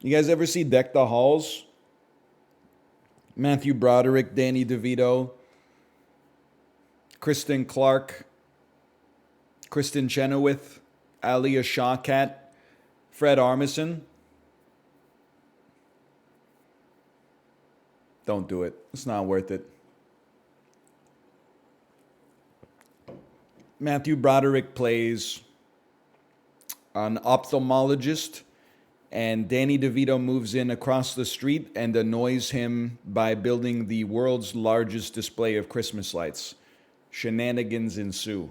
You guys ever see Deck the Halls? Matthew Broderick, Danny DeVito, Kristen Clark, Kristen Chenoweth, Alia Shawkat, Fred Armisen. Don't do it. It's not worth it. Matthew Broderick plays an ophthalmologist, and Danny DeVito moves in across the street and annoys him by building the world's largest display of Christmas lights. Shenanigans ensue.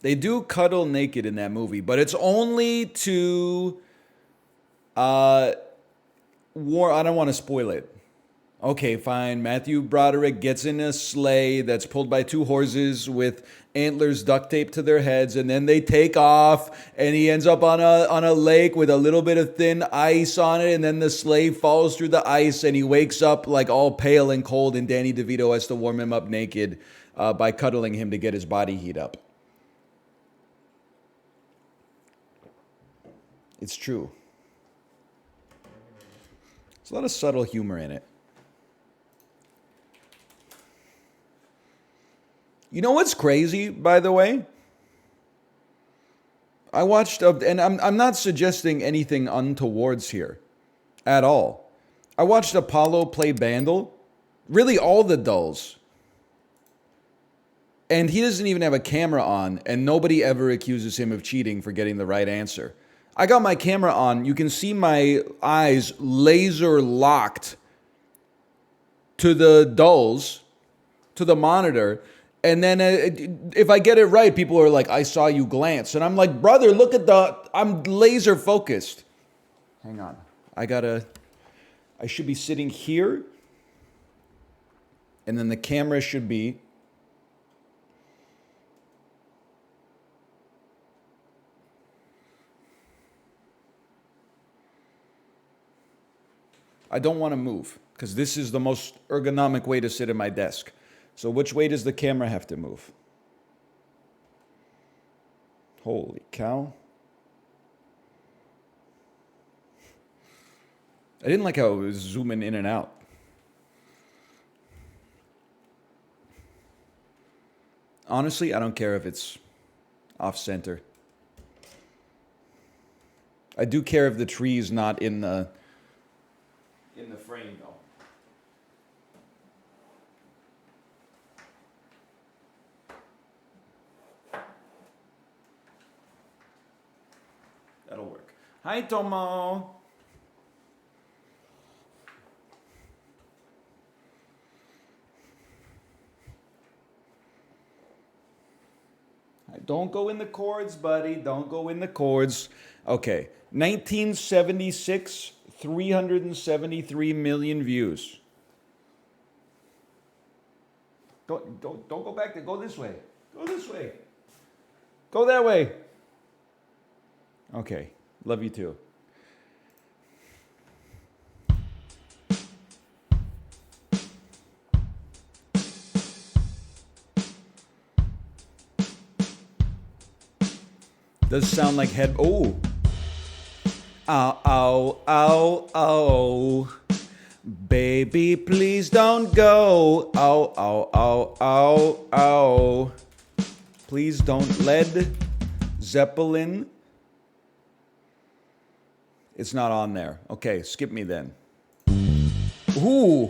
They do cuddle naked in that movie, but it's only to I don't want to spoil it. Okay, fine. Matthew Broderick gets in a sleigh that's pulled by two horses with antlers duct taped to their heads, and then they take off, and he ends up on a lake with a little bit of thin ice on it, and then the sleigh falls through the ice, and he wakes up like all pale and cold, and Danny DeVito has to warm him up naked by cuddling him to get his body heat up. It's true. There's a lot of subtle humor in it. You know what's crazy, by the way? I watched, and I'm not suggesting anything untowards here at all. I watched Apollo play Bandle, really all the dulls. And he doesn't even have a camera on, and nobody ever accuses him of cheating for getting the right answer. I got my camera on. You can see my eyes laser locked to the dulls, to the monitor. And then if I get it right, people are like, I saw you glance. And I'm like, brother, look at I'm laser focused. Hang on. I should be sitting here. And then the camera should be. I don't want to move because this is the most ergonomic way to sit at my desk. So which way does the camera have to move? Holy cow. I didn't like how it was zooming in and out. Honestly, I don't care if it's off center. I do care if the tree's not in the frame though. That'll work. Hi, Tomo. Don't go in the chords, buddy. Don't go in the chords. Okay. 1976, 373 million views. Don't go back there. Go this way. Go this way. Go that way. Okay. Love you too. Does sound like head. Oh. Ow, ow, ow, ow. Baby, please don't go. Ow, ow, ow, ow, ow. Please don't. Led Zeppelin. It's not on there. Okay, skip me then. Ooh.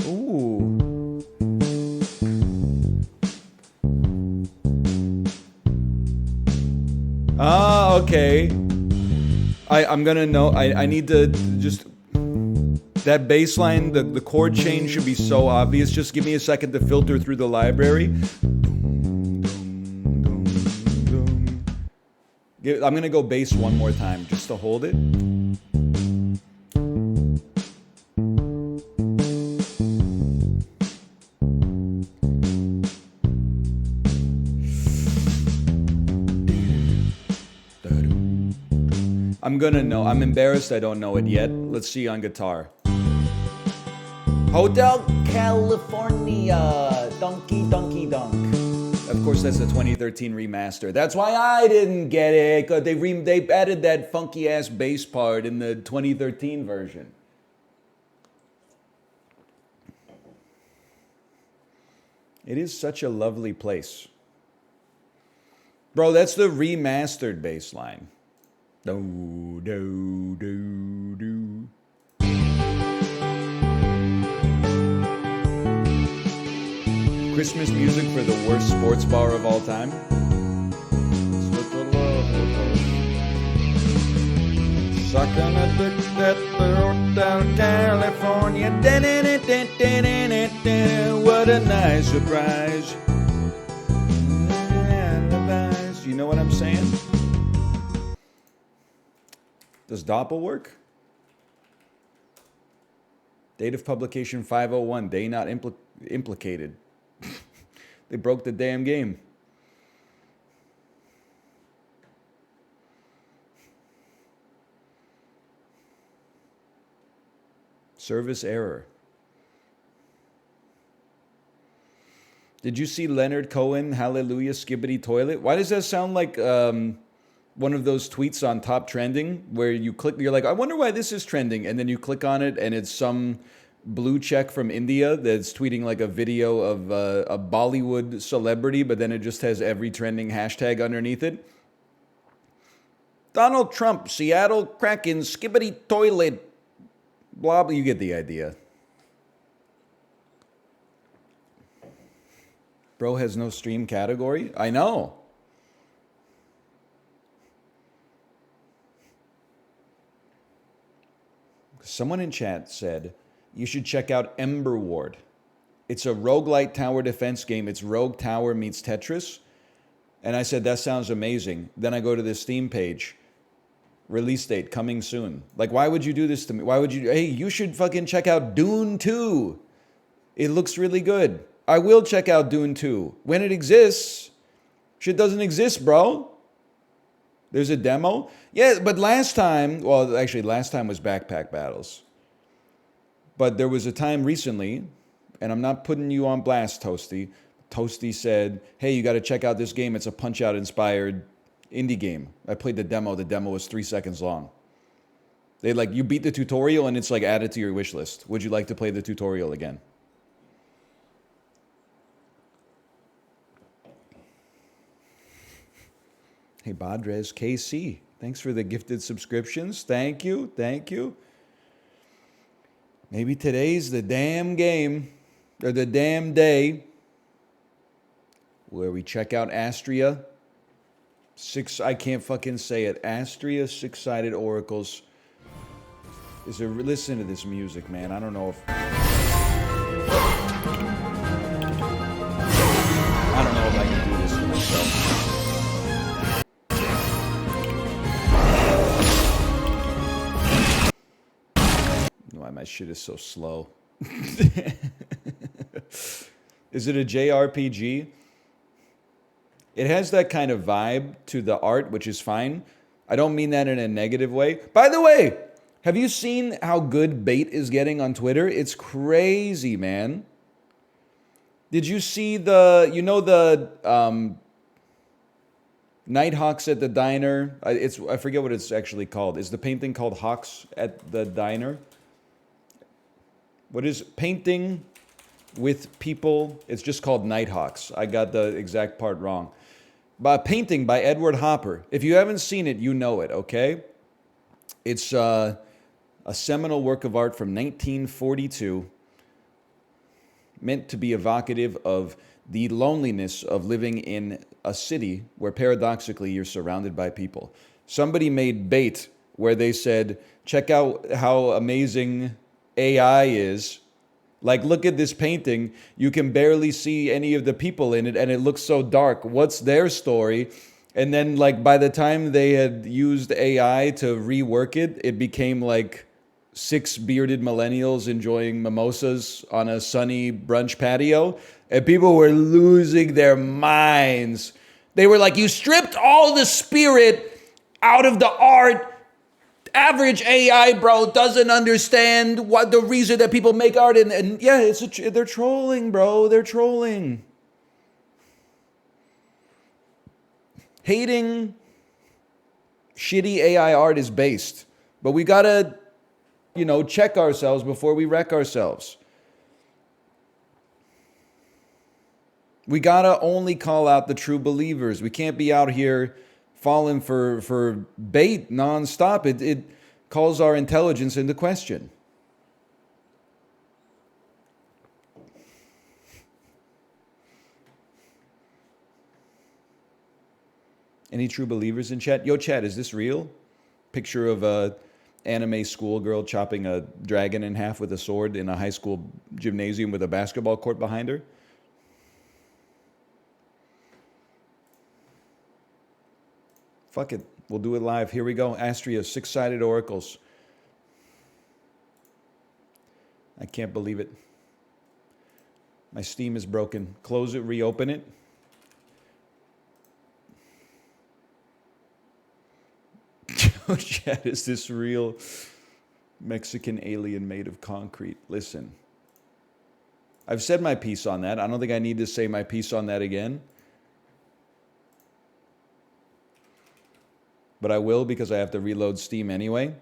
Ooh. Ah, okay. I'm gonna know. I need to just. That bass line, the chord change should be so obvious. Just give me a second to filter through the library. I'm going to go bass one more time just to hold it. I'm going to know. I'm embarrassed I don't know it yet. Let's see on guitar. Hotel California. Donkey Donkey Dunk. Of course, that's the 2013 remaster. That's why I didn't get it, because they added that funky ass bass part in the 2013 version. It is such a lovely place. Bro, that's the remastered bass line. Do, do, do, do. Christmas music for the worst sports bar of all time. Sucking a dick at the Hotel California. What a nice surprise. You know what I'm saying? Does Doppel work? Date of publication 501. Day not implicated. They broke the damn game. Service error. Did you see Leonard Cohen, Hallelujah, Skibbity Toilet? Why does that sound like one of those tweets on Top Trending where you click, you're like, I wonder why this is trending. And then you click on it and it's some blue check from India that's tweeting like a video of a Bollywood celebrity, but then it just has every trending hashtag underneath it. Donald Trump, Seattle Kraken, Skibbity Toilet, blah, blah, you get the idea. Bro has no stream category? I know. Someone in chat said, you should check out Emberward. It's a roguelite tower defense game. It's Rogue Tower meets Tetris. And I said, that sounds amazing. Then I go to the Steam page. Release date, coming soon. Like, why would you do this to me? Why would you? Hey, you should fucking check out Dune 2. It looks really good. I will check out Dune 2. When it exists. Shit doesn't exist, bro. There's a demo. Yeah, but last time, well, actually, last time was Backpack Battles. But there was a time recently, and I'm not putting you on blast, Toasty. Toasty said, hey, you got to check out this game. It's a Punch-Out inspired indie game. I played the demo. The demo was 3 seconds long. They like, you beat the tutorial and it's like added to your wish list. Would you like to play the tutorial again? Hey, Badres KC. Thanks for the gifted subscriptions. Thank you. Thank you. Maybe today's the damn game, or the damn day, where we check out Astrea. I can't fucking say it. Astrea Six-Sided Oracles. Listen to this music, man. I don't know if I can do this to myself. Why my shit is so slow. Is it a JRPG? It has that kind of vibe to the art, which is fine. I don't mean that in a negative way. By the way, have you seen how good Bait is getting on Twitter? It's crazy, man. Did you see the Nighthawks at the Diner? I forget what it's actually called. Is the painting called Hawks at the Diner? What is painting with people? It's just called Nighthawks. I got the exact part wrong. Painting by Edward Hopper. If you haven't seen it, you know it, okay? It's a seminal work of art from 1942, meant to be evocative of the loneliness of living in a city where paradoxically you're surrounded by people. Somebody made Bait where they said, check out how amazing AI is. Like, look at this painting. You can barely see any of the people in it, and it looks so dark. What's their story? And then, like, by the time they had used AI to rework it, it became like 6 bearded millennials enjoying mimosas on a sunny brunch patio. And people were losing their minds. They were like, you stripped all the spirit out of the art, average AI, bro, doesn't understand what the reason that people make art. And yeah, they're trolling, bro. They're trolling. Hating shitty AI art is based. But we gotta, check ourselves before we wreck ourselves. We gotta only call out the true believers. We can't be out here falling for bait nonstop. It calls our intelligence into question. Any true believers in chat? Yo, chat, is this real? Picture of a anime schoolgirl chopping a dragon in half with a sword in a high school gymnasium with a basketball court behind her. Fuck it. We'll do it live. Here we go. Astrea, 6-sided oracles. I can't believe it. My Steam is broken. Close it, reopen it. Chat, is this real? Mexican alien made of concrete. Listen. I've said my piece on that. I don't think I need to say my piece on that again. But I will because I have to reload Steam anyway.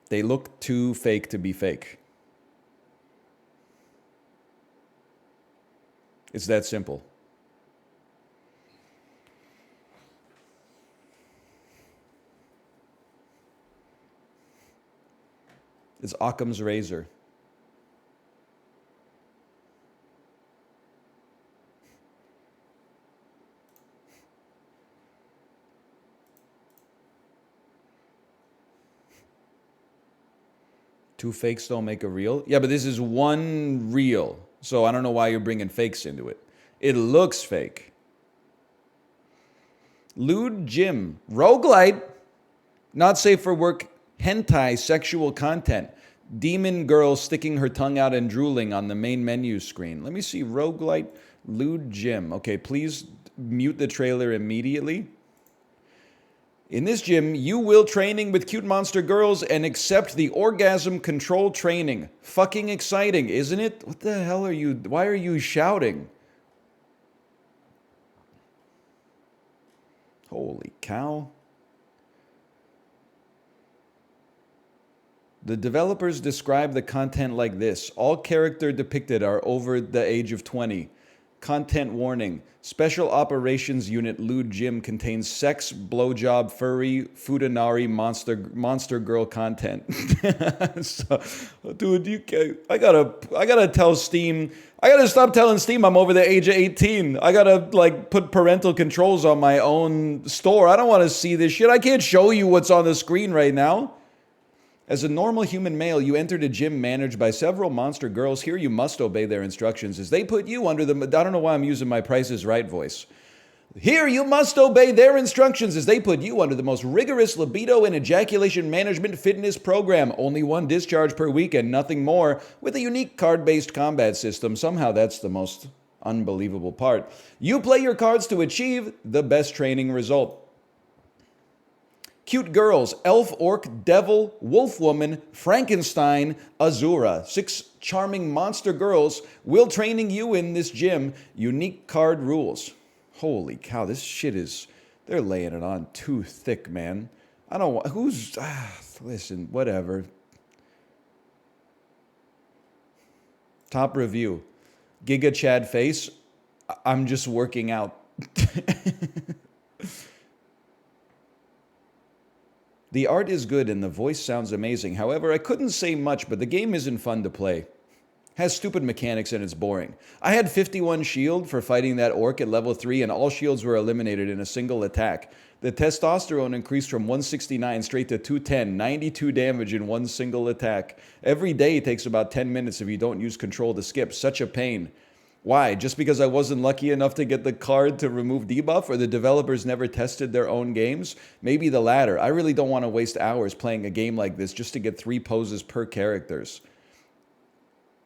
They look too fake to be fake. It's that simple. It's Occam's razor. Two fakes don't make a reel? Yeah, but this is one reel. So I don't know why you're bringing fakes into it. It looks fake. Lewd Jim. Roguelite. Not safe for work. Hentai sexual content. Demon girl sticking her tongue out and drooling on the main menu screen. Let me see. Roguelite. Lewd Jim. Okay, please mute the trailer immediately. In this gym, you will training with cute monster girls and accept the orgasm control training. Fucking exciting, isn't it? What the hell are you... Why are you shouting? Holy cow. The developers describe the content like this. All characters depicted are over the age of 20. Content warning. Special Operations Unit Lewd Gym contains sex, blowjob, furry, futanari, monster girl content. So, dude, I gotta tell Steam. I gotta stop telling Steam I'm over the age of 18. I gotta put parental controls on my own store. I don't want to see this shit. I can't show you what's on the screen right now. As a normal human male, you entered a gym managed by several monster girls. Here you must obey their instructions as they put you under the... I don't know why I'm using my Price is Right voice. Here you must obey their instructions as they put you under the most rigorous libido and ejaculation management fitness program. Only one discharge per week and nothing more, with a unique card-based combat system. Somehow that's the most unbelievable part. You play your cards to achieve the best training result. Cute girls, elf, orc, devil, wolf woman, Frankenstein, Azura. 6 charming monster girls will training you in this gym. Unique card rules. Holy cow, this shit is... They're laying it on too thick, man. I don't want... Who's... listen, whatever. Top review. Giga Chad face. I'm just working out. The art is good and the voice sounds amazing. However, I couldn't say much, but the game isn't fun to play. Has stupid mechanics and it's boring. I had 51 shield for fighting that orc at level 3 and all shields were eliminated in a single attack. The testosterone increased from 169 straight to 210, 92 damage in one single attack. Every day takes about 10 minutes if you don't use control to skip. Such a pain. Why? Just because I wasn't lucky enough to get the card to remove debuff, or the developers never tested their own games? Maybe the latter. I really don't want to waste hours playing a game like this just to get 3 poses per characters.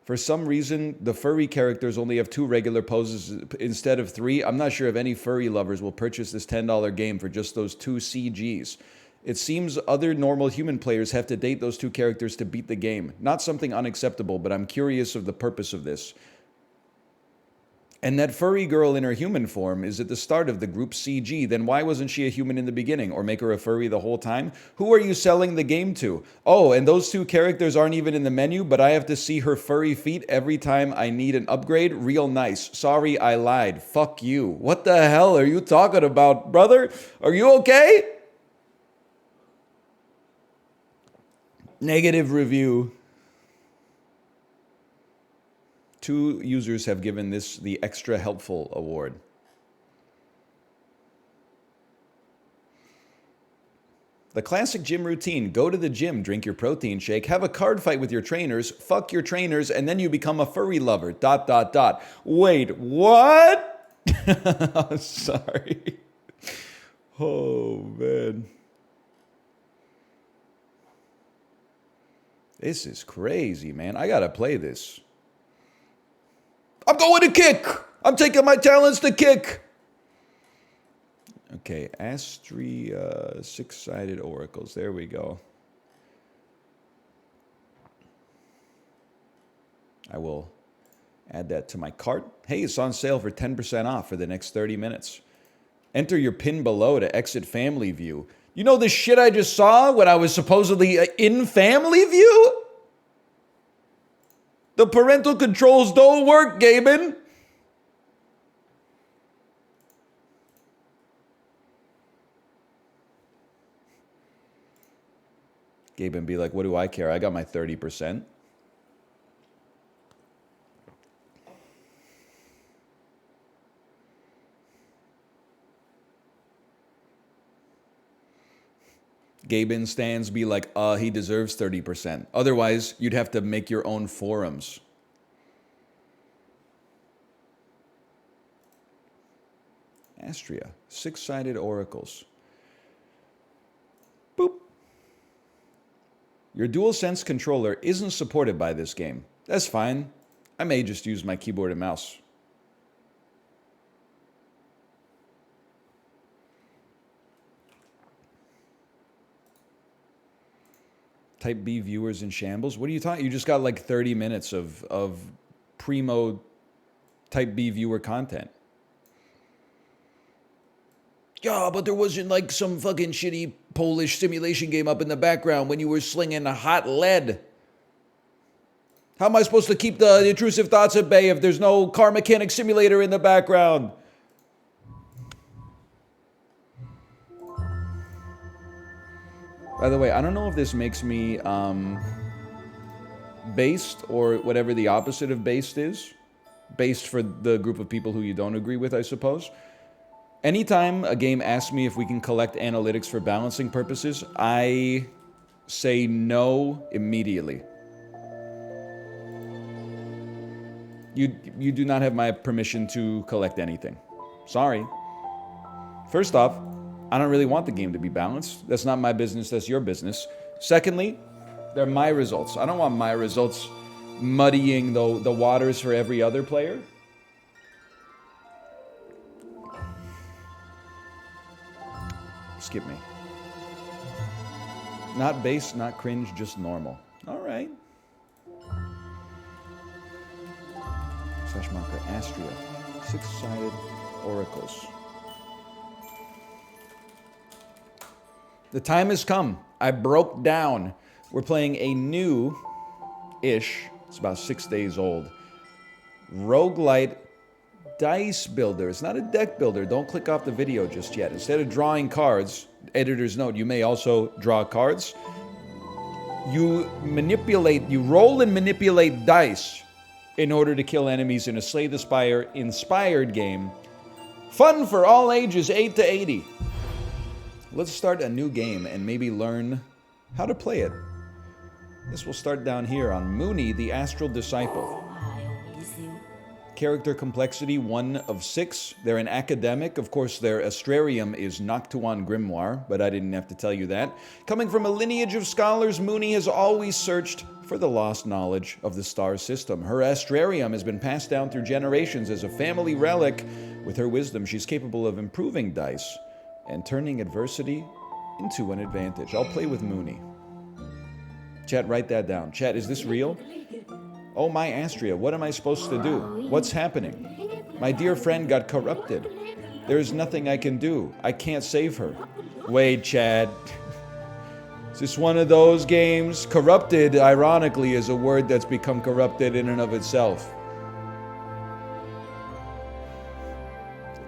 For some reason, the furry characters only have 2 regular poses instead of 3. I'm not sure if any furry lovers will purchase this $10 game for just those 2 CGs. It seems other normal human players have to date those 2 characters to beat the game. Not something unacceptable, but I'm curious of the purpose of this. And that furry girl in her human form is at the start of the group CG. Then why wasn't she a human in the beginning? Or make her a furry the whole time? Who are you selling the game to? Oh, and those 2 characters aren't even in the menu, but I have to see her furry feet every time I need an upgrade? Real nice. Sorry, I lied. Fuck you. What the hell are you talking about, brother? Are you okay? Negative review. 2 users have given this the extra helpful award. The classic gym routine. Go to the gym, drink your protein shake, have a card fight with your trainers, fuck your trainers, and then you become a furry lover. ... Wait, what? Sorry. Oh, man. This is crazy, man. I gotta play this. I'm going to kick! I'm taking my talents to kick! Okay, Astrea, 6-sided oracles. There we go. I will add that to my cart. Hey, it's on sale for 10% off for the next 30 minutes. Enter your pin below to exit family view. You know the shit I just saw when I was supposedly in family view? The parental controls don't work, Gaben. Gaben be like, what do I care? I got my 30%. Gaben stands be like, he deserves 30%. Otherwise, you'd have to make your own forums. Astrea, 6-sided oracles. Boop. Your DualSense controller isn't supported by this game. That's fine. I may just use my keyboard and mouse. Type B viewers in shambles? What are you talking? You just got like 30 minutes of primo Type B viewer content. Yeah, but there wasn't like some fucking shitty Polish simulation game up in the background when you were slinging a hot lead. How am I supposed to keep the intrusive thoughts at bay if there's no car mechanic simulator in the background? By the way, I don't know if this makes me based or whatever the opposite of based is. Based for the group of people who you don't agree with, I suppose. Anytime a game asks me if we can collect analytics for balancing purposes, I say no immediately. You do not have my permission to collect anything. Sorry. First off, I don't really want the game to be balanced. That's not my business, that's your business. Secondly, they're my results. I don't want my results muddying the waters for every other player. Skip me. Not base, not cringe, just normal. All right. Slash marker Astrea. 6-sided oracles. The time has come. I broke down. We're playing a new-ish, it's about 6 days old, roguelite dice builder. It's not a deck builder. Don't click off the video just yet. Instead of drawing cards, editor's note, you may also draw cards. You roll and manipulate dice in order to kill enemies in a Slay the Spire inspired game. Fun for all ages 8 to 80. Let's start a new game and maybe learn how to play it. This will start down here on Mooney, the Astral Disciple. Character complexity 1 of 6. They're an academic. Of course, their astrarium is Noctuan Grimoire, but I didn't have to tell you that. Coming from a lineage of scholars, Mooney has always searched for the lost knowledge of the star system. Her astrarium has been passed down through generations as a family relic. With her wisdom, she's capable of improving dice and turning adversity into an advantage. I'll play with Mooney. Chat, write that down. Chat, is this real? Oh my Astrea, what am I supposed to do? What's happening? My dear friend got corrupted. There's nothing I can do. I can't save her. Wait, Chad. Is this one of those games? Corrupted, ironically, is a word that's become corrupted in and of itself.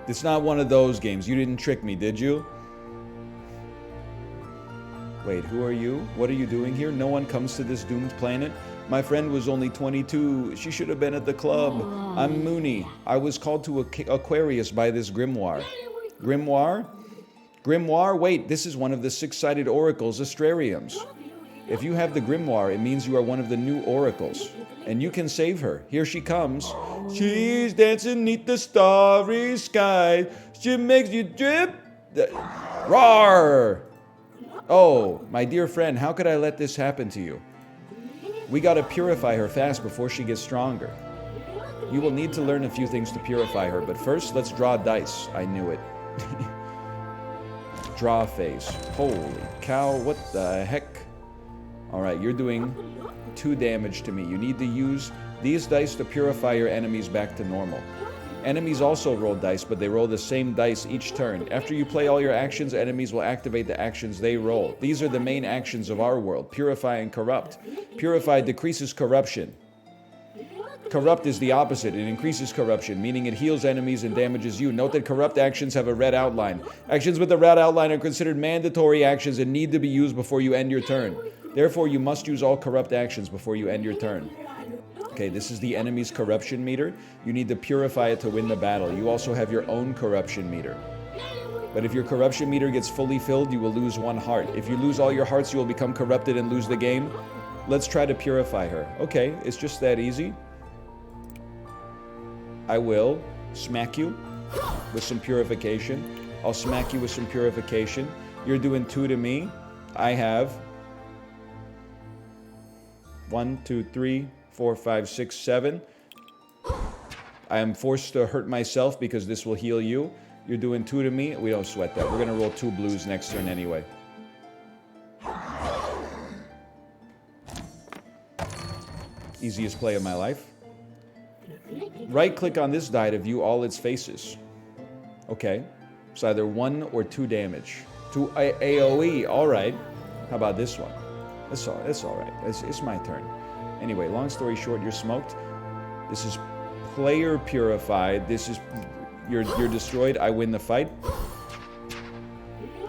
It's not one of those games. You didn't trick me, did you? Wait, who are you? What are you doing here? No one comes to this doomed planet? My friend was only 22. She should have been at the club. I'm Mooney. I was called to Aquarius by this grimoire. Grimoire? Grimoire? Wait, this is one of the six-sided oracles, Astrariums. If you have the grimoire, it means you are one of the new oracles. And you can save her. Here she comes. She's dancing neath the starry sky. She makes you drip. Roar! Oh, my dear friend, how could I let this happen to you? We gotta purify her fast before she gets stronger. You will need to learn a few things to purify her, but first, let's draw dice. I knew it. Draw phase. Holy cow, what the heck? Alright, you're doing 2 damage to me. You need to use these dice to purify your enemies back to normal. Enemies also roll dice, but they roll the same dice each turn. After you play all your actions, enemies will activate the actions they roll. These are the main actions of our world: Purify and Corrupt. Purify decreases corruption. Corrupt is the opposite. It increases corruption, meaning it heals enemies and damages you. Note that corrupt actions have a red outline. Actions with a red outline are considered mandatory actions and need to be used before you end your turn. Therefore, you must use all corrupt actions before you end your turn. Okay, this is the enemy's corruption meter. You need to purify it to win the battle. You also have your own corruption meter. But if your corruption meter gets fully filled, you will lose 1 heart. If you lose all your hearts, you will become corrupted and lose the game. Let's try to purify her. Okay, it's just that easy. I will smack you with some purification. I'll smack you with some purification. You're doing 2 to me. I have 1, 2, 3, 4, 5, 6, 7. I am forced to hurt myself because this will heal you. You're doing 2 to me. We don't sweat that. We're going to roll 2 blues next turn anyway. Easiest play of my life. Right-click on this die to view all its faces. Okay. It's either 1 or 2 damage. 2 AoE. All right. How about this one? It's all right. It's my turn. Anyway, long story short, you're smoked. This is player purified. This is you're destroyed. I win the fight.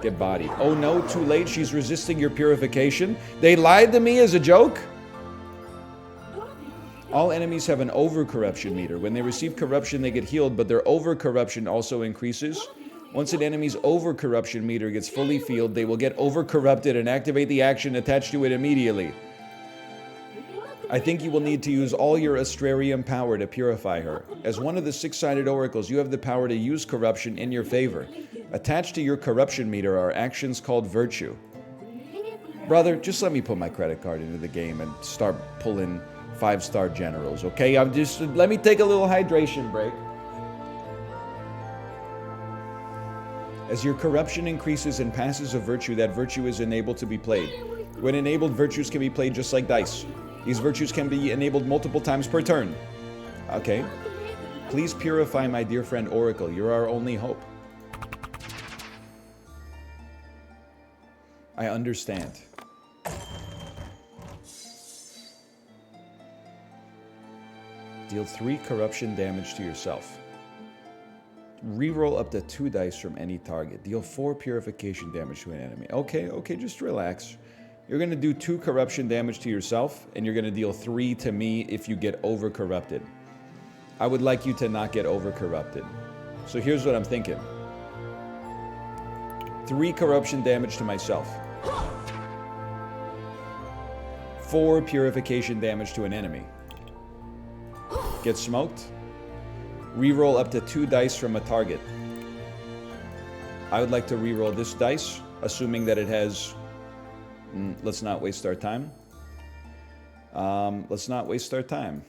Get bodied. Oh no, too late. She's resisting your purification. They lied to me as a joke? All enemies have an over-corruption meter. When they receive corruption, they get healed, but their over-corruption also increases. Once an enemy's over-corruption meter gets fully filled, they will get over-corrupted and activate the action attached to it immediately. I think you will need to use all your Astrarium power to purify her. As one of the 6-sided oracles, you have the power to use corruption in your favor. Attached to your corruption meter are actions called virtue. Brother, just let me put my credit card into the game and start pulling 5-star generals, okay? Let me take a little hydration break. As your corruption increases and passes a virtue, that virtue is enabled to be played. When enabled, virtues can be played just like dice. These virtues can be enabled multiple times per turn. Okay. Please purify my dear friend Oracle. You're our only hope. I understand. Deal 3 corruption damage to yourself. Reroll up to 2 dice from any target. Deal 4 purification damage to an enemy. Okay, just relax. You're going to do 2 corruption damage to yourself, and you're going to deal 3 to me if you get over-corrupted. I would like you to not get over-corrupted. So here's what I'm thinking. 3 corruption damage to myself. 4 purification damage to an enemy. Get smoked. Reroll up to 2 dice from a target. I would like to reroll this dice, assuming that it has... let's not waste our time. Let's not waste our time.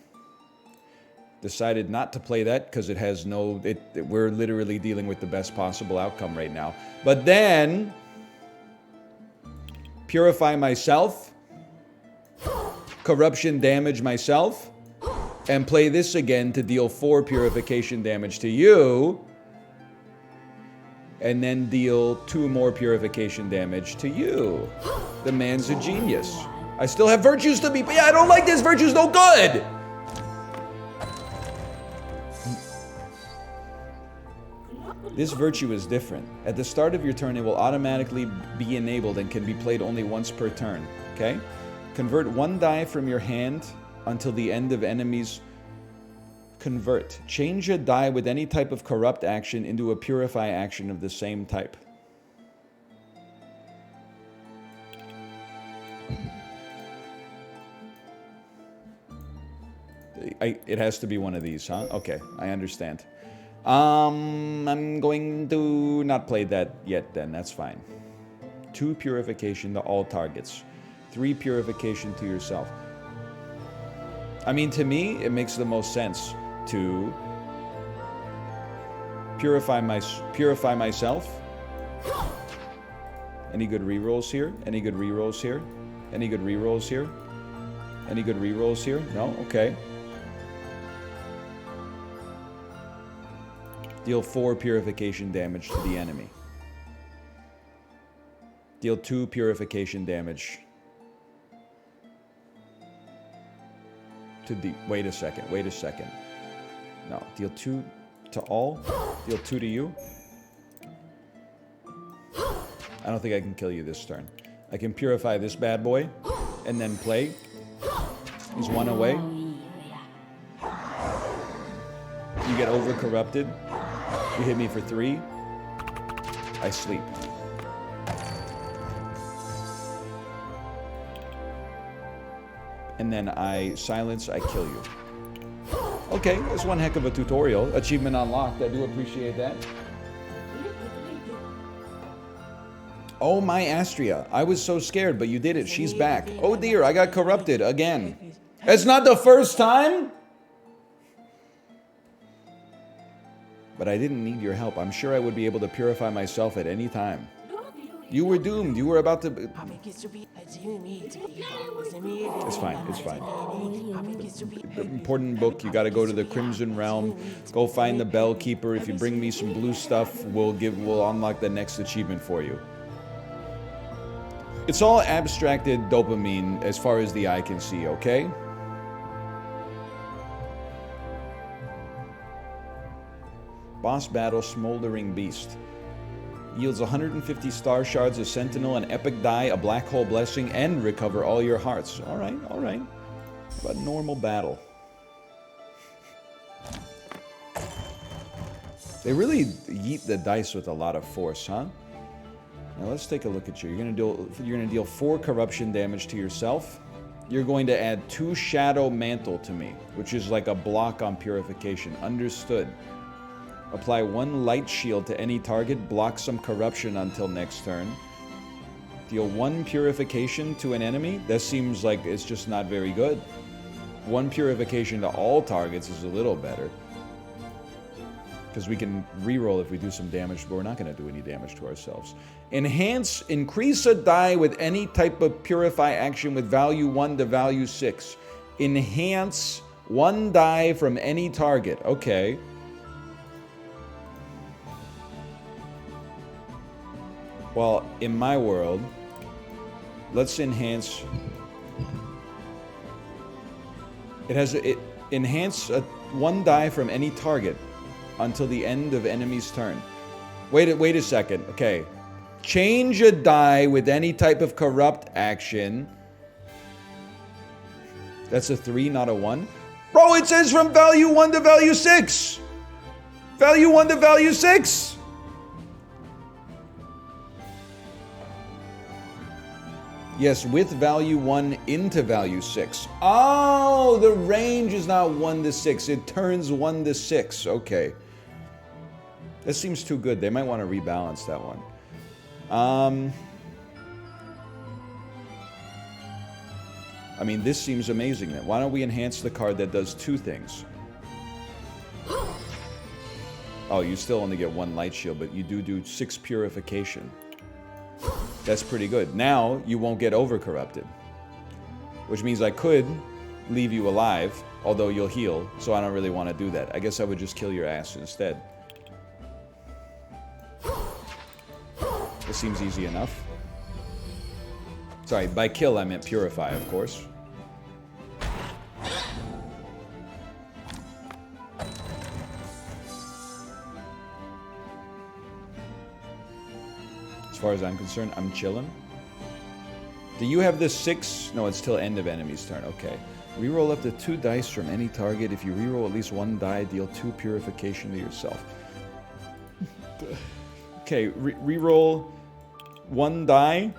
Decided not to play that because it has no... we're literally dealing with the best possible outcome right now. But then... Purify myself. Corruption damage myself. And play this again to deal 4 purification damage to you. And then deal 2 more purification damage to you. The man's a genius. I still have virtues to be... But yeah, I don't like this. Virtue's no good. This virtue is different. At the start of your turn, it will automatically be enabled and can be played only once per turn. Okay? Convert 1 die from your hand until the end of enemies. Convert. Change a die with any type of corrupt action into a purify action of the same type. It has to be one of these, huh? Okay, I understand. I'm going to not play that yet then, that's fine. 2 purification to all targets. 3 purification to yourself. I mean, to me, it makes the most sense to purify myself. Any good rerolls here? Any good rerolls here? Any good rerolls here? Any good rerolls here? No? Okay. Deal 4 purification damage to the enemy. Deal 2 purification damage to the... Wait a second. No, deal 2 to all. Deal 2 to you. I don't think I can kill you this turn. I can purify this bad boy and then play. He's 1 away. You get over corrupted. You hit me for 3. I sleep. And then I silence, I kill you. Okay, that's one heck of a tutorial. Achievement unlocked, I do appreciate that. Oh my Astrea, I was so scared, but you did it. She's back. Oh dear, I got corrupted again. It's not the first time? But I didn't need your help. I'm sure I would be able to purify myself at any time. You were doomed. You were about to... It's fine. It's fine. Important book. You got to go to the Crimson Realm. Go find the Bell Keeper. If you bring me some blue stuff, we'll unlock the next achievement for you. It's all abstracted dopamine as far as the eye can see, okay? Boss battle, Smoldering Beast. Yields 150 star shards, a sentinel, an epic die, a black hole blessing, and recover all your hearts. Alright, alright. How about normal battle? They really yeet the dice with a lot of force, huh? Now let's take a look at you. You're gonna deal 4 corruption damage to yourself. You're going to add 2 Shadow Mantle to me, which is like a block on purification. Understood. Apply 1 light shield to any target, block some corruption until next turn. Deal 1 purification to an enemy. That seems like it's just not very good. 1 purification to all targets is a little better. Because we can reroll if we do some damage, but we're not going to do any damage to ourselves. Enhance, increase a die with any type of purify action with value 1 to value 6. Enhance 1 die from any target. Okay. Well, in my world, let's enhance. Enhance 1 die from any target until the end of enemy's turn. Wait a second. Okay. Change a die with any type of corrupt action. That's a 3, not a 1. Bro, it says from value 1 to value 6. Value 1 to value 6. Yes, with value 1 into value 6. Oh, the range is not 1 to 6. It turns 1 to 6. Okay. That seems too good. They might want to rebalance that one. I I mean, this seems amazing then. Why don't we enhance the card that does 2 things? Oh, you still only get 1 light shield, but you do 6 purification. That's pretty good. Now, you won't get over-corrupted. Which means I could leave you alive, although you'll heal, so I don't really want to do that. I guess I would just kill your ass instead. This seems easy enough. Sorry, by kill I meant purify, of course. As far as I'm concerned, I'm chilling. Do you have the 6? No, it's till end of enemy's turn. Okay. Reroll up to 2 dice from any target. If you reroll at least 1 die, deal 2 purification to yourself. Okay, reroll 1 die.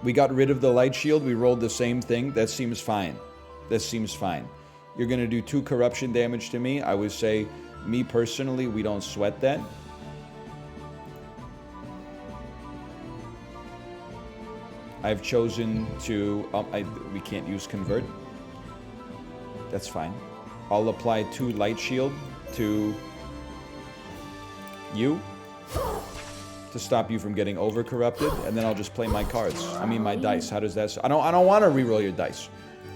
We got rid of the light shield. We rolled the same thing. That seems fine. That seems fine. You're going to do 2 corruption damage to me. I would say, me personally, we don't sweat that. I've chosen to... we can't use convert. That's fine. I'll apply 2 light shield to you to stop you from getting over corrupted, and then I'll just play my cards. I mean my dice. How does that... I don't want to reroll your dice.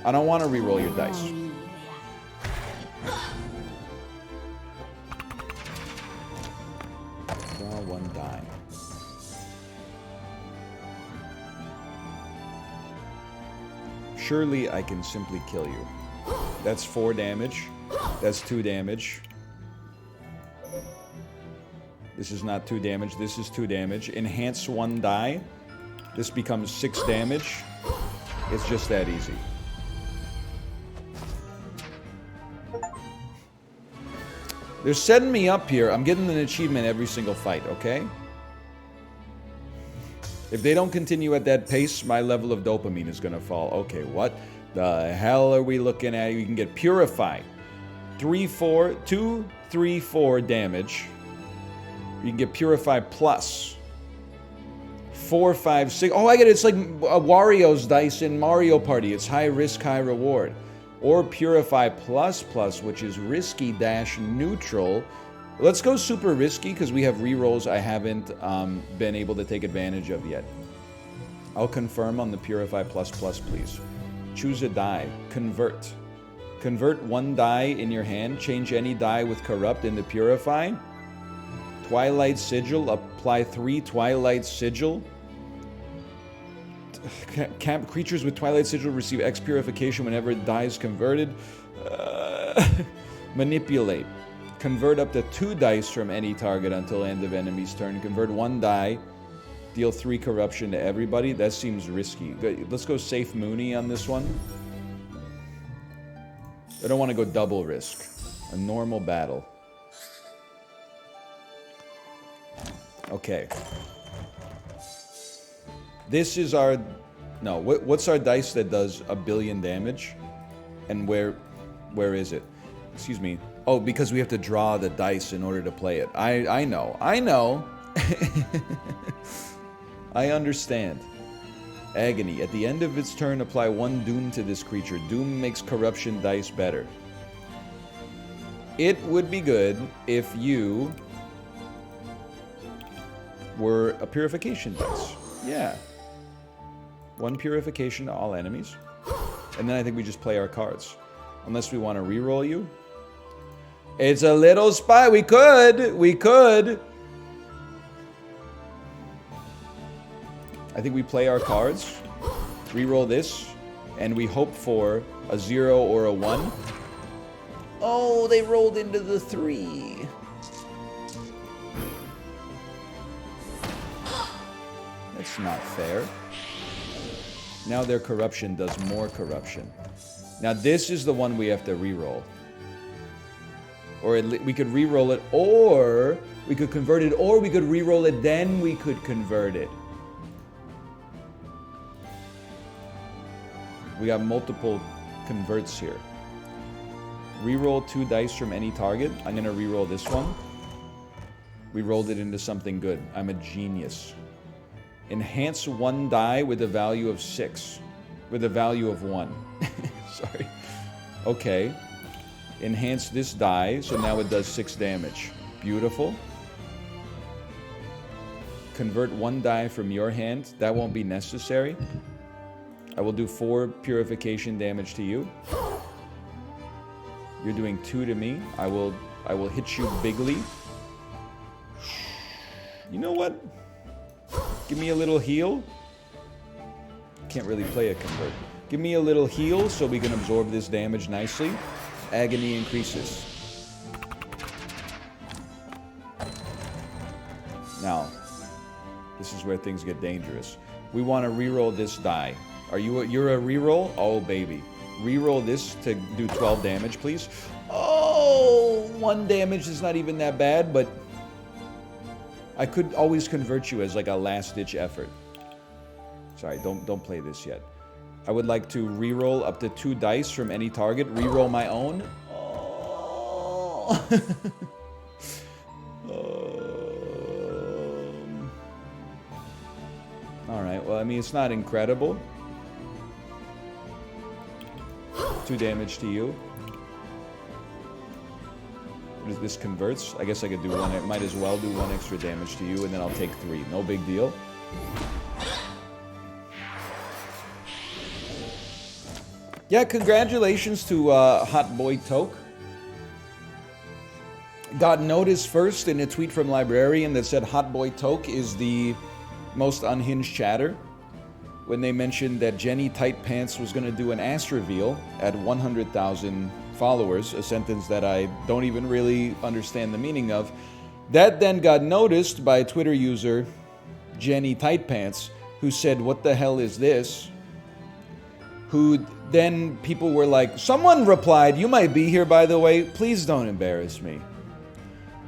I don't want to reroll your dice. Draw 1 die. Surely I can simply kill you. That's 4 damage. That's 2 damage. This is not 2 damage. This is 2 damage. Enhance 1 die. This becomes 6 damage. It's just that easy. They're setting me up here. I'm getting an achievement every single fight, okay? If they don't continue at that pace, my level of dopamine is going to fall. Okay, what the hell are we looking at? You can get Purify. 2, 3, 4 damage. You can get Purify plus. 4, 5, 6. Oh, I get it. It's like Wario's dice in Mario Party. It's high risk, high reward. Or Purify plus plus, which is risky dash neutral. Let's go super risky because we have rerolls I haven't been able to take advantage of yet. I'll confirm on the Purify plus plus, please. Choose a die. Convert. Convert 1 die in your hand. Change any die with Corrupt into Purify. Twilight Sigil. Apply 3 Twilight Sigil. Camp creatures with Twilight Sigil receive X Purification whenever die is converted. Manipulate. Convert up to 2 dice from any target until end of enemy's turn. Convert 1 die. Deal 3 corruption to everybody. That seems risky. Let's go safe Mooney on this one. I don't want to go double risk. A normal battle. Okay. This is our... No, what's our dice that does 1 billion damage? And where is it? Excuse me. Oh, because we have to draw the dice in order to play it. I know. I know. I understand. Agony. At the end of its turn, apply 1 Doom to this creature. Doom makes corruption dice better. It would be good if you were a purification dice. Yeah. 1 purification to all enemies. And then I think we just play our cards. Unless we want to reroll you. It's a little spy. We could. We could. I think we play our cards. Reroll this. And we hope for a 0 or a 1. Oh, they rolled into the 3. That's not fair. Now their corruption does more corruption. Now this is the one we have to reroll. Or we could reroll it, or we could convert it, or we could reroll it, then we could convert it. We got multiple converts here. Reroll 2 dice from any target. I'm going to reroll this one. We rolled it into something good. I'm a genius. Enhance 1 die with a value of 6. with a value of 1. Sorry. Okay. Enhance this die, so now it does 6 damage. Beautiful. Convert 1 die from your hand. That won't be necessary. I will do 4 purification damage to you. You're doing 2 to me. I will hit you bigly. You know what? Give me a little heal. Can't really play a convert. Give me a little heal so we can absorb this damage nicely. Agony increases. Now, this is where things get dangerous. We want to reroll this die. You're a reroll? Oh, baby. Reroll this to do 12 damage, please. Oh, 1 damage is not even that bad, but I could always convert you as like a last-ditch effort. Sorry, don't play this yet. I would like to reroll up to 2 dice from any target. Reroll my own. Oh. Alright, well, I mean, it's not incredible. 2 damage to you. This converts. I guess I could do 1. I might as well do 1 extra damage to you, and then I'll take 3. No big deal. Yeah, congratulations to Hot Boy Toke. Got notice first in a tweet from Librarian that said Hot Boy Toke is the most unhinged chatter when they mentioned that Jenny Tight Pants was going to do an ass reveal at 100,000 followers, a sentence that I don't even really understand the meaning of. That then got noticed by Twitter user Jenny Tight Pants, who said, "What the hell is this?" Who then people were like, someone replied, "You might be here, by the way. Please don't embarrass me."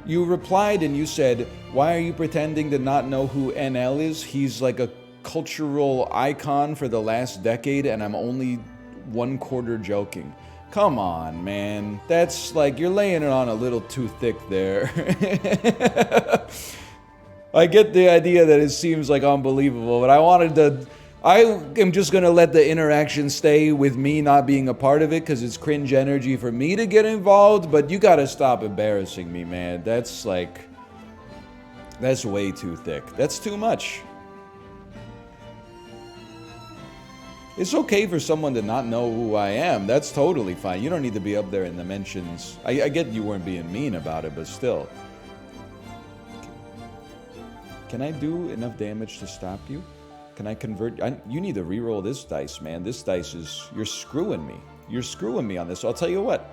You replied and you said, "Why are you pretending to not know who NL is? He's like a cultural icon for the last decade, and I'm only 1/4 joking." Come on, man. That's like, you're laying it on a little too thick there. I get the idea that it seems like unbelievable, but I am just going to let the interaction stay with me not being a part of it because it's cringe energy for me to get involved, but you got to stop embarrassing me, man. That's like, that's way too thick. That's too much. It's okay for someone to not know who I am. That's totally fine. You don't need to be up there in the mentions. I get you weren't being mean about it, but still. Can I do enough damage to stop you? Can I convert? You need to reroll this dice, man. This dice is... You're screwing me. You're screwing me on this. So I'll tell you what.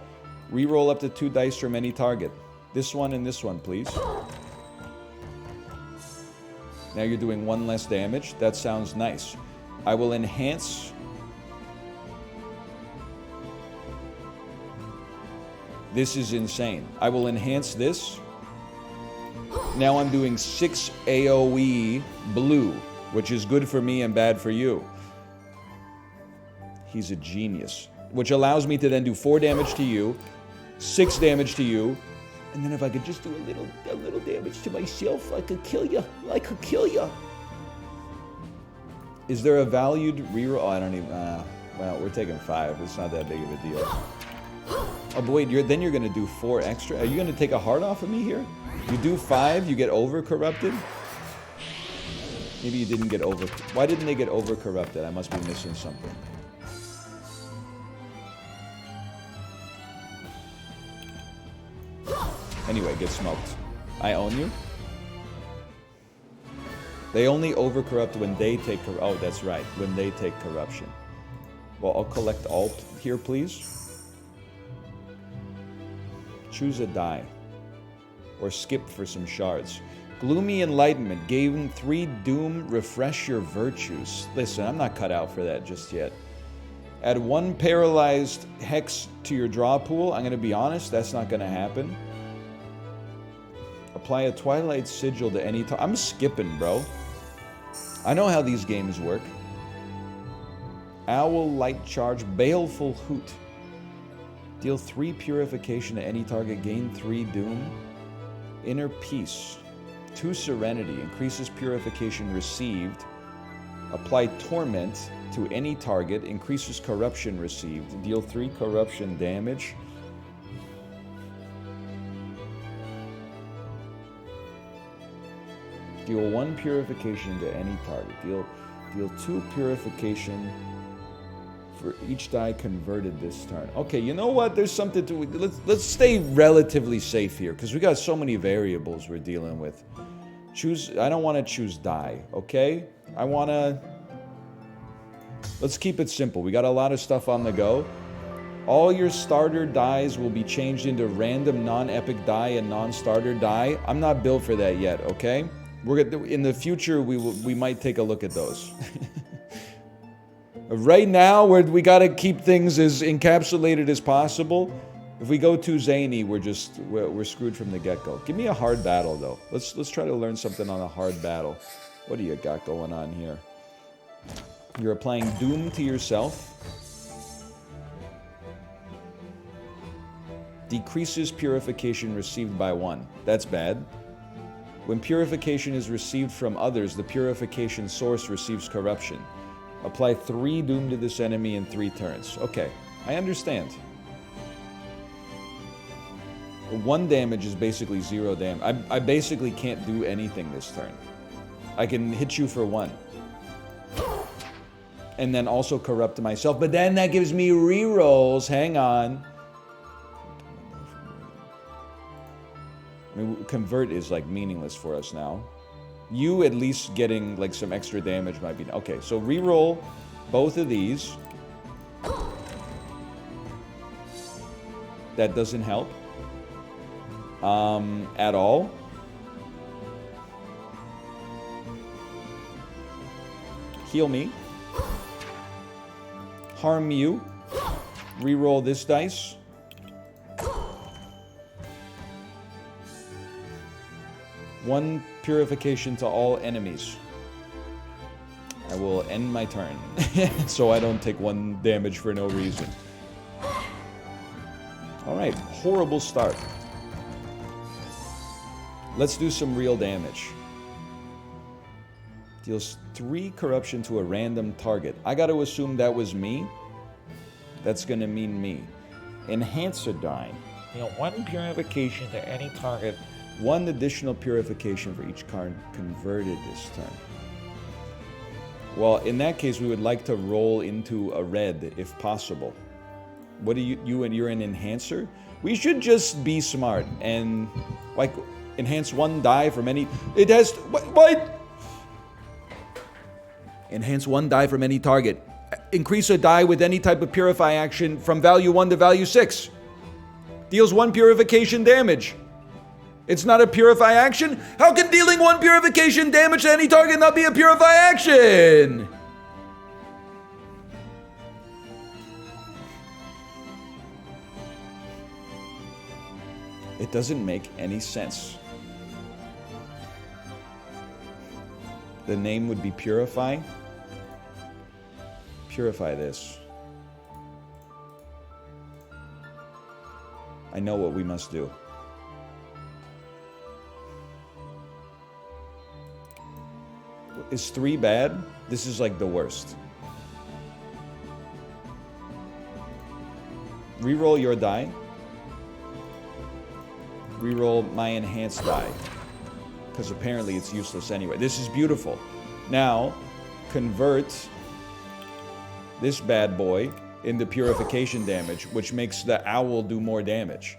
Reroll up to 2 dice from any target. This one and this one, please. Now you're doing 1 less damage. That sounds nice. I will enhance... This is insane. I will enhance this. Now I'm doing 6 AoE blue, which is good for me and bad for you. He's a genius. Which allows me to then do 4 damage to you, 6 damage to you, and then if I could just do a little damage to myself, I could kill you. I could kill you. Is there a valued reroll? Oh, I don't even... well, we're taking 5. It's not that big of a deal. Oh, but wait, then you're going to do 4 extra? Are you going to take a heart off of me here? You do 5, you get over-corrupted? Maybe you didn't get over... Why didn't they get over-corrupted? I must be missing something. Anyway, get smoked. I own you? They only over-corrupt when they take... Oh, that's right. When they take corruption. Well, I'll collect alt here, please. Choose a die. Or skip for some shards. Gloomy Enlightenment. Gain 3 Doom. Refresh your virtues. Listen, I'm not cut out for that just yet. Add 1 paralyzed hex to your draw pool. I'm going to be honest, that's not going to happen. Apply a Twilight Sigil to any time. I'm skipping, bro. I know how these games work. Owl Light Charge. Baleful Hoot. Deal 3 purification to any target. Gain 3 Doom. Inner Peace. 2 Serenity. Increases purification received Apply Torment to any target. Increases corruption received. Deal 3 corruption damage. Deal 1 purification to any target. Deal 2 purification for each die converted this turn. Okay, you know what? There's something to... Let's stay relatively safe here, because we got so many variables we're dealing with. I don't want to choose die, okay? I want to... Let's keep it simple. We got a lot of stuff on the go. All your starter dies will be changed into random non-epic die and non-starter die. I'm not built for that yet, okay? In the future, we might take a look at those. Right now, we gotta keep things as encapsulated as possible. If we go too zany, we're screwed from the get-go. Give me a hard battle, though. Let's try to learn something on a hard battle. What do you got going on here? You're applying Doom to yourself. Decreases purification received by 1. That's bad. When purification is received from others, the purification source receives corruption. Apply 3 Doom to this enemy in 3 turns. Okay, I understand. 1 damage is basically 0 damage. I basically can't do anything this turn. I can hit you for 1. And then also corrupt myself. But then that gives me rerolls. Hang on. I mean, convert is like meaningless for us now. You at least getting like some extra damage might be... Okay, so reroll both of these. That doesn't help. At all. Heal me. Harm you. Reroll this dice. One purification to all enemies. I will end my turn. So I don't take 1 damage for no reason. Alright, horrible start. Let's do some real damage. Deals 3 corruption to a random target. I gotta assume that was me. That's gonna mean me. Enhancer die. Deal 1 purification to any target. 1 additional purification for each card converted this turn. Well, in that case, we would like to roll into a red, if possible. What do you're an enhancer? We should just be smart and, like, enhance 1 die from any... It has... What? Enhance 1 die from any target. Increase a die with any type of purify action from value 1 to value 6. Deals 1 purification damage. It's not a purify action? How can dealing 1 purification damage to any target not be a purify action? It doesn't make any sense. The name would be Purify. Purify this. I know what we must do. Is 3 bad? This is like the worst. Reroll your die. Reroll my enhanced die. Because apparently it's useless anyway. This is beautiful. Now, convert this bad boy into purification damage, which makes the owl do more damage.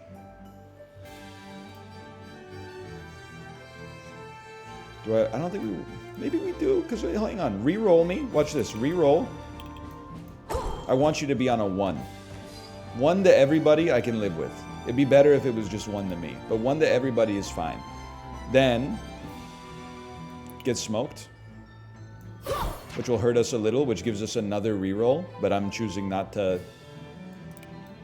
I don't think we... Maybe we do, because hang on. Reroll me. Watch this. Reroll. I want you to be on a 1. 1 to everybody I can live with. It'd be better if it was just 1 to me. But 1 to everybody is fine. Then, get smoked. Which will hurt us a little, which gives us another reroll. But I'm choosing not to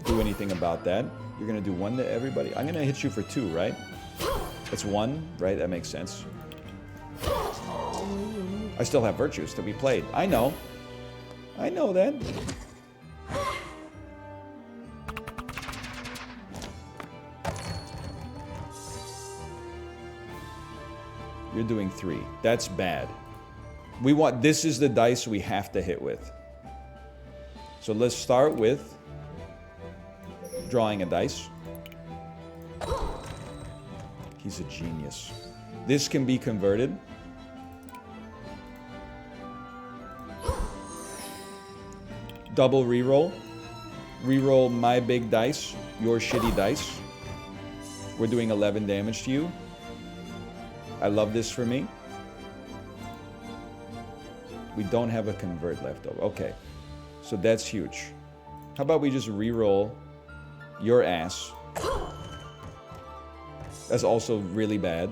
do anything about that. You're going to do 1 to everybody. I'm going to hit you for 2, right? It's 1, right? That makes sense. I still have virtues to be played. I know. I know that. You're doing 3. That's bad. This is the dice we have to hit with. So let's start with drawing a dice. He's a genius. This can be converted. Double reroll. Reroll my big dice, your shitty dice. We're doing 11 damage to you. I love this for me. We don't have a convert left over. Okay. So that's huge. How about we just reroll your ass? That's also really bad.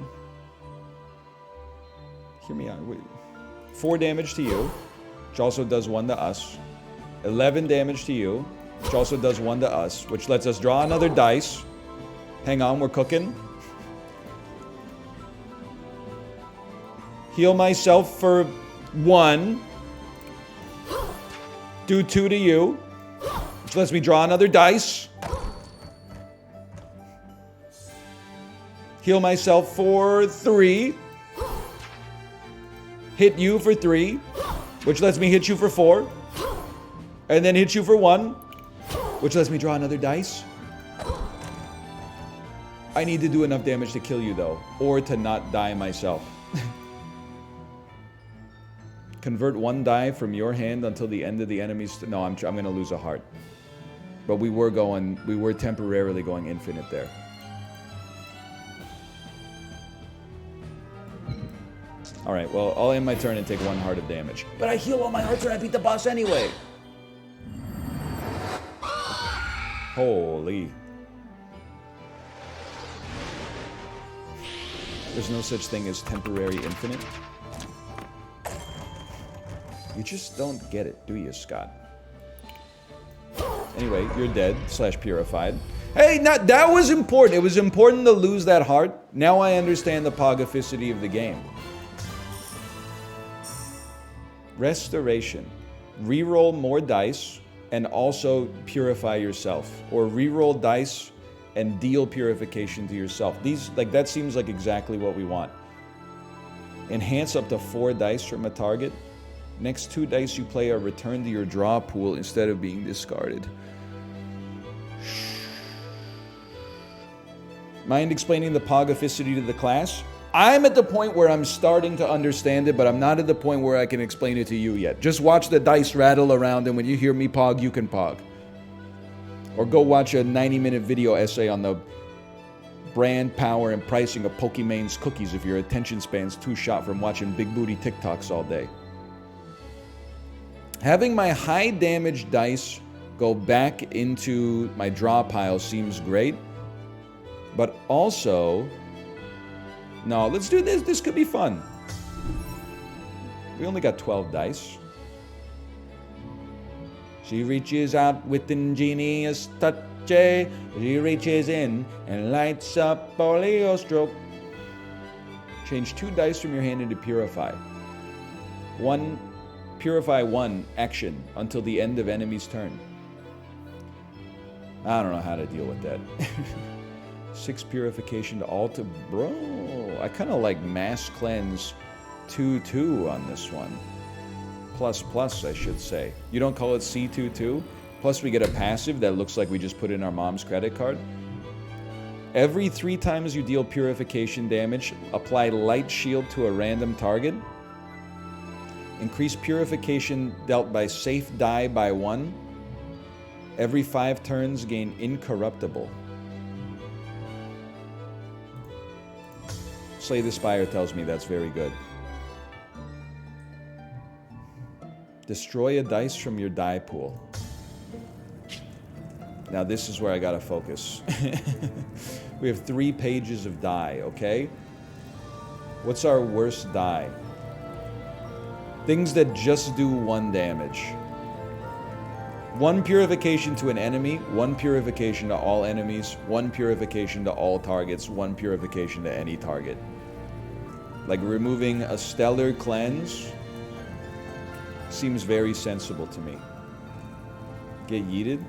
Hear me out. Wait. 4 damage to you, which also does 1 to us. 11 damage to you, which also does 1 to us, which lets us draw another dice. Hang on, we're cooking. Heal myself for 1. Do 2 to you, which lets me draw another dice. Heal myself for 3. Hit you for 3, which lets me hit you for 4. And then hit you for 1, which lets me draw another dice. I need to do enough damage to kill you, though, or to not die myself. Convert 1 die from your hand until the end of the enemy's... No, I'm going to lose a heart. But we were temporarily going infinite there. Alright, well, I'll end my turn and take 1 heart of damage. But I heal all my hearts and I beat the boss anyway! Holy. There's no such thing as temporary infinite. You just don't get it, do you, Scott? Anyway, you're dead, / purified. Hey, that was important. It was important to lose that heart. Now I understand the pogoficity of the game. Restoration. Reroll more dice and also purify yourself. Or reroll dice and deal purification to yourself. That seems like exactly what we want. Enhance up to 4 dice from a target. Next 2 dice you play are returned to your draw pool instead of being discarded. Mind explaining the pogoficity to the class? I'm at the point where I'm starting to understand it, but I'm not at the point where I can explain it to you yet. Just watch the dice rattle around, and when you hear me pog, you can pog. Or go watch a 90-minute video essay on the brand, power, and pricing of Pokemon's cookies if your attention span's too short from watching big booty TikToks all day. Having my high damage dice go back into my draw pile seems great, but also... No, let's do this. This could be fun. We only got 12 dice. She reaches out with ingenious touch. She reaches in and lights up all your stroke. Change 2 dice from your hand into Purify. Purify 1 action until the end of enemy's turn. I don't know how to deal with that. 6 purification to all to... Bro, I kind of like Mass Cleanse 2-2 on this one. Plus, I should say. You don't call it C22? Plus we get a passive that looks like we just put in our mom's credit card. Every 3 times you deal purification damage, apply Light Shield to a random target. Increase purification dealt by safe die by 1. Every 5 turns, gain Incorruptible. Slay the Spire tells me that's very good. Destroy a dice from your die pool. Now this is where I gotta focus. We have 3 pages of die, okay? What's our worst die? Things that just do 1 damage. 1 purification to an enemy, 1 purification to all enemies, 1 purification to all targets, 1 purification to any target. Like removing a Stellar Cleanse seems very sensible to me. Get yeeted?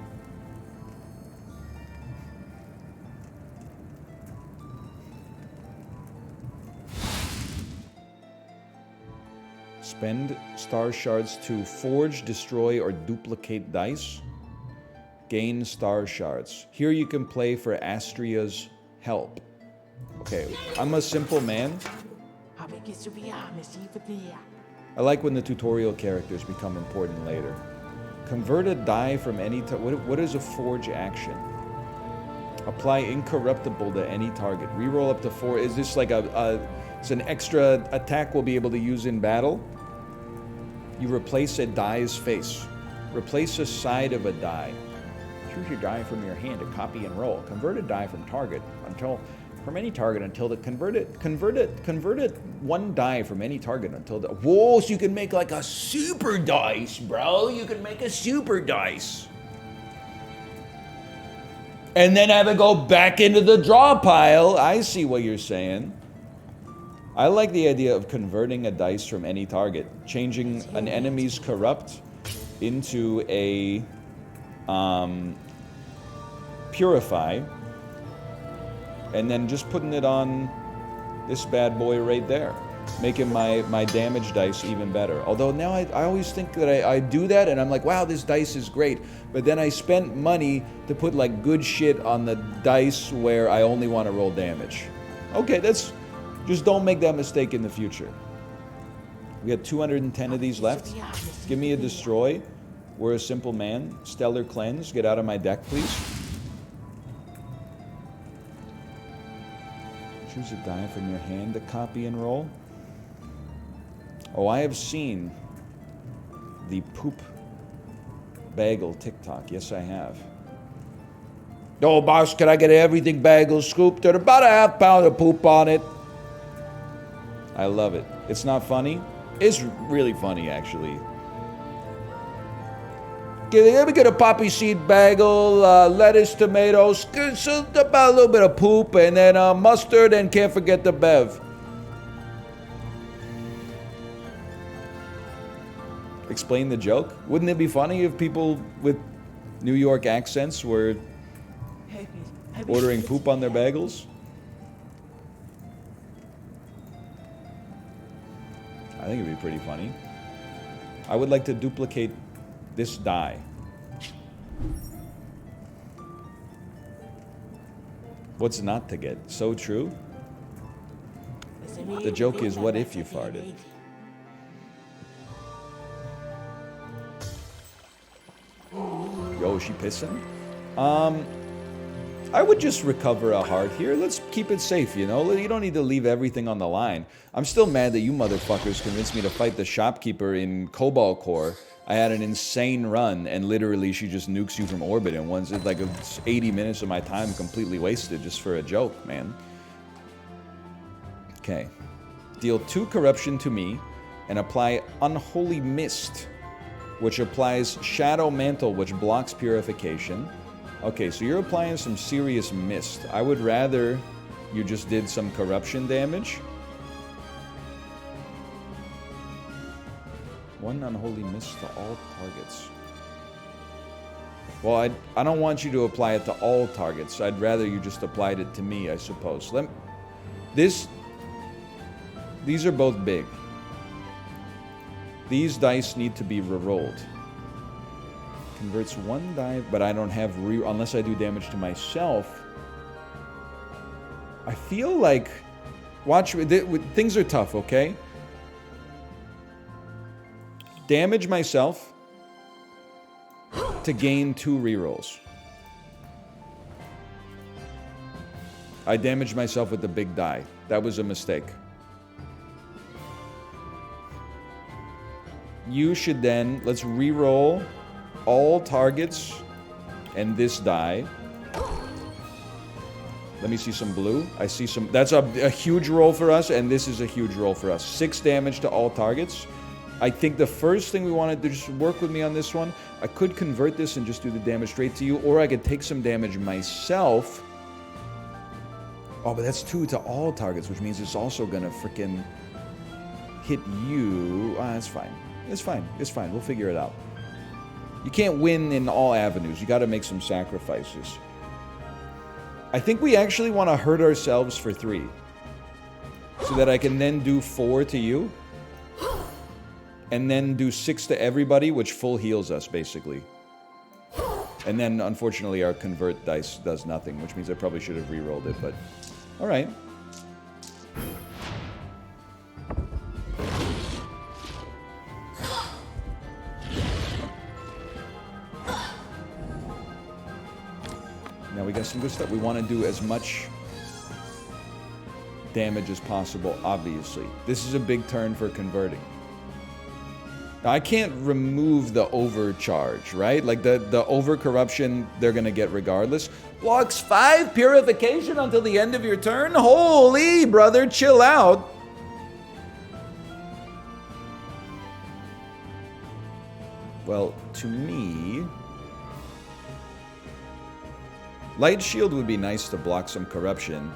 Spend star shards to forge, destroy, or duplicate dice. Gain star shards. Here you can play for Astrea's help. Okay, I'm a simple man. I like when the tutorial characters become important later. Convert a die from any... What is a forge action? Apply incorruptible to any target. Reroll up to 4. Is this like it's an extra attack we'll be able to use in battle? You replace a die's face. Replace a side of a die. Choose your die from your hand to copy and roll. Convert a die from any target until the convert it one die from any target until the... Whoa, so you can make like a super dice, bro. You can make a super dice. And then have it go back into the draw pile. I see what you're saying. I like the idea of converting a dice from any target. Changing an enemy's corrupt into a purify. And then just putting it on this bad boy right there. Making my damage dice even better. Although now I always think that I do that and I'm like, wow, this dice is great. But then I spent money to put like good shit on the dice where I only want to roll damage. Okay, just don't make that mistake in the future. We got 210 of these left. Give me a destroy. We're a simple man. Stellar cleanse. Get out of my deck, please. Choose a die from your hand to copy and roll. Oh, I have seen the poop bagel TikTok. Yes, I have. Oh, boss, can I get everything bagel scooped? There's about a half pound of poop on it. I love it. It's not funny. It's really funny, actually. Let me get a poppy seed bagel, lettuce, tomatoes, about a little bit of poop, and then mustard, and can't forget the bev. Explain the joke? Wouldn't it be funny if people with New York accents were ordering poop on their bagels? I think it'd be pretty funny. I would like to duplicate this die. What's not to get? So true. The joke is, what if you farted? Yo, is she pissing? I would just recover a heart here. Let's keep it safe, you know? You don't need to leave everything on the line. I'm still mad that you motherfuckers convinced me to fight the shopkeeper in Cobalt Core. I had an insane run, and literally she just nukes you from orbit, and once it's like 80 minutes of my time completely wasted just for a joke, man. Okay. Deal 2 corruption to me, and apply Unholy Mist, which applies Shadow Mantle, which blocks purification. Okay, so you're applying some serious mist. I would rather you just did some corruption damage. 1 unholy mist to all targets. Well, I don't want you to apply it to all targets. I'd rather you just applied it to me, I suppose. These are both big. These dice need to be rerolled. Converts 1 die, but I don't have unless I do damage to myself. I feel like... Watch, things are tough, okay? Damage myself to gain 2 rerolls. I damaged myself with the big die. That was a mistake. You should then... Let's reroll all targets and this die. Let me see some blue. I see some... That's a huge roll for us, and this is a huge roll for us. 6 damage to all targets. I think the first thing we want to do, just work with me on this one. I could convert this and just do the damage straight to you, or I could take some damage myself. Oh, but that's 2 to all targets, which means it's also gonna freaking hit you. Ah, that's fine. It's fine. It's fine. We'll figure it out. You can't win in all avenues. You got to make some sacrifices. I think we actually want to hurt ourselves for 3. So that I can then do 4 to you. and then do 6 to everybody, which full heals us, basically. And then, unfortunately, our convert dice does nothing, which means I probably should have re-rolled it, but... Alright. Now we got some good stuff. We want to do as much damage as possible, obviously. This is a big turn for converting. Now, I can't remove the overcharge, right? Like, the over-corruption, they're going to get regardless. Blocks 5 purification until the end of your turn? Holy, brother, chill out. Well, to me... Light Shield would be nice to block some corruption.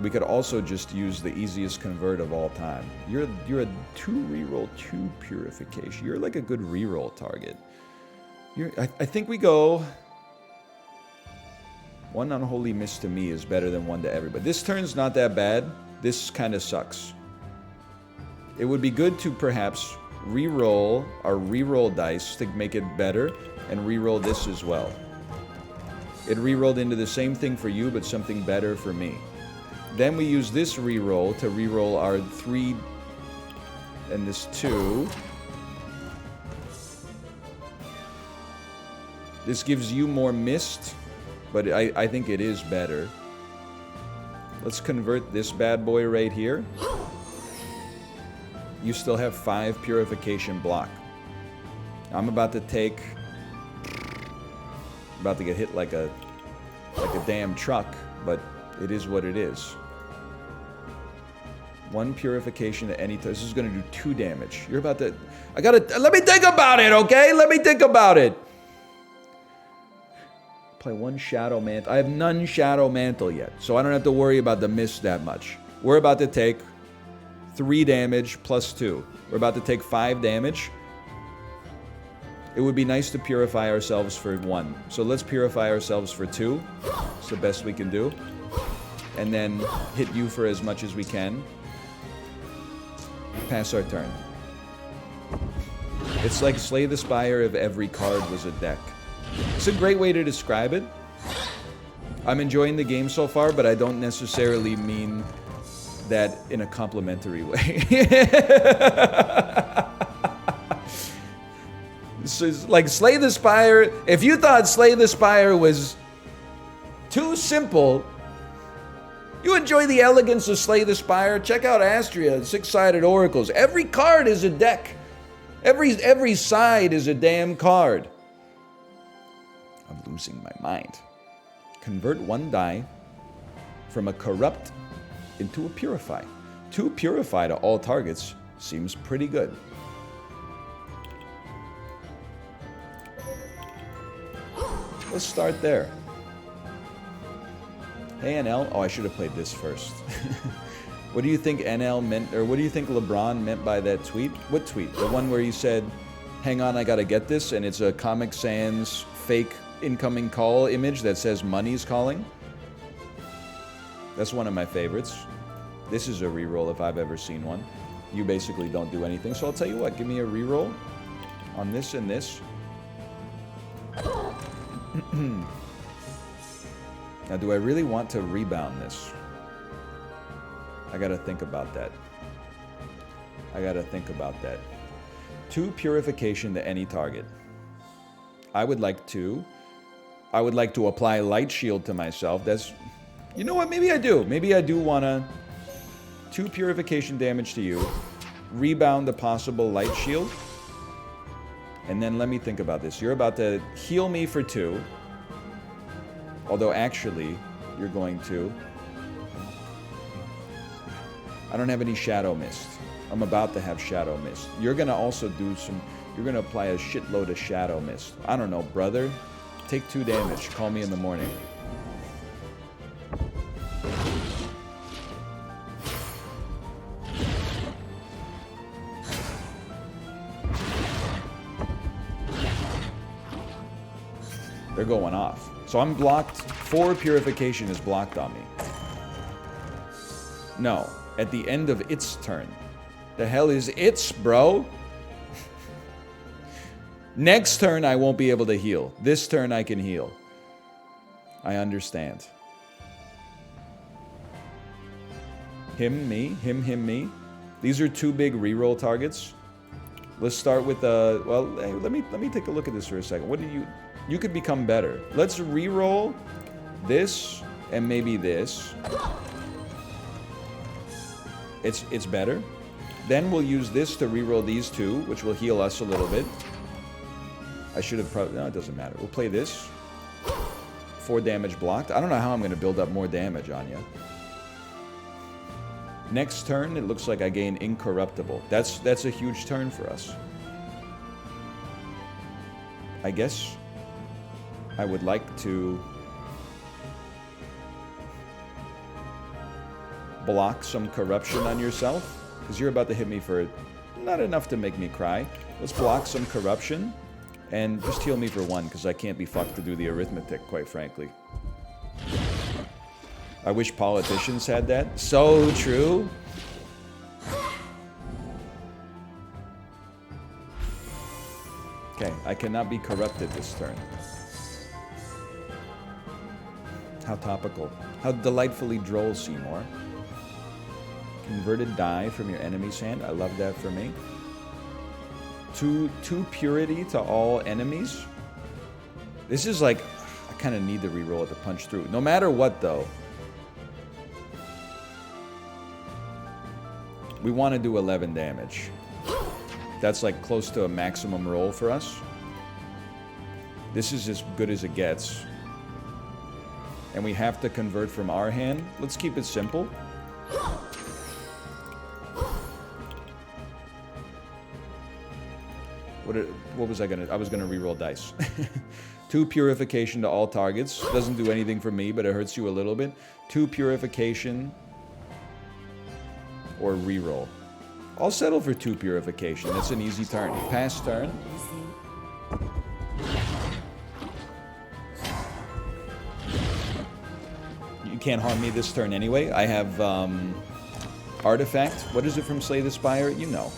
We could also just use the easiest convert of all time. You're a 2 reroll 2 purification. You're like a good reroll target. I think we go... 1 Unholy Mist to me is better than 1 to everybody. This turn's not that bad. This kind of sucks. It would be good to perhaps reroll our reroll dice to make it better and reroll this as well. It rerolled into the same thing for you, but something better for me. Then we use this reroll to reroll our 3 and this 2. This gives you more mist, but I think it is better. Let's convert this bad boy right here. You still have 5 purification block. I'm about to take... About to get hit like a damn truck, but it is what it is. 1 purification at any time. This is going to do 2 damage. You're about to... let me think about it, okay? Let me think about it. Play 1 Shadow Mantle. I have none Shadow Mantle yet, so I don't have to worry about the mist that much. We're about to take 3 damage plus 2. We're about to take 5 damage. It would be nice to purify ourselves for 1. So let's purify ourselves for 2. It's the best we can do. And then hit you for as much as we can. Pass our turn. It's like Slay the Spire if every card was a deck. It's a great way to describe it. I'm enjoying the game so far, but I don't necessarily mean that in a complimentary way. So like Slay the Spire, if you thought Slay the Spire was too simple, you enjoy the elegance of Slay the Spire, check out Astrea, 6-sided oracles. Every card is a deck. Every side is a damn card. I'm losing my mind. Convert 1 die from a corrupt into a purify. 2 purify to all targets seems pretty good. Let's start there. Hey NL. Oh, I should have played this first. What do you think NL meant, or what do you think LeBron meant by that tweet? What tweet? The one where he said, hang on, I gotta get this, and it's a Comic Sans fake incoming call image that says money's calling? That's one of my favorites. This is a reroll if I've ever seen one. You basically don't do anything, so I'll tell you what, give me a reroll on this and this. Now, do I really want to rebound this? I gotta think about that. 2 purification to any target. I would like to apply Light Shield to myself. That's... You know what? Maybe I do. Maybe I do wanna... 2 purification damage to you. Rebound the possible Light Shield. And then let me think about this. You're about to heal me for 2. Although actually, you're going to... I don't have any Shadow Mist. I'm about to have Shadow Mist. You're going to also do some... You're going to apply a shitload of Shadow Mist. I don't know, brother. Take 2 damage. Call me in the morning. They're going off. So I'm blocked. 4 purification is blocked on me. No. At the end of its turn. The hell is its, bro? Next turn, I won't be able to heal. This turn, I can heal. I understand. Him, me. Him, me. These are two big reroll targets. Let's start with well, hey, let me take a look at this for a second. What do you could become better. Let's reroll this and maybe this. It's better. Then we'll use this to reroll these two, which will heal us a little bit. I should have probably... No, it doesn't matter. We'll play this. 4 damage blocked. I don't know how I'm going to build up more damage on you. Next turn, it looks like I gain Incorruptible. That's a huge turn for us. I guess I would like to block some corruption on yourself, because you're about to hit me for not enough to make me cry. Let's block some corruption and just heal me for 1, because I can't be fucked to do the arithmetic, quite frankly. I wish politicians had that. So true. Okay, I cannot be corrupted this turn. How topical. How delightfully droll, Seymour. Converted die from your enemy's hand. I love that for me. Two purity to all enemies. This is like... I kind of need to reroll it to punch through. No matter what, though. We want to do 11 damage. That's like close to a maximum roll for us. This is as good as it gets. And we have to convert from our hand. Let's keep it simple. What was I gonna... I was gonna reroll dice. 2 purification to all targets. Doesn't do anything for me, but it hurts you a little bit. 2 purification... or reroll. I'll settle for 2 purification. That's an easy turn. Pass turn. You can't harm me this turn anyway. I have artifact. What is it from Slay the Spire? You know.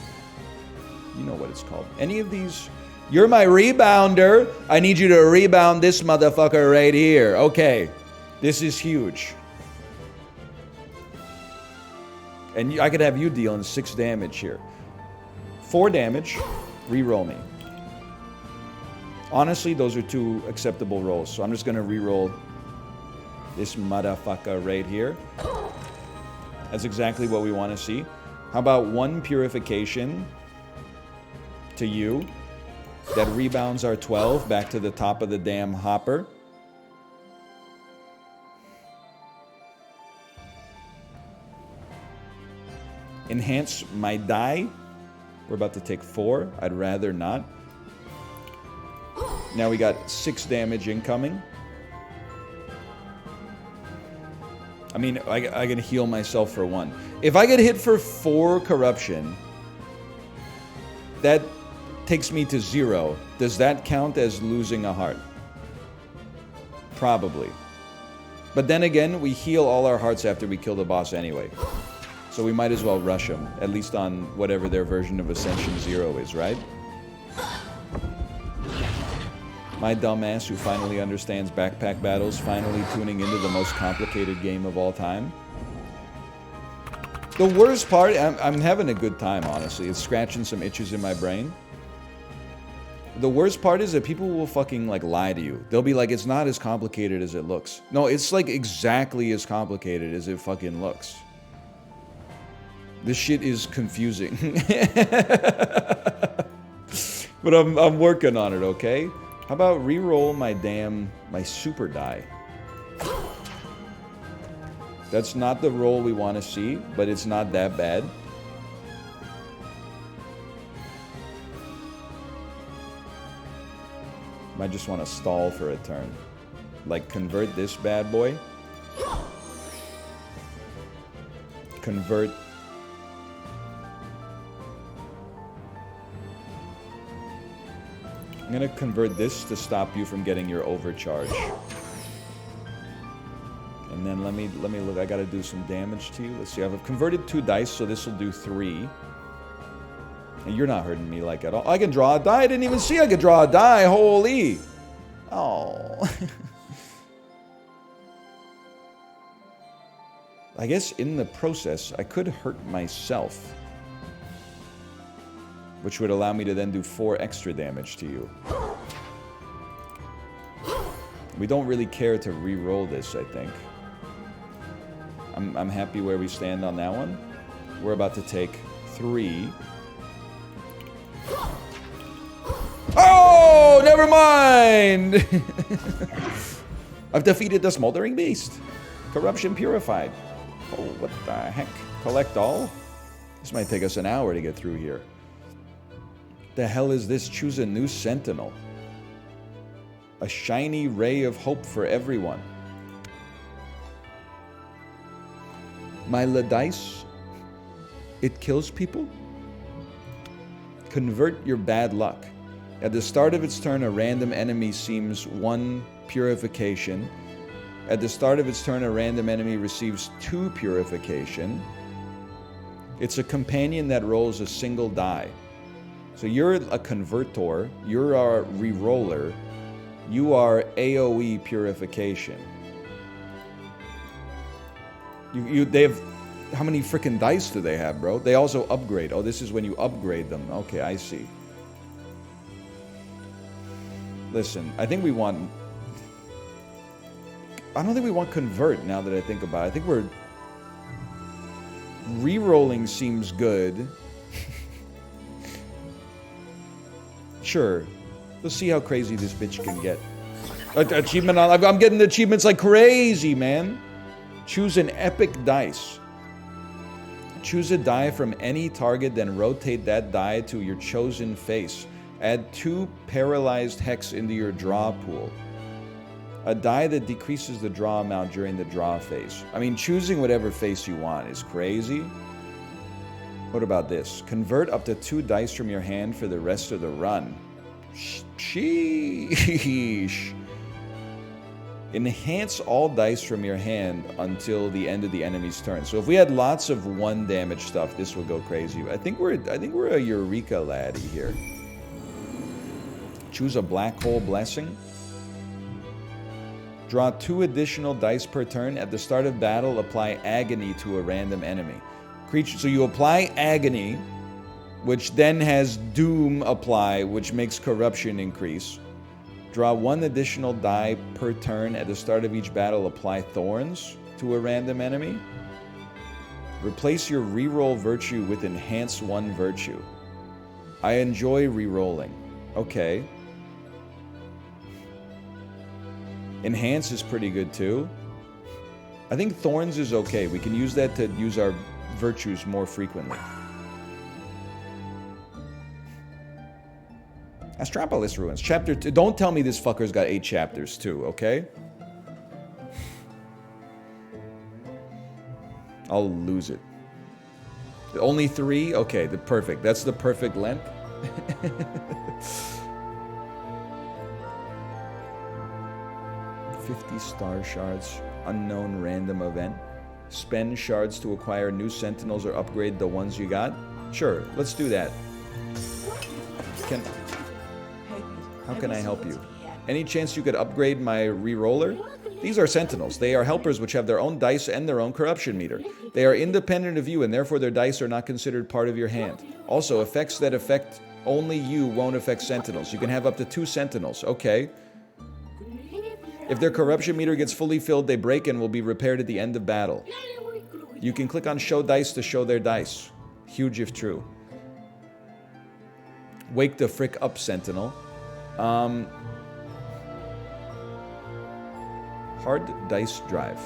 You know what it's called. Any of these... You're my rebounder. I need you to rebound this motherfucker right here. Okay. This is huge. And I could have you dealing 6 damage here. 4 damage. Reroll me. Honestly, those are 2 acceptable rolls. So I'm just going to reroll this motherfucker right here. That's exactly what we want to see. How about 1 purification to you? That rebounds our 12 back to the top of the damn hopper. Enhance my die. We're about to take 4. I'd rather not. Now we got 6 damage incoming. I mean, I can heal myself for 1. If I get hit for 4 corruption, that takes me to 0. Does that count as losing a heart? Probably. But then again, we heal all our hearts after we kill the boss anyway. So we might as well rush them, at least on whatever their version of Ascension 0 is, right? My dumbass who finally understands backpack battles, finally tuning into the most complicated game of all time. The worst part, I'm having a good time, honestly. It's scratching some itches in my brain. The worst part is that people will fucking, like, lie to you. They'll be like, it's not as complicated as it looks. No, it's, like, exactly as complicated as it fucking looks. This shit is confusing. But I'm working on it, okay? How about reroll my super die? That's not the roll we want to see, but it's not that bad. Might just want to stall for a turn. Like, convert this bad boy. Convert. I'm gonna convert this to stop you from getting your overcharge. And then let me look. I gotta do some damage to you. Let's see. I've converted 2 dice, so this will do 3. And you're not hurting me like at all. I can draw a die. I didn't even see I could draw a die. Holy. Oh. I guess in the process, I could hurt myself. Which would allow me to then do 4 extra damage to you. We don't really care to re-roll this, I think. I'm happy where we stand on that one. We're about to take 3. Oh, never mind! I've defeated the Smoldering Beast. Corruption purified. Oh, what the heck? Collect all? This might take us an hour to get through here. The hell is this? Choose a new sentinel. A shiny ray of hope for everyone. My Ladice, it kills people? Convert your bad luck. At the start of its turn, a random enemy seems 1 purification. At the start of its turn, a random enemy receives 2 purification. It's a companion that rolls a single die. So you're a convertor, you're a reroller, you are AoE purification. They have, how many freaking dice do they have, bro? They also upgrade. Oh, this is when you upgrade them. Okay, I see. Listen, I think we want... I don't think we want convert now that I think about it. I think we're... Rerolling seems good. Sure. Let's see how crazy this bitch can get. Achievement on... I'm getting achievements like crazy, man. Choose an epic dice. Choose a die from any target, then rotate that die to your chosen face. Add 2 paralyzed hex into your draw pool. A die that decreases the draw amount during the draw phase. I mean, choosing whatever face you want is crazy. What about this? Convert up to 2 dice from your hand for the rest of the run. Sheesh. Enhance all dice from your hand until the end of the enemy's turn. So if we had lots of 1 damage stuff, this would go crazy. I think we're a Eureka laddie here. Choose a black hole blessing. Draw 2 additional dice per turn. At the start of battle, apply agony to a random enemy. Creature. So you apply agony, which then has doom apply, which makes corruption increase. Draw 1 additional die per turn. At the start of each battle, apply thorns to a random enemy. Replace your reroll virtue with enhance 1 virtue. I enjoy rerolling. Okay. Enhance is pretty good too. I think thorns is okay. We can use that to use our virtues more frequently. Astropolis Ruins, chapter 2. Don't tell me this fucker's got 8 chapters too, okay? I'll lose it. Only 3? Okay, perfect. That's the perfect length. 50 star shards, unknown random event. Spend shards to acquire new sentinels or upgrade the ones you got. Sure, let's do that. How can I help you? Any chance you could upgrade my reroller? These are sentinels. They are helpers which have their own dice and their own corruption meter. They are independent of you and therefore their dice are not considered part of your hand. Also, effects that affect only you won't affect sentinels. You can have up to 2 sentinels. Okay. If their corruption meter gets fully filled, they break and will be repaired at the end of battle. You can click on show dice to show their dice. Huge if true. Wake the frick up, sentinel. Hard dice drive.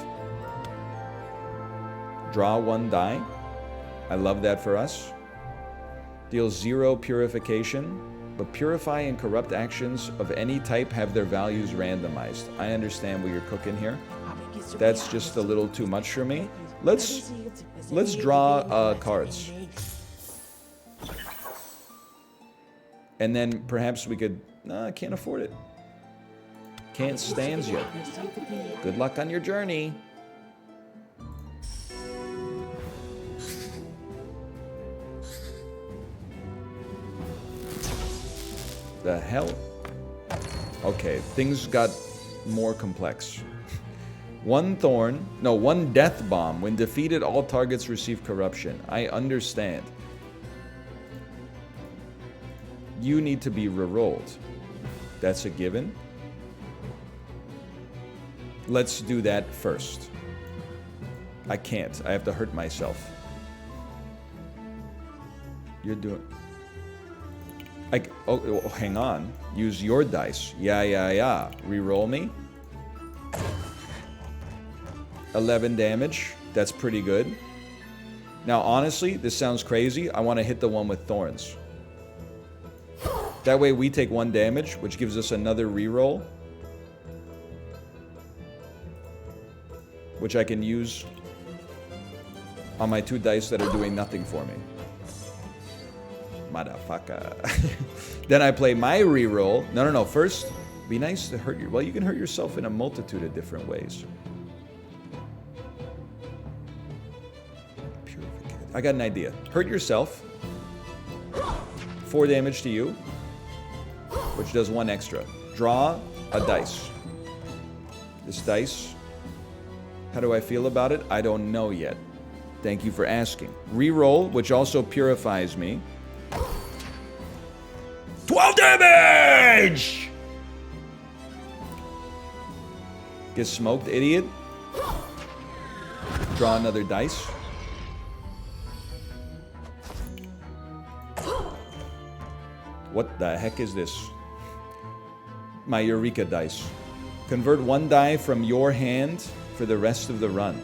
Draw 1 die. I love that for us. Deal 0 purification, but purify and corrupt actions of any type have their values randomized. I understand what you're cooking here. That's just a little too much for me. Let's draw cards. And then perhaps we could... No, I can't afford it. Can't stands you. Good luck on your journey. The hell? Okay, things got more complex. One death bomb. When defeated, all targets receive corruption. I understand. You need to be rerolled. That's a given. Let's do that first. I can't. I have to hurt myself. You're doing... Oh, hang on. Use your dice. Yeah. Reroll me. 11 damage. That's pretty good. Now, honestly, this sounds crazy. I want to hit the one with thorns. That way we take 1 damage, which gives us another reroll. Which I can use on my 2 dice that are doing nothing for me. Motherfucker. Then I play my reroll. No. First, be nice to hurt you. Well, you can hurt yourself in a multitude of different ways. I got an idea. Hurt yourself. 4 damage to you. Which does 1 extra. Draw a dice. This dice. How do I feel about it? I don't know yet. Thank you for asking. Reroll, which also purifies me. 12 damage! Get smoked, idiot. Draw another dice. What the heck is this? My Eureka dice. Convert 1 die from your hand for the rest of the run.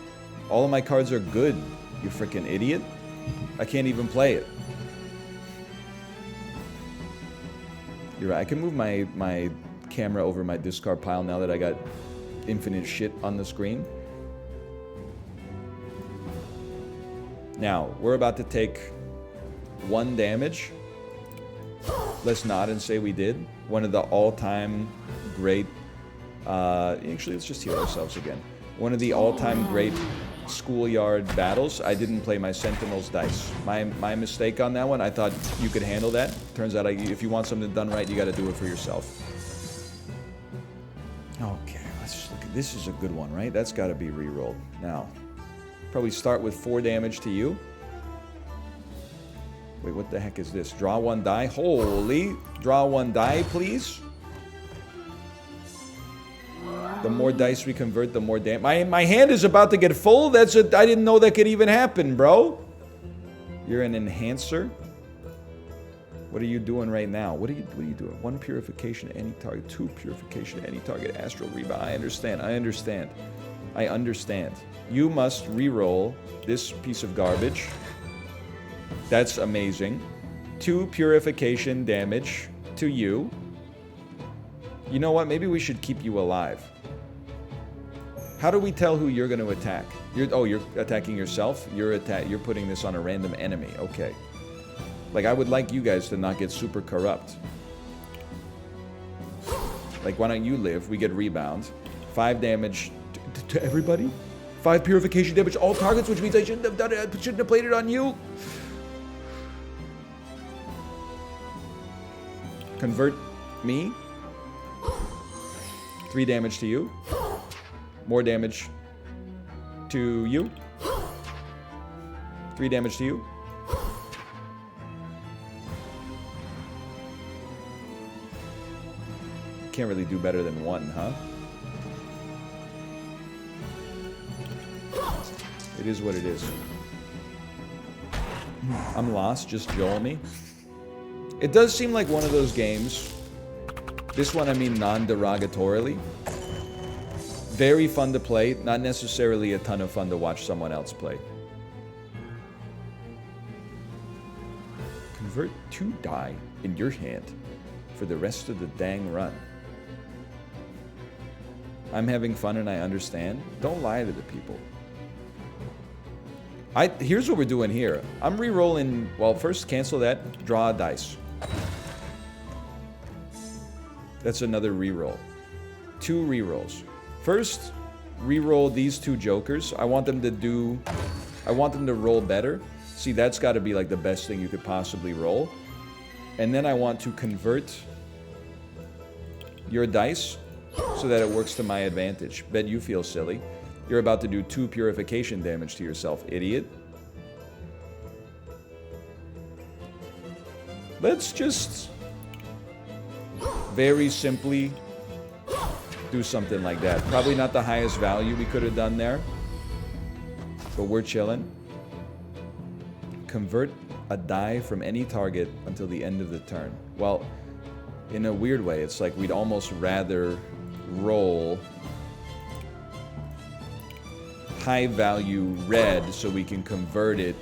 All of my cards are good, you freaking idiot. I can't even play it. You're right, I can move my camera over my discard pile now that I got infinite shit on the screen. Now, we're about to take 1 damage. Let's nod and say we did. One of the all-time great... actually, let's just heal ourselves again. One of the all-time great schoolyard battles. I didn't play my Sentinel's dice. My mistake on that one, I thought you could handle that. Turns out if you want something done right, you got to do it for yourself. Okay, let's just look at... This is a good one, right? That's got to be re-rolled. Now, probably start with 4 damage to you. Wait, what the heck is this? Draw 1 die. Holy! Draw 1 die, please. The more dice we convert, the more damage. My hand is about to get full. I didn't know that could even happen, bro. You're an enhancer. What are you doing right now? What are you doing? 1 purification to any target. 2 purification to any target. Astral rebound. I understand. You must re-roll this piece of garbage. That's amazing. 2 purification damage to you. You know what? Maybe we should keep you alive. How do we tell who you're going to attack? You're attacking yourself? You're putting this on a random enemy. Okay. Like, I would like you guys to not get super corrupt. Like, why don't you live? We get rebound. 5 damage to everybody? 5 purification damage all targets, which means I shouldn't have done it. I shouldn't have played it on you. Convert me. 3 damage to you. More damage to you. 3 damage to you. Can't really do better than 1, huh? It is what it is. I'm lost, just Joel me. It does seem like one of those games. This one I mean non-derogatorily. Very fun to play, not necessarily a ton of fun to watch someone else play. Convert 2 die in your hand for the rest of the dang run. I'm having fun and I understand. Don't lie to the people. Here's what we're doing here. I'm re-rolling... Well, first cancel that. Draw a dice. That's another re-roll. 2 re-rolls. First, re-roll these 2 jokers. I want them to roll better. See, that's got to be like the best thing you could possibly roll. And then I want to convert your dice so that it works to my advantage. Bet you feel silly. You're about to do 2 purification damage to yourself, idiot. Let's just very simply do something like that. Probably not the highest value we could have done there, but we're chilling. Convert a die from any target until the end of the turn. Well, in a weird way, it's like we'd almost rather roll high value red so we can convert it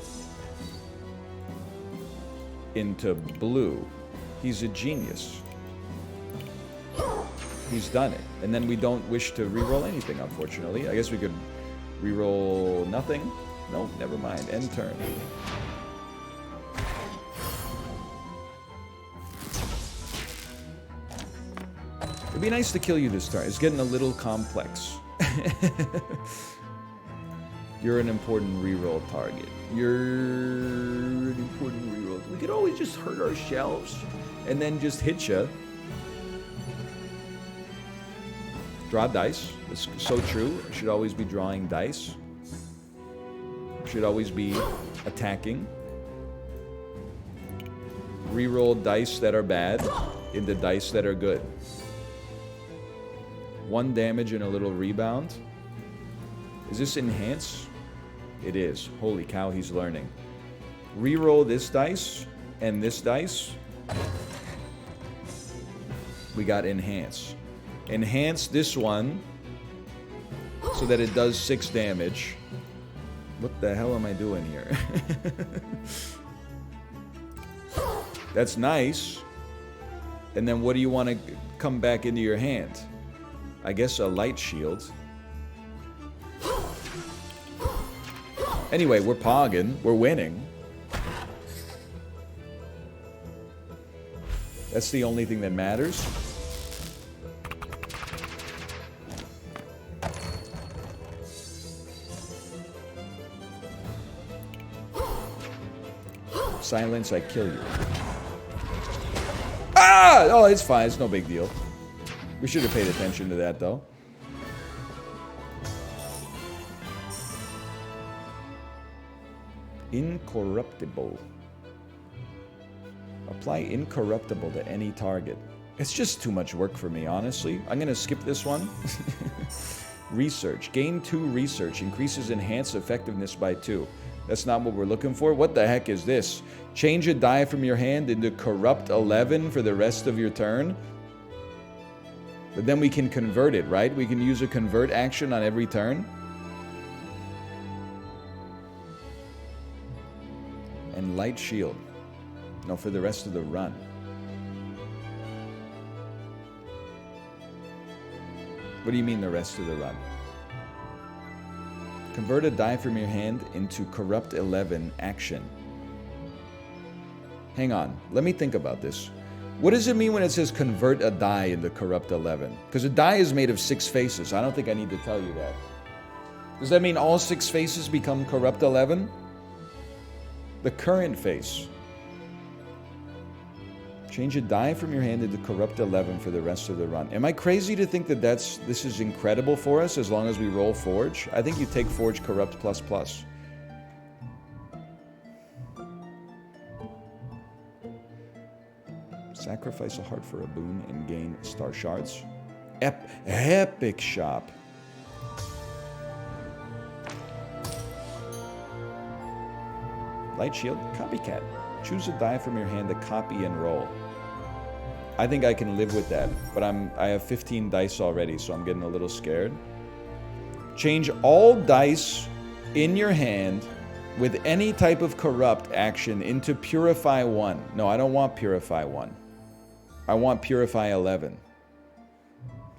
into blue. He's a genius. He's done it. And then we don't wish to reroll anything, unfortunately. I guess we could reroll nothing. Nope, never mind. End turn. It'd be nice to kill you this turn. It's getting a little complex. You're an important reroll target. You're an important reroll. We could always just hurt ourselves and then just hit you. Draw dice. It's so true. Should always be drawing dice. Should always be attacking. Reroll dice that are bad into dice that are good. 1 damage and a little rebound. Is this enhance? It is. Holy cow, he's learning. Reroll this dice and this dice. We got enhance. Enhance this one so that it does 6 damage. What the hell am I doing here? That's nice. And then what do you want to come back into your hand? I guess a light shield. Anyway, we're pogging. We're winning. That's the only thing that matters. Silence, I kill you. Ah! Oh, it's fine. It's no big deal. We should have paid attention to that, though. Incorruptible. Apply incorruptible to any target. It's just too much work for me, honestly. I'm going to skip this one. Research. Gain 2 research. Increases enhanced effectiveness by 2. That's not what we're looking for. What the heck is this? Change a die from your hand into corrupt 11 for the rest of your turn. But then we can convert it, right? We can use a convert action on every turn. And light shield. No, for the rest of the run. What do you mean the rest of the run? Convert a die from your hand into corrupt 11 action. Hang on. Let me think about this. What does it mean when it says convert a die into corrupt 11? Because a die is made of 6 faces. I don't think I need to tell you that. Does that mean all 6 faces become corrupt 11? The current face. Change a die from your hand into corrupt 11 for the rest of the run. Am I crazy to think that this is incredible for us as long as we roll Forge? I think you take Forge Corrupt ++. Sacrifice a heart for a boon and gain star shards. Epic shop. Light shield, copycat. Choose a die from your hand to copy and roll. I think I can live with that, but I have 15 dice already, so I'm getting a little scared. Change all dice in your hand with any type of corrupt action into Purify 1. No, I don't want Purify 1. I want Purify 11.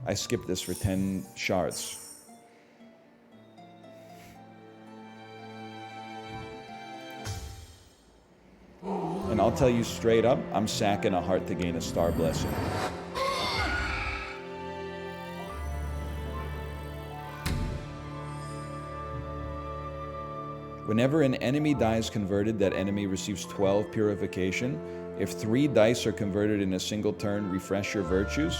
I skipped this for 10 shards. And I'll tell you straight up, I'm sacking a heart to gain a star blessing. Whenever an enemy die is converted, that enemy receives 12 purification. If 3 dice are converted in a single turn, refresh your virtues.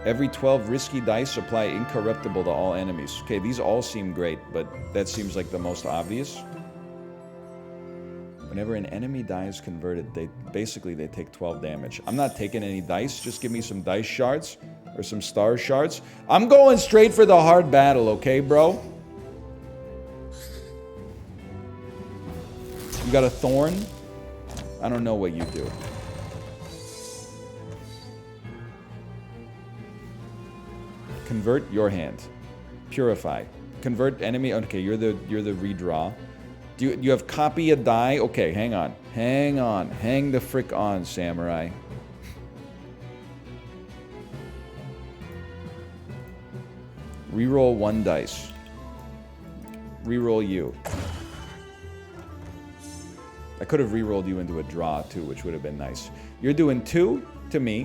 Every 12 risky dice apply incorruptible to all enemies. Okay, these all seem great, but that seems like the most obvious. Whenever an enemy die is converted, they take 12 damage. I'm not taking any dice. Just give me some dice shards or some star shards. I'm going straight for the hard battle, okay, bro? You got a thorn? I don't know what you do. Convert your hand. Purify. Convert enemy. Okay, you're the redraw. Do you have copy a die? Okay, hang on. Hang on. Hang the frick on, samurai. Reroll 1 dice. Reroll you. I could have rerolled you into a draw too, which would have been nice. You're doing 2 to me,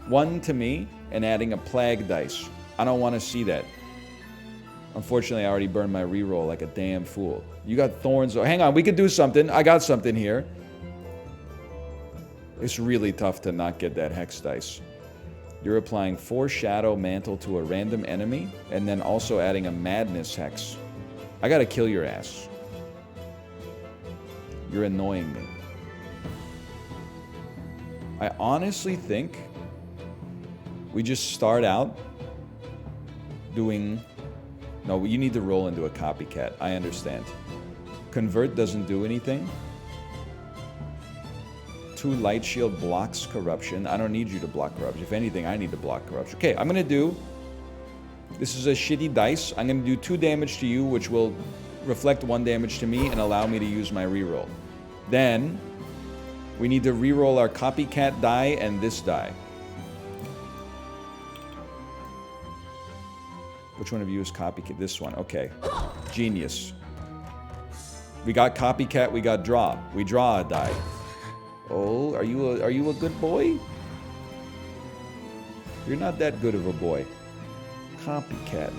1 to me, and adding a plague dice. I don't want to see that. Unfortunately, I already burned my reroll like a damn fool. You got thorns. Oh, hang on, we could do something. I got something here. It's really tough to not get that hex dice. You're applying 4 shadow mantle to a random enemy, and then also adding a madness hex. I gotta kill your ass. You're annoying me. I honestly think we just start out doing... No, you need to roll into a copycat. I understand. Convert doesn't do anything. 2 light shield blocks corruption. I don't need you to block corruption. If anything, I need to block corruption. Okay, I'm gonna do... This is a shitty dice. I'm gonna do 2 damage to you, which will reflect 1 damage to me and allow me to use my reroll. Then, we need to reroll our copycat die and this die. Which one of you is copycat? This one. Okay. Genius. We got copycat, we got draw. We draw a die. Oh, are you a good boy? You're not that good of a boy. Copycat.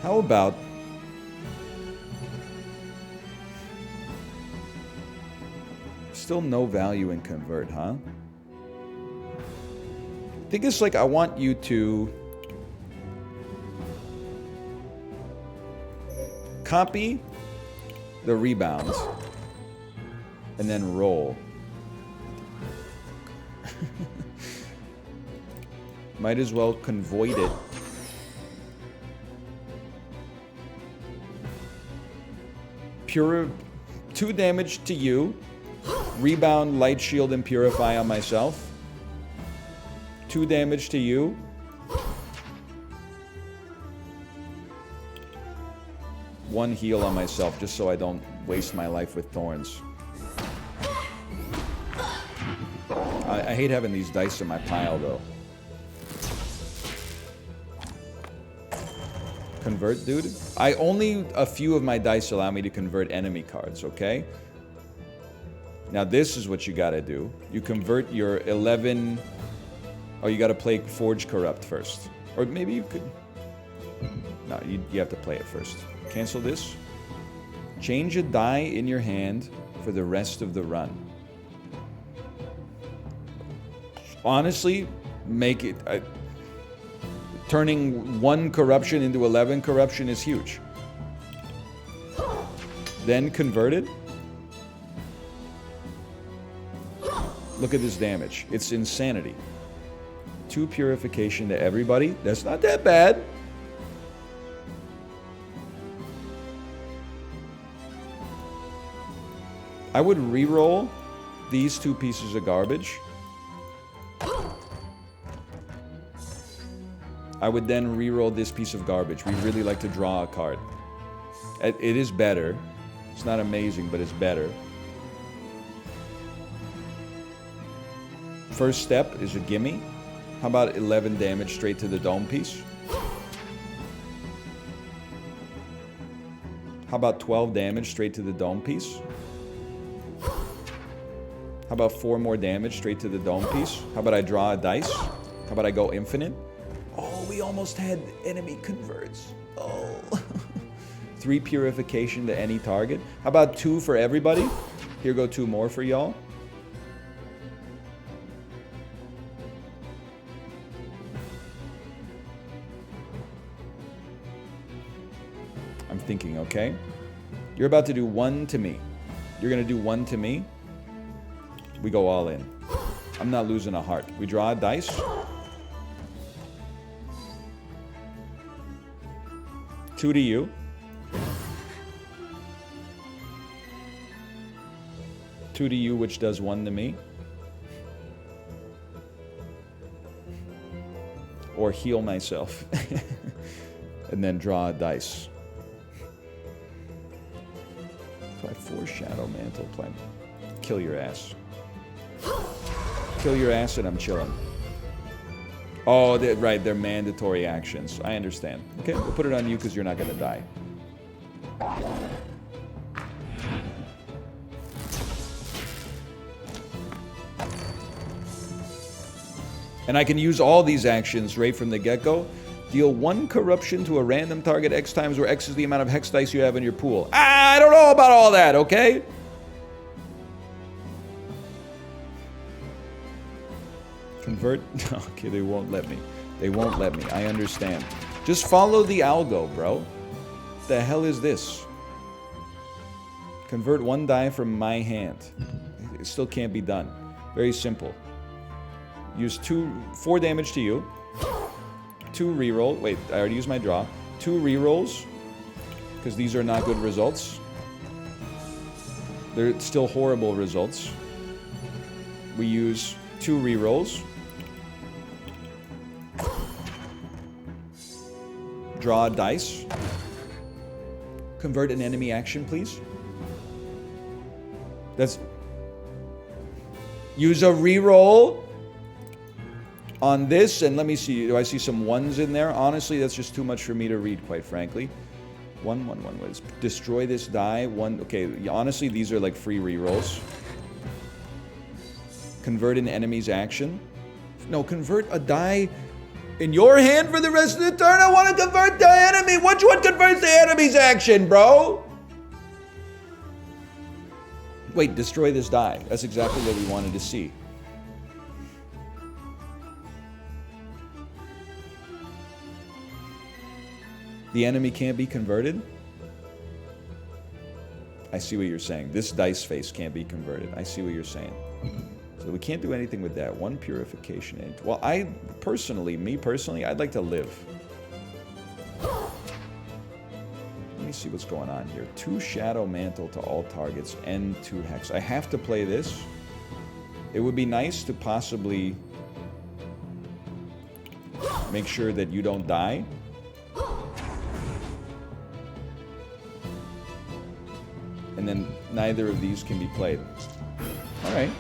How about... Still no value in convert, huh? I think it's like I want you to... Copy the rebounds and then roll. Might as well convoid it. Pure 2 damage to you. Rebound, light shield, and purify on myself. 2 damage to you. One heal on myself, just so I don't waste my life with thorns. I hate having these dice in my pile, though. Convert, dude? Only a few of my dice allow me to convert enemy cards, okay? Now this is what you gotta do. You convert your 11... Oh, you gotta play Forge Corrupt first. Or maybe you could... No, you have to play it first. Cancel this. Change a die in your hand for the rest of the run. Honestly, make it... turning 1 corruption into 11 corruption is huge. Then convert it. Look at this damage. It's insanity. 2 purification to everybody. That's not that bad. I would re-roll these 2 pieces of garbage. I would then re-roll this piece of garbage. We'd really like to draw a card. It is better. It's not amazing, but it's better. First step is a gimme. How about 11 damage straight to the dome piece? How about 12 damage straight to the dome piece? How about 4 more damage straight to the dome piece? How about I draw a dice? How about I go infinite? Oh, we almost had enemy converts. Oh. 3 purification to any target. How about 2 for everybody? Here go 2 more for y'all. thinking, okay? You're about to do 1 to me. You're gonna do 1 to me. We go all in. I'm not losing a heart. We draw a dice. Two to you. Two to you, which does 1 to me. Or heal myself. And then draw a dice. Apply 4 Shadow Mantle. Apply. Kill your ass. Kill your ass and I'm chilling. Oh, right, they're mandatory actions. I understand. Okay, we'll put it on you because you're not going to die. And I can use all these actions right from the get-go. Deal 1 corruption to a random target X times, where X is the amount of hex dice you have in your pool. I don't know about all that, okay? Convert? Okay, they won't let me. They won't let me. I understand. Just follow the algo, bro. What the hell is this? Convert 1 die from my hand. It still can't be done. Very simple. Use 4 damage to you. 2 reroll. Wait, I already used my draw. 2 rerolls. Because these are not good results. They're still horrible results. We use 2 rerolls. Draw a dice. Convert an enemy action, please. That's... Use a reroll on this, and let me see. Do I see some 1s in there? Honestly, that's just too much for me to read, quite frankly. 1, 1, 1. What is... Destroy this die. 1... Okay, honestly, these are like free rerolls. Convert an enemy's action. No, convert a die in your hand for the rest of the turn. I want to convert the enemy. Which one converts the enemy's action, bro? Wait, destroy this die. That's exactly what we wanted to see. The enemy can't be converted? I see what you're saying. This dice face can't be converted. I see what you're saying. So we can't do anything with that. 1 purification. Well, me personally, I'd like to live. Let me see what's going on here. 2 Shadow Mantle to all targets and 2 Hex. I have to play this. It would be nice to possibly make sure that you don't die. And then neither of these can be played. All right.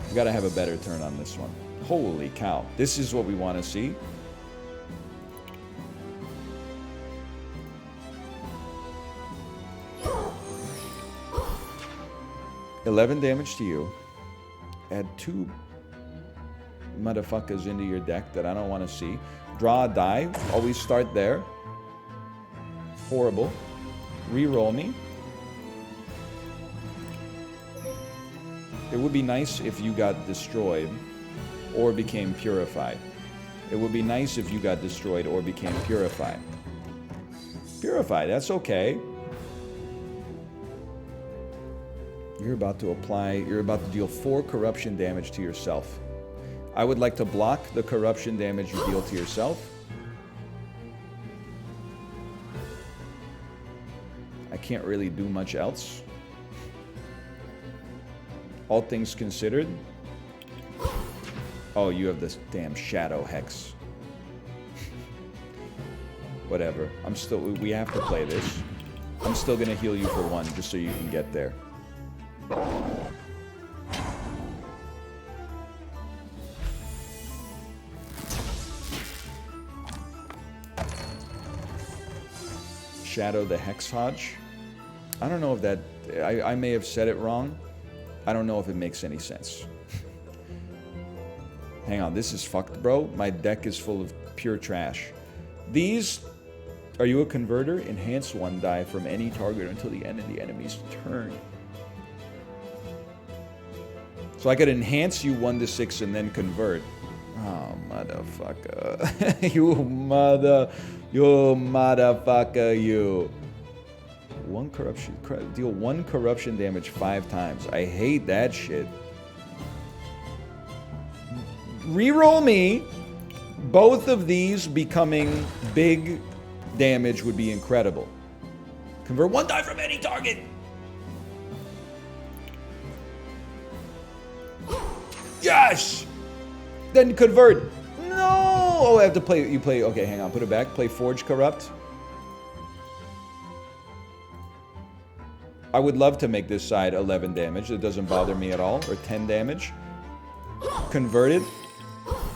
We gotta have a better turn on this one. Holy cow. This is what we want to see. $11 damage to you. Add 2 motherfuckers into your deck that I don't want to see. Draw a die. Always start there. Horrible. Reroll me. It would be nice if you got destroyed or became purified. It would be nice if you got destroyed or became purified. Purified, that's okay. You're about to deal 4 corruption damage to yourself. I would like to block the corruption damage you deal to yourself. I can't really do much else. All things considered. Oh, you have this damn Shadow Hex. Whatever. We have to play this. I'm still gonna heal you for 1, just so you can get there. Shadow the Hex Hodge. I don't know if that... I may have said it wrong. I don't know if it makes any sense. Hang on, this is fucked, bro. My deck is full of pure trash. These... Are you a converter? Enhance 1 die from any target until the end of the enemy's turn. So I could enhance you 1 to 6 and then convert. Oh, motherfucker. you motherfucker, you. 1 corruption, deal 1 corruption damage 5 times. I hate that shit. Reroll me. Both of these becoming big damage would be incredible. Convert 1 die from any target. Yes! Then convert. No! Oh, I have to play. You play. Okay, hang on. Put it back. Play Forge Corrupt. I would love to make this side 11 damage. It doesn't bother me at all. Or 10 damage. Converted.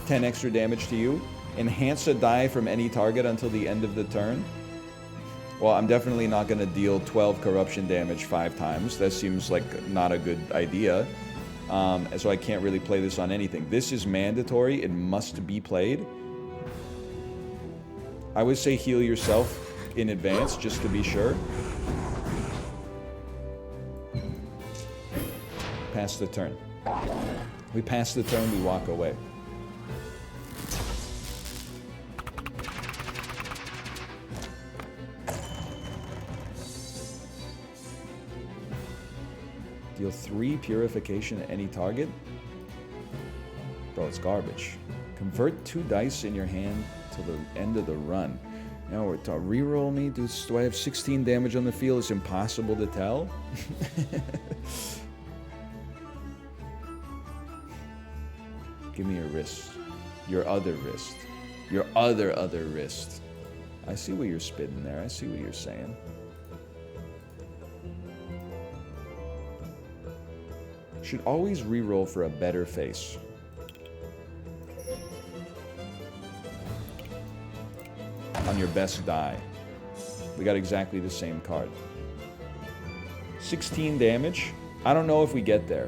10 extra damage to you. Enhance a die from any target until the end of the turn. Well, I'm definitely not going to deal 12 corruption damage 5 times. That seems like not a good idea. So I can't really play this on anything. This is mandatory. It must be played. I would say heal yourself in advance, just to be sure. Pass the turn. We pass the turn, we walk away. Deal 3 purification at any target. Bro, it's garbage. Convert 2 dice in your hand till the end of the run. Now we're talking. Reroll me. Do I have 16 damage on the field? It's impossible to tell. Give me your wrist. Your other wrist. Your other wrist. I see what you're spitting there. I see what you're saying. Should always reroll for a better face. On your best die. We got exactly the same card. 16 damage. I don't know if we get there.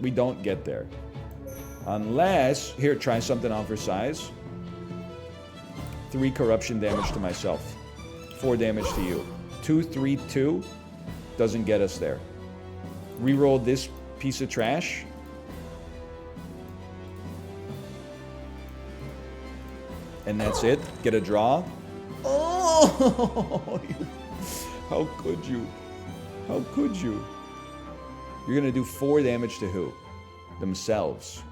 We don't get there. Unless... Here, try something on for size. 3 corruption damage to myself. 4 damage to you. 2, 3, 2 doesn't get us there. Reroll this piece of trash. And that's it. Get a draw. Oh! How could you? How could you? You're gonna do 4 damage to who? Themselves.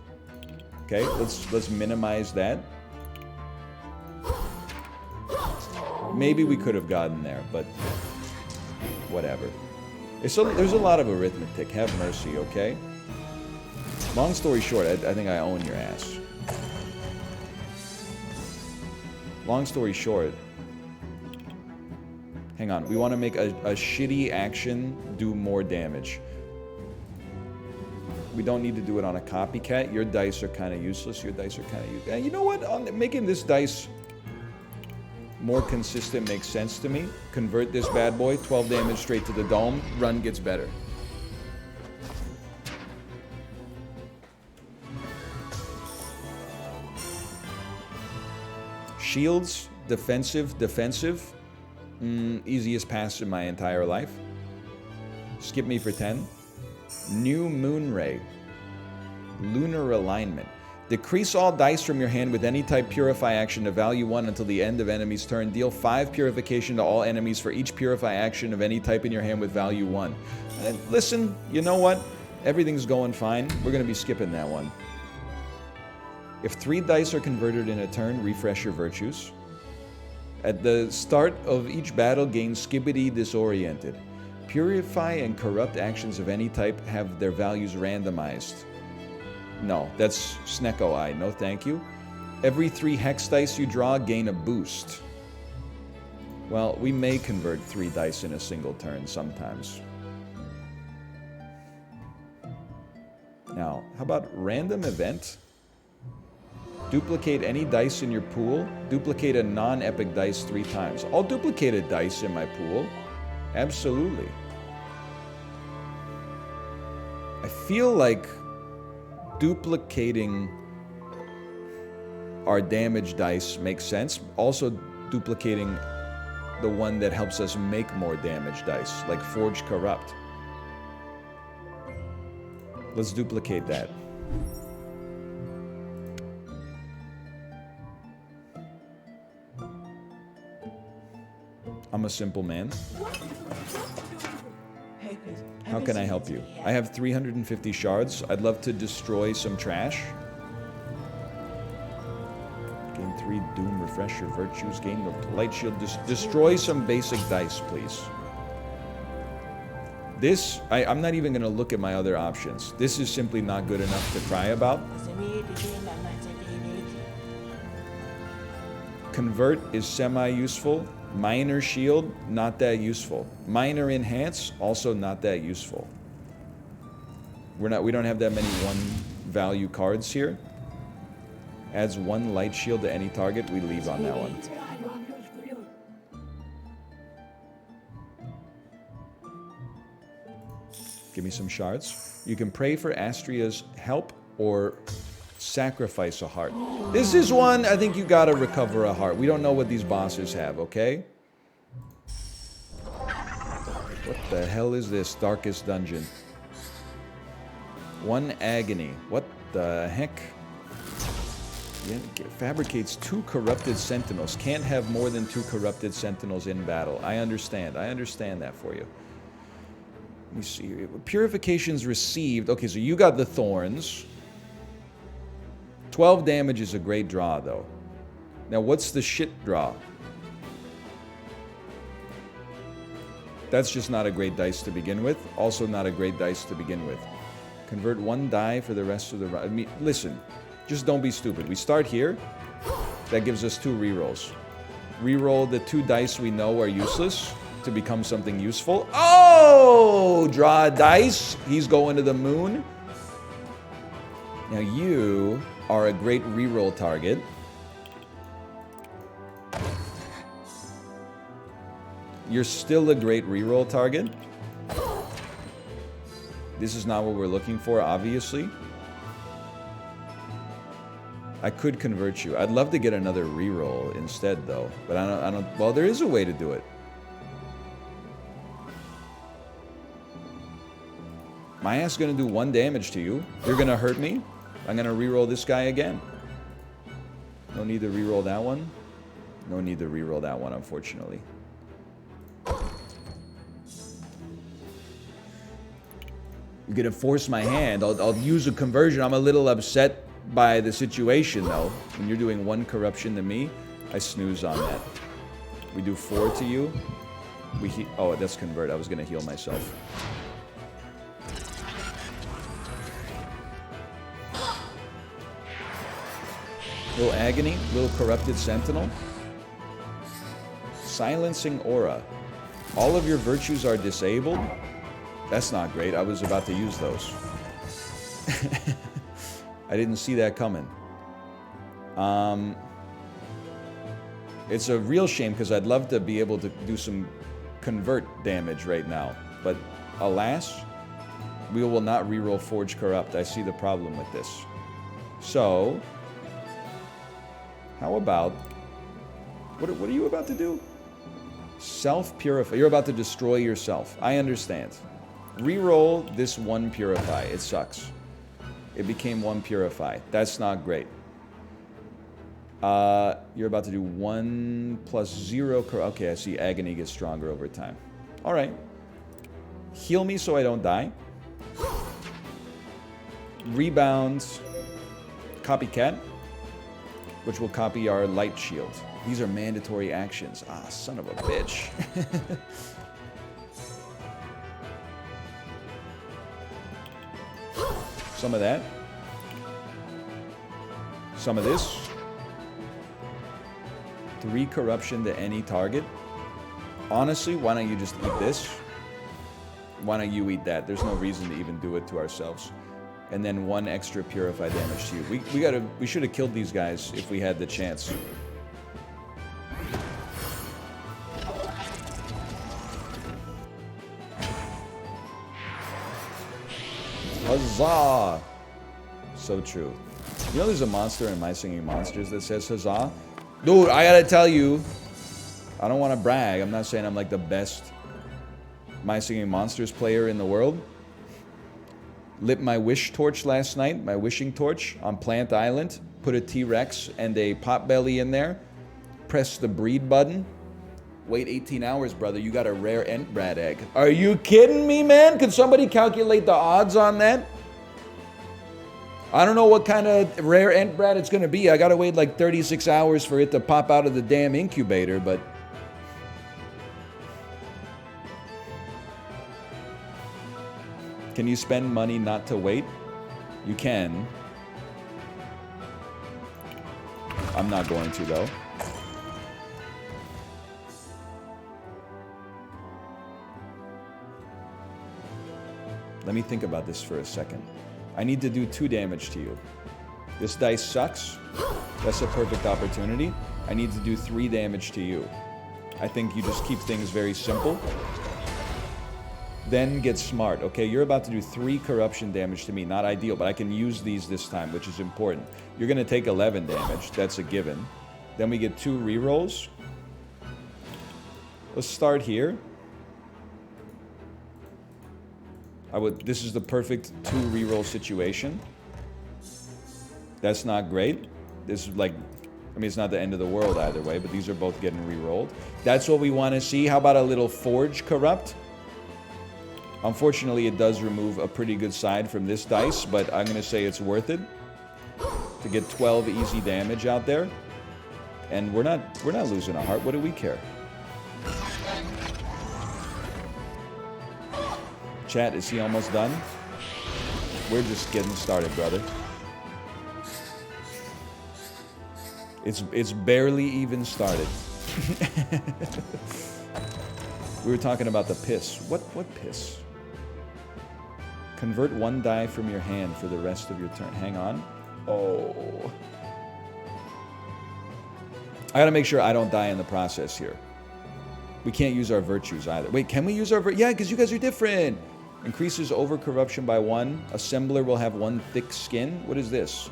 Okay, let's minimize that. Maybe we could have gotten there, but whatever. There's a lot of arithmetic. Have mercy, okay? Long story short, I think I own your ass. Long story short, hang on. We want to make a shitty action do more damage. We don't need to do it on a copycat. Your dice are kind of useless. Your dice are kind of useless. You know what? Making this dice more consistent makes sense to me. Convert this bad boy. 12 damage straight to the dome. Run gets better. Shields, defensive. Easiest pass in my entire life. Skip me for 10. New Moon Ray. Lunar Alignment. Decrease all dice from your hand with any type Purify action to value 1 until the end of enemy's turn. Deal 5 Purification to all enemies for each Purify action of any type in your hand with value 1. And listen, you know what? Everything's going fine. We're going to be skipping that one. If 3 dice are converted in a turn, refresh your virtues. At the start of each battle, gain Skibbity Disoriented. Purify and corrupt actions of any type have their values randomized. No, that's Snecko Eye. No thank you. Every 3 hex dice you draw, gain a boost. Well, we may convert 3 dice in a single turn sometimes. Now, how about random event? Duplicate any dice in your pool. Duplicate a non-epic dice 3 times. I'll duplicate a dice in my pool. Absolutely. I feel like duplicating our damage dice makes sense. Also duplicating the one that helps us make more damage dice, like Forge Corrupt. Let's duplicate that. I'm a simple man. How can I help you? I have 350 shards. I'd love to destroy some trash. Gain 3 Doom, refresh your virtues, gain the light shield. Destroy some basic dice, please. This, I'm not even going to look at my other options. This is simply not good enough to cry about. Convert is semi-useful. Minor shield, not that useful. Minor enhance, also not that useful. We don't have that many 1 value cards here. Adds 1 light shield to any target, we leave on that one. Give me some shards. You can pray for Astrea's help or sacrifice a heart. This is one, I think you gotta recover a heart. We don't know what these bosses have, okay? What the hell is this? Darkest dungeon. 1 agony. What the heck? Yeah, fabricates 2 corrupted sentinels. Can't have more than 2 corrupted sentinels in battle. I understand. I understand that for you. Let me see. Purifications received. Okay, so you got the thorns. 12 damage is a great draw, though. Now, what's the shit draw? That's just not a great dice to begin with. Also not a great dice to begin with. Convert 1 die for the rest of the... I mean, listen. Just don't be stupid. We start here. That gives us 2 rerolls. Reroll the 2 dice we know are useless to become something useful. Oh! Draw a dice. He's going to the moon. Now you are a great reroll target. You're still a great reroll target. This is not what we're looking for, obviously. I could convert you. I'd love to get another reroll instead, though. But I don't. Well, there is a way to do it. My ass is gonna do 1 damage to you. You're gonna hurt me. I'm gonna reroll this guy again. No need to reroll that one. No need to reroll that one, unfortunately. You're gonna force my hand. I'll use a conversion. I'm a little upset by the situation, though. When you're doing 1 corruption to me, I snooze on that. We do 4 to you. Oh, that's convert. I was gonna heal myself. Little agony, little corrupted sentinel. Silencing aura. All of your virtues are disabled. That's not great. I was about to use those. I didn't see that coming. It's a real shame because I'd love to be able to do some convert damage right now. But alas, we will not reroll Forge Corrupt. I see the problem with this. So, how about... What are you about to do? Self-purify. You're about to destroy yourself. I understand. Reroll this 1 purify. It sucks. It became 1 purify. That's not great. You're about to do 1 plus 0. Okay, I see agony gets stronger over time. All right. Heal me so I don't die. Rebounds. Copycat, which will copy our light shield. These are mandatory actions. Ah, son of a bitch. Some of that. Some of this. 3 corruption to any target. Honestly, why don't you just eat this? Why don't you eat that? There's no reason to even do it to ourselves. And then 1 extra purify damage to you. We should have killed these guys if we had the chance. Huzzah! So true. You know there's a monster in My Singing Monsters that says huzzah? Dude, I gotta tell you, I don't want to brag. I'm not saying I'm like the best My Singing Monsters player in the world. Lit my wish torch last night, my wishing torch on Plant Island. Put a T-Rex and a potbelly in there. Press the breed button. Wait 18 hours, brother. You got a rare Entbrad egg. Are you kidding me, man? Could somebody calculate the odds on that? I don't know what kind of rare Entbrad it's going to be. I got to wait like 36 hours for it to pop out of the damn incubator, but... Can you spend money not to wait? You can. I'm not going to, though. Let me think about this for a second. I need to do 2 damage to you. This dice sucks. That's a perfect opportunity. I need to do 3 damage to you. I think you just keep things very simple. Then get smart. Okay, you're about to do 3 corruption damage to me. Not ideal, but I can use these this time, which is important. You're going to take 11 damage. That's a given. Then we get 2 rerolls. Let's start here. This is the perfect 2 reroll situation. That's not great. This is like, I mean, it's not the end of the world either way, but these are both getting rerolled. That's what we want to see. How about a little Forge Corrupt? Unfortunately, it does remove a pretty good side from this dice, but I'm going to say it's worth it to get 12 easy damage out there. And we're not losing a heart. What do we care? Chat, is he almost done? We're just getting started, brother. It's barely even started. We were talking about the piss. What piss? Convert 1 die from your hand for the rest of your turn. Hang on. Oh. I gotta make sure I don't die in the process here. We can't use our virtues either. Wait, can we use our virtues? Yeah, because you guys are different. Increases over corruption by 1. Assembler will have 1 thick skin. What is this?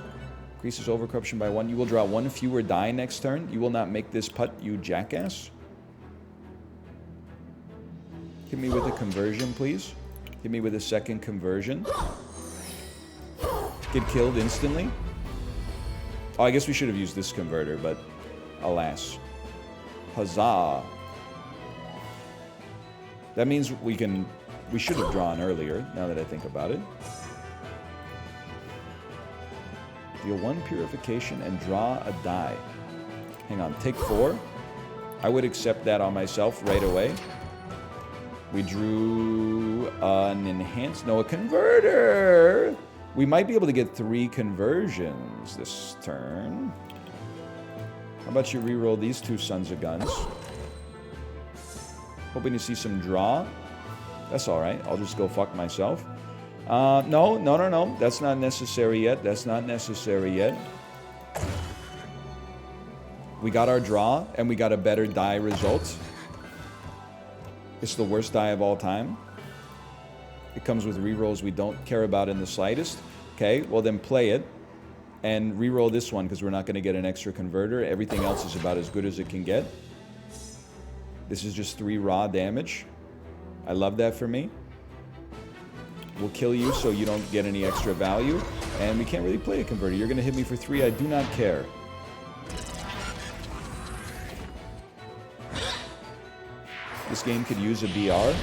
Increases over corruption by 1. You will draw 1 fewer die next turn. You will not make this putt, you jackass. Hit me with a conversion, please. Hit me with a second conversion. Get killed instantly. Oh, I guess we should have used this converter, but alas. Huzzah. That means we should have drawn earlier, now that I think about it. Deal 1 purification and draw a die. Hang on, take 4. I would accept that on myself right away. We drew an a converter. We might be able to get 3 conversions this turn. How about you reroll these 2 sons of guns? Hoping to see some draw. That's all right. I'll just go fuck myself. No. That's not necessary yet. That's not necessary yet. We got our draw, and we got a better die result. It's the worst die of all time. It comes with rerolls we don't care about in the slightest. Okay, well then play it. And reroll this one, because we're not going to get an extra converter. Everything else is about as good as it can get. This is just 3 raw damage. I love that for me. We'll kill you so you don't get any extra value. And we can't really play a converter. You're going to hit me for 3. I do not care. This game could use a BR.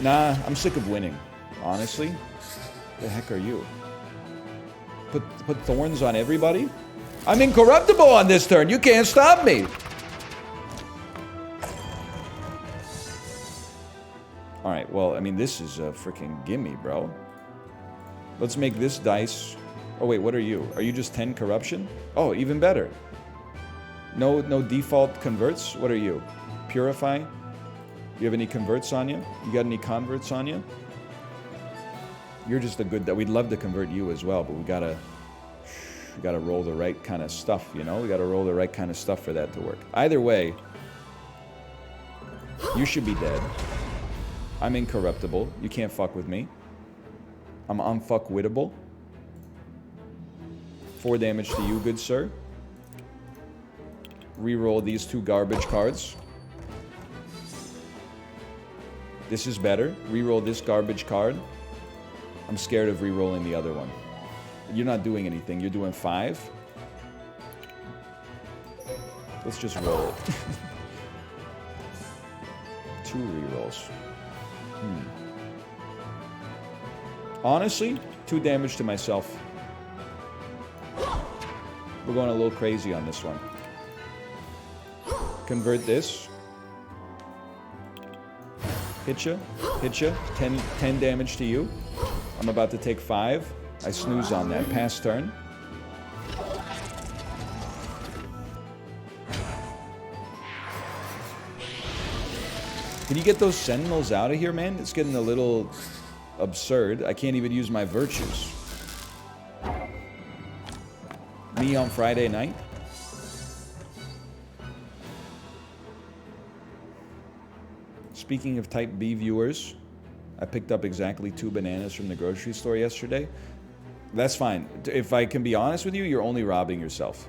Nah, I'm sick of winning. Honestly. The heck are you? Put thorns on everybody? I'm incorruptible on this turn. You can't stop me. Alright, well, I mean, this is a freaking gimme, bro. Let's make this dice... Oh, wait, what are you? Are you just 10 corruption? Oh, even better. No default converts? What are you? Purify? You have any converts on you? You got any converts on you? You're just a good... We'd love to convert you as well, but we gotta roll the right kind of stuff, you know? We gotta roll the right kind of stuff for that to work. Either way, you should be dead. I'm incorruptible. You can't fuck with me. I'm unfuckwittable. 4 damage to you, good sir. Reroll these 2 garbage cards. This is better. Reroll this garbage card. I'm scared of rerolling the other one. You're not doing anything. You're doing 5. Let's just roll it. 2 rerolls. Honestly, 2 damage to myself. We're going a little crazy on this one. Convert this. Hit ya. 10 damage to you. I'm about to take 5. I snooze on that. Pass turn. Can you get those sentinels out of here, man? It's getting a little absurd. I can't even use my virtues. Me on Friday night? Speaking of type B viewers, I picked up exactly 2 bananas from the grocery store yesterday. That's fine. If I can be honest with you, you're only robbing yourself.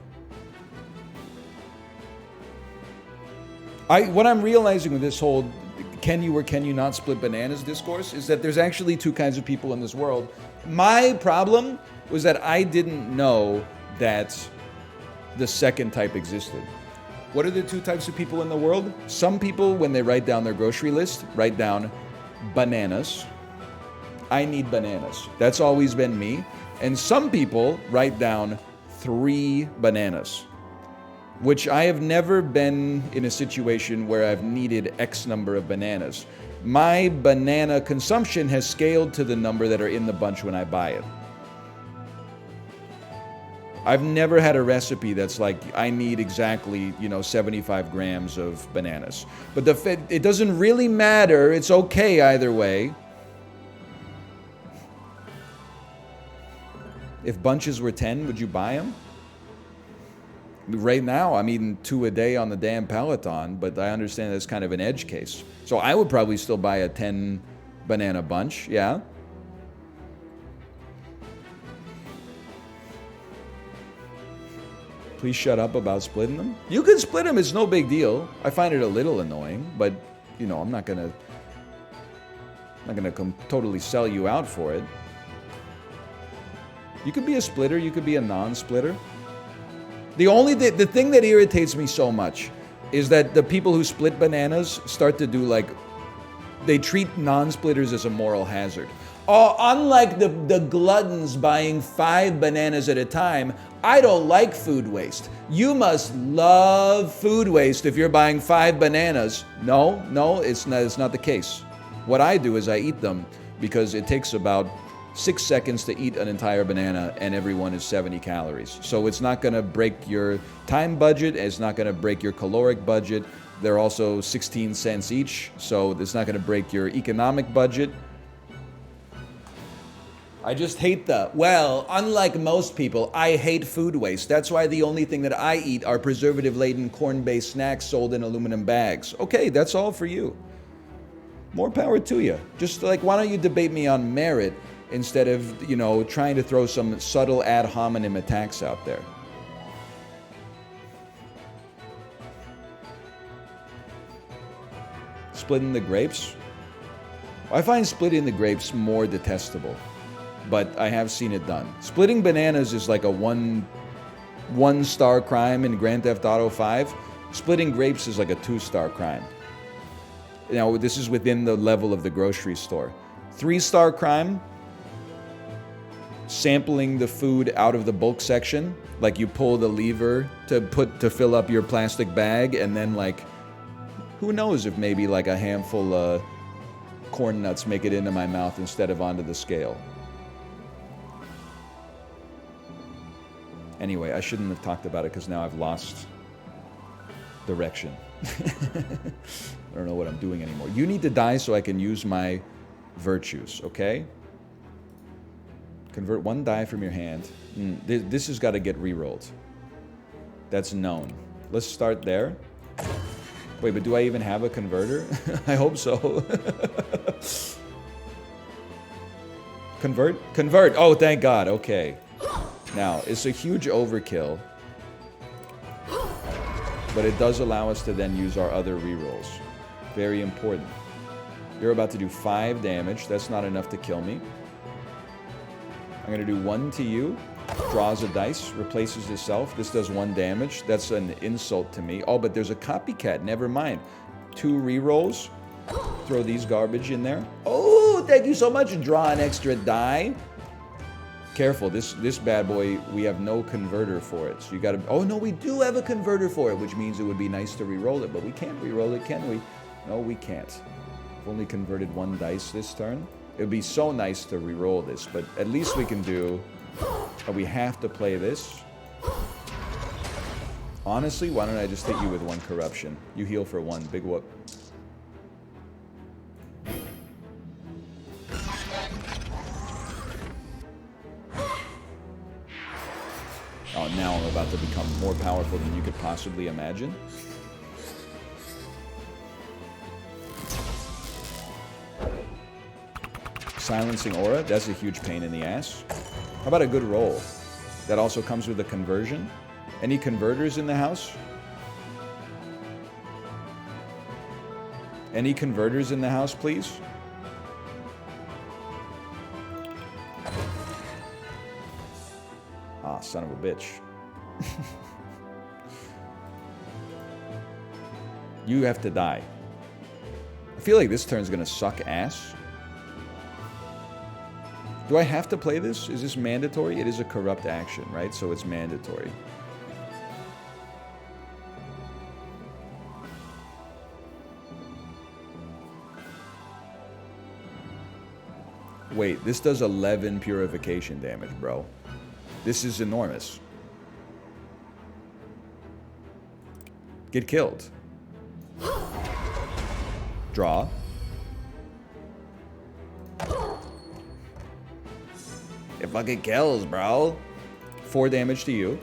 What I'm realizing with this whole can you or can you not split bananas discourse is that there's actually 2 kinds of people in this world. My problem was that I didn't know that the second type existed. What are the 2 types of people in the world? Some people, when they write down their grocery list, write down bananas. I need bananas. That's always been me. And some people write down 3 bananas, which I have never been in a situation where I've needed X number of bananas. My banana consumption has scaled to the number that are in the bunch when I buy it. I've never had a recipe that's like, I need exactly, 75 grams of bananas. But it doesn't really matter. It's okay either way. If bunches were 10, would you buy them? Right now, I'm eating 2 a day on the damn Peloton, but I understand that's kind of an edge case. So I would probably still buy a 10 banana bunch, yeah? Please shut up about splitting them. You can split them, it's no big deal. I find it a little annoying, but, I'm not gonna totally sell you out for it. You could be a splitter, you could be a non-splitter. The thing that irritates me so much is that the people who split bananas start to do they treat non-splitters as a moral hazard. Oh, unlike the gluttons buying 5 bananas at a time, I don't like food waste. You must love food waste if you're buying 5 bananas. No, it's not the case. What I do is I eat them because it takes about 6 seconds to eat an entire banana, and every one is 70 calories. So it's not going to break your time budget. It's not going to break your caloric budget. They're also 16 cents each, so it's not going to break your economic budget. I just hate unlike most people, I hate food waste. That's why the only thing that I eat are preservative-laden corn-based snacks sold in aluminum bags. Okay, that's all for you. More power to you. Just why don't you debate me on merit instead of, trying to throw some subtle ad hominem attacks out there. Splitting the grapes? I find splitting the grapes more detestable, but I have seen it done. Splitting bananas is like a one-star crime in Grand Theft Auto 5. Splitting grapes is like a 2-star crime. Now, this is within the level of the grocery store. 3-star crime, sampling the food out of the bulk section, like you pull the lever to fill up your plastic bag, and then who knows if maybe a handful of corn nuts make it into my mouth instead of onto the scale. Anyway, I shouldn't have talked about it because now I've lost direction. I don't know what I'm doing anymore. You need to die so I can use my virtues, okay? Convert 1 die from your hand. This has got to get re-rolled. That's known. Let's start there. Wait, but do I even have a converter? I hope so. Convert? Convert! Oh, thank God. Okay. Now, it's a huge overkill, but it does allow us to then use our other rerolls. Very important. You're about to do 5 damage. That's not enough to kill me. I'm going to do 1 to you. Draws a dice, replaces itself. This does 1 damage. That's an insult to me. Oh, but there's a copycat. Never mind. 2 rerolls. Throw these garbage in there. Oh, thank you so much. Draw an extra die. Careful, this bad boy, we have no converter for it. So you gotta, oh no, we do have a converter for it, which means it would be nice to re-roll it, but we can't re-roll it, can we? No, we can't. We've only converted 1 dice this turn. It would be so nice to re-roll this, but at least we can do, we have to play this. Honestly, why don't I just hit you with 1 corruption? You heal for 1, big whoop. Oh, now I'm about to become more powerful than you could possibly imagine. Silencing aura, that's a huge pain in the ass. How about a good roll? That also comes with a conversion. Any converters in the house? Any converters in the house, please? Ah, son of a bitch. You have to die. I feel like this turn's gonna suck ass. Do I have to play this? Is this mandatory? It is a corrupt action, right? So it's mandatory. Wait, this does 11 purification damage, bro. This is enormous. Get killed. Draw. It fucking kills, bro. 4 damage to you.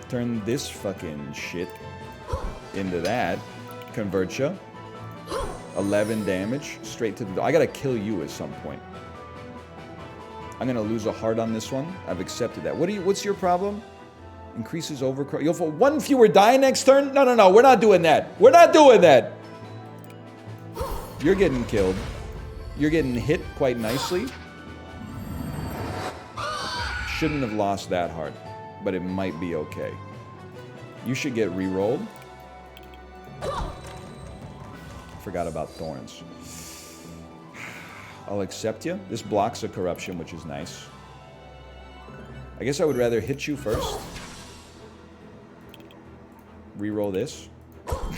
Turn this fucking shit into that. Convert ya. 11 damage. Straight to the... I gotta kill you at some point. I'm gonna lose a heart on this one. I've accepted that. What's your problem? Increases overcrow. You'll have 1 fewer die next turn? No, no, no. We're not doing that. We're not doing that. You're getting killed. You're getting hit quite nicely. Shouldn't have lost that heart, but it might be okay. You should get re-rolled. Forgot about thorns. I'll accept you. This blocks a corruption, which is nice. I guess I would rather hit you first. Reroll this.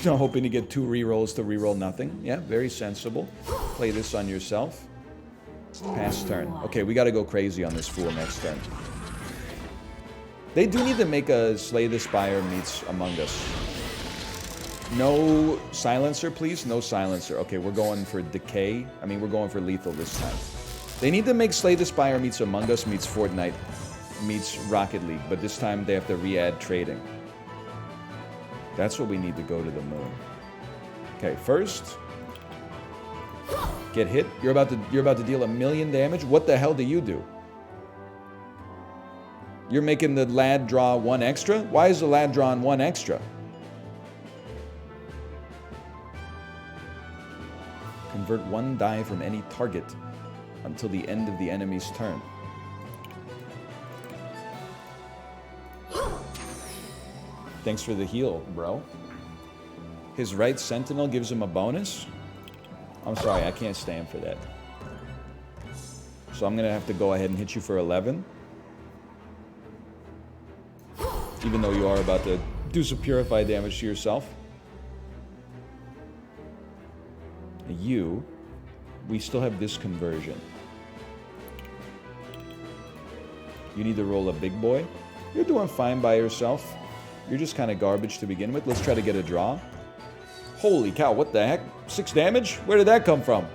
Hoping to get 2 rerolls to reroll nothing. Yeah, very sensible. Play this on yourself. Pass turn. Okay, we gotta go crazy on this fool next turn. They do need to make a Slay the Spire meets Among Us. No silencer, please. No silencer. Okay, we're going for decay. I mean, we're going for lethal this time. They need to make Slay the Spire meets Among Us meets Fortnite meets Rocket League, but this time they have to re-add trading. That's what we need to go to the moon. Okay, first, get hit. You're about to deal 1,000,000 damage. What the hell do you do? You're making the lad draw 1 extra? Why is the lad drawing 1 extra? Convert 1 die from any target until the end of the enemy's turn. Thanks for the heal, bro. His right sentinel gives him a bonus? I'm sorry, I can't stand for that. So I'm gonna have to go ahead and hit you for 11. Even though you are about to do some purify damage to yourself. You, we still have this conversion. You need to roll a big boy. You're doing fine by yourself. You're just kind of garbage to begin with. Let's try to get a draw. Holy cow, what the heck? 6 damage? Where did that come from?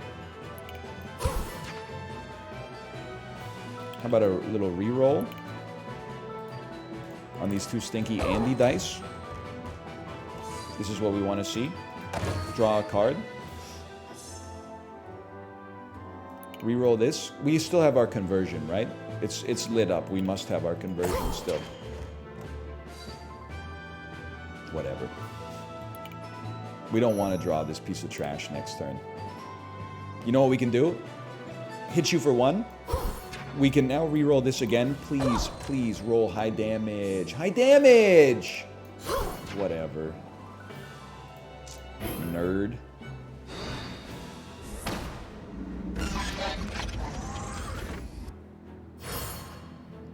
How about a little reroll on these 2 stinky Andy dice? This is what we want to see. Draw a card. Reroll this. We still have our conversion, right? It's lit up. We must have our conversion still. Whatever. We don't want to draw this piece of trash next turn. You know what we can do? Hit you for 1. We can now reroll this again. Please, please roll high damage. High damage! Whatever. Nerd.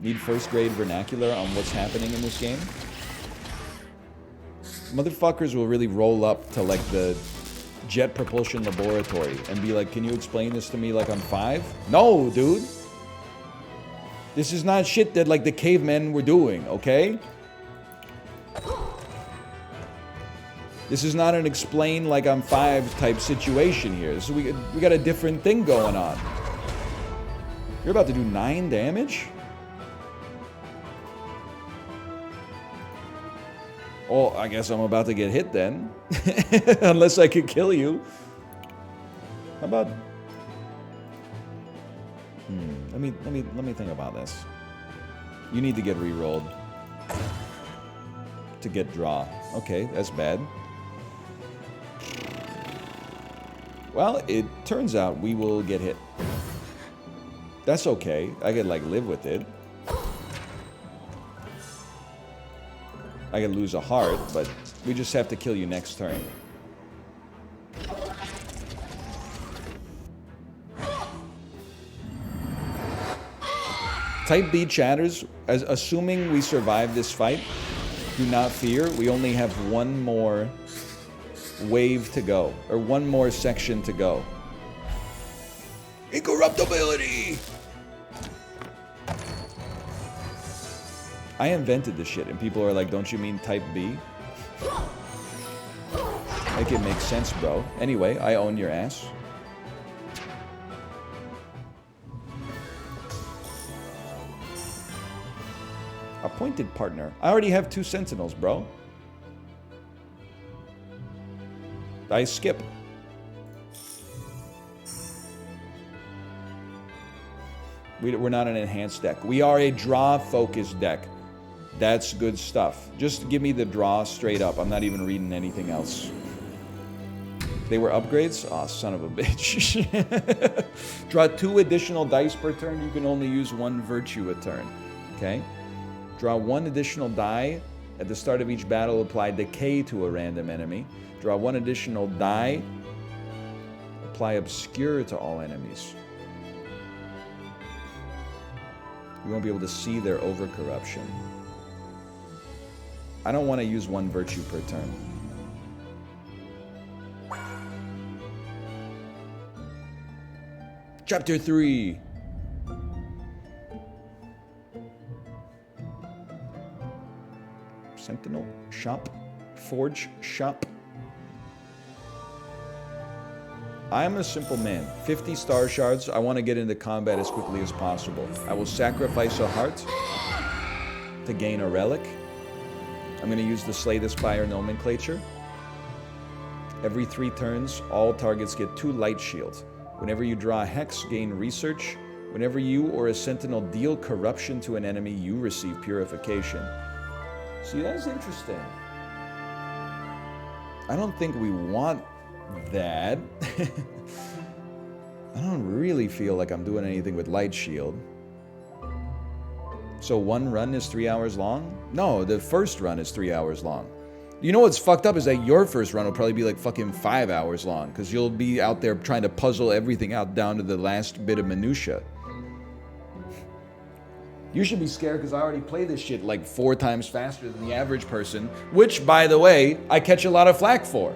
Need first grade vernacular on what's happening in this game? Motherfuckers will really roll up to like the Jet Propulsion Laboratory and be like, can you explain this to me like I'm 5? No, dude. This is not shit that like the cavemen were doing, okay? This is not an explain like I'm 5 type situation here. So we got a different thing going on. You're about to do 9 damage? Oh, I guess I'm about to get hit then. Unless I could kill you. How about... Let me think about this. You need to get re-rolled. To get draw. Okay, that's bad. Well, it turns out we will get hit. That's okay. I could, like, live with it. I could lose a heart, but we just have to kill you next turn. Type B chatters, assuming we survive this fight, do not fear. We only have one more wave to go, or one more section to go. Incorruptibility! I invented this shit, and people are like, don't you mean type B? Make it make sense, bro. Anyway, I own your ass. Appointed partner. I already have 2 sentinels, bro. I skip. We're not an enhanced deck. We are a draw-focused deck. That's good stuff. Just give me the draw straight up. I'm not even reading anything else. They were upgrades? Aw, son of a bitch. Draw 2 additional dice per turn. You can only use 1 virtue a turn. Okay? Draw 1 additional die. At the start of each battle, apply decay to a random enemy. Draw 1 additional die. Apply obscure to all enemies. You won't be able to see their overcorruption. I don't want to use 1 virtue per turn. Chapter 3. Sentinel shop. Forge shop. I am a simple man. 50 star shards. I want to get into combat as quickly as possible. I will sacrifice a heart to gain a relic. I'm going to use the Slay the Spire nomenclature. Every 3 turns, all targets get 2 light shields. Whenever you draw a hex, gain research. Whenever you or a sentinel deal corruption to an enemy, you receive purification. See, that's interesting. I don't think we want that. I don't really feel like I'm doing anything with light shield. So 1 run is 3 hours long? No, the first run is 3 hours long. You know what's fucked up is that your first run will probably be like fucking 5 hours long, because you'll be out there trying to puzzle everything out down to the last bit of minutia. You should be scared because I already play this shit like 4 times faster than the average person, which, by the way, I catch a lot of flack for.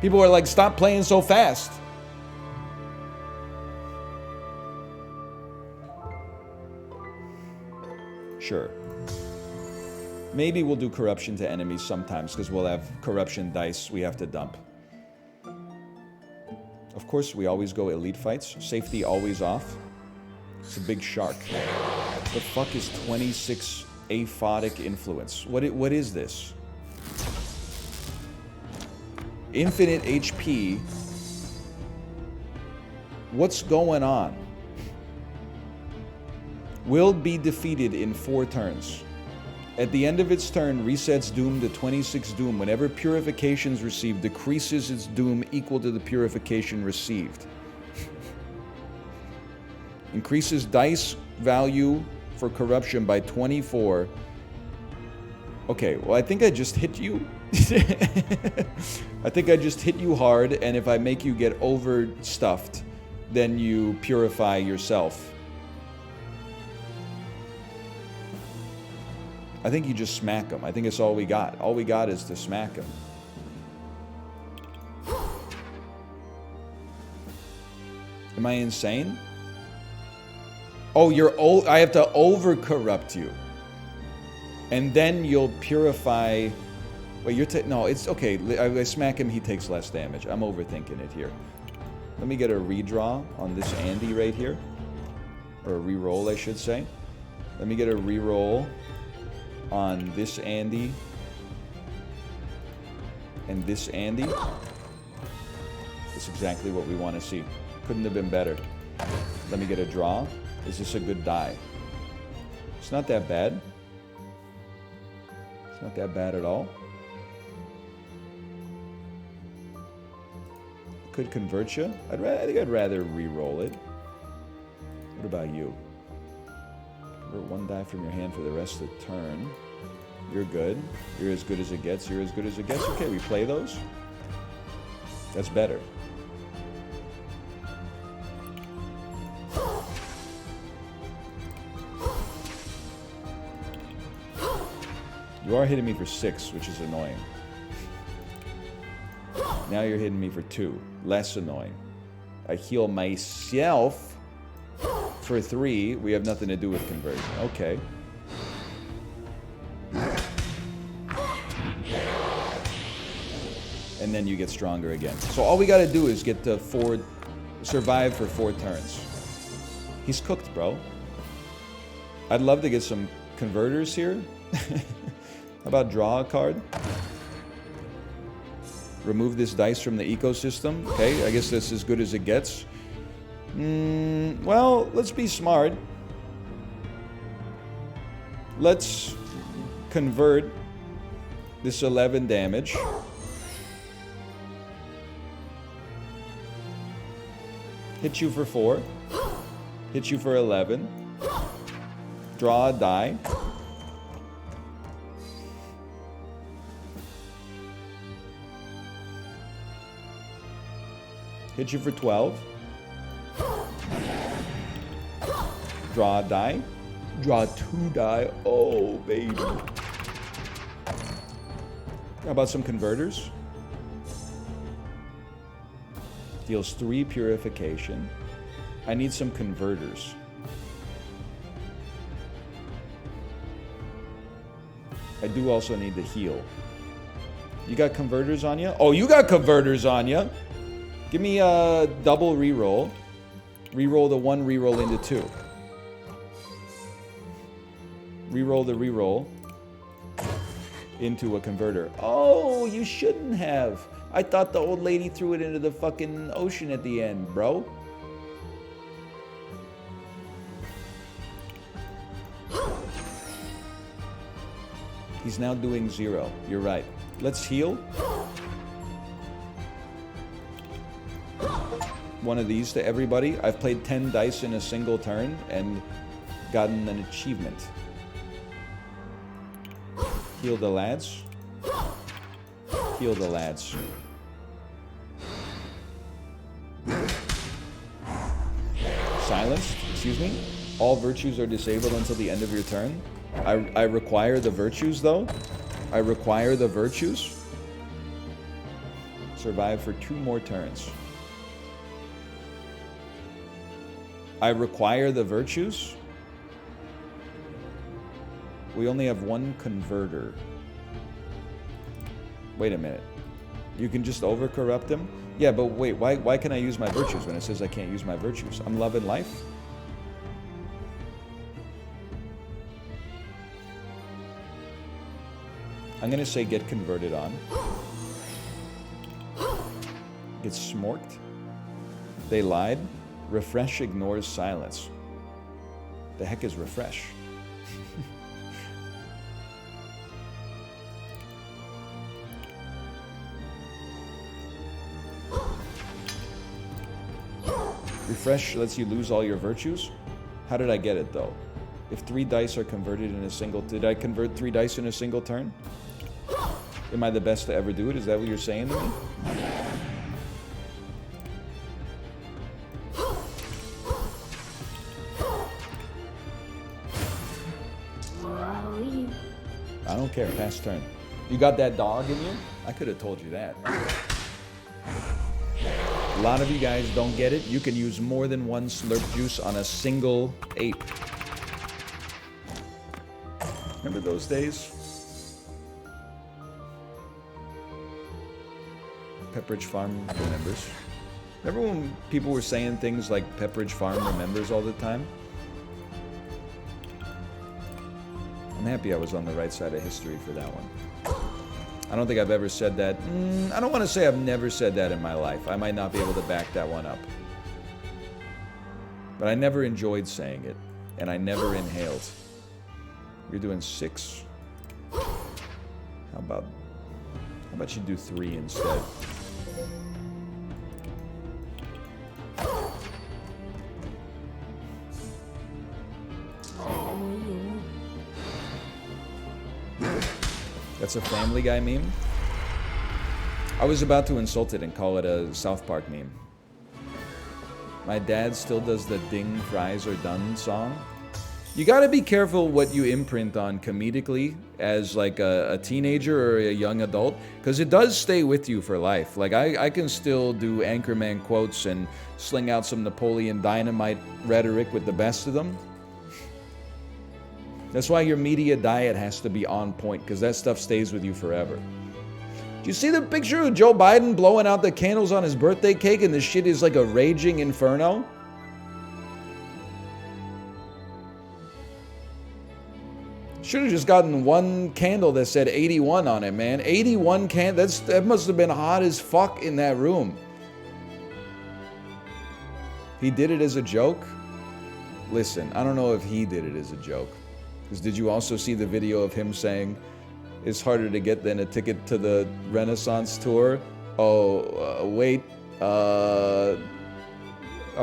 People are like, stop playing so fast. Sure. Maybe we'll do corruption to enemies sometimes because we'll have corruption dice we have to dump. Of course, we always go elite fights. Safety always off. It's a big shark. The fuck is 26 aphotic influence? What is this? Infinite HP. What's going on? will be defeated in 4 turns. At the end of its turn, resets doom to 26 doom. Whenever purifications received, decreases its doom equal to the purification received. Increases dice value for corruption by 24. Okay, well, I think I just hit you. I think I just hit you hard, and if I make you get overstuffed, then you purify yourself. I think you just smack him. I think it's all we got. All we got is to smack him. Am I insane? Oh, I have to over-corrupt you. And then you'll purify... Wait, no, it's okay. I smack him, he takes less damage. I'm overthinking it here. Let me get a redraw on this Andy right here. Or a reroll, I should say. Let me get a reroll on this Andy and this Andy. That's exactly what we want to see. Couldn't have been better. Let me get a draw. Is this a good die? It's not that bad. It's not that bad at all. Could convert you. I think I'd rather re-roll it. What about you? Convert 1 die from your hand for the rest of the turn. You're good. You're as good as it gets. You're as good as it gets. Okay, we play those. That's better. You are hitting me for 6, which is annoying. Now you're hitting me for 2. Less annoying. I heal myself for 3. We have nothing to do with conversion. Okay. And then you get stronger again. So all we gotta do is get to survive for 4 turns. He's cooked, bro. I'd love to get some converters here. How about draw a card? Remove this dice from the ecosystem. Okay, I guess that's as good as it gets. Well, let's be smart. Let's convert this 11 damage. Hit you for 4. Hit you for 11. Draw a die. Hit you for 12. Draw a die. Draw 2 die. Oh, baby. How about some converters? Deals 3 purification. I need some converters. I do also need to heal. You got converters on you? Oh, you got converters on you. Give me a double reroll. Reroll the 1 reroll into 2. Reroll the reroll into a converter. Oh, you shouldn't have. I thought the old lady threw it into the fucking ocean at the end, bro. He's now doing 0. You're right. Let's heal. One of these to everybody. I've played 10 dice in a single turn and gotten an achievement. Heal the lads. Heal the lads. Silenced, excuse me. All virtues are disabled until the end of your turn. I require the virtues though. I require the virtues. Survive for 2 more turns. I require the virtues. We only have 1 converter. Wait a minute. You can just over-corrupt him? Yeah, but wait, why can I use my virtues when it says I can't use my virtues? I'm loving life? I'm gonna say get converted on. Get smorked. They lied. Refresh ignores silence. The heck is refresh? Refresh lets you lose all your virtues? How did I get it though? If 3 dice are converted in a single... Did I convert 3 dice in a single turn? Am I the best to ever do it? Is that what you're saying to me? I don't care. Pass turn. You got that dog in you? I could have told you that. A lot of you guys don't get it. You can use more than 1 slurp juice on a single ape. Remember those days? Pepperidge Farm remembers. Remember when people were saying things like Pepperidge Farm remembers all the time? I'm happy I was on the right side of history for that one. I don't think I've ever said that. I don't want to say I've never said that in my life. I might not be able to back that one up. But I never enjoyed saying it. And I never inhaled. You're doing 6. How about you do 3 instead? That's a Family Guy meme? I was about to insult it and call it a South Park meme. My dad still does the ding fries are done song. You gotta be careful what you imprint on comedically as like a teenager or a young adult, because it does stay with you for life. Like I can still do Anchorman quotes and sling out some Napoleon Dynamite rhetoric with the best of them. That's why your media diet has to be on point, because that stuff stays with you forever. Do you see the picture of Joe Biden blowing out the candles on his birthday cake and the shit is like a raging inferno? Should have just gotten 1 candle that said 81 on it, man. 81 candles. That must have been hot as fuck in that room. He did it as a joke? Listen, I don't know if he did it as a joke. Because did you also see the video of him saying, it's harder to get than a ticket to the Renaissance tour? Oh, wait. I'm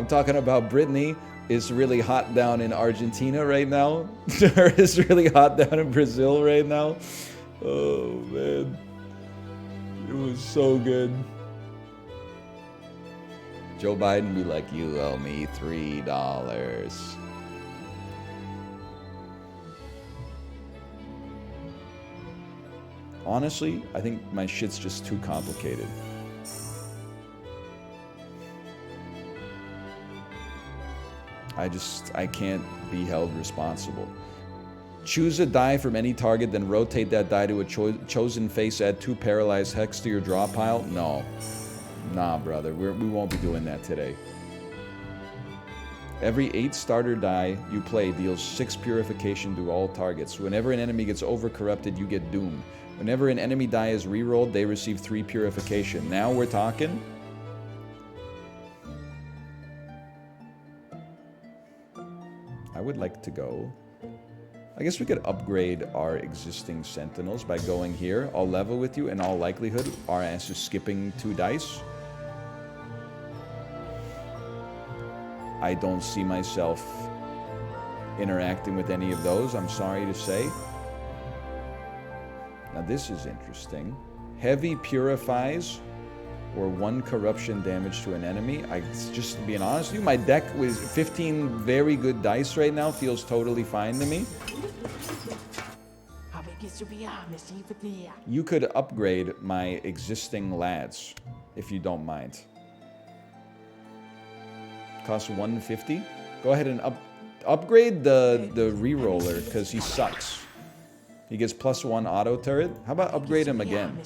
talking about Britney. It's really hot down in Argentina right now. It's really hot down in Brazil right now. Oh, man. It was so good. Joe Biden be like, you owe me $3. Honestly, I think my shit's just too complicated. I can't be held responsible. Choose a die from any target, then rotate that die to a chosen face, add 2 paralyzed hex to your draw pile? No. Nah, brother, we won't be doing that today. Every 8 starter die you play deals 6 purification to all targets. Whenever an enemy gets over-corrupted, you get doomed. Whenever an enemy die is rerolled, they receive 3 purification. Now we're talking? I would like to go. I guess we could upgrade our existing sentinels by going here. I'll level with you. In all likelihood, our ass is skipping 2 dice. I don't see myself interacting with any of those, I'm sorry to say. Now this is interesting. Heavy purifies or 1 corruption damage to an enemy. Just being honest with you, my deck with 15 very good dice right now feels totally fine to me. You could upgrade my existing lads, if you don't mind. Costs 150. Go ahead and upgrade the reroller, because he sucks. He gets +1 auto turret. How about upgrade him again?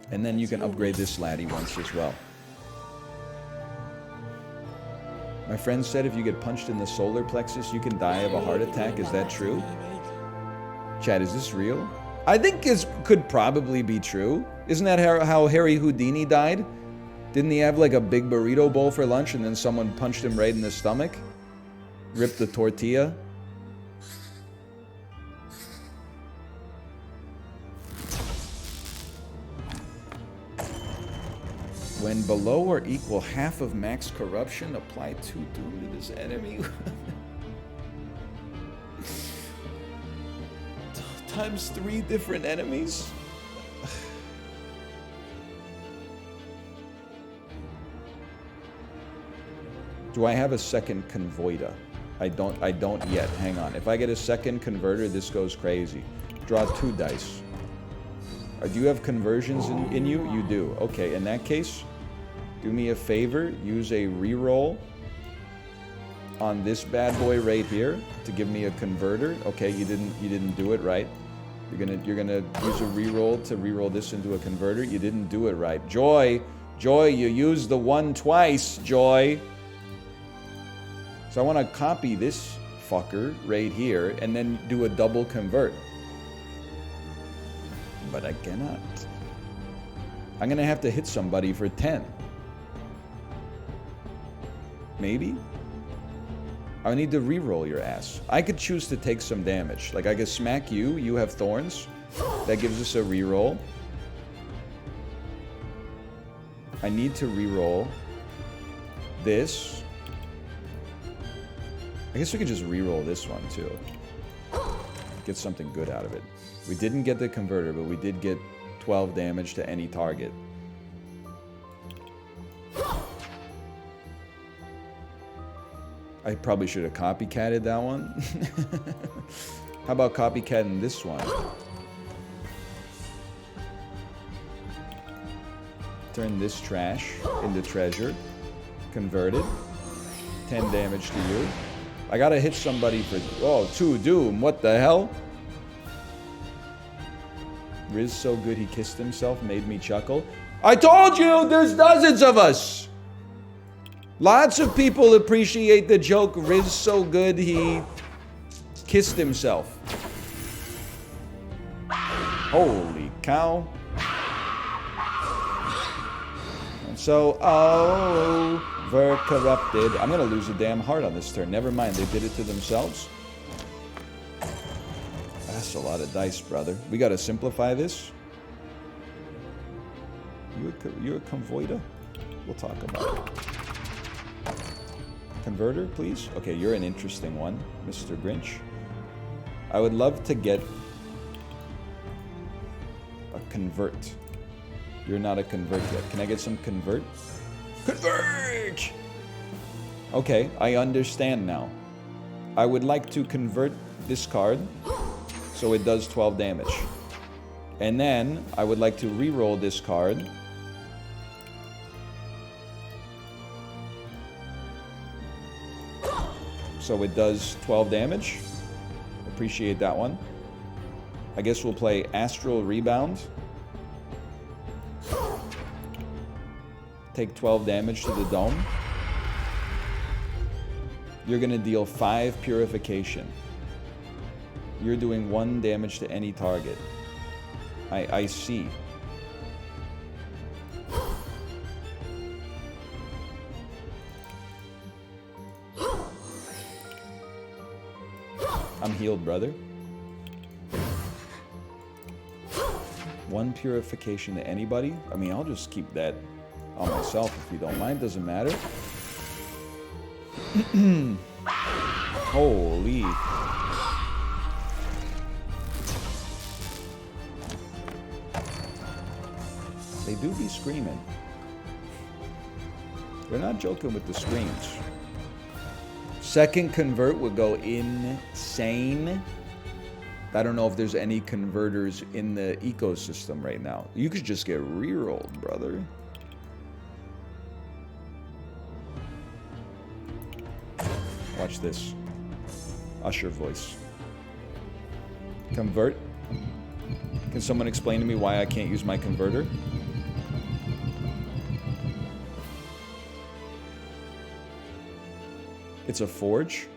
And then you can upgrade this laddie once as well. My friend said if you get punched in the solar plexus, you can die of a heart attack. Is that true? Chad, is this real? I think it could probably be true. Isn't that how Harry Houdini died? Didn't he have like a big burrito bowl for lunch and then someone punched him right in the stomach? Ripped the tortilla? When below or equal half of max corruption, apply 2 doom to this enemy. Times 3 different enemies? Do I have a second convoida? I don't yet. Hang on. If I get a second converter, this goes crazy. Draw 2 dice. Do you have conversions in you? You do. Okay, in that case, do me a favor. Use a reroll on this bad boy right here to give me a converter. Okay, you didn't do it right. You're gonna use a reroll to reroll this into a converter. You didn't do it right. Joy, you used the 1 twice, Joy. So I want to copy this fucker right here and then do a double convert. But I cannot. I'm gonna have to hit somebody for 10. Maybe? I need to reroll your ass. I could choose to take some damage. Like I could smack you, you have thorns. That gives us a reroll. I need to reroll this. I guess we could just reroll this one too. Get something good out of it. We didn't get the converter, but we did get 12 damage to any target. I probably should have copycatted that one. How about copycatting this one? Turn this trash into treasure. Convert it. 10 damage to you. I gotta hit somebody for... Oh, 2 doom. What the hell? Riz so good he kissed himself, made me chuckle. I told you there's dozens of us! Lots of people appreciate the joke. Riz so good he kissed himself. Holy cow. And so, over corrupted. I'm gonna lose a damn heart on this turn. Never mind, they did it to themselves. That's a lot of dice, brother. We gotta simplify this. You a convoida? We'll talk about it. Converter, please. Okay, you're an interesting one, Mr. Grinch. I would love to get a convert. You're not a convert yet. Can I get some convert? Convert! Okay, I understand now. I would like to convert this card so it does 12 damage. And then I would like to re-roll this card. So it does 12 damage. Appreciate that one. I guess we'll play Astral Rebound. Take 12 damage to the dome. You're gonna deal 5 purification. You're doing 1 damage to any target. I see. I'm healed, brother. 1 purification to anybody? I mean, I'll just keep that on myself if you don't mind. Doesn't matter. Holy. They do be screaming. They're not joking with the screams. Second convert would go insane. I don't know if there's any converters in the ecosystem right now. You could just get rerolled, brother. Watch this. Usher voice. Convert. Can someone explain to me why I can't use my converter? It's a forge?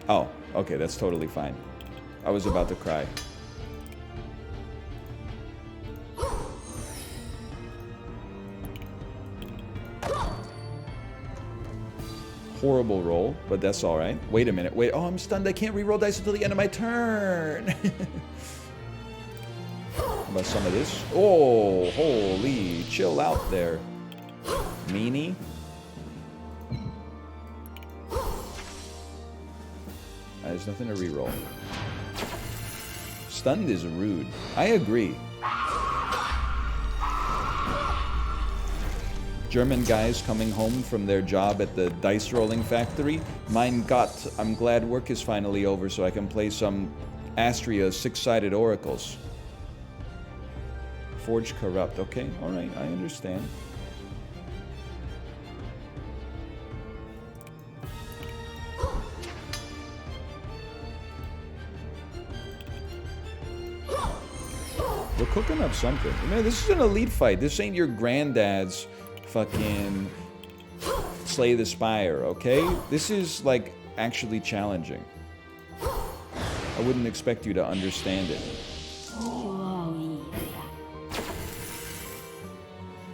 Oh, okay, that's totally fine. I was about to cry. Horrible roll, but that's all right. Wait a minute. Wait. Oh, I'm stunned. I can't re-roll dice until the end of my turn. How about some of this? Oh, holy. Chill out there. Meanie. There's nothing to re-roll. Stunned is rude. I agree. German guys coming home from their job at the dice rolling factory. Mein Gott, I'm glad work is finally over so I can play some Astrea six-sided oracles. Forge corrupt. Okay, alright, I understand. We're cooking up something. Man, this is an elite fight. This ain't your granddad's fucking Slay the Spire, okay? This is, like, actually challenging. I wouldn't expect you to understand it.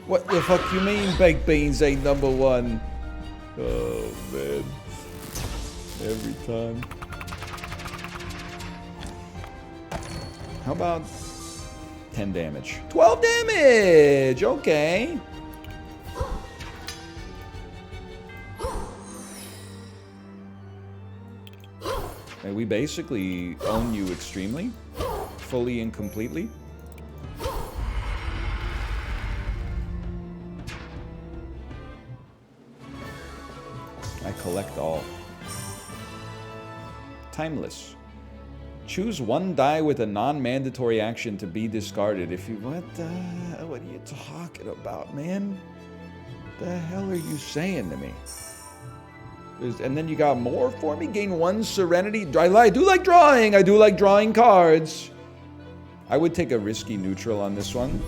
What the fuck you mean baked beans ain't number one? Oh, man. Every time. How about 10 damage? 12 damage! Okay. And we basically own you extremely, fully and completely. I collect all. Timeless. Choose one die with a non-mandatory action to be discarded. If you... What are you talking about, man? The hell are you saying to me? And then you got more for me? Gain 1 serenity? I do like drawing! I do like drawing cards! I would take a risky neutral on this one.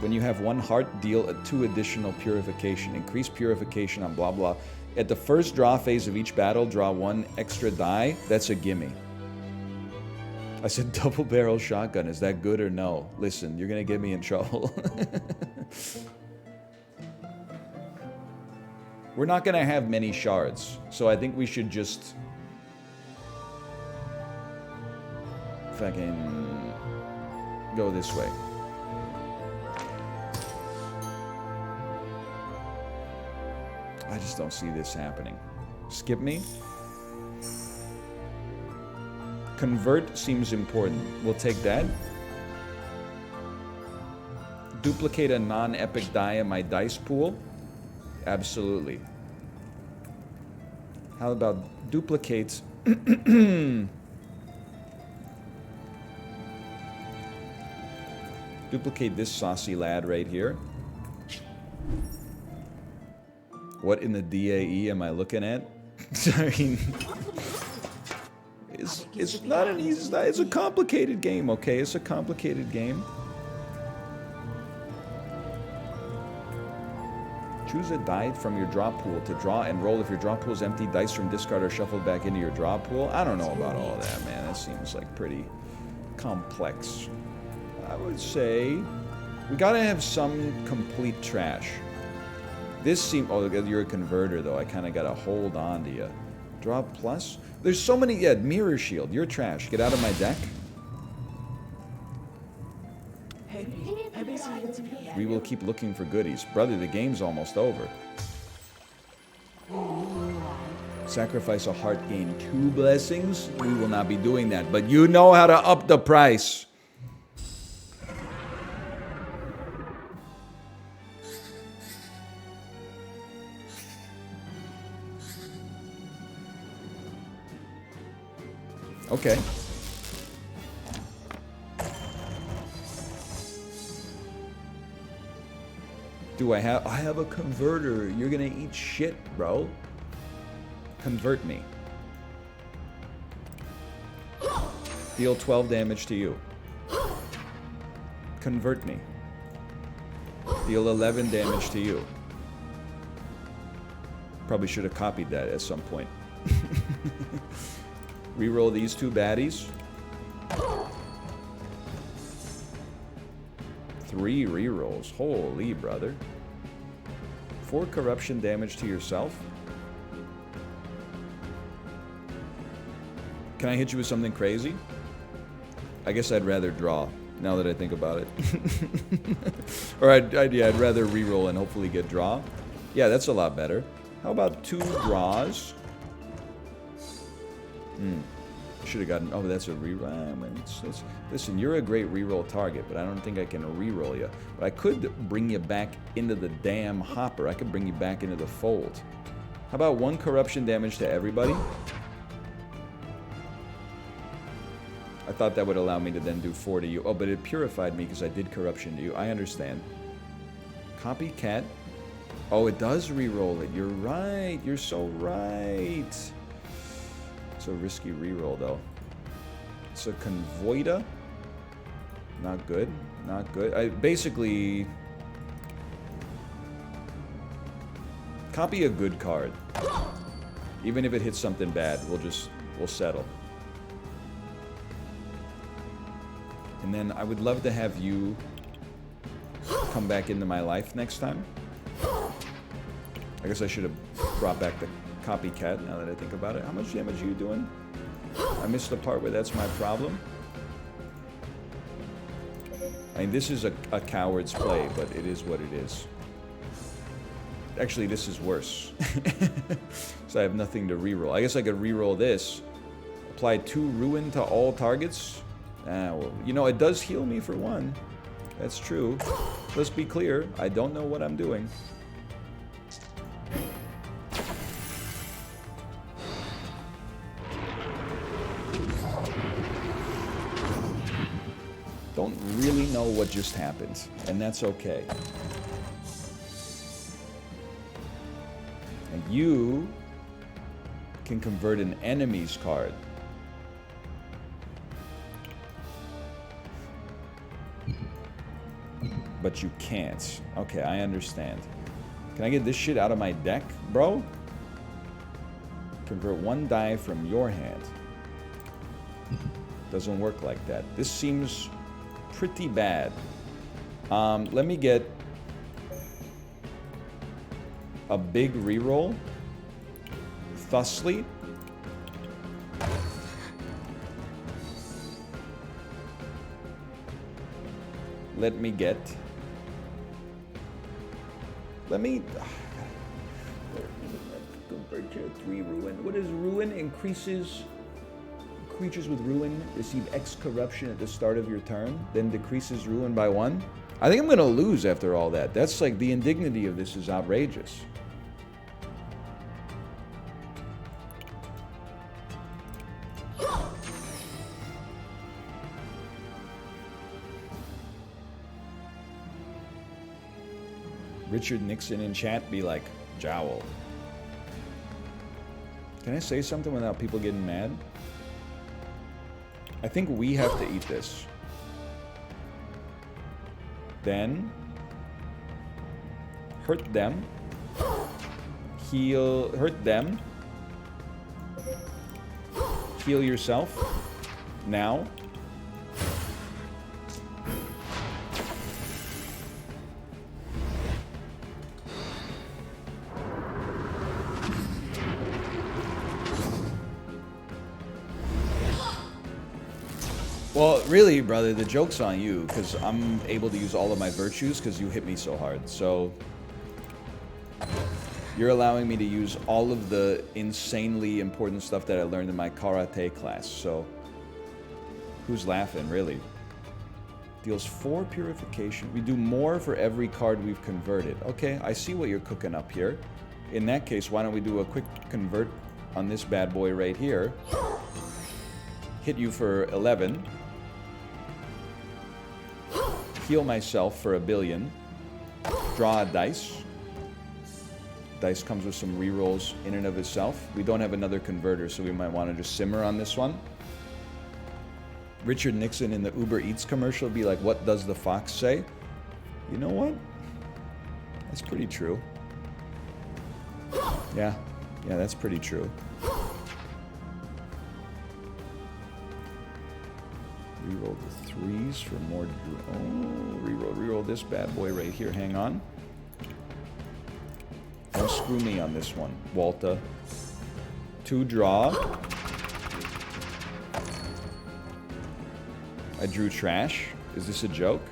When you have 1 heart, deal 2 additional purification. Increase purification on blah blah. At the first draw phase of each battle, draw 1 extra die. That's a gimme. I said double barrel shotgun. Is that good or no? Listen, you're gonna get me in trouble. We're not gonna have many shards, so I think we should just fucking go this way. I just don't see this happening. Skip me. Convert seems important. We'll take that. Duplicate a non-epic die in my dice pool. Absolutely. How about duplicate... Duplicate this saucy lad right here. What in the DAE am I looking at? I mean... It's not an easy... It's a complicated game, okay? It's a complicated game. Choose a die from your draw pool to draw and roll. If your draw pool is empty, dice from discard are shuffled back into your draw pool. I don't know about all that, man. That seems like pretty complex. I would say we gotta have some complete trash. This seems... Oh, you're a converter, though. I kind of gotta hold on to you. Draw plus? There's so many... Yeah, mirror shield. You're trash. Get out of my deck. We will keep looking for goodies. Brother, the game's almost over. Sacrifice a heart, gain 2 blessings? We will not be doing that. But you know how to up the price. Okay. Do I have a converter. You're gonna eat shit, bro. Convert me. Deal 12 damage to you. Convert me. Deal 11 damage to you. Probably should have copied that at some point. Reroll these 2 baddies. 3 rerolls. Holy brother. 4 corruption damage to yourself? Can I hit you with something crazy? I guess I'd rather draw, now that I think about it. Or I'd rather reroll and hopefully get draw. Yeah, that's a lot better. How about 2 draws? Should have gotten... Oh, that's a reroll. Listen, you're a great reroll target, but I don't think I can reroll you. But I could bring you back into the damn hopper. I could bring you back into the fold. How about 1 corruption damage to everybody? I thought that would allow me to then do 4 to you. Oh, but it purified me because I did corruption to you. I understand. Copycat. Oh, it does reroll it. You're right. You're so right. It's a risky reroll, though. It's a Convoida. Not good. Not good. I basically... Copy a good card. Even if it hits something bad, we'll settle. And then I would love to have you come back into my life next time. I guess I should have brought back the copycat now that I think about it. How much damage are you doing? I missed the part where that's my problem. I mean, this is a coward's play, but it is what it is. Actually, this is worse. So I have nothing to reroll. I guess I could reroll this. Apply 2 ruin to all targets. Well, you know, it does heal me for 1. That's true. Let's be clear. I don't know what I'm doing. Don't really know what just happened, and that's okay. And you can convert an enemy's card. But you can't. Okay, I understand. Can I get this shit out of my deck, bro? Convert 1 die from your hand. Doesn't work like that. This seems pretty bad. Let me get a big reroll. Thusly. Let me get... Let me... Convert to 3 ruin. What is ruin? Increases... Creatures with ruin receive X corruption at the start of your turn, then decreases ruin by 1. I think I'm gonna lose after all that. That's like, the indignity of this is outrageous. Richard Nixon in chat be like, jowl. Can I say something without people getting mad? I think we have to eat this. Then hurt them. Hurt them. Heal yourself. Now. Well, really, brother, the joke's on you, because I'm able to use all of my virtues because you hit me so hard. So you're allowing me to use all of the insanely important stuff that I learned in my karate class. So who's laughing, really? Deals 4 purification. We do more for every card we've converted. Okay, I see what you're cooking up here. In that case, why don't we do a quick convert on this bad boy right here. Hit you for 11. Heal myself for 1 billion. Draw a dice. Dice comes with some rerolls in and of itself. We don't have another converter, so we might want to just simmer on this one. Richard Nixon in the Uber Eats commercial be like, what does the fox say? You know what? That's pretty true. Yeah, that's pretty true. Reroll the 3s for more. Oh, reroll this bad boy right here. Hang on. Don't screw me on this one, Walter. 2 draw. I drew trash. Is this a joke?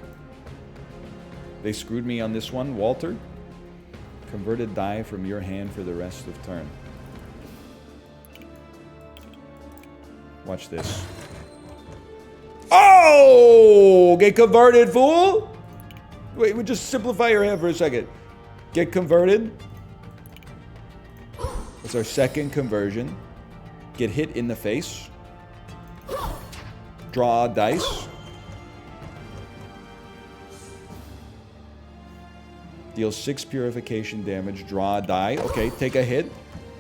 They screwed me on this one, Walter. Converted die from your hand for the rest of turn. Watch this. Oh! Get converted, fool! Wait, we just simplify your hand for a second. Get converted. That's our second conversion. Get hit in the face. Draw a dice. Deal 6 purification damage. Draw a die. Okay, take a hit.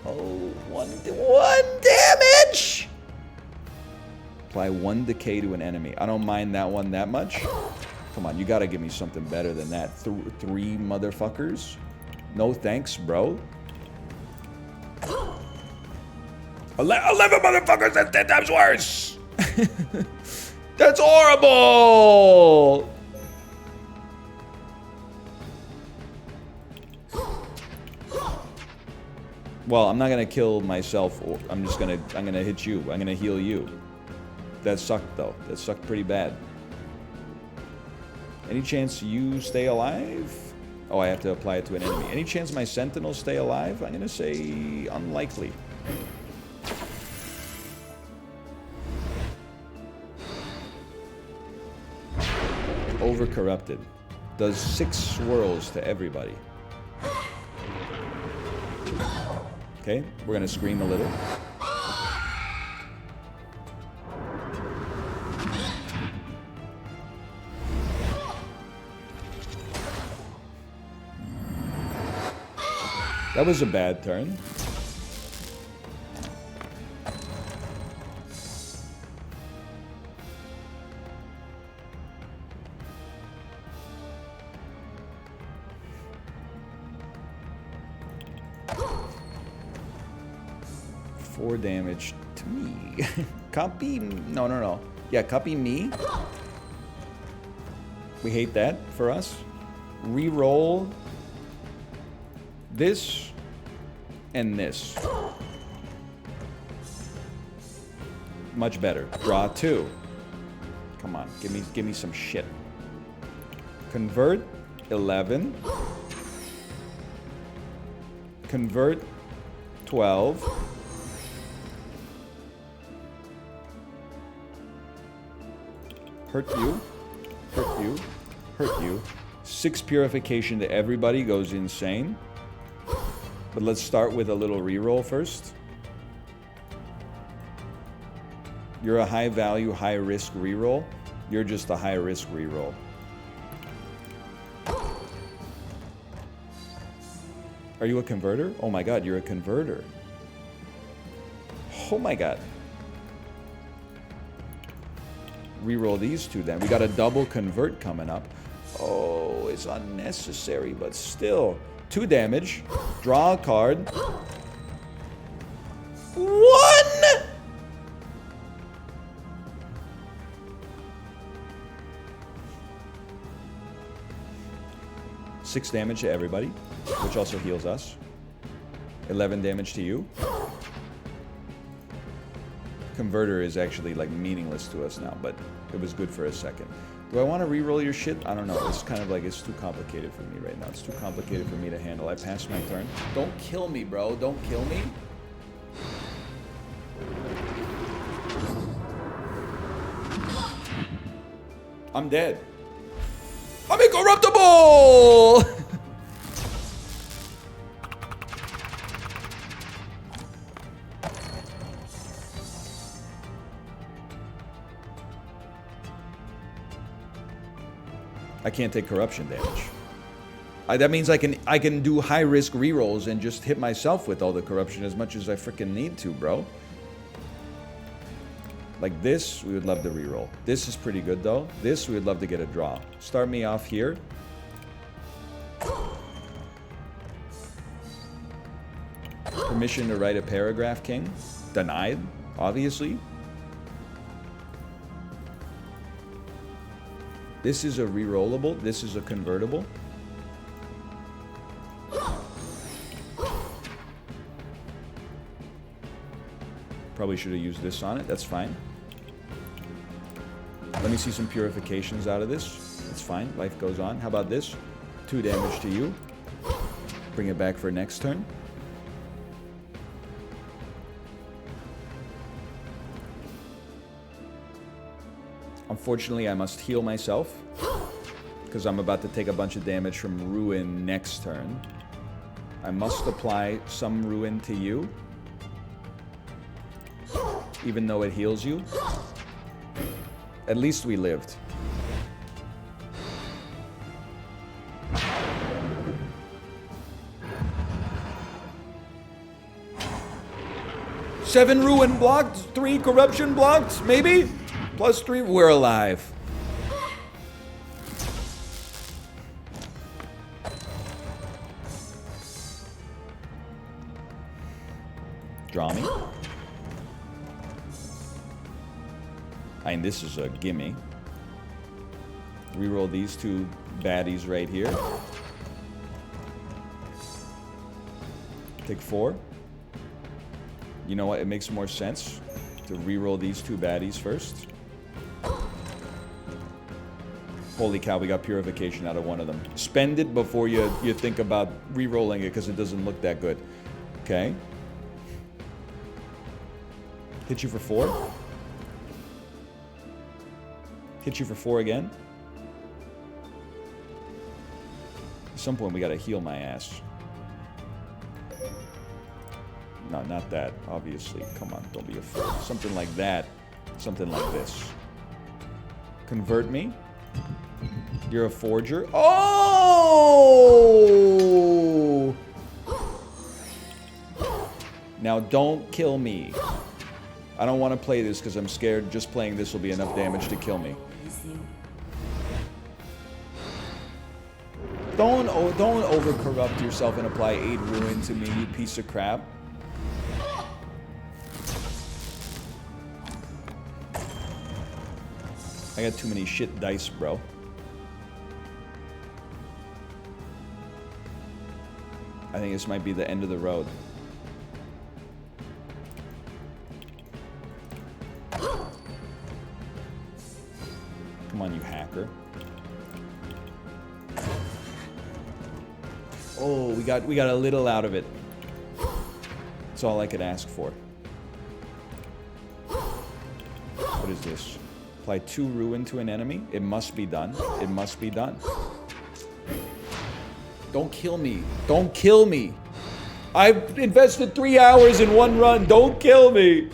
Oh, one damage! Apply 1 decay to an enemy. I don't mind that one that much. Come on, you gotta give me something better than that. 3 motherfuckers? No thanks, bro. 11 motherfuckers, that's 10 times worse! That's horrible! Well, I'm not gonna kill myself. I'm gonna hit you. I'm gonna heal you. That sucked though. That sucked pretty bad. Any chance you stay alive? Oh, I have to apply it to an enemy. Any chance my sentinels stay alive? I'm gonna say unlikely. Over-corrupted. Does 6 swirls to everybody. Okay, we're gonna scream a little. That was a bad turn. Damage to me. Copy. No. Yeah, copy me. We hate that for us. Reroll this and this. Much better. Draw 2. Come on, give me some shit. Convert 11. Convert 12. Hurt you. Hurt you. Hurt you. 6 purification to everybody goes insane. But let's start with a little reroll first. You're a high value, high risk reroll. You're just a high risk reroll. Are you a converter? Oh my god, you're a converter. Oh my god. Reroll these 2 then. We got a double convert coming up. Oh, it's unnecessary, but still. 2 damage. Draw a card. 1! Six damage to everybody, which also heals us. 11 damage to you. Converter is actually like meaningless to us now, but it was good for a second. Do I want to re-roll your shit? I don't know. It's kind of like it's too complicated for me right now. It's too complicated for me to handle. I passed my turn. Don't kill me, bro. Don't kill me. I'm dead. I'm incorruptible! I can't take corruption damage. That means I can do high risk rerolls and just hit myself with all the corruption as much as I freaking need to, bro. Like this, we would love to reroll. This is pretty good though. This, we would love to get a draw. Start me off here. Permission to write a paragraph, King. Denied, obviously. This is a rerollable. This is a convertible. Probably should have used this on it. That's fine. Let me see some purifications out of this. That's fine. Life goes on. How about this? 2 damage to you. Bring it back for next turn. Unfortunately, I must heal myself because I'm about to take a bunch of damage from Ruin next turn. I must apply some Ruin to you, even though it heals you. At least we lived. Seven Ruin blocked, 3 corruption blocked, maybe? +3, we're alive. Draw me. I mean, this is a gimme. Reroll these 2 baddies right here. Take 4. You know what? It makes more sense to reroll these 2 baddies first. Holy cow, we got purification out of one of them. Spend it before you think about re-rolling it because it doesn't look that good. Okay. Hit you for 4. Hit you for 4 again. At some point we gotta heal my ass. No, not that, obviously. Come on, don't be a fool. Something like that. Something like this. Convert me. You're a forger. Oh! Now don't kill me. I don't want to play this because I'm scared just playing this will be enough damage to kill me. Don't over-corrupt yourself and apply 8 ruin to me, you piece of crap. I got too many shit dice, bro. I think this might be the end of the road. Come on, you hacker. Oh, we got a little out of it. That's all I could ask for. What is this? Apply 2 ruin to an enemy. It must be done. It must be done. Don't kill me. Don't kill me. I've invested 3 hours in one run. Don't kill me.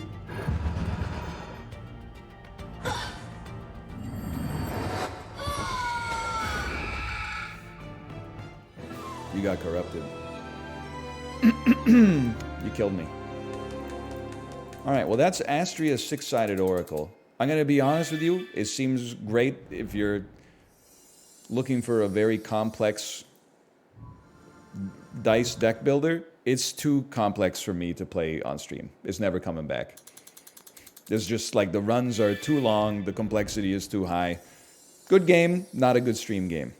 You got corrupted. You killed me. Alright, well that's Astrea's 6-sided oracle. I'm going to be honest with you. It seems great if you're looking for a very complex dice deck builder. It's too complex for me to play on stream. It's never coming back. There's just like the runs are too long, the complexity is too high. Good game, not a good stream game.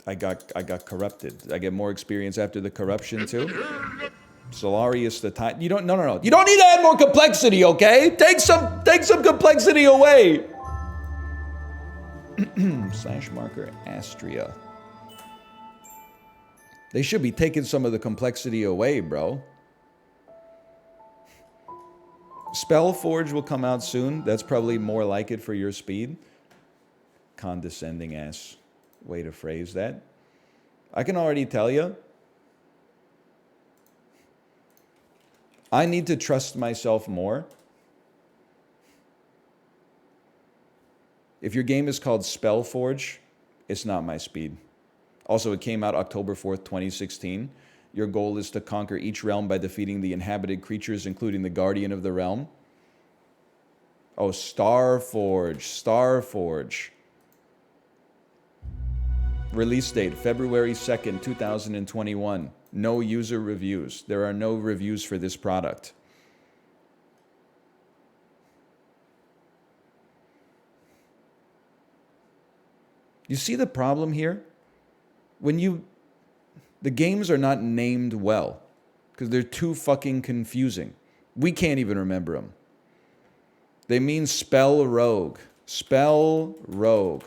I got corrupted. I get more experience after the corruption too. Solarius the time. You don't no. You don't need to add more complexity, okay? Take some complexity away. Slash marker Astrea. They should be taking some of the complexity away, bro. Spellforge will come out soon. That's probably more like it for your speed. Condescending ass way to phrase that. I can already tell you. I need to trust myself more. If your game is called Spellforge, it's not my speed. Also, it came out October 4th, 2016. Your goal is to conquer each realm by defeating the inhabited creatures, including the guardian of the realm. Oh, Starforge. Release date, February 2nd, 2021. No user reviews. There are no reviews for this product. You see the problem here? The games are not named well because they're too fucking confusing. We can't even remember them. They mean spell rogue. Spell rogue.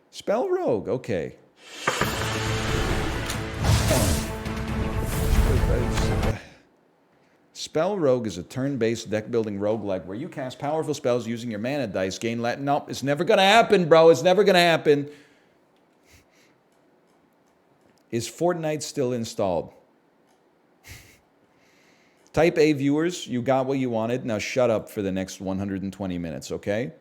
Spell rogue, okay. Spell rogue is a turn-based deck-building roguelike where you cast powerful spells using your mana dice, gain Latin. Nope, it's never gonna happen, bro. It's never gonna happen. Is Fortnite still installed? Type A viewers, you got what you wanted. Now shut up for the next 120 minutes, okay?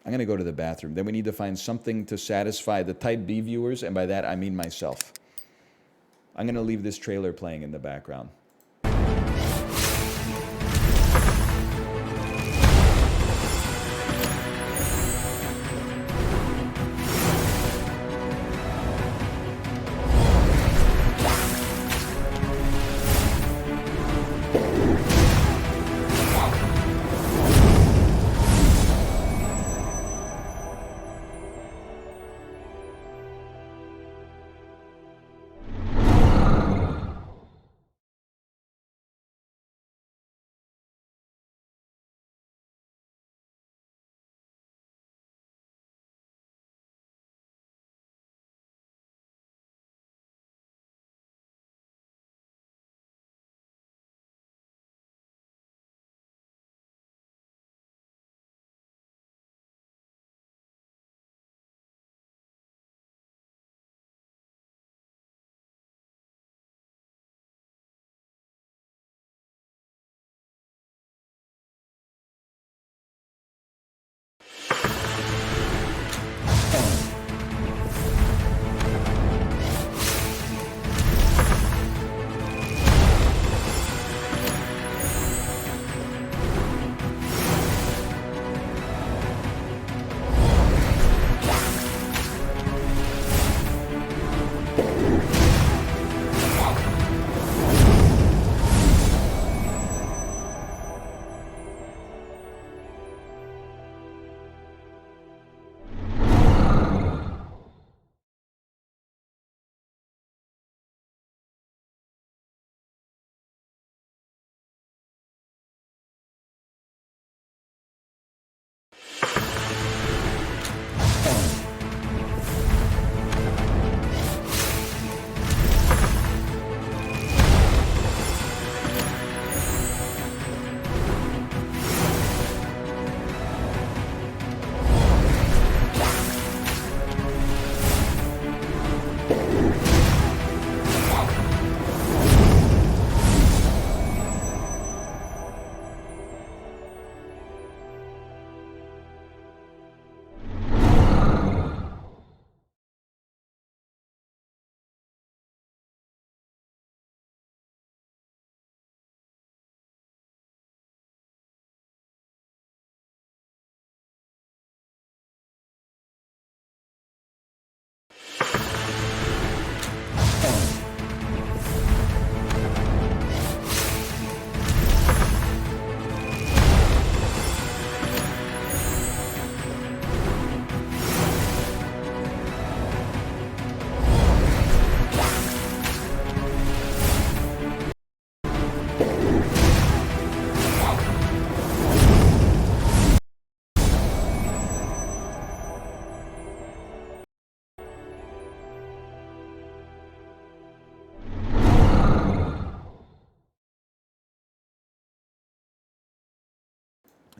I'm going to go to the bathroom. Then we need to find something to satisfy the Type B viewers, and by that I mean myself. I'm going to leave this trailer playing in the background.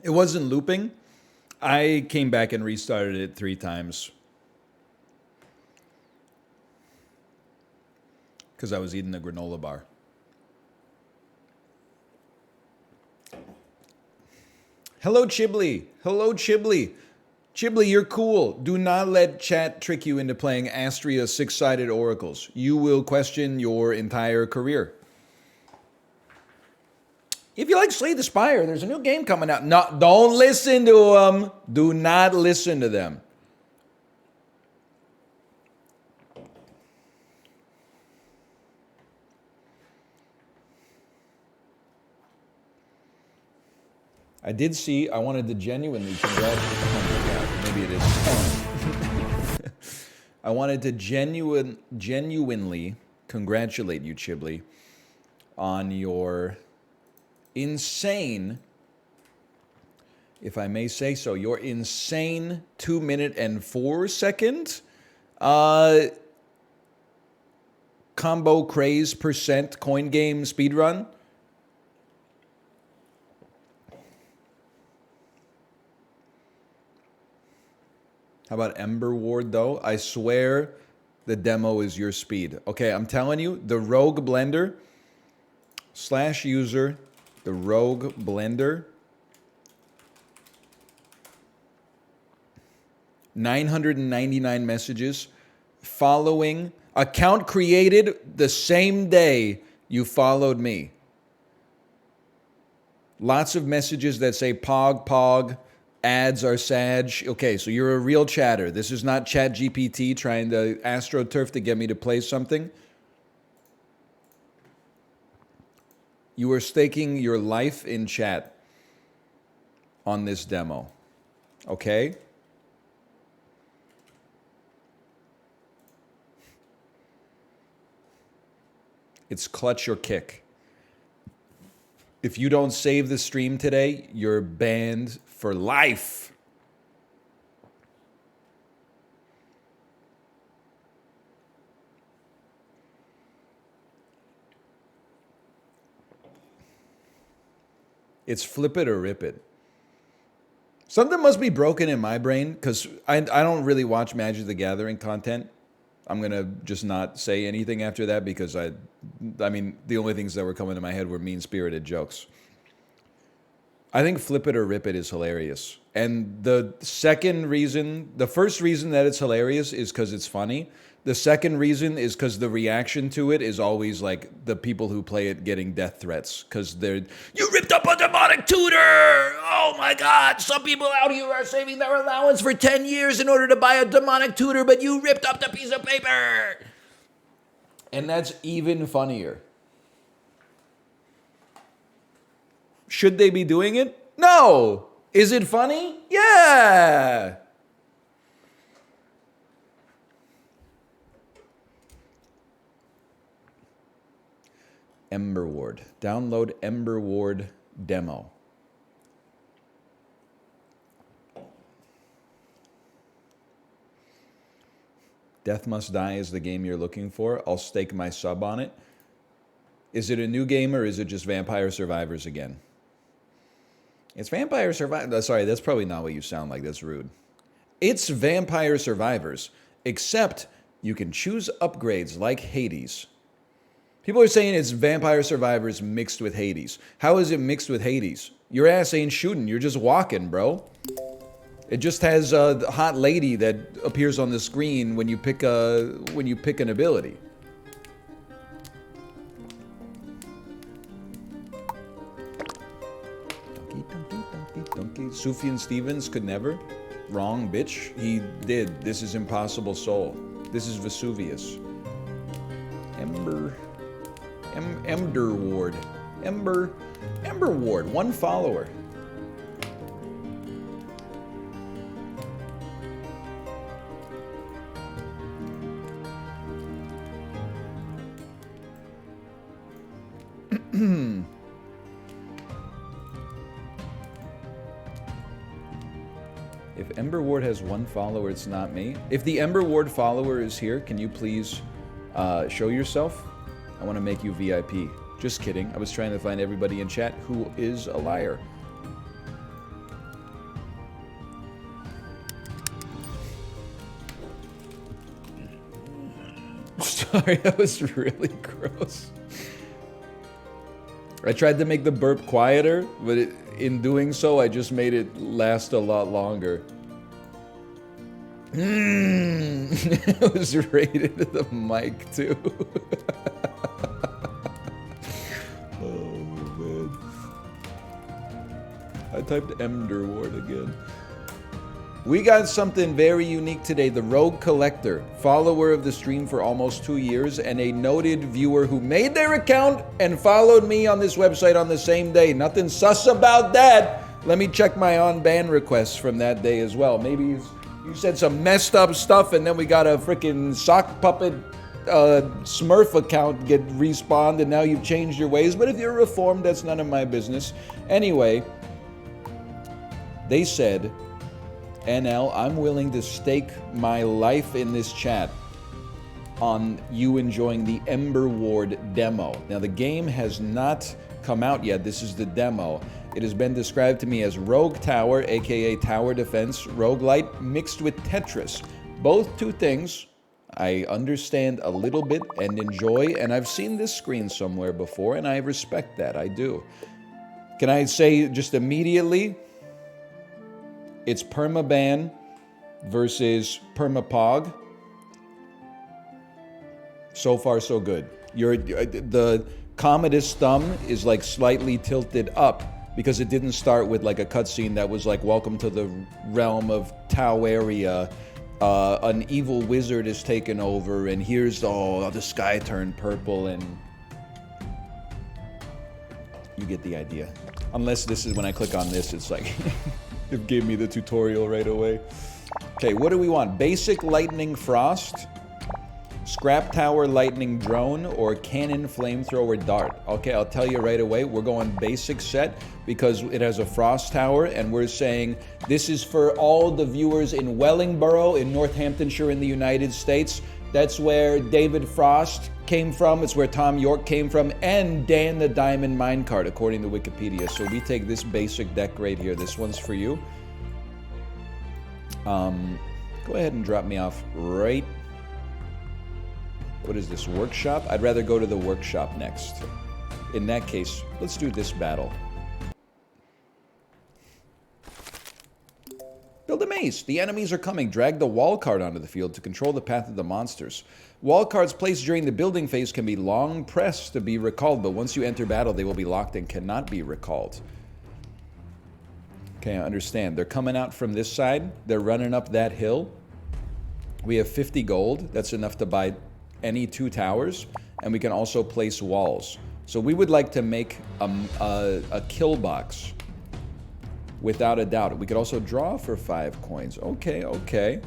It wasn't looping. I came back and restarted it 3 times. Because I was eating a granola bar. Hello, Chibli. Hello, Chibli. Chibli, you're cool. Do not let chat trick you into playing Astrea 6-sided oracles. You will question your entire career. If you like Slay the Spire, there's a new game coming out. No, don't listen to them. Do not listen to them. I did see, I wanted to genuinely congratulate, oh my God, maybe it is. I wanted to genuinely congratulate you, Chiblee, on your insane, if I may say so, your insane 2 minute and 4 second combo craze percent coin game speedrun. How about Emberward, though? I swear the demo is your speed. Okay, I'm telling you, the Rogue Blender /user, the Rogue Blender, 999 messages, following, account created the same day you followed me. Lots of messages that say pog, pog, ads are sag. Okay, so you're a real chatter. This is not ChatGPT trying to AstroTurf to get me to play something. You are staking your life in chat on this demo. Okay? It's clutch or kick. If you don't save the stream today, you're banned for life. It's flip it or rip it. Something must be broken in my brain because I don't really watch Magic the Gathering content. I'm going to just not say anything after that because I mean, the only things that were coming to my head were mean-spirited jokes. I think flip it or rip it is hilarious. And the first reason that it's hilarious is because it's funny. The second reason is because the reaction to it is always like the people who play it getting death threats. Because they're, you ripped up a demonic tutor! Oh my God, some people out here are saving their allowance for 10 years in order to buy a demonic tutor, but you ripped up the piece of paper! And that's even funnier. Should they be doing it? No! Is it funny? Yeah! Emberward. Download Emberward demo. Death Must Die is the game you're looking for. I'll stake my sub on it. Is it a new game or is it just Vampire Survivors again? It's Vampire Survivors. Sorry, that's probably not what you sound like. That's rude. It's Vampire Survivors, except you can choose upgrades like Hades. People are saying it's Vampire Survivors mixed with Hades. How is it mixed with Hades? Your ass ain't shooting. You're just walking, bro. It just has a hot lady that appears on the screen when you pick an ability. Donkey. Sufjan Stevens could never. Wrong, bitch. He did. This is Impossible Soul. This is Vesuvius. Emberward. Emberward. 1 follower. If Emberward has 1 follower, it's not me. If the Emberward follower is here, can you please show yourself? I want to make you VIP. Just kidding. I was trying to find everybody in chat who is a liar. Sorry, that was really gross. I tried to make the burp quieter, but in doing so, I just made it last a lot longer. It was rated to the mic, too. Oh, man. I typed Emberward again. We got something very unique today. The Rogue Collector, follower of the stream for almost 2 years, and a noted viewer who made their account and followed me on this website on the same day. Nothing sus about that. Let me check my on-ban requests from that day as well. Maybe you said some messed up stuff, and then we got a freaking sock puppet Smurf account get respawned, and now you've changed your ways. But if you're reformed, that's none of my business. Anyway, they said, NL, I'm willing to stake my life in this chat on you enjoying the Emberward demo. Now, the game has not come out yet. This is the demo. It has been described to me as Rogue Tower, aka Tower Defense, Roguelite, mixed with Tetris. Both two things I understand a little bit and enjoy, and I've seen this screen somewhere before, and I respect that. I do. Can I say just immediately, it's permaban versus permapog. So far, so good. The Commodus thumb is like slightly tilted up because it didn't start with like a cutscene that was like, welcome to the realm of Taueria. An evil wizard is taken over, and here's the sky turned purple, and you get the idea. Unless this is when I click on this, it's like it gave me the tutorial right away. Okay, what do we want? Basic lightning frost, scrap tower lightning drone, or cannon flamethrower dart? Okay, I'll tell you right away, we're going basic set because it has a frost tower, and we're saying this is for all the viewers in Wellingborough in Northamptonshire in the United States. That's where David Frost came from. It's where Tom York came from, and Dan the Diamond Minecart, according to Wikipedia. So we take this basic deck right here. This one's for you. Go ahead and drop me off right. What is this, workshop? I'd rather go to the workshop next. In that case, let's do this battle. Build a maze. The enemies are coming. Drag the wall card onto the field to control the path of the monsters. Wall cards placed during the building phase can be long pressed to be recalled, but once you enter battle, they will be locked and cannot be recalled. Okay, I understand. They're coming out from this side. They're running up that hill. We have 50 gold. That's enough to buy any 2 towers, and we can also place walls. So we would like to make a kill box, without a doubt. We could also draw for 5 coins. Okay, okay.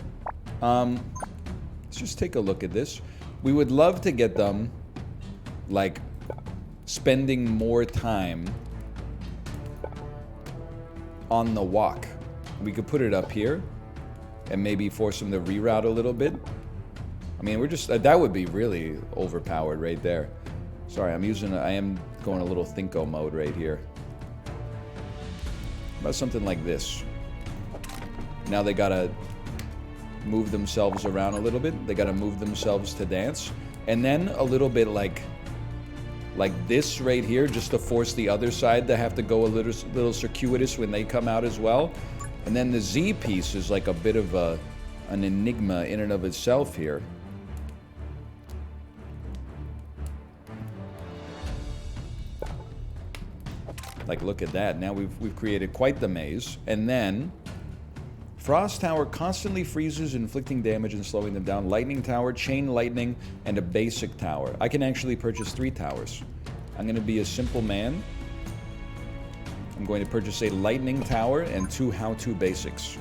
Let's just take a look at this. We would love to get them, like, spending more time on the walk. We could put it up here and maybe force them to reroute a little bit. I mean, we're just, that would be really overpowered right there. Sorry, I am going a little Thinko mode right here. About something like this. Now they gotta move themselves around a little bit. They gotta move themselves to dance. And then a little bit like this right here, just to force the other side to have to go a little circuitous when they come out as well. And then the Z piece is like a bit of an enigma in and of itself here. Like, look at that. Now we've created quite the maze. And then Frost Tower constantly freezes, inflicting damage and slowing them down. Lightning Tower, Chain Lightning, and a Basic Tower. I can actually purchase 3 towers. I'm going to be a simple man. I'm going to purchase a Lightning Tower and 2 how-to basics.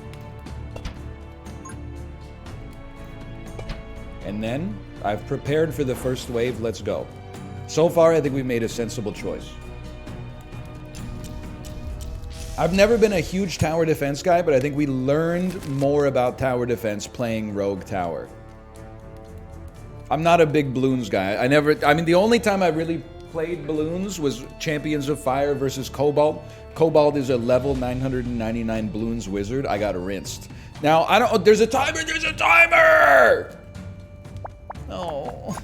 And then I've prepared for the first wave. Let's go. So far, I think we've made a sensible choice. I've never been a huge tower defense guy, but I think we learned more about tower defense playing Rogue Tower. I'm not a big balloons guy. I mean, the only time I really played balloons was Champions of Fire versus Cobalt. Cobalt is a level 999 balloons wizard. I got rinsed. Now, there's a timer! There's a timer! Oh.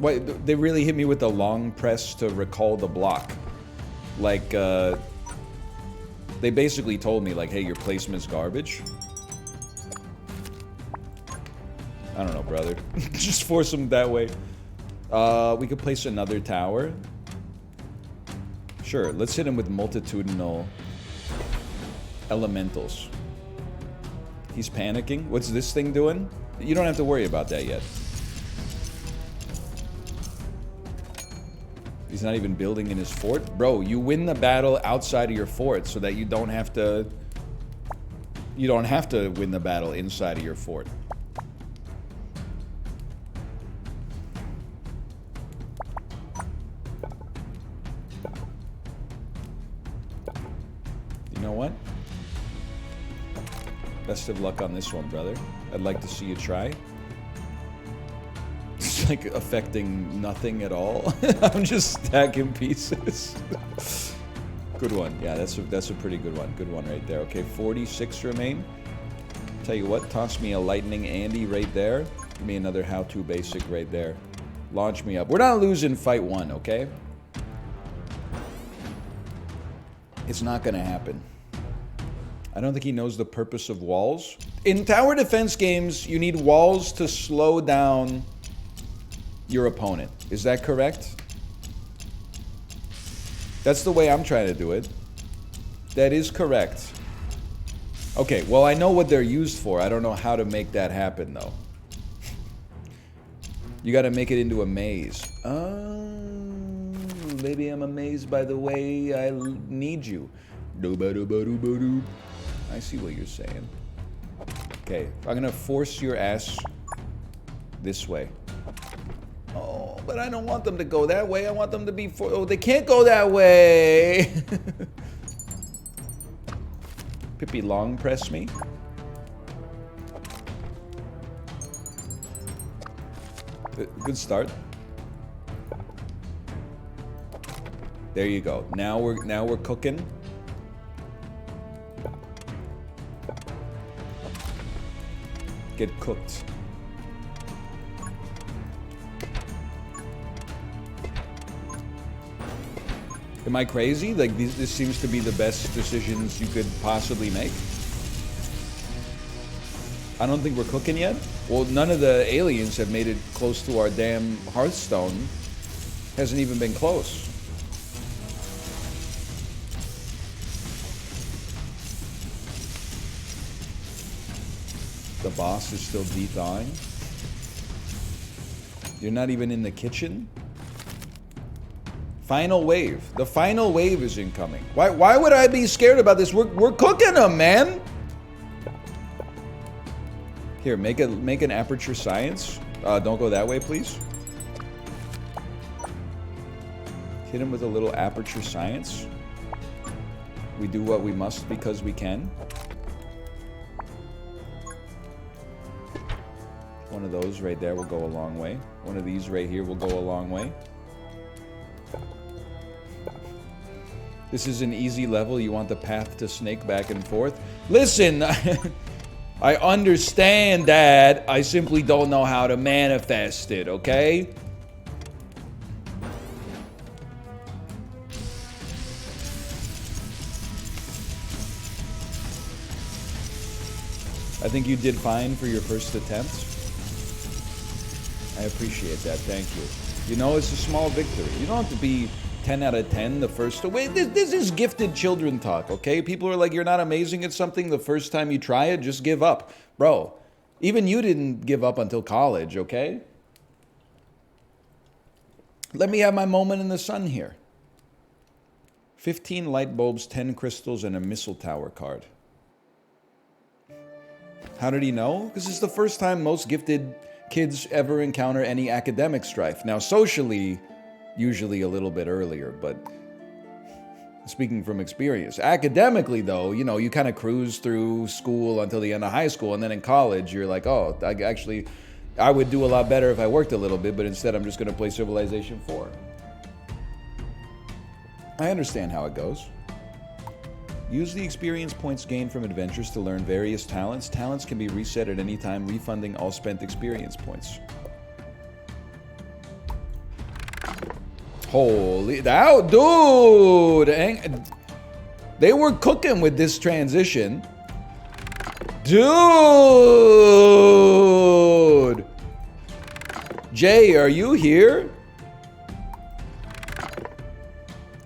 Wait, they really hit me with the long press to recall the block. Like, they basically told me, like, hey, your placement's garbage. I don't know, brother. Just force them that way. We could place another tower. Sure, let's hit him with multitudinal elementals. He's panicking. What's this thing doing? You don't have to worry about that yet. He's not even building in his fort. Bro, you win the battle outside of your fort so that you don't have to... You don't have to win the battle inside of your fort. You know what? Best of luck on this one, brother. I'd like to see you try. It's like affecting nothing at all. I'm just stacking pieces. Good one. Yeah, that's a pretty good one. Good one right there. Okay, 46 remain. Tell you what, toss me a Lightning Andy right there. Give me another how-to basic right there. Launch me up. We're not losing fight 1, okay? It's not gonna happen. I don't think he knows the purpose of walls. In tower defense games, you need walls to slow down your opponent. Is that correct? That's the way I'm trying to do it. That is correct. Okay, well, I know what they're used for. I don't know how to make that happen, though. You gotta make it into a maze. Oh, maybe I'm amazed by the way I need you. I see what you're saying. Okay, I'm gonna force your ass this way. Oh, but I don't want them to go that way. I want them to be oh, they can't go that way. Pippi long press me. Good start. There you go. Now we're cooking. Get cooked. Am I crazy? Like, this seems to be the best decisions you could possibly make. I don't think we're cooking yet. Well, none of the aliens have made it close to our damn Hearthstone. Hasn't even been close. The boss is still de-thawing. You're not even in the kitchen? Final wave. The final wave is incoming. Why would I be scared about this? We're cooking them, man. Here, make an aperture science. Don't go that way, please. Hit him with a little aperture science. We do what we must because we can. One of those right there will go a long way. One of these right here will go a long way. This is an easy level. You want the path to snake back and forth. Listen, I understand, Dad. I simply don't know how to manifest it, okay? I think you did fine for your first attempt. I appreciate that. Thank you. You know, it's a small victory. You don't have to be 10 out of 10 the first... Wait, this is gifted children talk, okay? People are like, you're not amazing at something the first time you try it, just give up. Bro, even you didn't give up until college, okay? Let me have my moment in the sun here. 15 light bulbs, 10 crystals, and a missile tower card. How did he know? Because it's the first time most gifted kids ever encounter any academic strife. Now, socially, usually a little bit earlier, but speaking from experience. Academically, though, you know, you kind of cruise through school until the end of high school, and then in college, you're like, oh, I would do a lot better if I worked a little bit, but instead I'm just going to play Civilization 4. I understand how it goes. Use the experience points gained from adventures to learn various talents. Talents can be reset at any time, refunding all spent experience points. Holy... Dude! They were cooking with this transition. Dude! Jay, are you here?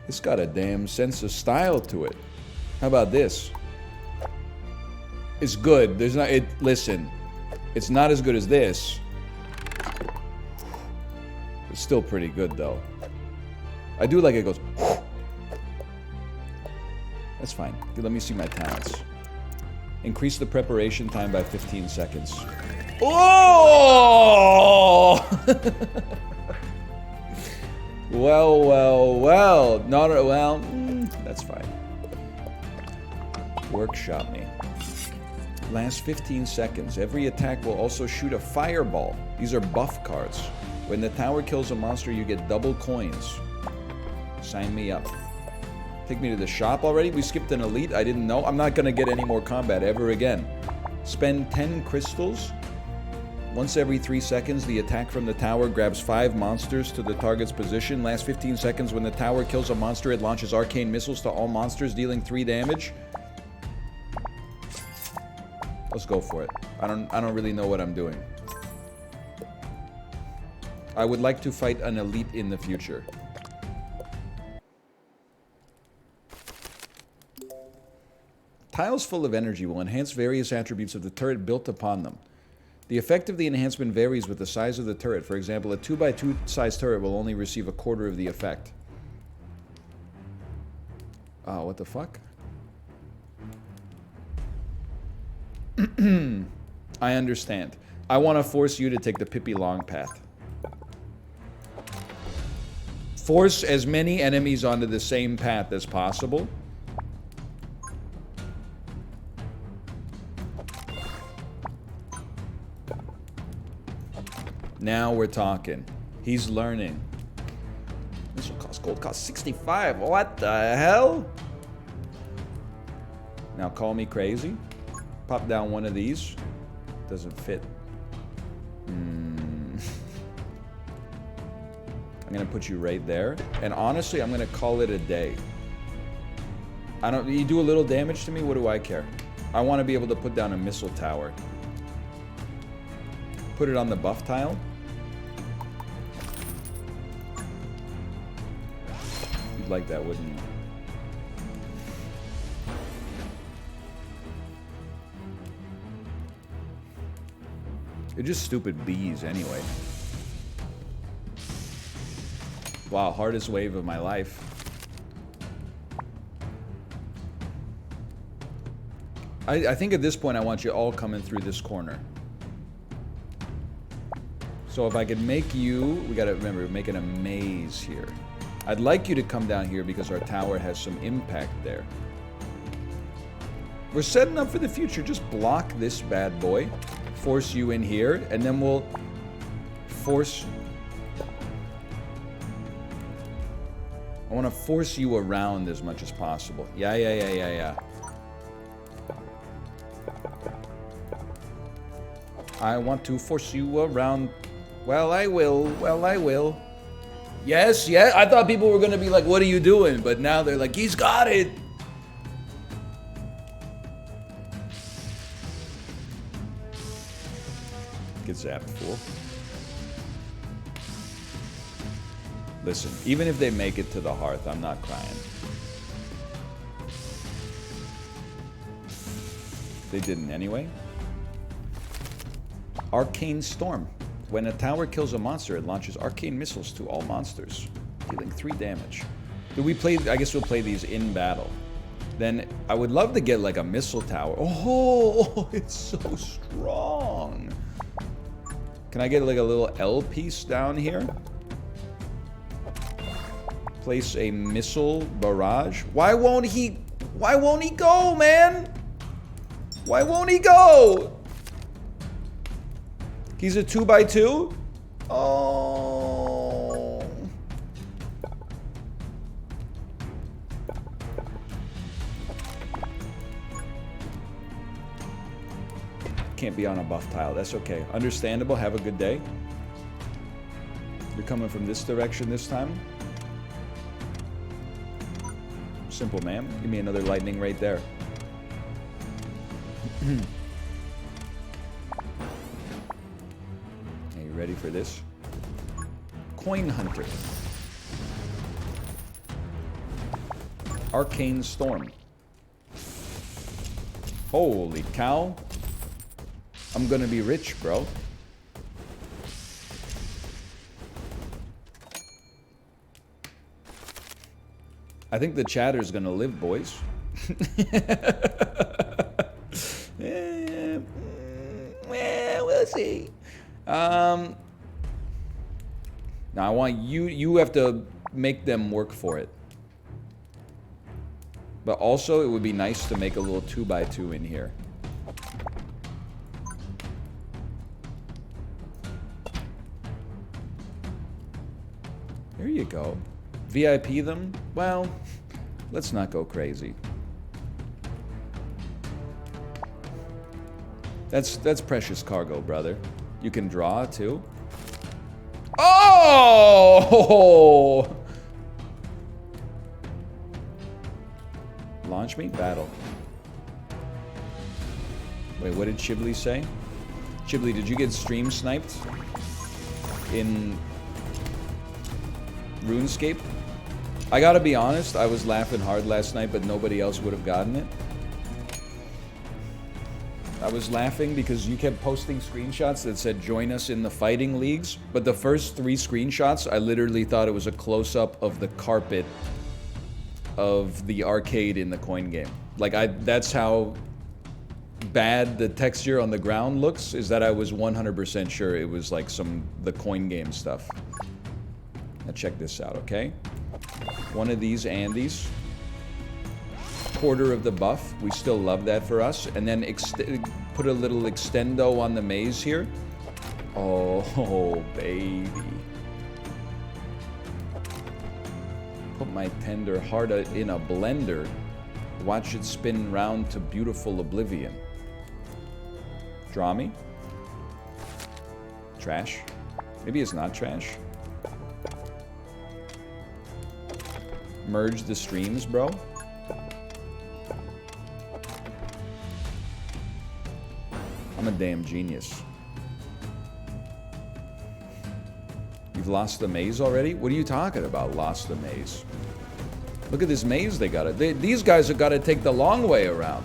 It's got a damn sense of style to it. How about this? It's good. There's not... Listen. It's not as good as this. It's still pretty good, though. I do like it goes. That's fine. Let me see my talents. Increase the preparation time by 15 seconds. Oh! well. Not well. That's fine. Workshop me. Last 15 seconds. Every attack will also shoot a fireball. These are buff cards. When the tower kills a monster, you get double coins. Sign me up. Take me to the shop already? We skipped an elite? I didn't know. I'm not gonna get any more combat ever again. Spend 10 crystals. Once every 3 seconds, the attack from the tower grabs 5 monsters to the target's position. Last 15 seconds, when the tower kills a monster, it launches arcane missiles to all monsters, dealing 3 damage. Let's go for it. I don't really know what I'm doing. I would like to fight an elite in the future. Tiles full of energy will enhance various attributes of the turret built upon them. The effect of the enhancement varies with the size of the turret. For example, a 2x2 size turret will only receive a quarter of the effect. What the fuck? I understand. I want to force you to take the Pippi Long path. Force as many enemies onto the same path as possible. Now we're talking. He's learning. This will cost gold. Cost 65. What the hell? Now call me crazy. Pop down one of these. Doesn't fit. I'm gonna put you right there. And honestly, I'm gonna call it a day. You do a little damage to me, what do I care? I want to be able to put down a missile tower. Put it on the buff tile. You'd like that, wouldn't you? They're just stupid bees anyway. Wow, hardest wave of my life. I think at this point I want you all coming through this corner. So if I could make you... We gotta remember, we're making a maze here. I'd like you to come down here because our tower has some impact there. We're setting up for the future. Just block this bad boy. Force you in here, and then we'll force... I want to force you around as much as possible. Yeah. I want to force you around. Well, I will. Yes, yeah. I thought people were going to be like, what are you doing? But now they're like, he's got it. Get zapped, fool. Listen, even if they make it to the hearth, I'm not crying. They didn't anyway. Arcane Storm. When a tower kills a monster, it launches arcane missiles to all monsters, dealing 3 damage. Do we play? I guess we'll play these in battle. Then I would love to get like a missile tower. Oh, it's so strong. Can I get like a little L piece down here? Place a missile barrage. Why won't he go, man? Why won't he go? He's a 2x2? Oh. Can't be on a buff tile. That's okay. Understandable. Have a good day. You're coming from this direction this time? Simple, ma'am. Give me another lightning right there. Are you ready for this? Coin Hunter. Arcane Storm. Holy cow. I'm gonna be rich, bro. I think the chatter's gonna live, boys. We'll see. Now I want you have to make them work for it. But also, it would be nice to make a little 2x2 in here. There you go. VIP them? Well, let's not go crazy. That's precious cargo, brother. You can draw, too. Oh! Launch me? Battle. Wait, what did Chibli say? Chibli, did you get stream sniped? In RuneScape? I gotta be honest, I was laughing hard last night, but nobody else would have gotten it. I was laughing because you kept posting screenshots that said join us in the fighting leagues, but the first 3 screenshots, I literally thought it was a close-up of the carpet of the arcade in the coin game. Like, that's how bad the texture on the ground looks, is that I was 100% sure it was like the coin game stuff. Now check this out, okay? One of these Andes. Quarter of the buff. We still love that for us. And then put a little extendo on the maze here. Oh, baby. Put my tender heart in a blender. Watch it spin round to beautiful oblivion. Draw me. Trash. Maybe it's not trash. Merge the streams, bro. I'm a damn genius. You've lost the maze already? What are you talking about, lost the maze? Look at this maze they got. These guys have got to take the long way around.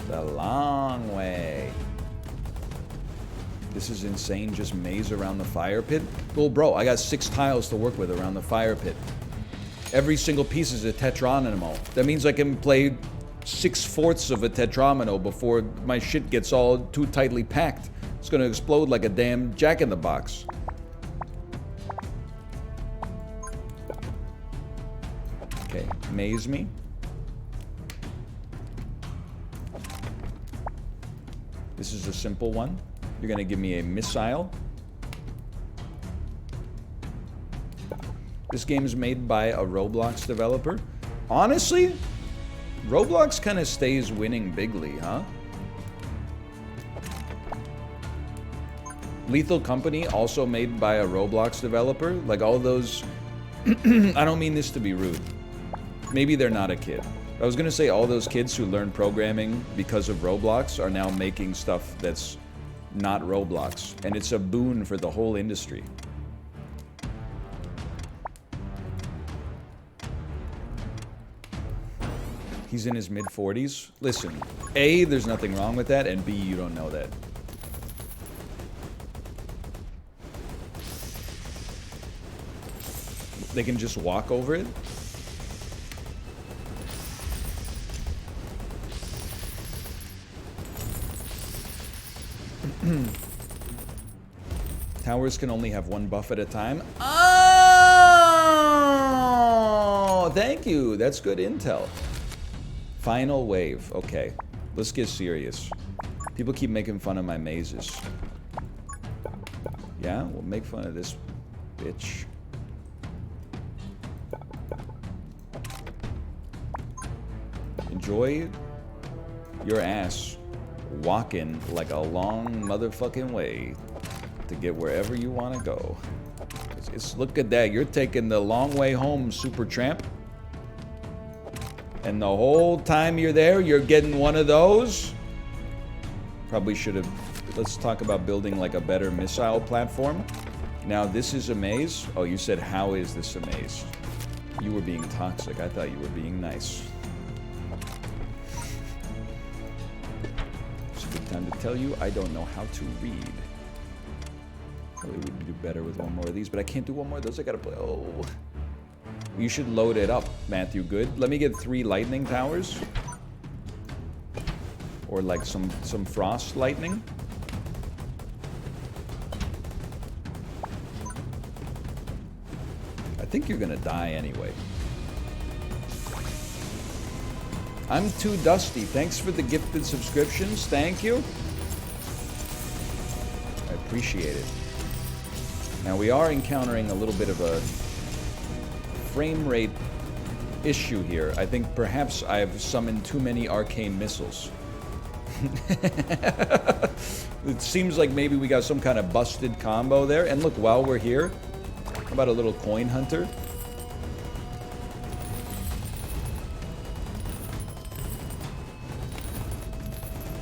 The long way. This is insane, just maze around the fire pit. Well, bro, I got 6 tiles to work with around the fire pit. Every single piece is a tetromino. That means I can play 6/4 of a tetromino before my shit gets all too tightly packed. It's gonna explode like a damn jack-in-the-box. Okay, maze me. This is a simple one. You're gonna give me a missile. This game is made by a Roblox developer. Honestly, Roblox kind of stays winning bigly, huh? Lethal Company, also made by a Roblox developer. Like all those... I don't mean this to be rude. Maybe they're not a kid. I was gonna say all those kids who learned programming because of Roblox are now making stuff that's not Roblox. And it's a boon for the whole industry. He's in his mid-40s. Listen, A, there's nothing wrong with that, and B, you don't know that. They can just walk over it? Towers can only have 1 buff at a time. Oh, thank you. That's good intel. Final wave. Okay, let's get serious. People keep making fun of my mazes. Yeah, we'll make fun of this bitch. Enjoy your ass walking like a long motherfucking way to get wherever you want to go. Look at that. You're taking the long way home, super tramp. And the whole time you're there, you're getting one of those. Probably should have... Let's talk about building like a better missile platform. Now, this is a maze. Oh, you said, how is this a maze? You were being toxic. I thought you were being nice. It's a good time to tell you I don't know how to read. Probably would do better with one more of these, but I can't do one more of those. I gotta play. Oh. You should load it up, Matthew. Good. Let me get 3 lightning towers. Or like some frost lightning. I think you're gonna die anyway. I'm too dusty. Thanks for the gifted subscriptions. Thank you. I appreciate it. Now we are encountering a little bit of a frame rate issue here. I think perhaps I've summoned too many arcane missiles. It seems like maybe we got some kind of busted combo there. And look, while we're here, how about a little coin hunter?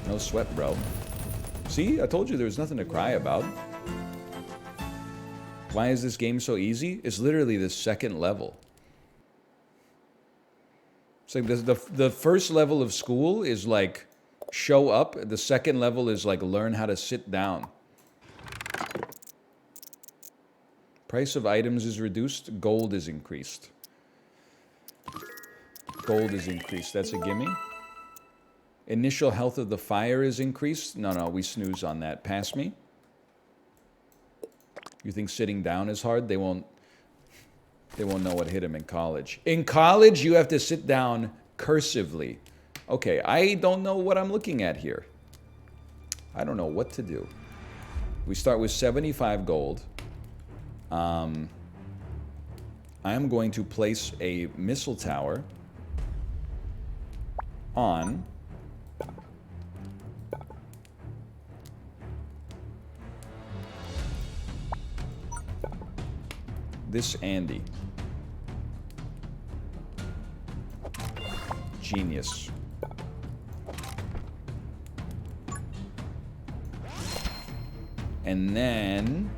No sweat, bro. See? I told you there was nothing to cry about. Why is this game so easy? It's literally the 2nd level. It's like the first level of school is like show up. The 2nd level is like learn how to sit down. Price of items is reduced. Gold is increased. Gold is increased. That's a gimme. Initial health of the fire is increased. No, we snooze on that. Pass me. You think sitting down is hard? They won't know what hit him in college. In college, you have to sit down cursively. Okay, I don't know what I'm looking at here. I don't know what to do. We start with 75 gold. I am going to place a missile tower on this Andy. Genius. And then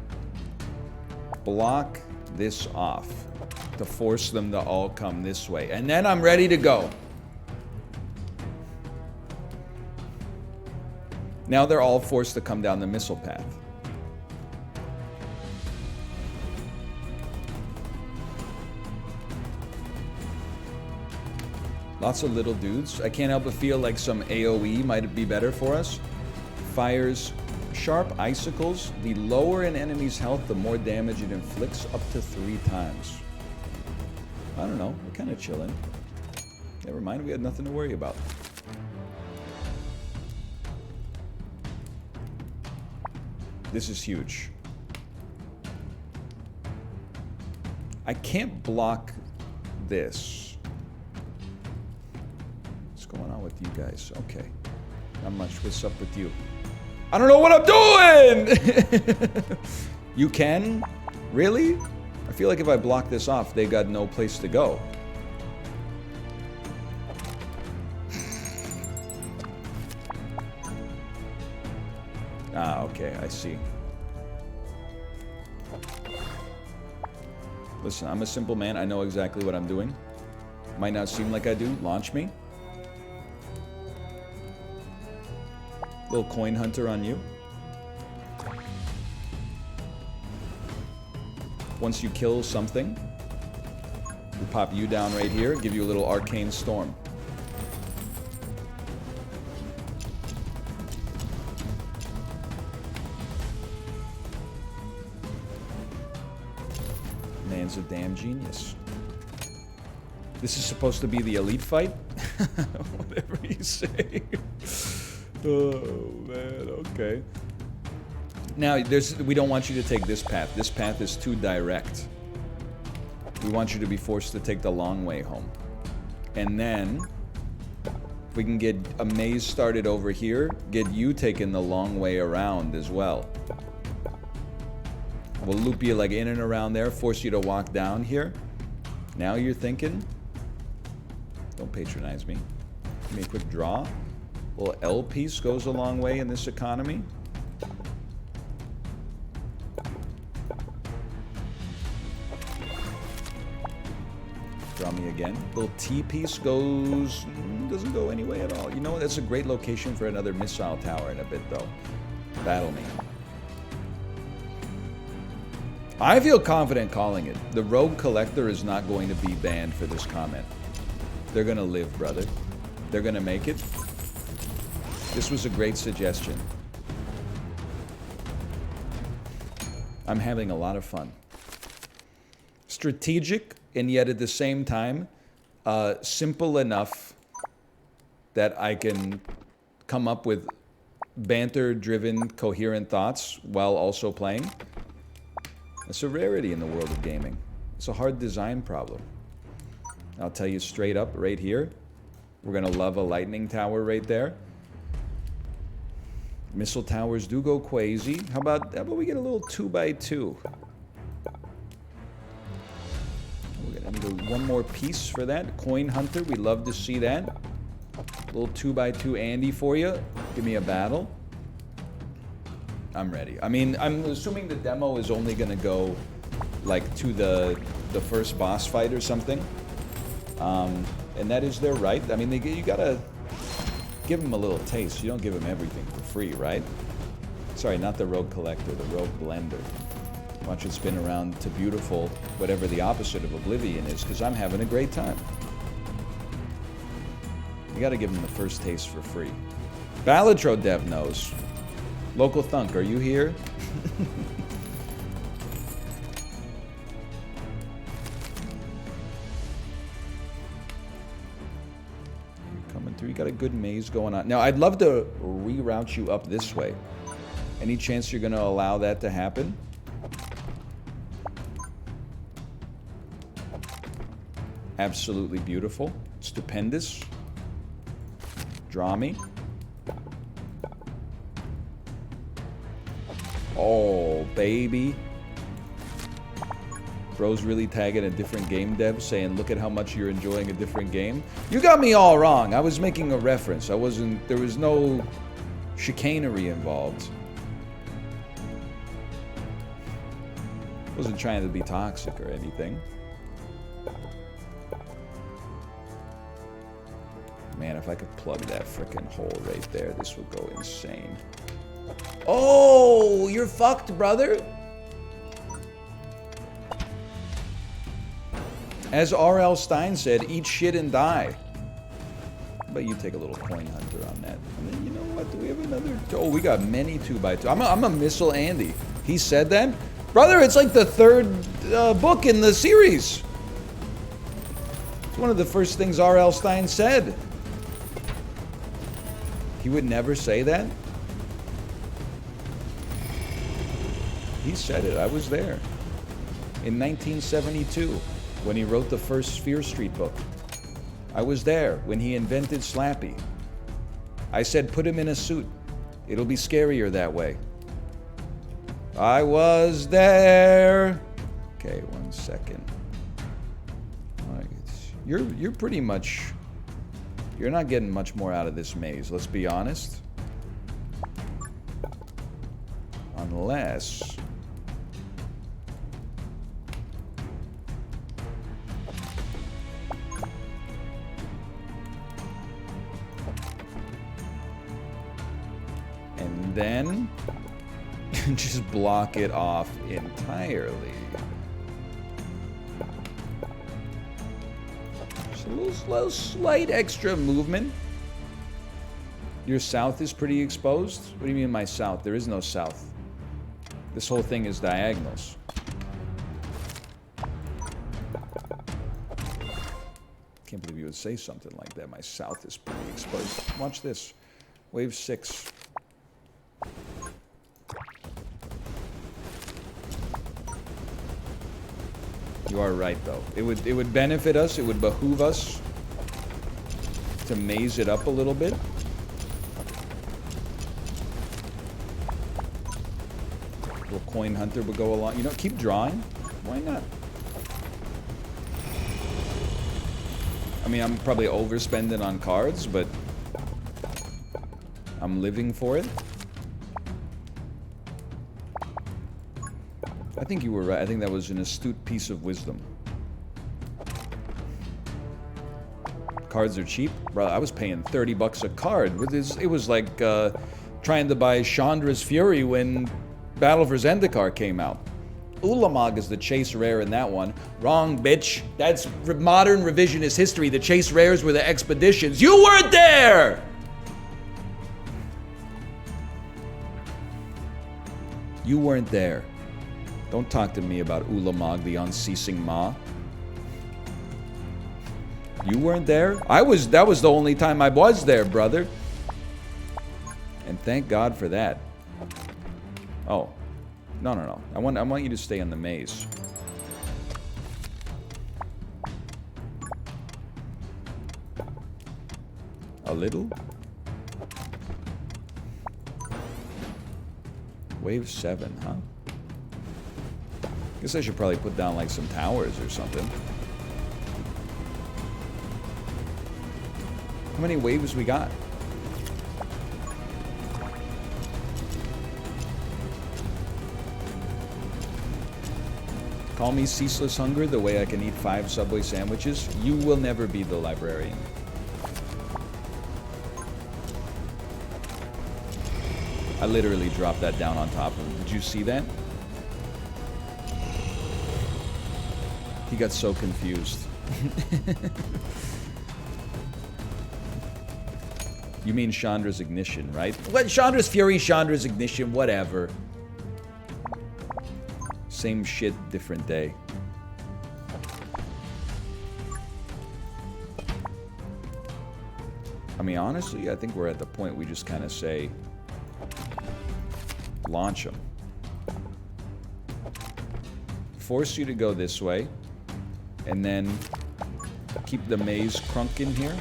block this off to force them to all come this way. And then I'm ready to go. Now they're all forced to come down the missile path. Lots of little dudes. I can't help but feel like some AoE might be better for us. Fires sharp icicles. The lower an enemy's health, the more damage it inflicts, up to 3 times. I don't know. We're kind of chilling. Never mind. We had nothing to worry about. This is huge. I can't block this. What's going on with you guys? Okay. Not much. What's up with you? I don't know what I'm doing! You can? Really? I feel like if I block this off, they got no place to go. Ah, okay, I see. Listen, I'm a simple man. I know exactly what I'm doing. Might not seem like I do. Launch me. Little coin hunter on you. Once you kill something, we pop you down right here, give you a little arcane storm. Man's a damn genius. This is supposed to be the elite fight? Whatever you say. Oh, man, okay. Now, we don't want you to take this path. This path is too direct. We want you to be forced to take the long way home. And then, if we can get a maze started over here, get you taking the long way around as well. We'll loop you like in and around there, force you to walk down here. Now you're thinking? Don't patronize me. Give me a quick draw. A little L piece goes a long way in this economy. Draw me again. Little T piece goes... doesn't go any way at all. You know what? That's a great location for another missile tower in a bit, though. Battle me. I feel confident calling it. The Rogue Collector is not going to be banned for this comment. They're gonna live, brother. They're gonna make it. This was a great suggestion. I'm having a lot of fun. Strategic, and yet at the same time, simple enough that I can come up with banter-driven, coherent thoughts while also playing. It's a rarity in the world of gaming. It's a hard design problem. I'll tell you straight up, right here, we're gonna love a lightning tower right there. Missile towers do go crazy. How about we get a little 2x2? We're gonna need one more piece for that. Coin Hunter, we love to see that. A little 2x2 Andy for you. Give me a battle. I'm ready. I mean, I'm assuming the demo is only gonna go like to the first boss fight or something. And that is their right. I mean, you gotta give them a little taste. You don't give them everything for free, right? Sorry, not the Rogue Collector, the Rogue Blender. Watch it spin around to beautiful, whatever the opposite of Oblivion is, because I'm having a great time. You gotta give them the first taste for free. Balatro Dev knows. Local Thunk, are you here? Coming through. You got a good maze going on. Now, I'd love to reroute you up this way. Any chance you're going to allow that to happen? Absolutely beautiful. Stupendous. Draw me. Oh, baby. Bro's really tagging a different game dev saying, look at how much you're enjoying a different game. You got me all wrong. I was making a reference. There was no chicanery involved. Wasn't trying to be toxic or anything. Man, if I could plug that frickin' hole right there, this would go insane. Oh, you're fucked, brother. As R.L. Stein said, eat shit and die. But you take a little coin hunter on that. And then, you know what? Do we have another? Oh, we got many 2x2. I'm a Missile Andy. He said that? Brother, it's like the third book in the series. It's one of the first things R.L. Stein said. He would never say that? He said it. I was there. In 1972, when he wrote the first Fear Street book. I was there when he invented Slappy. I said, put him in a suit. It'll be scarier that way. I was there. Okay, 1 second. All right. You're pretty much... You're not getting much more out of this maze, let's be honest. Unless... And then... just block it off entirely. Just a little slight extra movement. Your south is pretty exposed? What do you mean my south? There is no south. This whole thing is diagonals. Can't believe you would say something like that. My south is pretty exposed. Watch this. Wave 6. You are right, though. It would benefit us. It would behoove us to maze it up a little bit. Little coin hunter would go along. You know, keep drawing. Why not? I mean, I'm probably overspending on cards, but I'm living for it. I think you were right. I think that was an astute piece of wisdom. Cards are cheap. Bro, I was paying 30 bucks a card. It was like trying to buy Chandra's Fury when Battle for Zendikar came out. Ulamog is the chase rare in that one. Wrong, bitch. That's modern revisionist history. The chase rares were the expeditions. You weren't there! You weren't there. Don't talk to me about Ulamog, the unceasing Ma. You weren't there? That was the only time I was there, brother. And thank God for that. Oh. No. I want you to stay on the maze. A little? Wave 7, huh? Guess I should probably put down like some towers or something. How many waves we got? Call me ceaseless hunger the way I can eat 5 Subway sandwiches. You will never be the librarian. I literally dropped that down on top of him. Did you see that? He got so confused. You mean Chandra's ignition, right? What? Chandra's fury, Chandra's ignition, whatever. Same shit, different day. I mean, honestly, I think we're at the point we just kind of say, launch them. Force you to go this way, and then keep the maze crunk in here.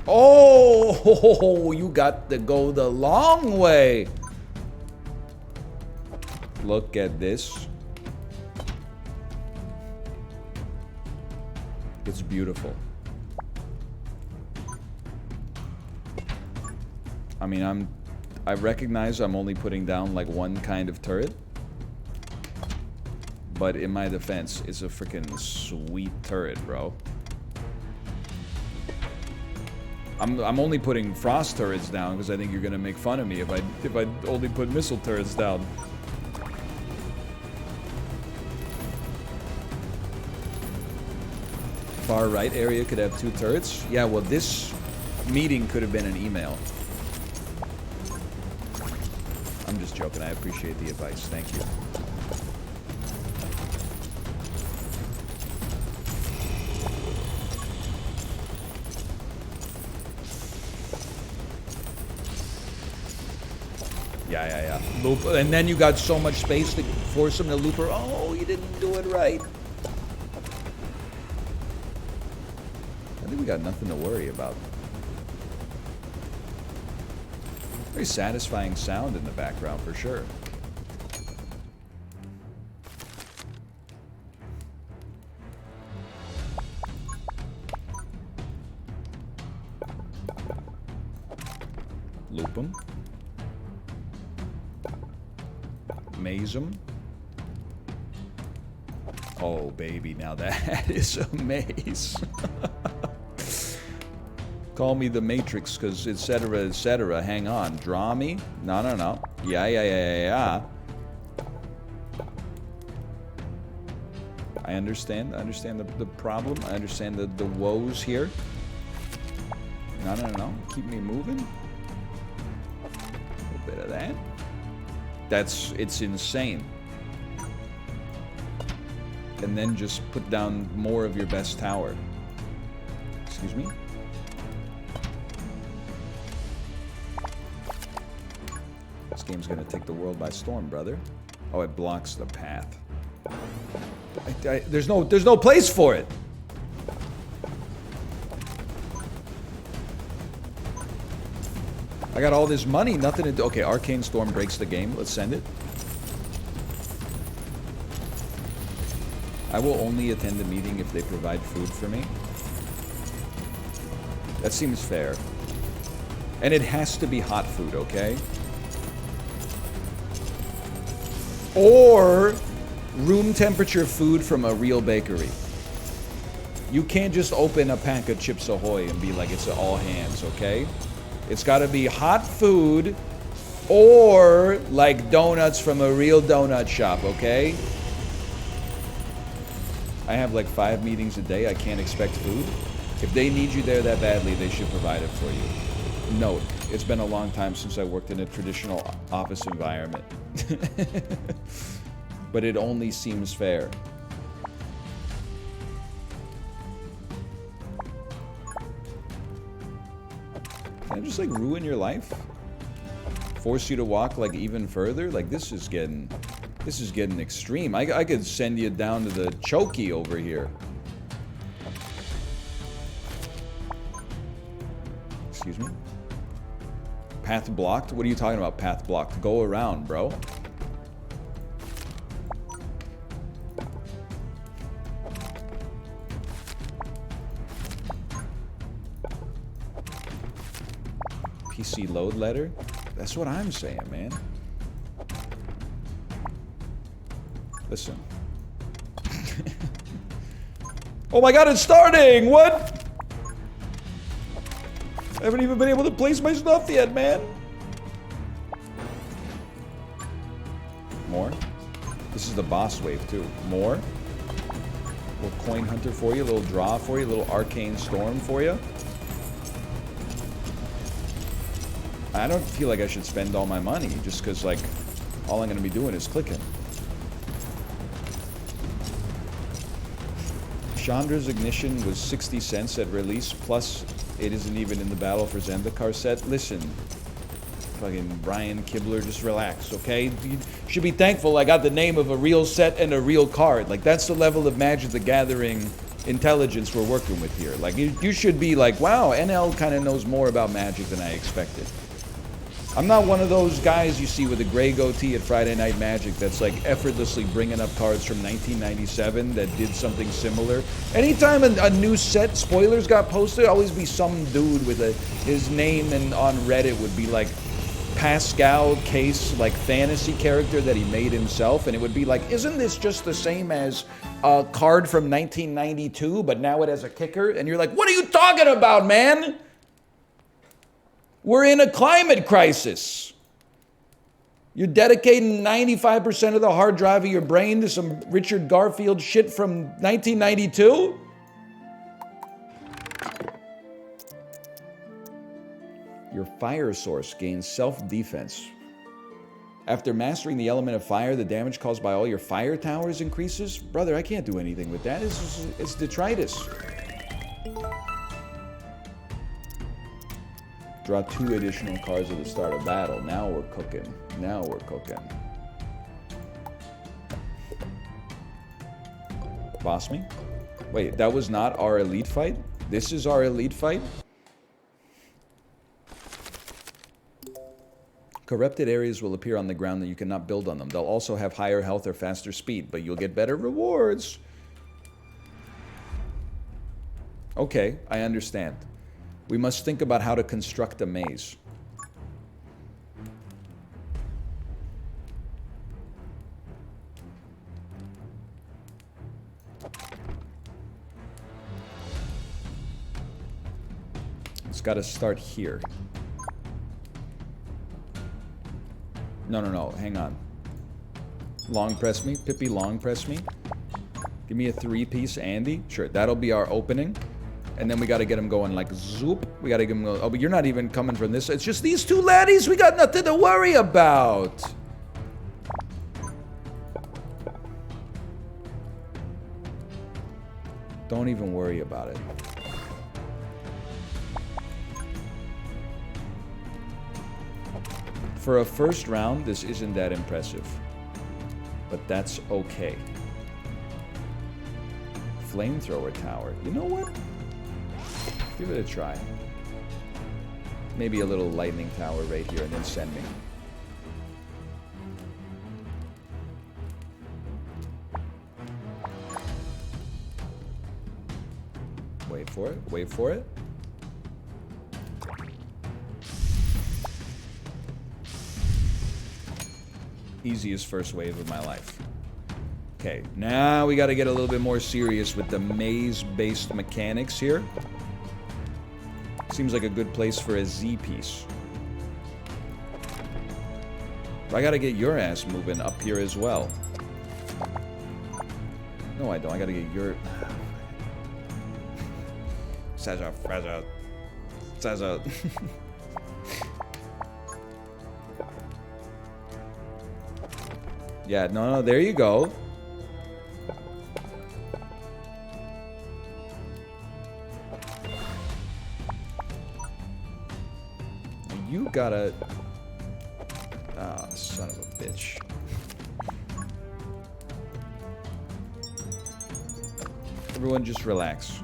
Oh, you got to go the long way. Look at this. It's beautiful. I mean, I recognize I'm only putting down like one kind of turret. But in my defense, it's a freaking sweet turret, bro. I'm only putting frost turrets down because I think you're gonna make fun of me if I only put missile turrets down. Far right area could have 2 turrets. Yeah, well, this meeting could have been an email. I'm just joking. I appreciate the advice. Thank you. Yeah. Loop, and then you got so much space to force him to looper. Oh, you didn't do it right. I think we got nothing to worry about. Very satisfying sound in the background for sure. Loop him. Maze him. Oh, baby, now that is a maze. Call me the Matrix, because etc., etc. Hang on. Draw me? No. Yeah. I understand. I understand the problem. I understand the woes here. No. Keep me moving. A little bit of that. It's insane. And then just put down more of your best tower. Excuse me? This game's gonna take the world by storm, brother. Oh, it blocks the path. There's no place for it. I got all this money, nothing to do. Okay, Arcane Storm breaks the game. Let's send it. I will only attend the meeting if they provide food for me. That seems fair. And it has to be hot food, okay? Or room temperature food from a real bakery. You can't just open a pack of Chips Ahoy and be like, it's all hands, okay? It's got to be hot food Or like donuts from a real donut shop, okay? I have like 5 meetings a day. I can't expect food. If they need you there that badly, they should provide it for you. Note, it's been a long time since I worked in a traditional office environment. But it only seems fair. Can I just like ruin your life? Force you to walk like even further? Like this is getting extreme. I could send you down to the chokey over here. Excuse me? Path blocked? What are you talking about, path blocked? Go around, bro. PC load letter? That's what I'm saying, man. Listen. Oh my god, it's starting! What? I haven't even been able to place my stuff yet, man. More. This is the boss wave, too. More. A little coin hunter for you, a little draw for you, a little arcane storm for you. I don't feel like I should spend all my money just because, like, all I'm going to be doing is clicking. Chandra's Ignition was 60 cents at release, plus it isn't even in the Battle for Zendikar set. Listen, fucking Brian Kibler, just relax, okay? You should be thankful I got the name of a real set and a real card. Like, that's the level of Magic the Gathering intelligence we're working with here. Like, you should be like, wow, NL kind of knows more about Magic than I expected. I'm not one of those guys you see with a gray goatee at Friday Night Magic that's like effortlessly bringing up cards from 1997 that did something similar. Anytime a new set spoilers got posted, always be some dude with his name and on Reddit would be like Pascal Case, like fantasy character that he made himself, and it would be like, isn't this just the same as a card from 1992, but now it has a kicker? And you're like, what are you talking about, man? We're in a climate crisis. You're dedicating 95% of the hard drive of your brain to some Richard Garfield shit from 1992? Your fire source gains self-defense. After mastering the element of fire, the damage caused by all your fire towers increases? Brother, I can't do anything with that. It's detritus. Draw 2 additional cards at the start of battle. Now we're cooking. Now we're cooking. Boss me? Wait, that was not our elite fight? This is our elite fight? Corrupted areas will appear on the ground that you cannot build on them. They'll also have higher health or faster speed, but you'll get better rewards. Okay, I understand. We must think about how to construct a maze. It's got to start here. No, hang on. Long press me. Pippi long press me. Give me a 3-piece Andy. Sure, that'll be our opening. And then we got to get him going like zoop. We got to get him going. Oh, but you're not even coming from this. It's just these 2 laddies. We got nothing to worry about. Don't even worry about it. For a first round, this isn't that impressive. But that's okay. Flamethrower tower. You know what? Give it a try. Maybe a little lightning tower right here and then send me. Wait for it. Wait for it. Easiest first wave of my life. Okay, now we got to get a little bit more serious with the maze-based mechanics here. Seems like a good place for a Z piece. I gotta get your ass moving up here as well. No, I don't. I gotta get your... Saza. Yeah, no, there you go. You gotta... Ah, son of a bitch. Everyone just relax.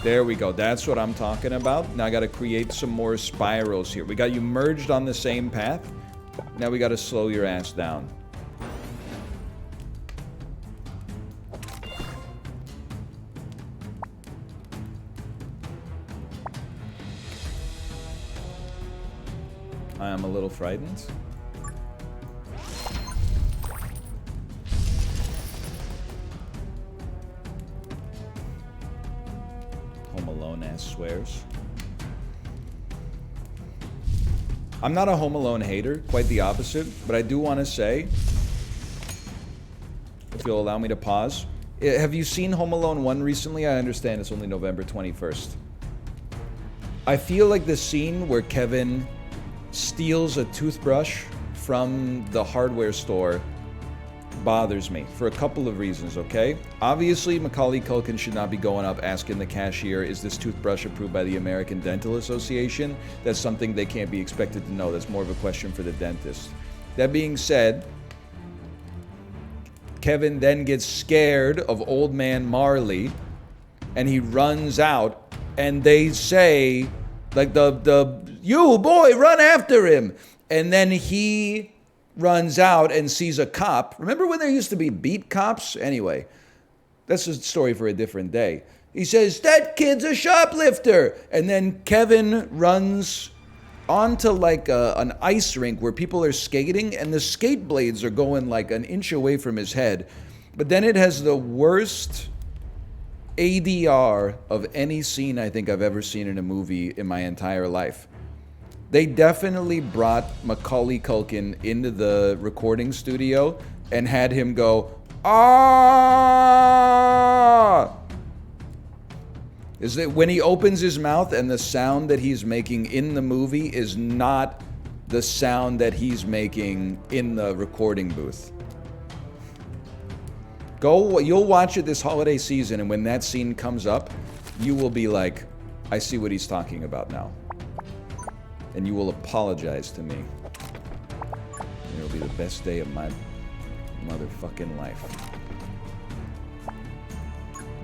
There we go. That's what I'm talking about. Now I gotta create some more spirals here. We got you merged on the same path. Now we gotta slow your ass down. I am a little frightened. Home Alone ass swears. I'm not a Home Alone hater, quite the opposite, but I do want to say, if you'll allow me to pause, have you seen Home Alone 1 recently? I understand it's only November 21st. I feel like the scene where Kevin steals a toothbrush from the hardware store bothers me for a couple of reasons, okay? Obviously, Macaulay Culkin should not be going up asking the cashier, is this toothbrush approved by the American Dental Association? That's something they can't be expected to know. That's more of a question for the dentist. That being said, Kevin then gets scared of old man Marley and he runs out and they say, like, you boy, run after him. And then he runs out and sees a cop. Remember when there used to be beat cops? Anyway, that's a story for a different day. He says, that kid's a shoplifter. And then Kevin runs onto like an ice rink where people are skating and the skate blades are going like an inch away from his head. But then it has the worst ADR of any scene I think I've ever seen in a movie in my entire life. They definitely brought Macaulay Culkin into the recording studio and had him go, ah! Is that when he opens his mouth and the sound that he's making in the movie is not the sound that he's making in the recording booth. You'll watch it this holiday season, and when that scene comes up, you will be like, I see what he's talking about now. And you will apologize to me. And it'll be the best day of my motherfucking life.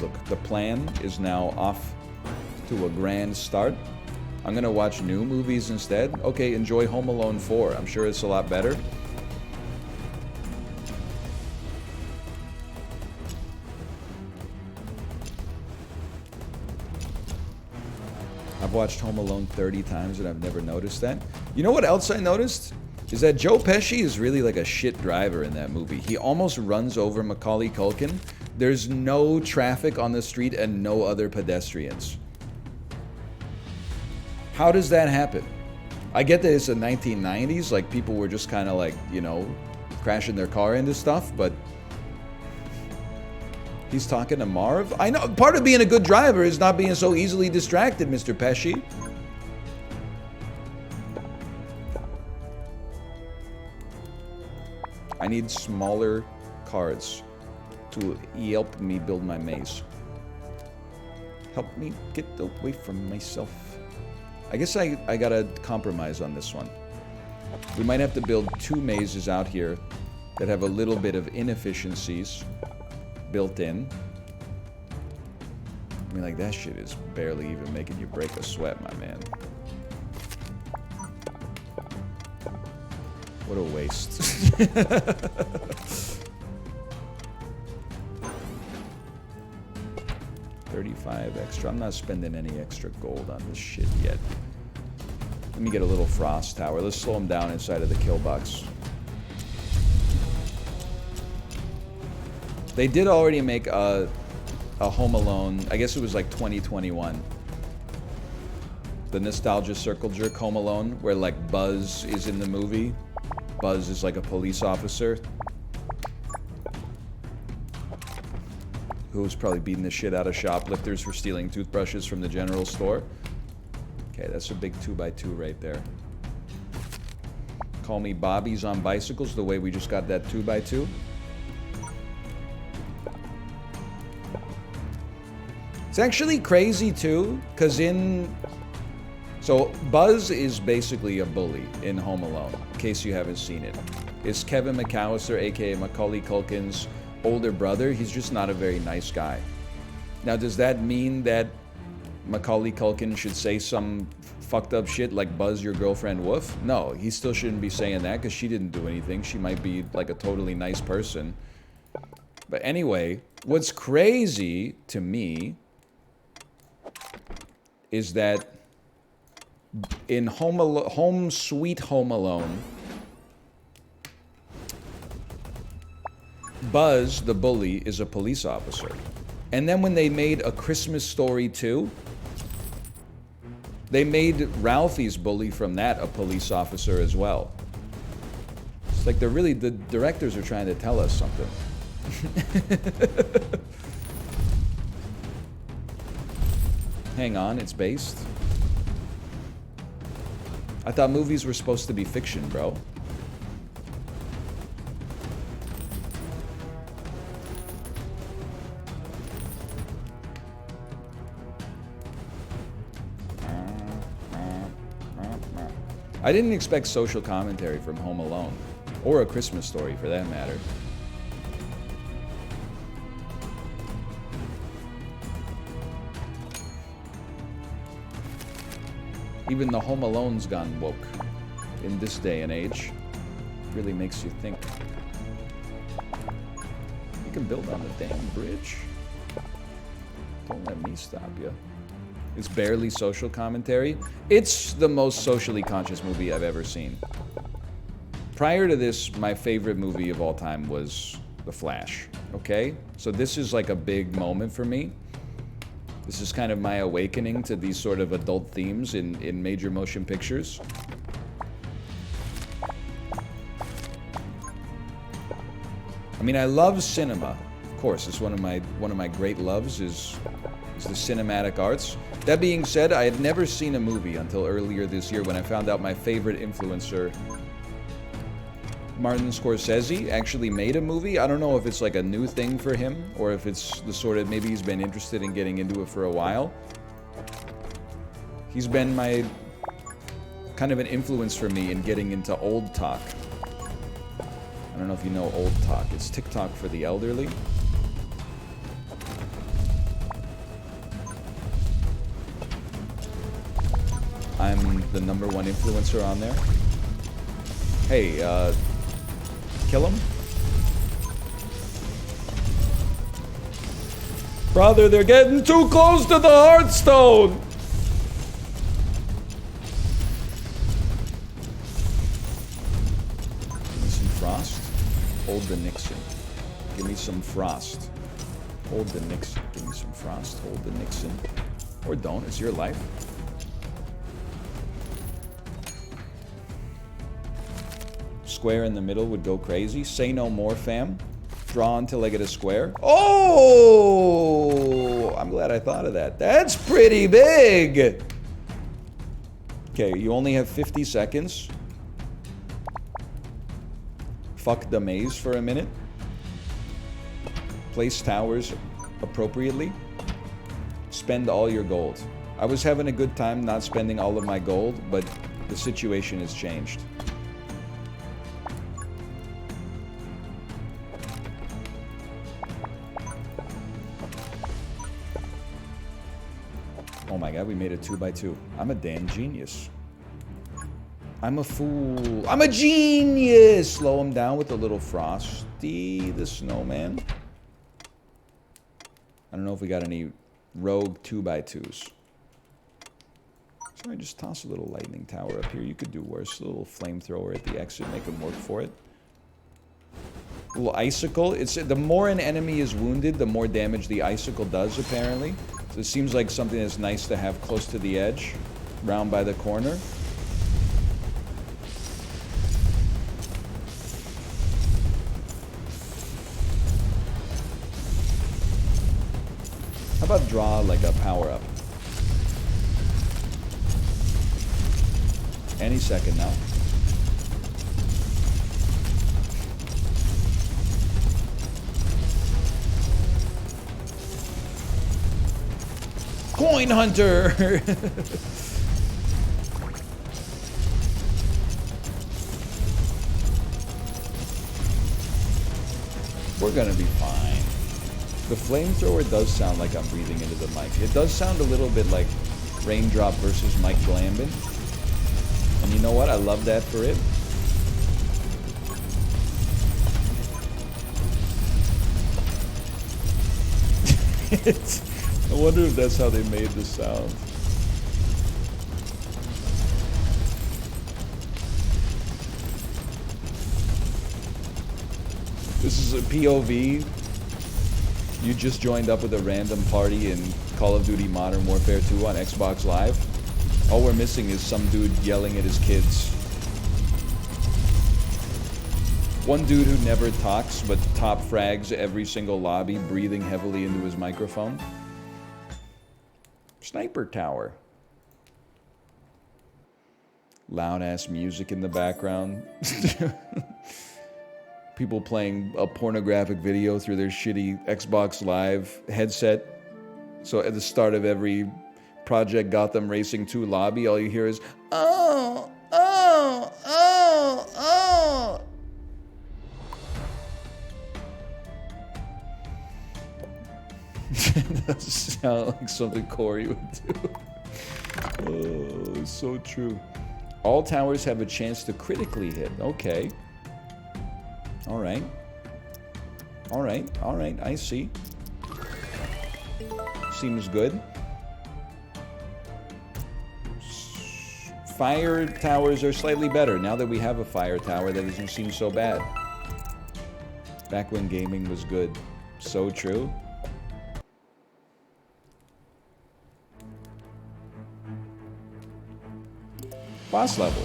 Look, the plan is now off to a grand start. I'm gonna watch new movies instead. Okay, enjoy Home Alone 4. I'm sure it's a lot better. I've watched Home Alone 30 times and I've never noticed that. You know what else I noticed? Is that Joe Pesci is really like a shit driver in that movie. He almost runs over Macaulay Culkin. There's no traffic on the street and no other pedestrians. How does that happen? I get that it's the 1990s, like people were just kind of like, you know, crashing their car into stuff, but he's talking to Marv? I know, part of being a good driver is not being so easily distracted, Mr. Pesci. I need smaller cards to help me build my maze. Help me get away from myself. I guess I gotta compromise on this one. We might have to build 2 mazes out here that have a little bit of inefficiencies built in. I mean, like, that shit is barely even making you break a sweat, my man. What a waste. 35 extra. I'm not spending any extra gold on this shit yet. Let me get a little frost tower. Let's slow him down inside of the kill box. They did already make a Home Alone, I guess it was like 2021. The Nostalgia Circle Jerk Home Alone, where like Buzz is in the movie. Buzz is like a police officer who's probably beating the shit out of shoplifters for stealing toothbrushes from the general store. Okay, that's a big 2x2 right there. Call me Bobbies on bicycles, the way we just got that 2x2. It's actually crazy too, because so Buzz is basically a bully in Home Alone, in case you haven't seen it. It's Kevin McAllister, aka Macaulay Culkin's older brother. He's just not a very nice guy. Now, does that mean that Macaulay Culkin should say some fucked up shit like Buzz your girlfriend woof? No, he still shouldn't be saying that because she didn't do anything. She might be like a totally nice person. But anyway, what's crazy to me is that in Home Sweet Home Alone, Buzz, the bully, is a police officer. And then when they made A Christmas Story 2, they made Ralphie's bully from that a police officer as well. It's like the directors are trying to tell us something. Hang on, it's based. I thought movies were supposed to be fiction, bro. I didn't expect social commentary from Home Alone, or A Christmas Story for that matter. Even the Home Alone's gone woke in this day and age. Really makes you think. You can build on the damn bridge. Don't let me stop you. It's barely social commentary. It's the most socially conscious movie I've ever seen. Prior to this, my favorite movie of all time was The Flash, okay? So this is like a big moment for me. This is kind of my awakening to these sort of adult themes in major motion pictures. I mean, I love cinema. Of course, it's one of my great loves is the cinematic arts. That being said, I had never seen a movie until earlier this year when I found out my favorite influencer, Martin Scorsese, actually made a movie. I don't know if it's like a new thing for him or if it's the sort of, maybe he's been interested in getting into it for a while. He's been my kind of an influence for me in getting into old talk. I don't know if you know old talk. It's TikTok for the elderly. I'm the #1 influencer on there. Hey, kill him? Brother, they're getting too close to the Hearthstone! Give me some frost. Hold the Nixon. Give me some frost. Hold the Nixon. Give me some frost. Hold the Nixon. Or don't. It's your life. Square in the middle would go crazy. Say no more, fam. Draw until I get a square. Oh! I'm glad I thought of that. That's pretty big! Okay, you only have 50 seconds. Fuck the maze for a minute. Place towers appropriately. Spend all your gold. I was having a good time not spending all of my gold, but the situation has changed. Oh my god, we made a 2x2. I'm a damn genius. I'm a fool. I'm a genius! Slow him down with a little Frosty the Snowman. I don't know if we got any rogue 2x2s. So I just toss a little lightning tower up here. You could do worse. A little flamethrower at the exit, make him work for it. A little icicle. It's the more an enemy is wounded, the more damage the icicle does, apparently. So it seems like something that's nice to have close to the edge, round by the corner. How about draw like a power-up? Any second now. Coin hunter! We're gonna be fine. The flamethrower does sound like I'm breathing into the mic. It does sound a little bit like Raindrop versus Mike Glambin. And you know what? I love that for it. I wonder if that's how they made the sound. This is a POV. You just joined up with a random party in Call of Duty Modern Warfare 2 on Xbox Live. All we're missing is some dude yelling at his kids. One dude who never talks but top frags every single lobby, breathing heavily into his microphone. Sniper tower. Loud ass music in the background. People playing a pornographic video through their shitty Xbox Live headset. So at the start of every Project Gotham Racing 2 lobby, all you hear is, oh, oh, oh, oh. That doesn't sound like something Corey would do. Oh, it's so true. All towers have a chance to critically hit. Okay. Alright. Alright, alright, I see. Seems good. Fire towers are slightly better now that we have a fire tower that doesn't seem so bad. Back when gaming was good. So true. Boss level.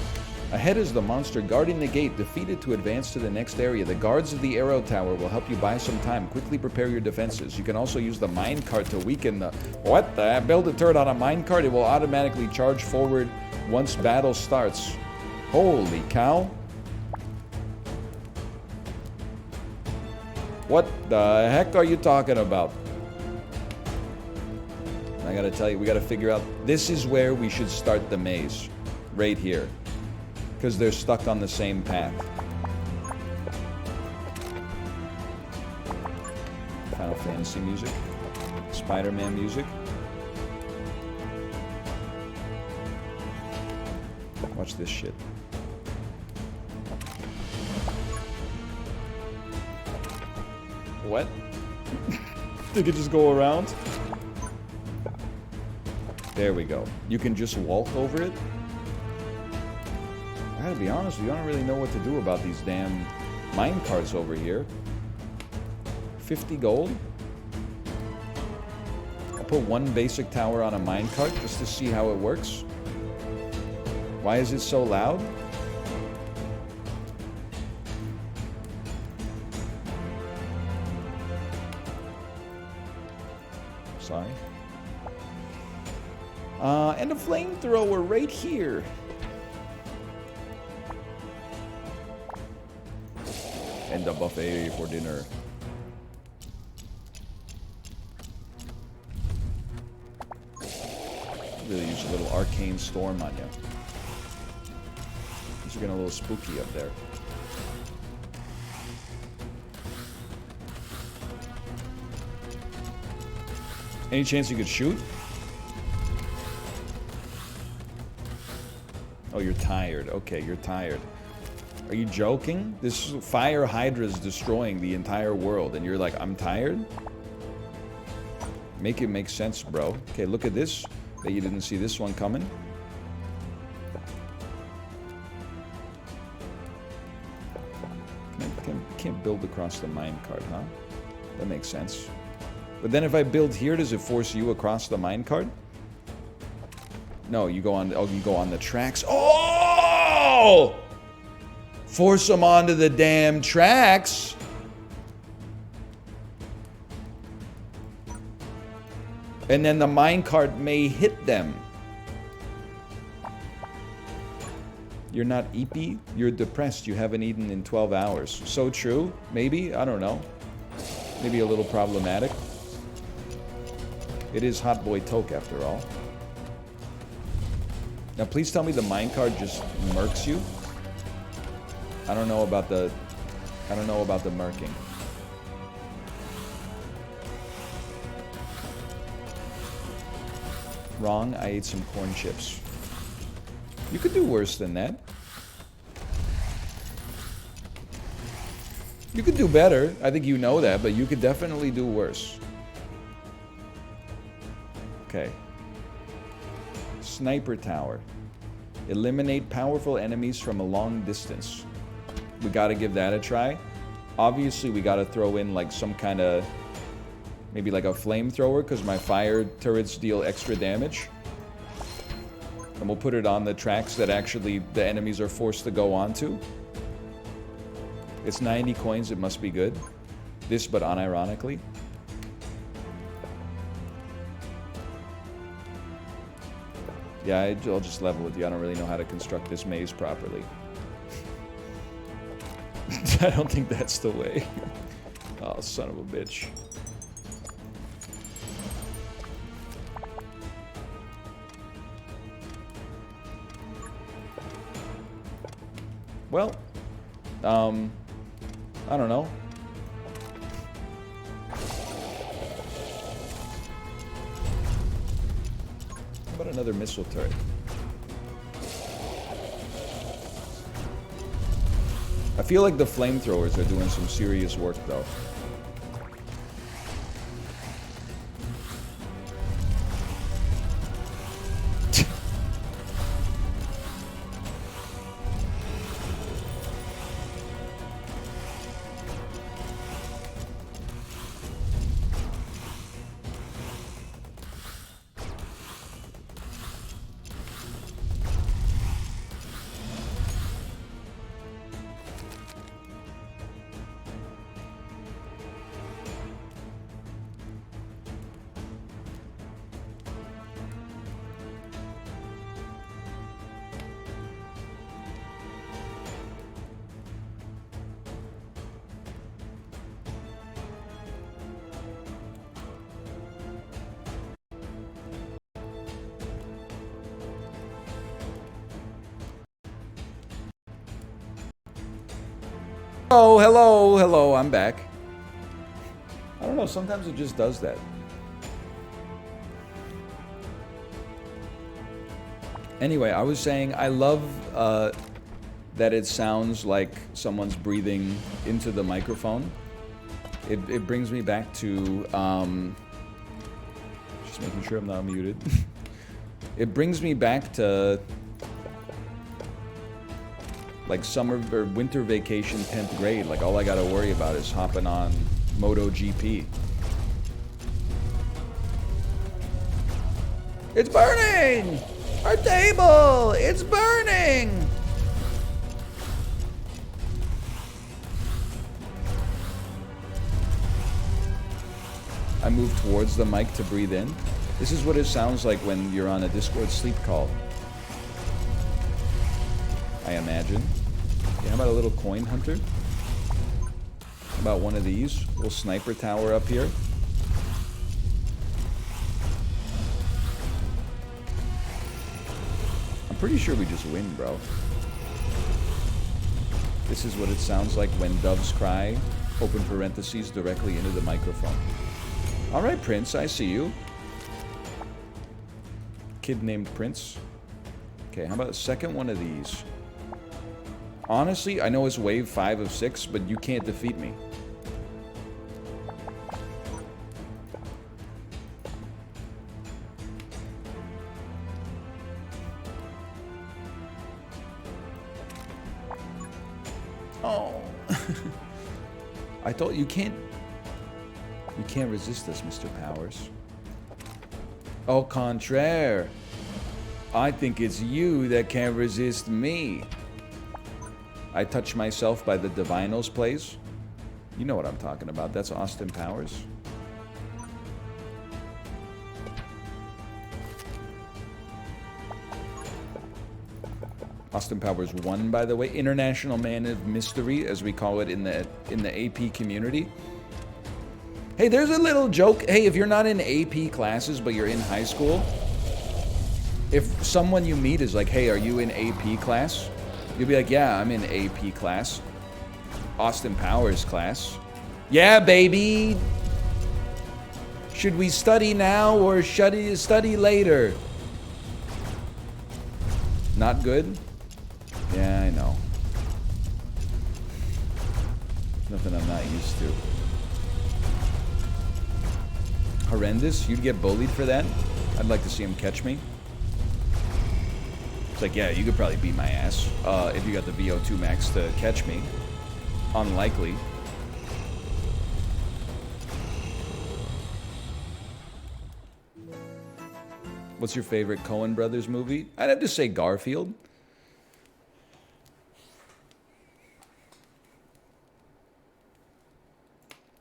Ahead is the monster guarding the gate. Defeated to advance to the next area. The guards of the arrow tower will help you buy some time. Quickly prepare your defenses. You can also use the minecart to weaken the... What the? Build a turret on a minecart. It will automatically charge forward once battle starts. Holy cow. What the heck are you talking about? I gotta tell you, we gotta figure out... This is where we should start the maze. Right here. Because they're stuck on the same path. Final Fantasy music. Spider-Man music. Watch this shit. What? They could just go around? There we go. You can just walk over it? I gotta be honest with you, I don't really know what to do about these damn minecarts over here. 50 gold? I put one basic tower on a minecart just to see how it works. Why is it so loud? Sorry. And a flamethrower right here. And a buffet for dinner. Really use a little arcane storm on you. These are getting a little spooky up there. Any chance you could shoot? Oh, you're tired. Okay, you're tired. Are you joking? This fire hydra is destroying the entire world, and you're like, I'm tired? Make it make sense, bro. Okay, look at this. Bet you didn't see this one coming. Can't build across the minecart, huh? That makes sense. But then if I build here, does it force you across the minecart? No, you go on. Oh, you go on the tracks. Oh! Force them onto the damn tracks. And then the minecart may hit them. You're not eepy, you're depressed, you haven't eaten in 12 hours. So true, maybe, I don't know. Maybe a little problematic. It is Hot Boy Toke after all. Now please tell me the minecart just murks you. I don't know about the murking. Wrong, I ate some corn chips. You could do worse than that. You could do better. I think you know that, but you could definitely do worse. Okay. Sniper tower. Eliminate powerful enemies from a long distance. We gotta give that a try. Obviously, we gotta throw in like some kind of... maybe like a flamethrower, because my fire turrets deal extra damage. And we'll put it on the tracks that actually the enemies are forced to go onto. It's 90 coins, it must be good. This, but unironically. Yeah, I'll just level with you. I don't really know how to construct this maze properly. I don't think that's the way. Oh, son of a bitch. Well, I don't know. How about another missile turret? I feel like the flamethrowers are doing some serious work, though. Oh, hello, hello, I'm back. I don't know, sometimes it just does that. Anyway, I was saying I love that it sounds like someone's breathing into the microphone. It brings me back to, just making sure I'm not muted. It brings me back to like summer or winter vacation 10th grade. Like all I gotta worry about is hopping on MotoGP. It's burning! Our table! It's burning! I move towards the mic to breathe in. This is what it sounds like when you're on a Discord sleep call, I imagine. Yeah, how about a little coin hunter? How about one of these? Little sniper tower up here. I'm pretty sure we just win, bro. This is what it sounds like when doves cry, open parentheses, directly into the microphone. Alright, Prince, I see you. Kid named Prince. Okay, how about a second one of these? Honestly, I know it's wave 5 of 6, but you can't defeat me. Oh. I thought you can't resist us, Mr. Powers. Au contraire. I think it's you that can't resist me. I Touch Myself by the Divinyls plays. You know what I'm talking about. That's Austin Powers. Austin Powers 1, by the way. International Man of Mystery, as we call it in the AP community. Hey, there's a little joke. Hey, if you're not in AP classes, but you're in high school, if someone you meet is like, hey, are you in AP class? You'll be like, yeah, I'm in AP class. Austin Powers class. Yeah, baby! Should we study now or study later? Not good? Yeah, I know. Nothing I'm not used to. Horrendous? You'd get bullied for that? I'd like to see him catch me. It's like, yeah, you could probably beat my ass if you got the VO2 max to catch me. Unlikely. What's your favorite Coen Brothers movie? I'd have to say Garfield.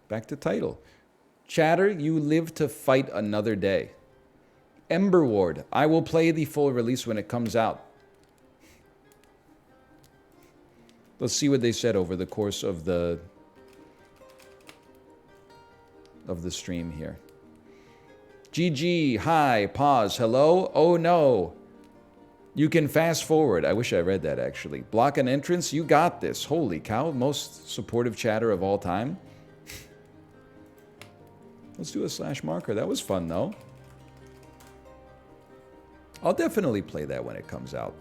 Back to title. Chatter, you live to fight another day. Emberward, I will play the full release when it comes out. Let's see what they said over the course of the stream here. GG, hi, pause, hello, oh no. You can fast forward. I wish I read that actually. Block an entrance, you got this. Holy cow, most supportive chatter of all time. Let's do a slash marker. That was fun though. I'll definitely play that when it comes out.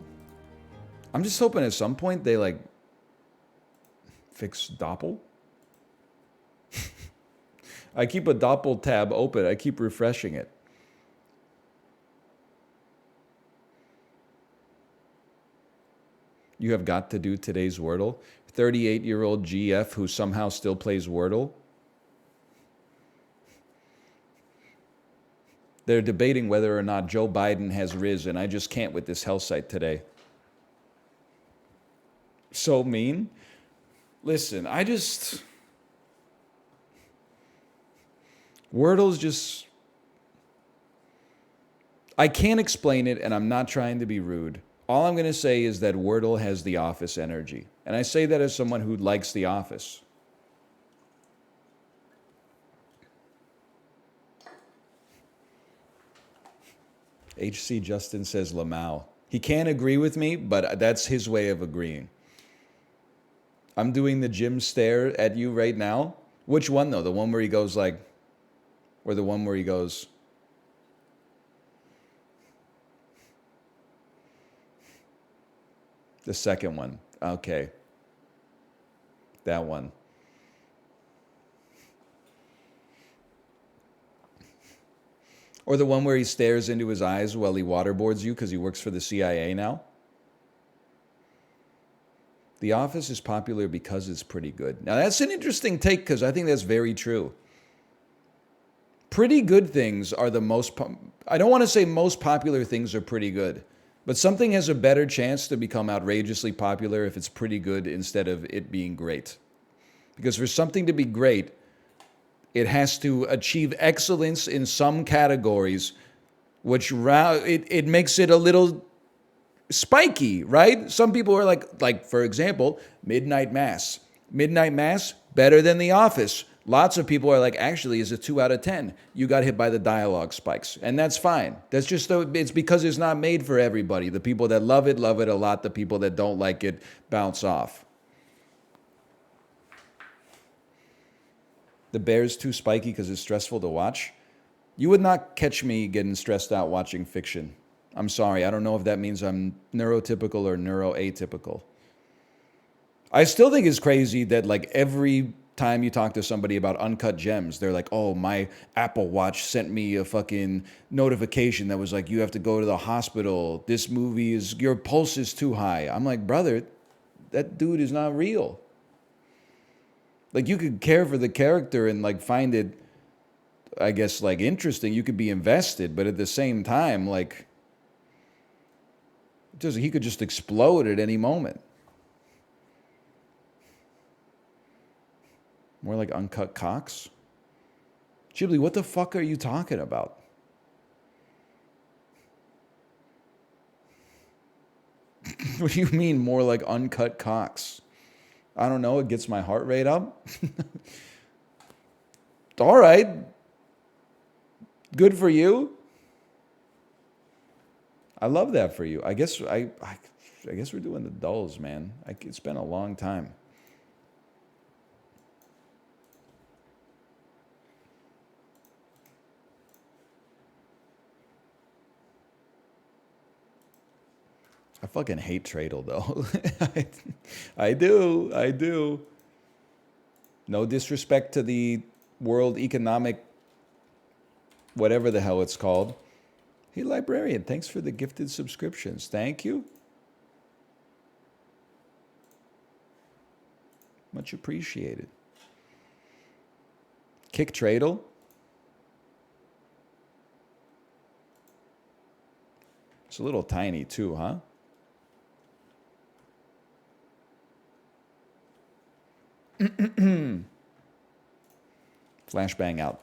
I'm just hoping at some point they like fix Doppel. I keep a Doppel tab open. I keep refreshing it. You have got to do today's Wordle. 38-year-old GF who somehow still plays Wordle. They're debating whether or not Joe Biden has risen. I just can't with this hell site today. So mean. Listen, Wordle's just... I can't explain it, and I'm not trying to be rude. All I'm going to say is that Wordle has The Office energy. And I say that as someone who likes The Office. HC Justin says Lamau. He can't agree with me, but that's his way of agreeing. I'm doing the Jim stare at you right now. Which one, though? The one where he goes like... Or the one where he goes... The second one. Okay. That one. Or the one where he stares into his eyes while he waterboards you because he works for the CIA now. The Office is popular because it's pretty good. Now that's an interesting take because I think that's very true. Pretty good things are the most... I don't want to say most popular things are pretty good. But something has a better chance to become outrageously popular if it's pretty good instead of it being great. Because for something to be great, it has to achieve excellence in some categories, which it makes it a little spiky, right? Some people are like for example, Midnight Mass. Midnight Mass, better than The Office. Lots of people are like, actually, is a 2 out of 10. You got hit by the dialogue spikes. And that's fine. That's just, it's because it's not made for everybody. The people that love it a lot. The people that don't like it bounce off. The Bear's too spiky because it's stressful to watch. You would not catch me getting stressed out watching fiction. I'm sorry. I don't know if that means I'm neurotypical or neuroatypical. I still think it's crazy that like every time you talk to somebody about Uncut Gems, they're like, oh, my Apple Watch sent me a fucking notification that was like, you have to go to the hospital. This movie is, your pulse is too high. I'm like, brother, that dude is not real. Like, you could care for the character and like find it, I guess, like interesting. You could be invested, but at the same time, like, he could just explode at any moment. More like Uncut Cocks? Ghibli, what the fuck are you talking about? What do you mean more like uncut cocks? I don't know. It gets my heart rate up. All right. Good for you. I love that for you. I guess we're doing the dulls, man. It's been a long time. I fucking hate Tradle though. I do. No disrespect to the World Economic, whatever the hell it's called. Hey, Librarian, thanks for the gifted subscriptions. Thank you. Much appreciated. Kick Tradle. It's a little tiny too, huh? Flashbang out.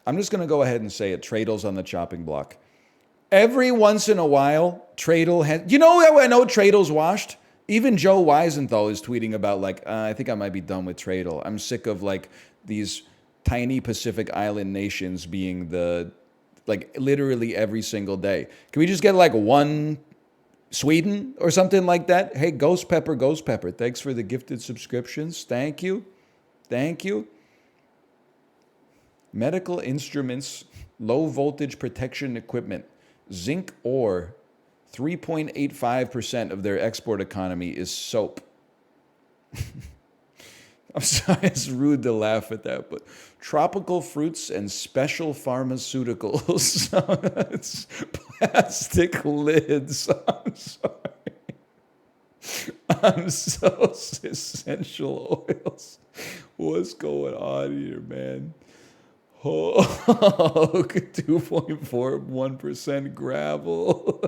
I'm just going to go ahead and say it. Tradle's on the chopping block. Every once in a while, Tradle has... You know how I know Tradle's washed? Even Joe Weisenthal is tweeting about, like, I think I might be done with Tradle. I'm sick of, like, these tiny Pacific Island nations being the... Like, literally every single day. Can we just get, like, one... Sweden or something like that? Hey, Ghost Pepper, thanks for the gifted subscriptions. Thank you. Thank you. Medical instruments, low voltage protection equipment, zinc ore, 3.85% of their export economy is soap. I'm sorry, it's rude to laugh at that, but tropical fruits and special pharmaceuticals. It's plastic lids. I'm sorry. I'm so essential oils. What's going on here, man? Oh, 2.41% gravel.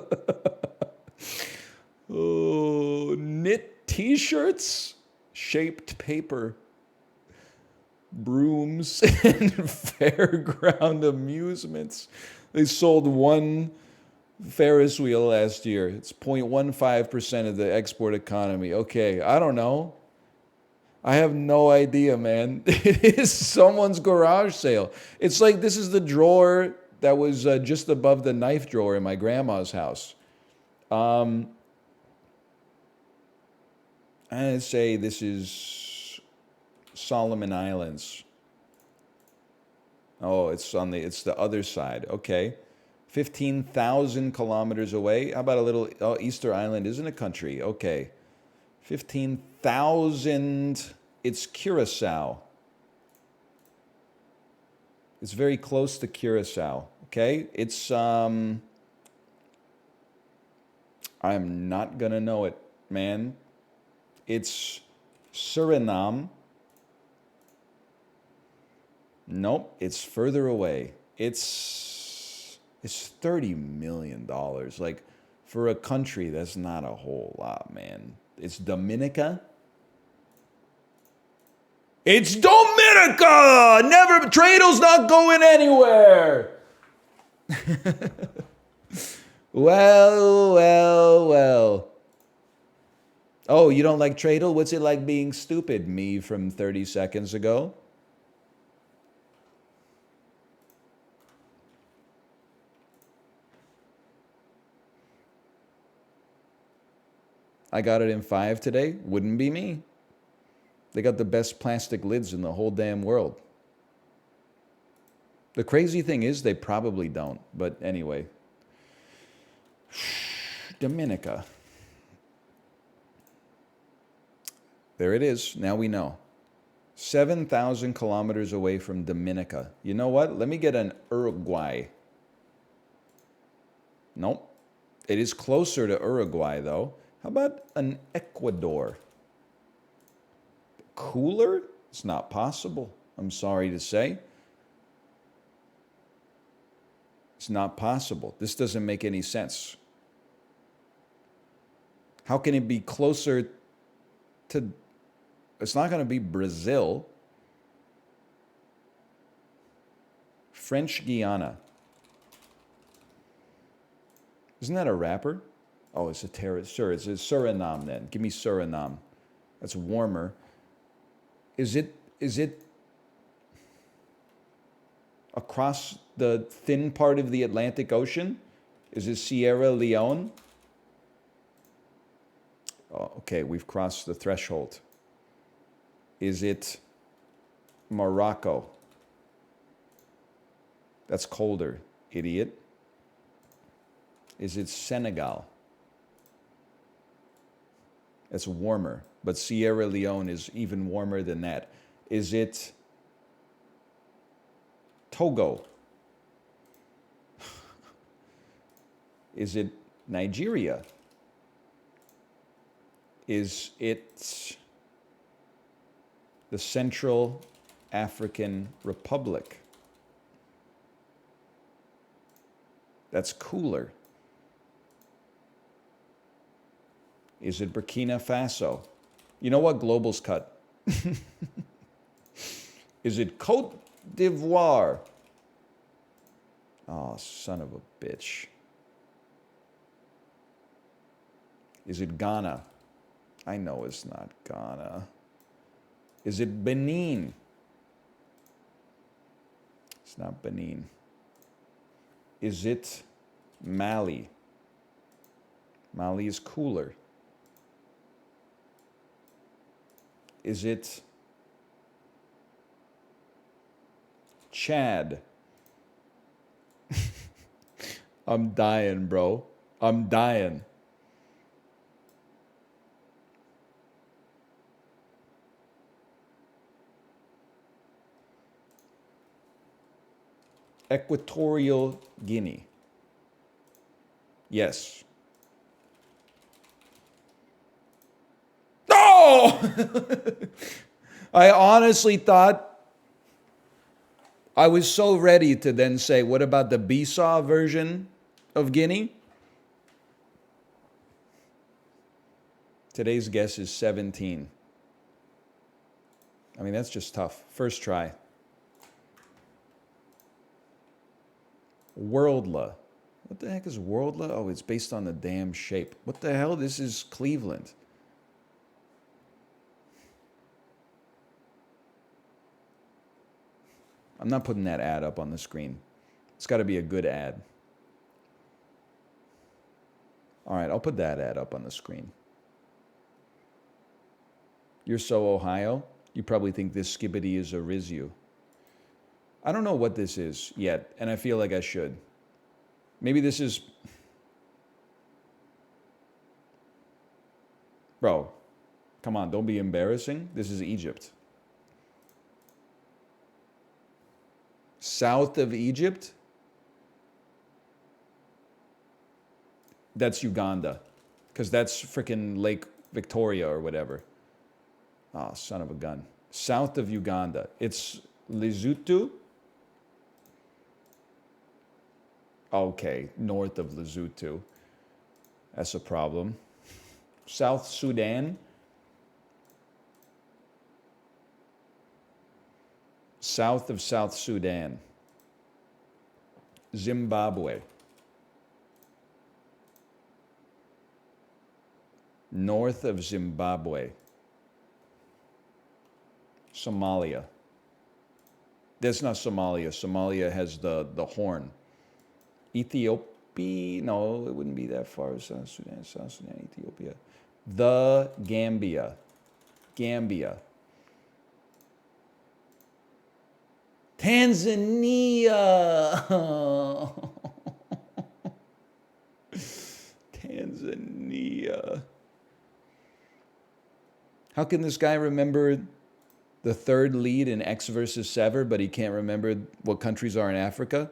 Oh, knit t-shirts, shaped paper, brooms, and fairground amusements. They sold one Ferris wheel last year. It's 0.15% of the export economy. Okay, I don't know. I have no idea, man. It is someone's garage sale. It's like this is the drawer that was just above the knife drawer in my grandma's house. I'd say this is Solomon Islands. Oh, it's the other side. Okay. 15,000 kilometers away. How about a little... Oh, Easter Island isn't a country. Okay. 15,000... It's Curacao. It's very close to Curacao. Okay? It's... I'm not gonna know it, man. It's Suriname. Nope, it's further away. It's $30 million. Like, for a country, that's not a whole lot, man. It's Dominica. It's Dominica! Never, Tradle's not going anywhere. Well. Oh, you don't like Tradle? What's it like being stupid? Me from 30 seconds ago? I got it in 5 today. Wouldn't be me. They got the best plastic lids in the whole damn world. The crazy thing is they probably don't. But anyway. Dominica. There it is. Now we know. 7,000 kilometers away from Dominica. You know what? Let me get an Uruguay. Nope. It is closer to Uruguay, though. How about an Ecuador? Cooler? It's not possible. I'm sorry to say. It's not possible. This doesn't make any sense. How can it be closer to... It's not going to be Brazil. French Guiana. Isn't that a rapper? Oh, it's a terrorist. Sure, it's a Suriname then. Give me Suriname. That's warmer. Is it across the thin part of the Atlantic Ocean? Is it Sierra Leone? Oh, okay, we've crossed the threshold. Is it Morocco? That's colder, idiot. Is it Senegal? It's warmer, but Sierra Leone is even warmer than that. Is it Togo? Is it Nigeria? Is it the Central African Republic? That's cooler. Is it Burkina Faso? You know what? Global's cut. Is it Cote d'Ivoire? Oh, son of a bitch. Is it Ghana? I know it's not Ghana. Is it Benin? It's not Benin. Is it Mali? Mali is cooler. Is it Chad? I'm dying, bro. I'm dying. Equatorial Guinea. Yes. No! I honestly thought I was so ready to then say, what about the Bissau version of Guinea? Today's guess is 17. I mean, that's just tough. First try. Worldla. What the heck is Worldla? Oh, it's based on the damn shape. What the hell? This is Cleveland. I'm not putting that ad up on the screen. It's got to be a good ad. All right, I'll put that ad up on the screen. You're so Ohio, you probably think this skibbity is a Rizu. I don't know what this is yet, and I feel like I should. Maybe this is... Bro, come on, don't be embarrassing. This is Egypt. South of Egypt? That's Uganda. Because that's freaking Lake Victoria or whatever. Oh, son of a gun. South of Uganda. It's Lesotho? Okay, north of Lesotho. That's a problem. South Sudan? South of South Sudan. Zimbabwe. North of Zimbabwe. Somalia. That's not Somalia. Somalia has the horn. Ethiopia? No, it wouldn't be that far. South Sudan, Ethiopia. The Gambia. Gambia. Tanzania. Tanzania. How can this guy remember the third lead in X versus Sever, but he can't remember what countries are in Africa?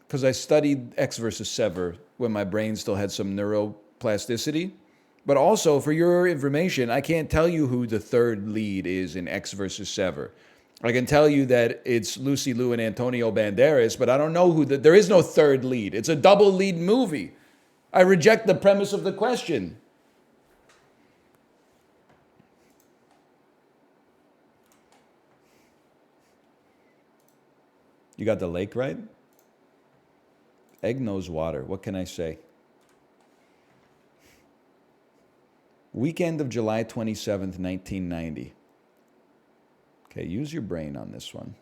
Because I studied X versus Sever when my brain still had some neuroplasticity. But also, for your information, I can't tell you who the third lead is in X versus Sever. I can tell you that it's Lucy Liu and Antonio Banderas, but I don't know who there is no third lead. It's a double lead movie. I reject the premise of the question. You got the lake right? Egg knows water. What can I say? Weekend of July 27th, 1990. Okay, use your brain on this one.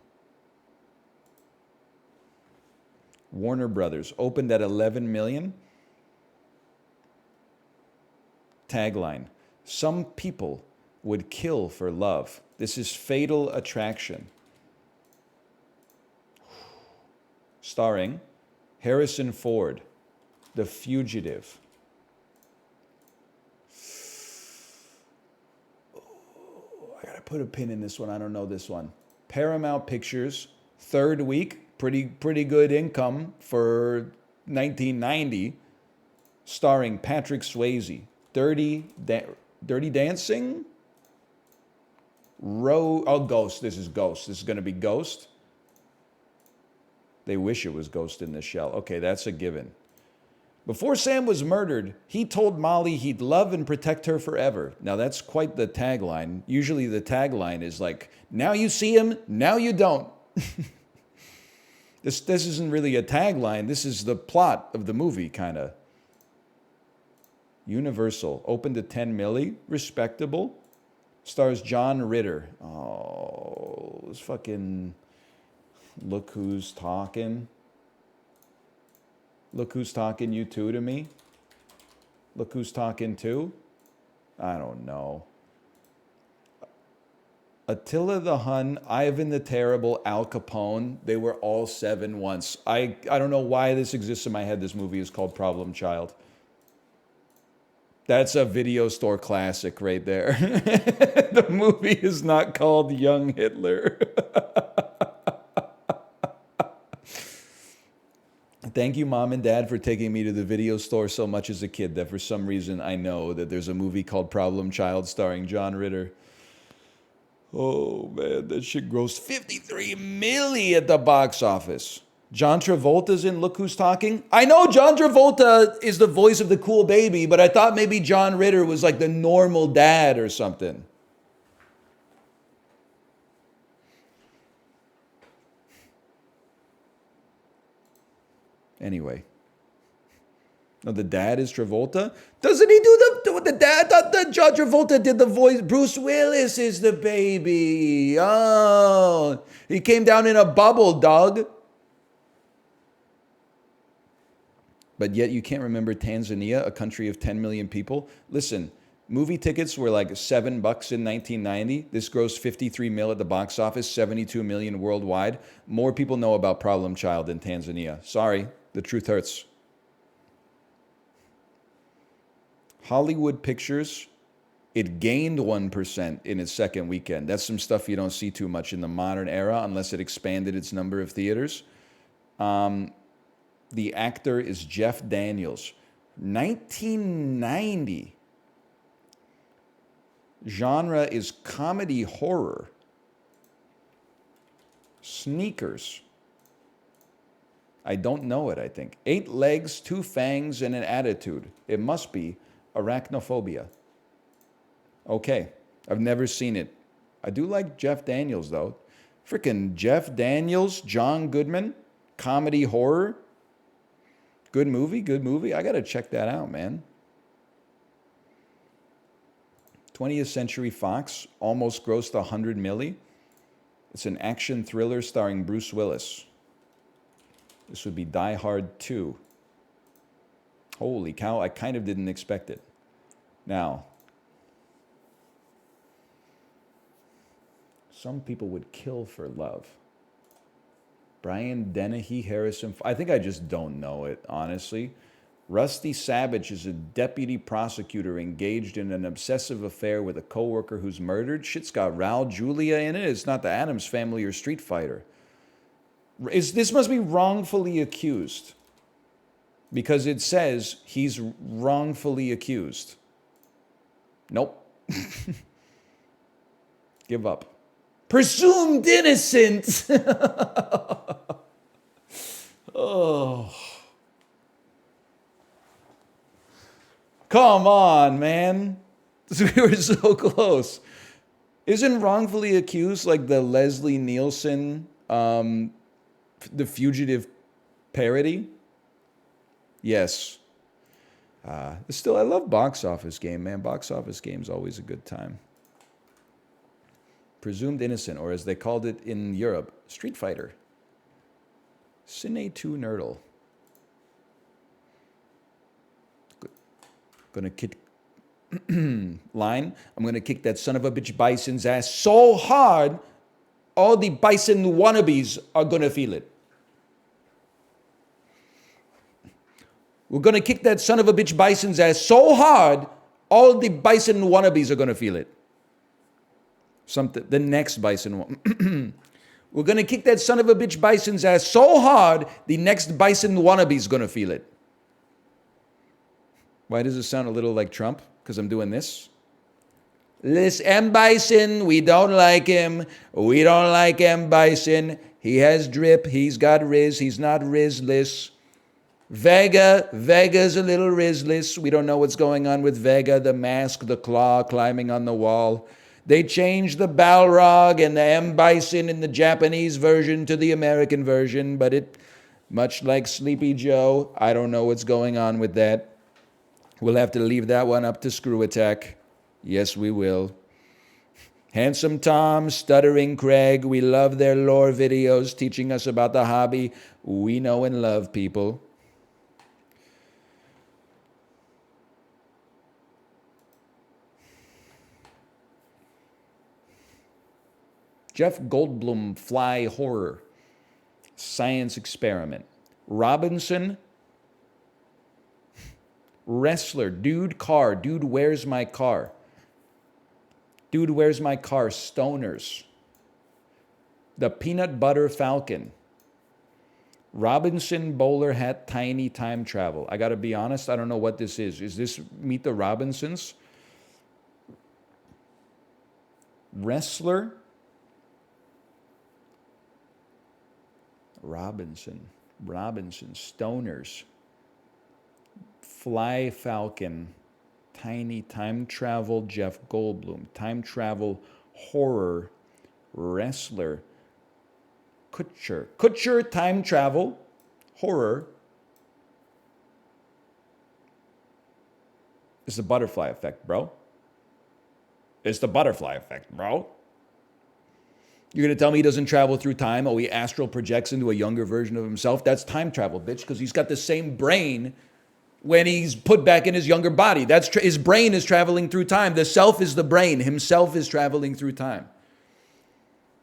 Warner Brothers opened at 11 million. Tagline: some people would kill for love. This is Fatal Attraction. Starring Harrison Ford, The Fugitive. I gotta put a pin in this one. I don't know this one. Paramount Pictures, third week. Pretty good income for 1990. Starring Patrick Swayze. Dirty Dancing? Ghost. This is Ghost. This is going to be Ghost. They wish it was Ghost in the Shell. Okay, that's a given. Before Sam was murdered, he told Molly he'd love and protect her forever. Now, that's quite the tagline. Usually the tagline is like, now you see him, now you don't. This isn't really a tagline. This is the plot of the movie, kind of. Universal. Opened to 10 milli. Respectable. Stars John Ritter. Oh, this fucking... Look Who's Talking. Look Who's Talking You Too to me. Look Who's Talking Too. I don't know. Attila the Hun, Ivan the Terrible, Al Capone. They were all 7 once. I don't know why this exists in my head. This movie is called Problem Child. That's a video store classic right there. The movie is not called Young Hitler. Thank you, Mom and Dad, for taking me to the video store so much as a kid that for some reason I know that there's a movie called Problem Child starring John Ritter. Oh, man, that shit grossed 53 million at the box office. John Travolta's in Look Who's Talking. I know John Travolta is the voice of the cool baby, but I thought maybe John Ritter was like the normal dad or something. Anyway. No, the dad is Travolta? Doesn't he do the dad? I thought that John Travolta did the voice. Bruce Willis is the baby. Oh, he came down in a bubble, dog. But yet you can't remember Tanzania, a country of 10 million people. Listen, movie tickets were like $7 in 1990. This grossed 53 mil at the box office, 72 million worldwide. More people know about Problem Child in Tanzania. Sorry, the truth hurts. Hollywood Pictures, it gained 1% in its second weekend. That's some stuff you don't see too much in the modern era unless it expanded its number of theaters. The actor is Jeff Daniels. 1990. Genre is comedy horror. Sneakers. I don't know it, I think. 8 legs, 2 fangs, and an attitude. It must be arachnophobia. Okay. I've never seen it. I do like Jeff Daniels, though. Freaking Jeff Daniels, John Goodman, comedy horror. Good movie, good movie. I got to check that out, man. 20th Century Fox almost grossed 100 milli. It's an action thriller starring Bruce Willis. This would be Die Hard 2. Holy cow, I kind of didn't expect it. Now, some people would kill for love. Brian Dennehy, Harrison. I think I just don't know it, honestly. Rusty Savage is a deputy prosecutor engaged in an obsessive affair with a coworker who's murdered. Shit's got Raul Julia in it. It's not the Addams Family or Street Fighter. This must be wrongfully accused. Because it says he's wrongfully accused. Nope. Give up. Presumed innocent. Oh. Come on, man. We were so close. Isn't wrongfully accused like the Leslie Nielsen, The Fugitive parody? Yes. Still, I love box office game, man. Box office game's always a good time. Presumed Innocent, or as they called it in Europe, Street Fighter. Cine 2 Nerdle. Gonna kick line. I'm gonna kick that son of a bitch Bison's ass so hard, all the Bison wannabes are gonna feel it. We're gonna kick that son of a bitch Bison's ass so hard, all the Bison wannabes are gonna feel it. The next Bison. We're gonna kick that son of a bitch Bison's ass so hard, the next Bison wannabe's gonna feel it. Why does it sound a little like Trump? Because I'm doing this. This M. Bison, we don't like him. We don't like M. Bison. He has drip. He's got Riz. He's not Rizless. Vega's a little Rizless. We don't know what's going on with Vega. The mask, the claw climbing on the wall. They changed the Balrog and the M. Bison in the Japanese version to the American version, but it, much like Sleepy Joe, I don't know what's going on with that. We'll have to leave that one up to Screw Attack. Yes, we will. Handsome Tom, Stuttering Craig, we love their lore videos teaching us about the hobby we know and love, people. Jeff Goldblum, Fly Horror, Science Experiment. Robinson, Wrestler, Dude Car, Dude Where's My Car? Dude Where's My Car? Stoners. The Peanut Butter Falcon. Robinson Bowler Hat Tiny Time Travel. I gotta be honest, I don't know what this is. Is this Meet the Robinsons? Wrestler. Robinson, Stoners. Fly Falcon, Tiny Time Travel, Jeff Goldblum, Time Travel, Horror, Wrestler, Kutcher, Time Travel, Horror. It's the butterfly effect, bro. It's the butterfly effect, bro. You're going to tell me he doesn't travel through time? Oh, he astral projects into a younger version of himself? That's time travel, bitch, because he's got the same brain when he's put back in his younger body. His brain is traveling through time. The self is the brain. Himself is traveling through time.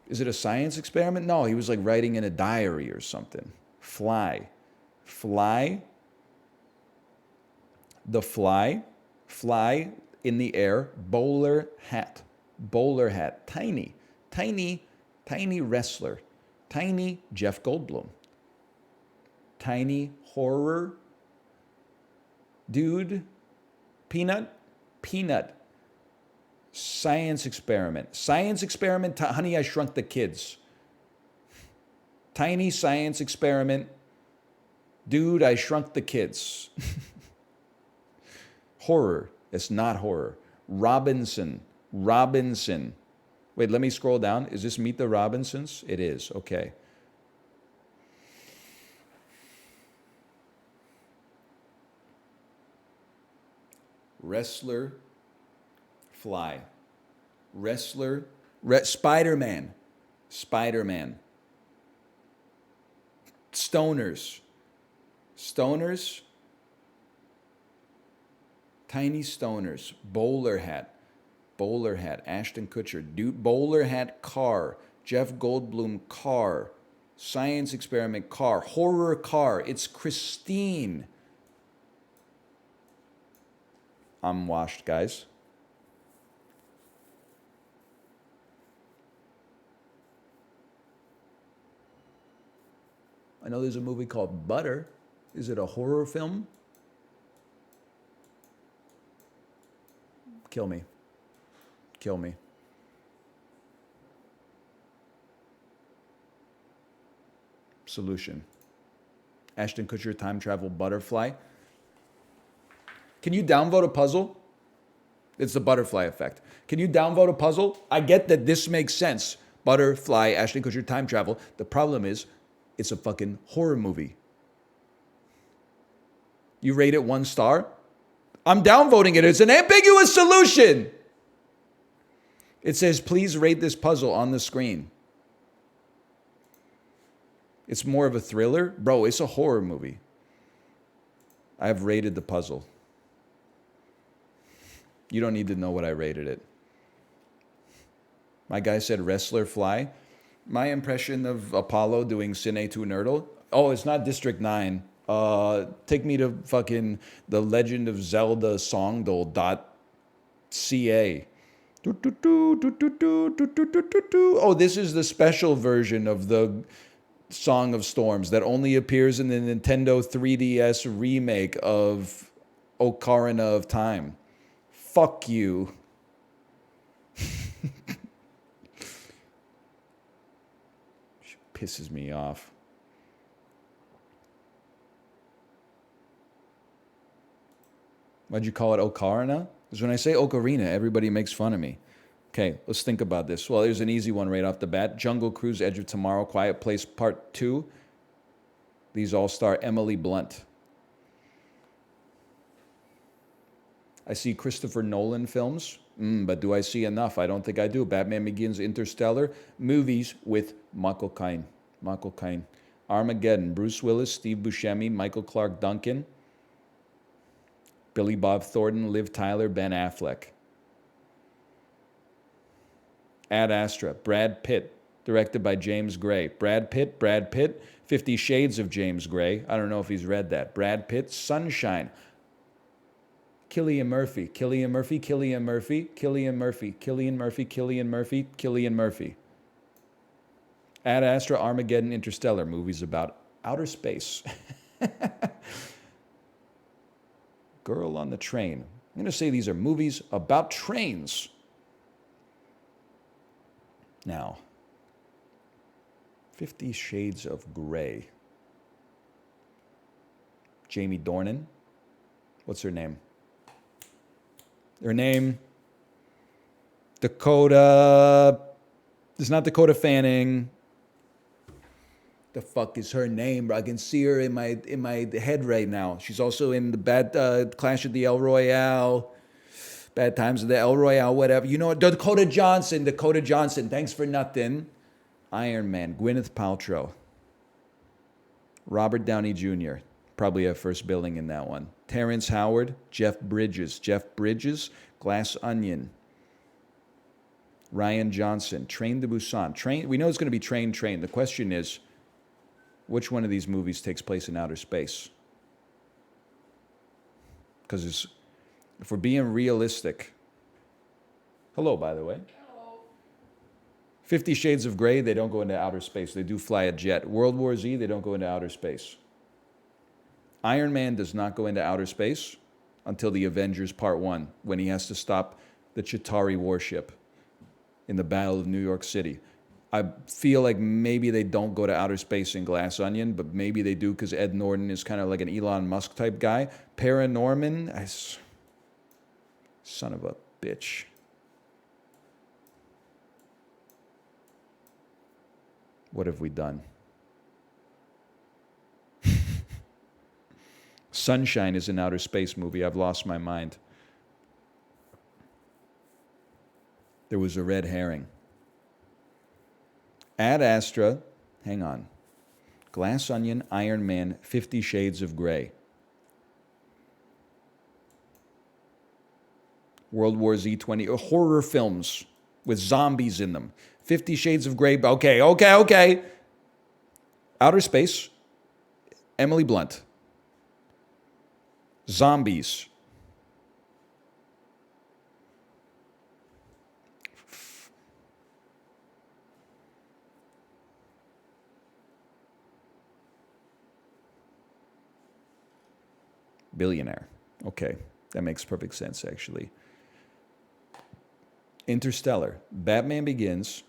Is it a science experiment? No, he was like writing in a diary or something. Fly. The fly in the air. Bowler hat. Tiny wrestler. Tiny Jeff Goldblum. Tiny horror. Dude. Peanut. Science experiment. Honey, I Shrunk the Kids. Tiny science experiment. Dude, I Shrunk the Kids. Horror. It's not horror. Robinson. Wait, let me scroll down. Is this Meet the Robinsons? It is. Okay. Wrestler. Fly. Wrestler. Spider-Man. Stoners. Tiny stoners. Bowler hat. Ashton Kutcher. Dude, Bowler hat, car. Jeff Goldblum, car. Science experiment, car. Horror, car. It's Christine. I'm washed, guys. I know there's a movie called Butter. Is it a horror film? Kill me. Solution. Ashton Kutcher, time travel, butterfly. Can you downvote a puzzle? It's the butterfly effect. Can you downvote a puzzle? I get that this makes sense. Butterfly, Ashton Kutcher, time travel. The problem is, it's a fucking horror movie. You rate it 1 star? I'm downvoting it. It's an ambiguous solution. It says, please rate this puzzle on the screen. It's more of a thriller. Bro, it's a horror movie. I have rated the puzzle. You don't need to know what I rated it. My guy said wrestler fly. My impression of Apollo doing Cine Tu Nerdle. Oh, it's not District 9. Take me to fucking the Legend of Zelda Songdol.ca. Oh, this is the special version of the Song of Storms that only appears in the Nintendo 3DS remake of Ocarina of Time. Fuck you. She pisses me off. Why'd you call it Ocarina? Because when I say Ocarina, everybody makes fun of me. Okay, let's think about this. Well, there's an easy one right off the bat. Jungle Cruise, Edge of Tomorrow, Quiet Place Part 2. These all star Emily Blunt. I see Christopher Nolan films, but do I see enough? I don't think I do. Batman Begins, Interstellar, movies with Michael Caine. Armageddon, Bruce Willis, Steve Buscemi, Michael Clark Duncan, Billy Bob Thornton, Liv Tyler, Ben Affleck. Ad Astra, Brad Pitt, directed by James Gray. Brad Pitt, 50 Shades of James Gray. I don't know if he's read that. Brad Pitt, Sunshine. Cillian Murphy. Ad Astra, Armageddon, Interstellar, movies about outer space. Girl on the Train. I'm going to say these are movies about trains. Now, 50 Shades of Grey. Jamie Dornan. What's her name? Her name, Dakota. It's not Dakota Fanning. The fuck is her name, bro? I can see her in my head right now. She's also in the Bad Clash at the El Royale, Bad Times at the El Royale, whatever. You know what? Dakota Johnson. Thanks for nothing. Iron Man. Gwyneth Paltrow. Robert Downey Jr. Probably have first billing in that one. Terrence Howard. Jeff Bridges. Glass Onion. Ryan Johnson. Train to Busan. We know it's going to be Train. The question is, which one of these movies takes place in outer space? Because if we're being realistic... Hello, by the way. Hello. 50 Shades of Grey, they don't go into outer space. They do fly a jet. World War Z, they don't go into outer space. Iron Man does not go into outer space until the Avengers Part 1, when he has to stop the Chitauri warship in the Battle of New York City. I feel like maybe they don't go to outer space in Glass Onion, but maybe they do because Ed Norton is kind of like an Elon Musk type guy. Paranorman, son of a bitch. What have we done? Sunshine is an outer space movie. I've lost my mind. There was a red herring. Ad Astra, hang on. Glass Onion, Iron Man, 50 Shades of Grey. World War Z 20, horror films with zombies in them. 50 Shades of Grey, okay. Outer space, Emily Blunt. Zombies. Billionaire. Okay, that makes perfect sense, actually. Interstellar. Batman Begins.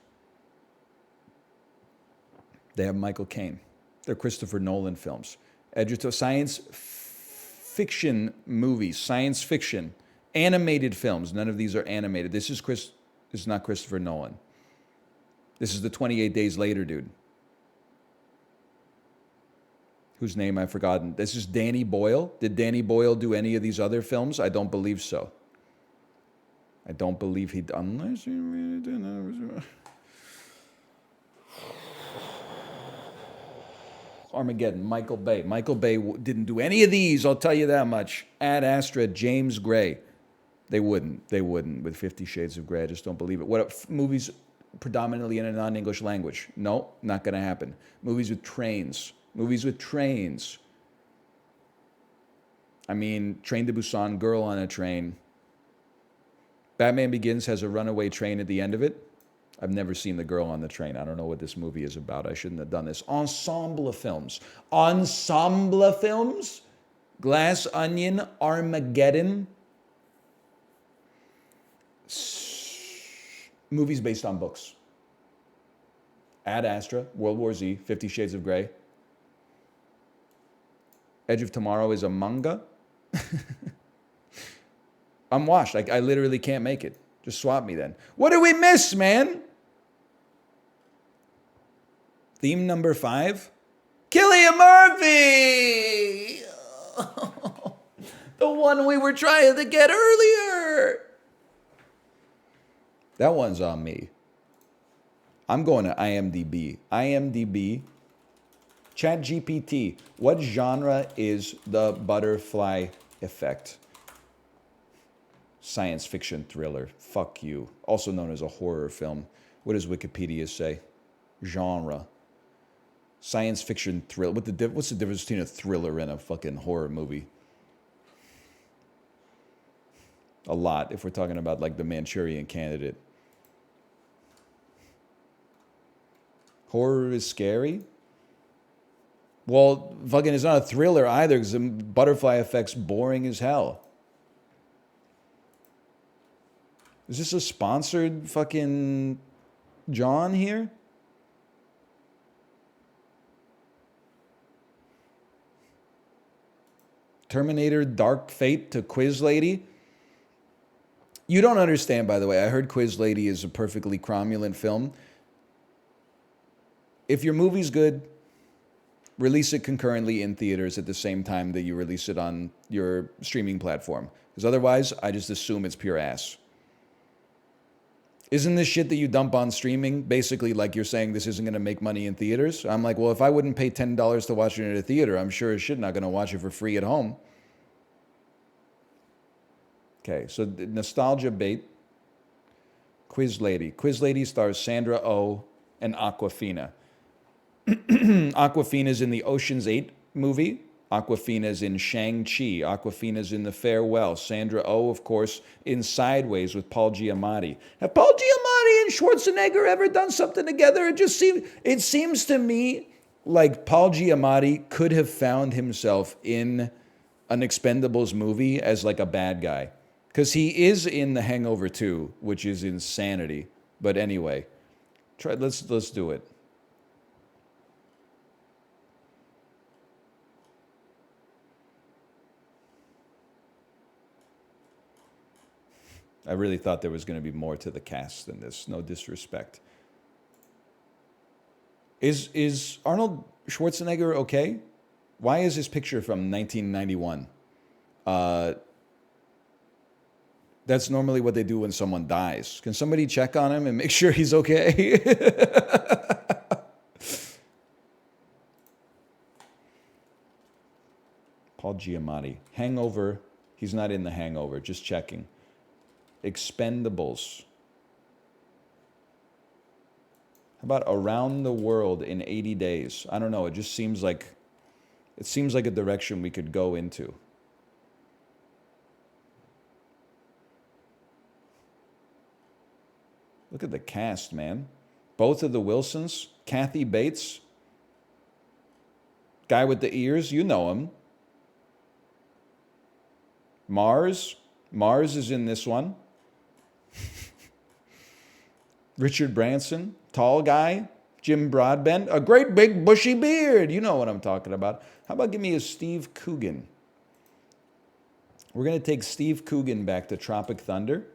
They have Michael Caine. They're Christopher Nolan films. Science fiction movies. Science fiction. Animated films. None of these are animated. This is not Christopher Nolan. This is the 28 Days Later dude. whose name I've forgotten. This is Danny Boyle. Did Danny Boyle do any of these other films? I don't believe so. I don't believe he... Unless... Armageddon, Michael Bay. Michael Bay didn't do any of these, I'll tell you that much. Ad Astra, James Gray. They wouldn't. They wouldn't with 50 Shades of Grey. I just don't believe it. What movies predominantly in a non-English language? No, not going to happen. Movies with trains. Movies with trains. I mean, Train to Busan, Girl on a Train. Batman Begins has a runaway train at the end of it. I've never seen The Girl on the Train. I don't know what this movie is about. I shouldn't have done this. Ensemble films. Ensemble films? Glass Onion, Armageddon. Movies based on books. Ad Astra, World War Z, 50 Shades of Grey. Edge of Tomorrow is a manga. I'm washed. I literally can't make it. Just swap me then. What did we miss, man? Theme number 5. Cillian Murphy! The one we were trying to get earlier. That one's on me. I'm going to IMDb. IMDb. ChatGPT. What genre is The Butterfly Effect? Science fiction thriller. Fuck you. Also known as a horror film. What does Wikipedia say? Genre. Science fiction thriller. What's the difference between a thriller and a fucking horror movie? A lot, if we're talking about like the Manchurian Candidate. Horror is scary? Well, fucking it's not a thriller either because the Butterfly Effect's boring as hell. Is this a sponsored fucking John here? Terminator Dark Fate to Quiz Lady? You don't understand, by the way. I heard Quiz Lady is a perfectly cromulent film. If your movie's good, release it concurrently in theaters at the same time that you release it on your streaming platform. Because otherwise, I just assume it's pure ass. Isn't this shit that you dump on streaming basically like you're saying this isn't going to make money in theaters? I'm like, well, if I wouldn't pay $10 to watch it in a theater, I'm sure as shit not going to watch it for free at home. Okay, so nostalgia bait. Quiz Lady. Quiz Lady stars Sandra Oh and Awkwafina. Awkwafina's in the Ocean's 8 movie. Awkwafina's in Shang-Chi. Awkwafina's in The Farewell. Sandra Oh, of course, in Sideways with Paul Giamatti. Have Paul Giamatti and Schwarzenegger ever done something together? It seems to me like Paul Giamatti could have found himself in an Expendables movie as like a bad guy. Because he is in The Hangover 2, which is insanity. But anyway, let's do it. I really thought there was going to be more to the cast than this. No disrespect. Is Arnold Schwarzenegger okay? Why is his picture from 1991? That's normally what they do when someone dies. Can somebody check on him and make sure he's okay? Paul Giamatti. Hangover. He's not in The Hangover. Just checking. Expendables. How about Around the World in 80 Days? I don't know. It just seems like a direction we could go into. Look at the cast, man. Both of the Wilsons, Kathy Bates, guy with the ears, you know him. Mars is in this one. Richard Branson, tall guy. Jim Broadbent, a great big bushy beard. You know what I'm talking about. How about give me a Steve Coogan? We're going to take Steve Coogan back to Tropic Thunder.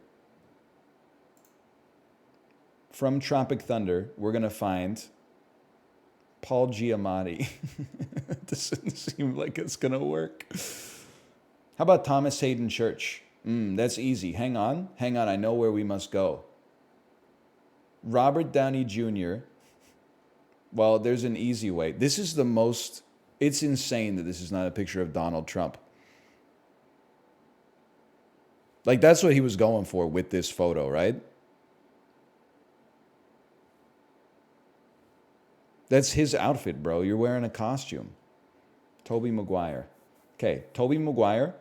From Tropic Thunder, we're going to find Paul Giamatti. Doesn't seem like it's going to work. How about Thomas Hayden Church? That's easy. Hang on. I know where we must go. Robert Downey Jr. Well, there's an easy way. This is the most... It's insane that this is not a picture of Donald Trump. Like, that's what he was going for with this photo, right? That's his outfit, bro. You're wearing a costume. Tobey Maguire. Okay, Tobey Maguire.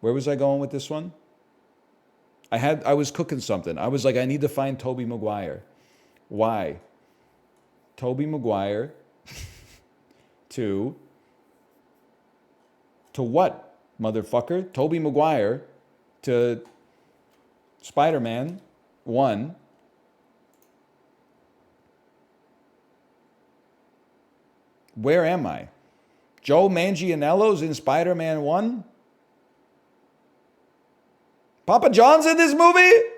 Where was I going with this one? I was cooking something. I was like, I need to find Tobey Maguire. Why? Tobey Maguire to what, motherfucker? Tobey Maguire to Spider-Man 1. Where am I? Joe Manganiello's in Spider-Man 1? Papa John's in this movie?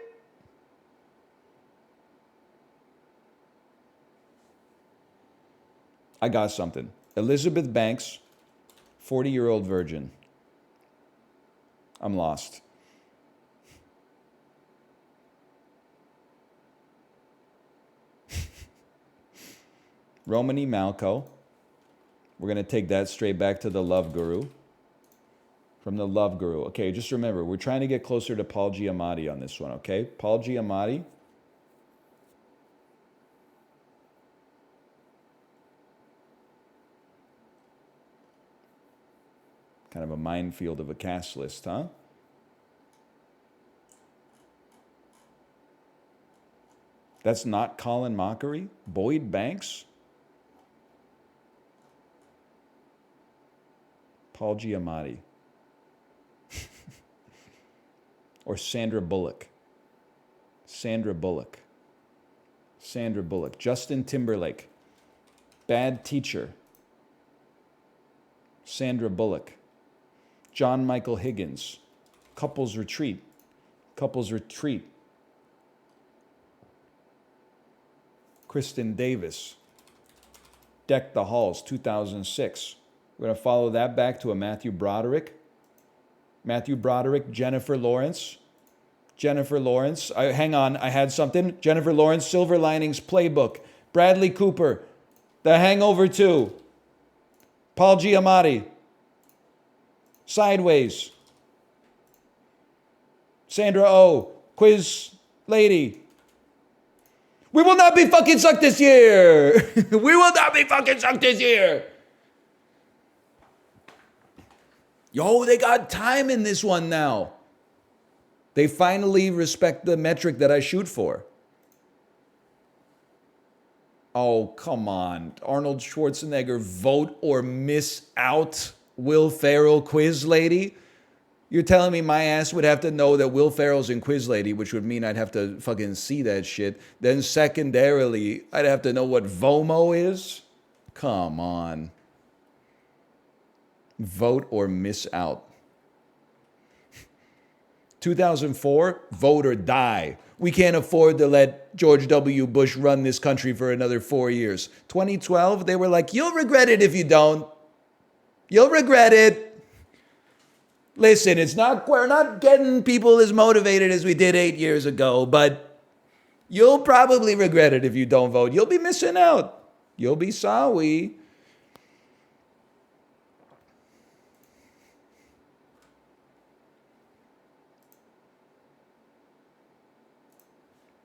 I got something. Elizabeth Banks, 40-year-old virgin. I'm lost. Romany Malco. We're going to take that straight back to the Love Guru. From the Love Guru. Okay, just remember, we're trying to get closer to Paul Giamatti on this one, okay? Paul Giamatti. Kind of a minefield of a cast list, huh? That's not Colin Mockery? Boyd Banks? Paul Giamatti. Or Sandra Bullock. Sandra Bullock. Sandra Bullock. Justin Timberlake. Bad Teacher. Sandra Bullock. John Michael Higgins. Couples Retreat. Couples Retreat. Kristen Davis. Deck the Halls, 2006. We're going to follow that back to a Matthew Broderick. Matthew Broderick, Jennifer Lawrence. Jennifer Lawrence. Hang on, I had something. Jennifer Lawrence, Silver Linings Playbook. Bradley Cooper, The Hangover 2. Paul Giamatti, Sideways. Sandra Oh, Quiz Lady. We will not be fucking sucked this year. We will not be fucking sucked this year. Yo, they got time in this one now. They finally respect the metric that I shoot for. Oh, come on. Arnold Schwarzenegger, vote or miss out. Will Ferrell, Quiz Lady. You're telling me my ass would have to know that Will Ferrell's in Quiz Lady, which would mean I'd have to fucking see that shit. Then secondarily, I'd have to know what VOMO is? Come on. Vote or miss out. 2004, vote or die. We can't afford to let George W. Bush run this country for another 4 years. 2012, they were like, you'll regret it if you don't. You'll regret it. Listen, we're not getting people as motivated as we did 8 years ago, but you'll probably regret it if you don't vote. You'll be missing out. You'll be sorry.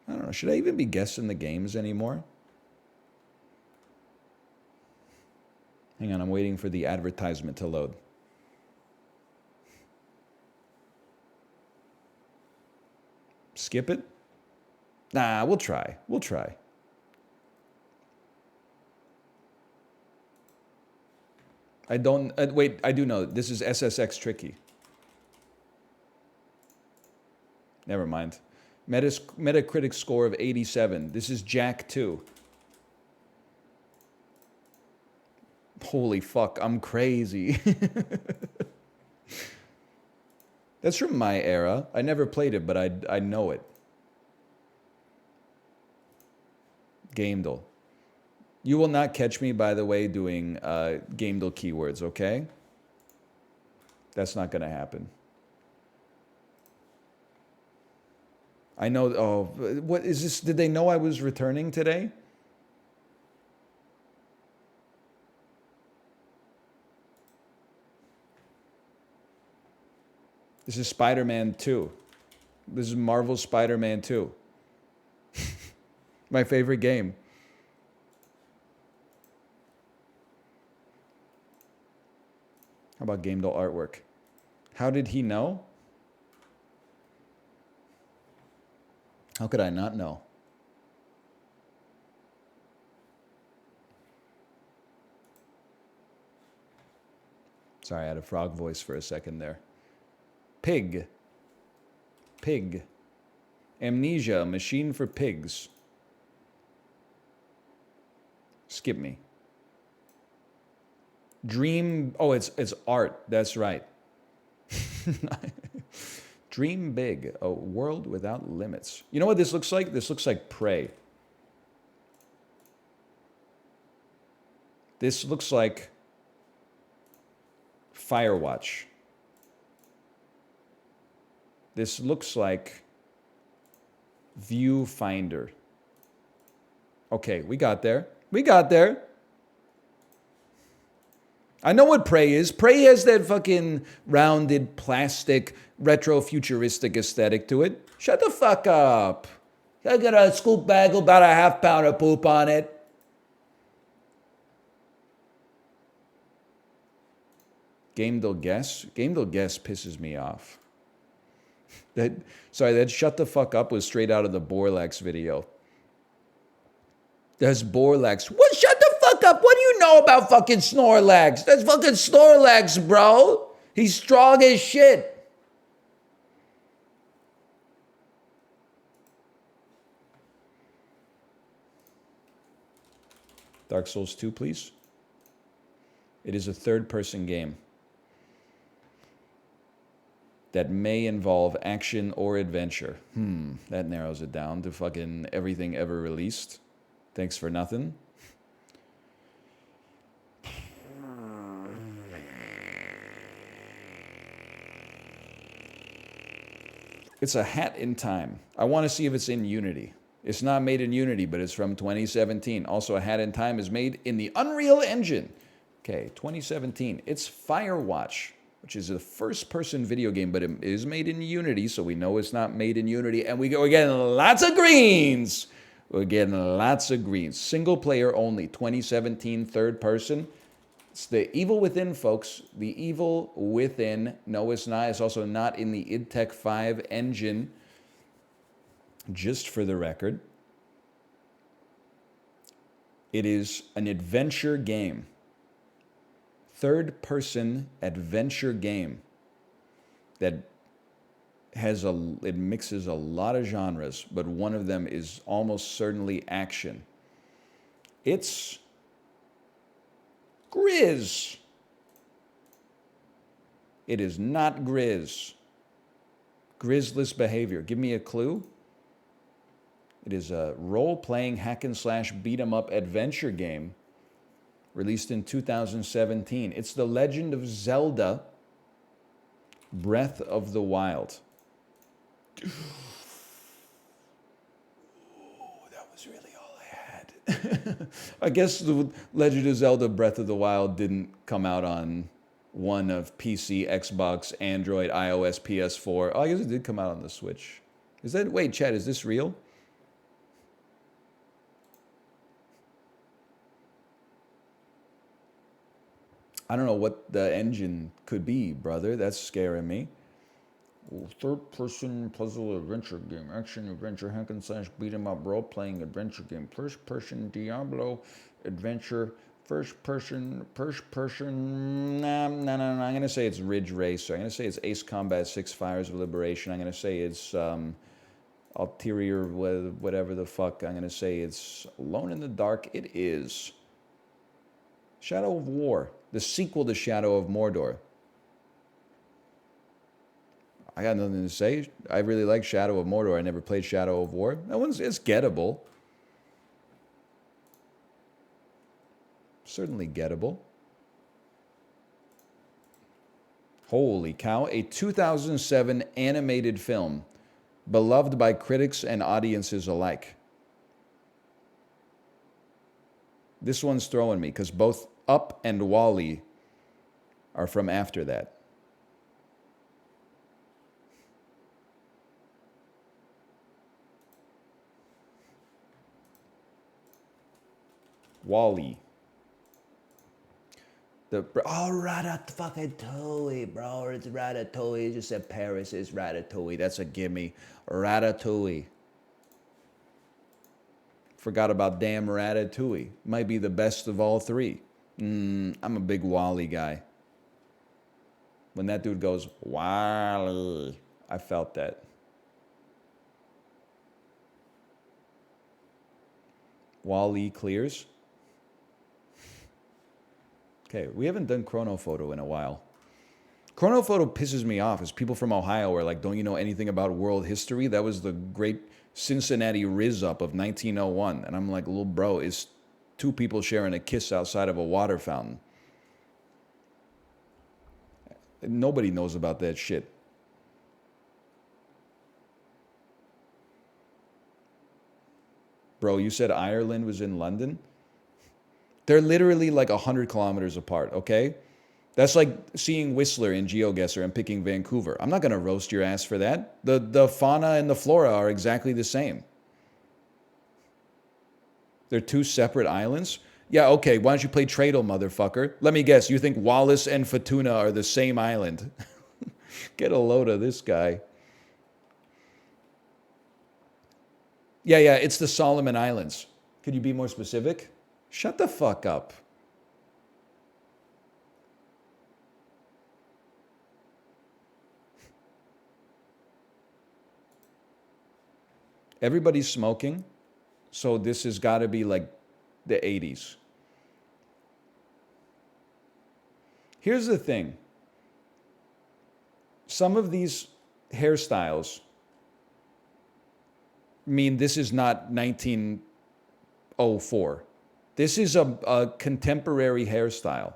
I don't know. Should I even be guessing the games anymore? Hang on, I'm waiting for the advertisement to load. Skip it? Nah, we'll try. We'll try. I don't... wait, I do know. This is SSX Tricky. Never mind. Metacritic score of 87. This is Jack 2. Holy fuck, I'm crazy. That's from my era. I never played it, but I know it. Gamedle. You will not catch me, by the way, doing Gamedel keywords, okay? That's not going to happen. I know, oh, what is this? Did they know I was returning today? This is Spider-Man 2. This is Marvel Spider-Man 2. My favorite game. How about Gamedel artwork? How did he know? How could I not know? Sorry, I had a frog voice for a second there. Pig. Pig. Amnesia, machine for pigs. Skip me. Dream, oh, it's art. That's right. Dream big, a world without limits. You know what this looks like? This looks like Prey. This looks like Firewatch. This looks like Viewfinder. Okay, we got there. We got there. I know what Prey is. Prey has that fucking rounded, plastic, retro-futuristic aesthetic to it. Shut the fuck up. I got a scoop bag with about a half pound of poop on it. Gamedel Guess? Gamedel Guess pisses me off. That shut the fuck up was straight out of the Borlax video. That's Borlax. What? Shut the fuck up. What do you know about fucking Snorlax? That's fucking Snorlax, bro. He's strong as shit. Dark Souls 2, please. It is a third-person game that may involve action or adventure. That narrows it down to fucking everything ever released. Thanks for nothing. It's a Hat in Time. I want to see if it's in Unity. It's not made in Unity, but it's from 2017. Also, A Hat in Time is made in the Unreal Engine. Okay, 2017. It's Firewatch, which is a first-person video game, but it is made in Unity, so we know it's not made in Unity. And we're getting lots of greens. We're getting lots of greens. Single player only, 2017, third person. It's the Evil Within, folks. The Evil Within. No, it's not. It's also not in the id Tech 5 engine, just for the record. It is an adventure game. Third-person adventure game that it mixes a lot of genres, but one of them is almost certainly action. It's Grizz. It is not Grizz. Grizzless behavior. Give me a clue. It is a role-playing hack-and-slash beat-em-up adventure game released in 2017. It's The Legend of Zelda Breath of the Wild. Ooh, that was really all I had. I guess The Legend of Zelda Breath of the Wild didn't come out on one of PC, Xbox, Android, iOS, PS4. Oh, I guess it did come out on the Switch. Is that, wait, Chad, is this real? I don't know what the engine could be, brother. That's scaring me. Third-person puzzle adventure game. Action adventure, hack and slash, beat 'em up, role-playing adventure game. First-person Diablo adventure. First-person. Nah. I'm going to say it's Ridge Racer. I'm going to say it's Ace Combat 6 Fires of Liberation. I'm going to say it's Ulterior, whatever the fuck. I'm going to say it's Alone in the Dark. It is Shadow of War. The sequel to Shadow of Mordor. I got nothing to say. I really like Shadow of Mordor. I never played Shadow of War. That one's, it's gettable. Certainly gettable. Holy cow. A 2007 animated film, beloved by critics and audiences alike. This one's throwing me because both Up and Wall-E are from after that. Wall-E. Ratatouille, bro. It's Ratatouille. You just said Paris is Ratatouille. That's a gimme. Ratatouille. Forgot about damn Ratatouille. Might be the best of all three. I'm a big Wall-E guy. When that dude goes, Wall-E, I felt that. Wall-E clears. Okay, we haven't done Chronophoto in a while. Chronophoto pisses me off as people from Ohio are like, don't you know anything about world history? That was the great Cincinnati Riz-Up of 1901. And I'm like, little bro, it's two people sharing a kiss outside of a water fountain. Nobody knows about that shit. Bro, you said Ireland was in London? They're literally like 100 kilometers apart, okay? That's like seeing Whistler in GeoGuessr and picking Vancouver. I'm not going to roast your ass for that. The fauna and the flora are exactly the same. They're two separate islands? Yeah, okay, why don't you play Tradle, motherfucker? Let me guess, you think Wallis and Futuna are the same island? Get a load of this guy. Yeah, it's the Solomon Islands. Could you be more specific? Shut the fuck up. Everybody's smoking, so this has got to be like the 80s. Here's the thing. Some of these hairstyles mean this is not 1904. This is a contemporary hairstyle.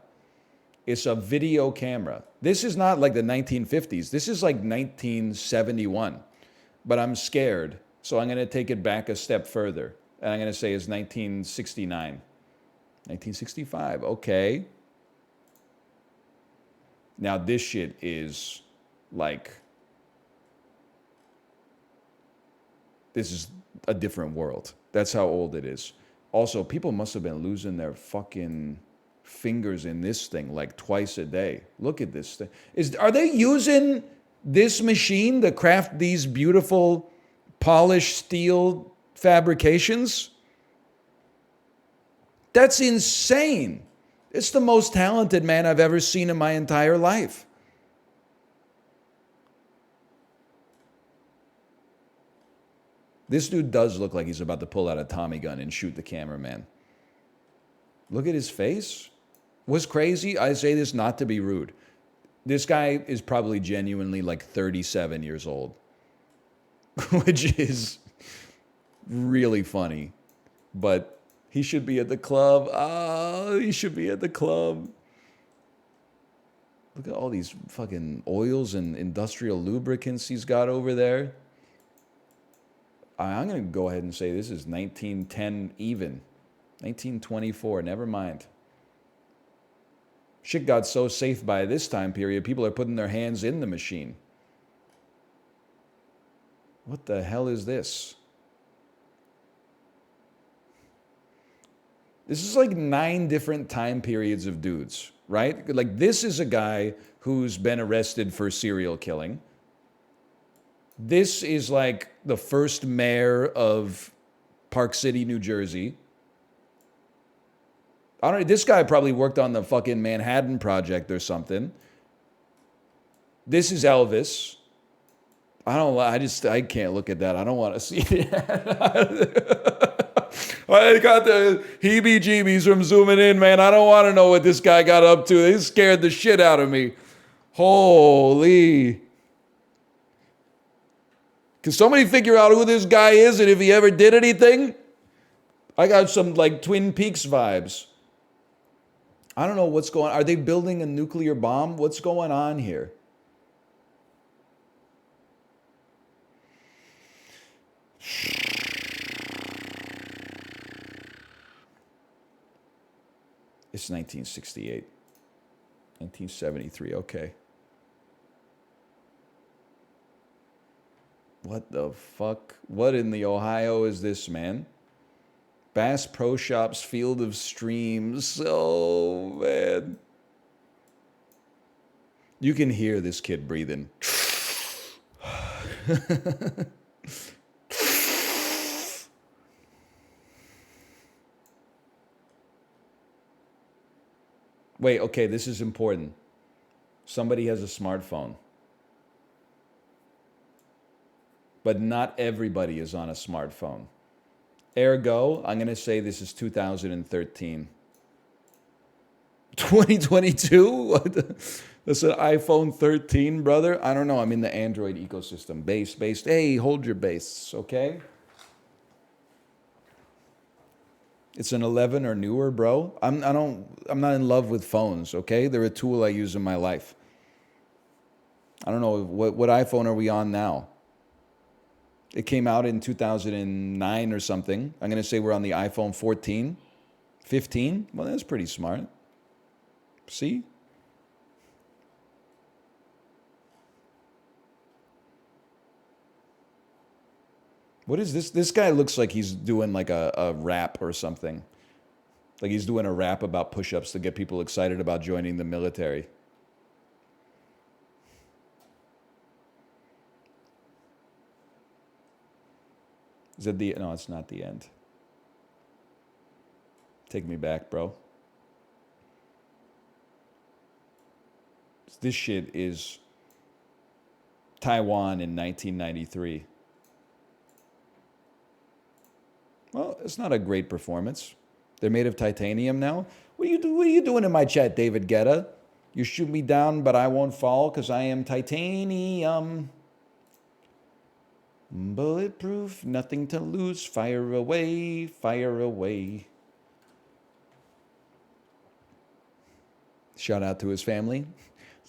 It's a video camera. This is not like the 1950s. This is like 1971. But I'm scared, so I'm going to take it back a step further. And I'm going to say it's 1969. 1965, okay. Now this shit is like, this is a different world. That's how old it is. Also, people must have been losing their fucking fingers in this thing like twice a day. Look at this thing. Are they using this machine to craft these beautiful polished steel fabrications? That's insane. It's the most talented man I've ever seen in my entire life. This dude does look like he's about to pull out a Tommy gun and shoot the cameraman. Look at his face. What's crazy, I say this not to be rude. This guy is probably genuinely like 37 years old, which is really funny. But he should be at the club. Oh, he should be at the club. Look at all these fucking oils and industrial lubricants he's got over there. I'm going to go ahead and say this is 1910 even. 1924, never mind. Shit got so safe by this time period, people are putting their hands in the machine. What the hell is this? This is like 9 different time periods of dudes, right? Like this is a guy who's been arrested for serial killing. This is like the first mayor of Park City, New Jersey. I don't know, this guy probably worked on the fucking Manhattan Project or something. This is Elvis. I can't look at that. I don't want to see that. I got the heebie-jeebies from zooming in, man. I don't want to know what this guy got up to. They scared the shit out of me. Holy. Can somebody figure out who this guy is and if he ever did anything? I got some like Twin Peaks vibes. I don't know what's going on. Are they building a nuclear bomb? What's going on here? It's 1968. 1973, okay. What the fuck? What in the Ohio is this, man? Bass Pro Shops, Field of Streams. Oh, man. You can hear this kid breathing. Wait, okay, this is important. Somebody has a smartphone. But not everybody is on a smartphone. Ergo, I'm going to say this is 2013. 2022? That's an iPhone 13, brother? I don't know. I'm in the Android ecosystem. Base. Hey, hold your base, okay? It's an 11 or newer, bro. I'm not in love with phones, okay? They're a tool I use in my life. I don't know, what iPhone are we on now? It came out in 2009 or something. I'm going to say we're on the iPhone 14, 15. Well, that's pretty smart. See? What is this? This guy looks like he's doing like a rap or something. Like he's doing a rap about push-ups to get people excited about joining the military. Is it the... No, it's not the end. Take me back, bro. This shit is Taiwan in 1993. Well, it's not a great performance. They're made of titanium now. What are you doing in my chat, David Guetta? You shoot me down, but I won't fall because I am titanium. Bulletproof, nothing to lose. Fire away, fire away. Shout out to his family.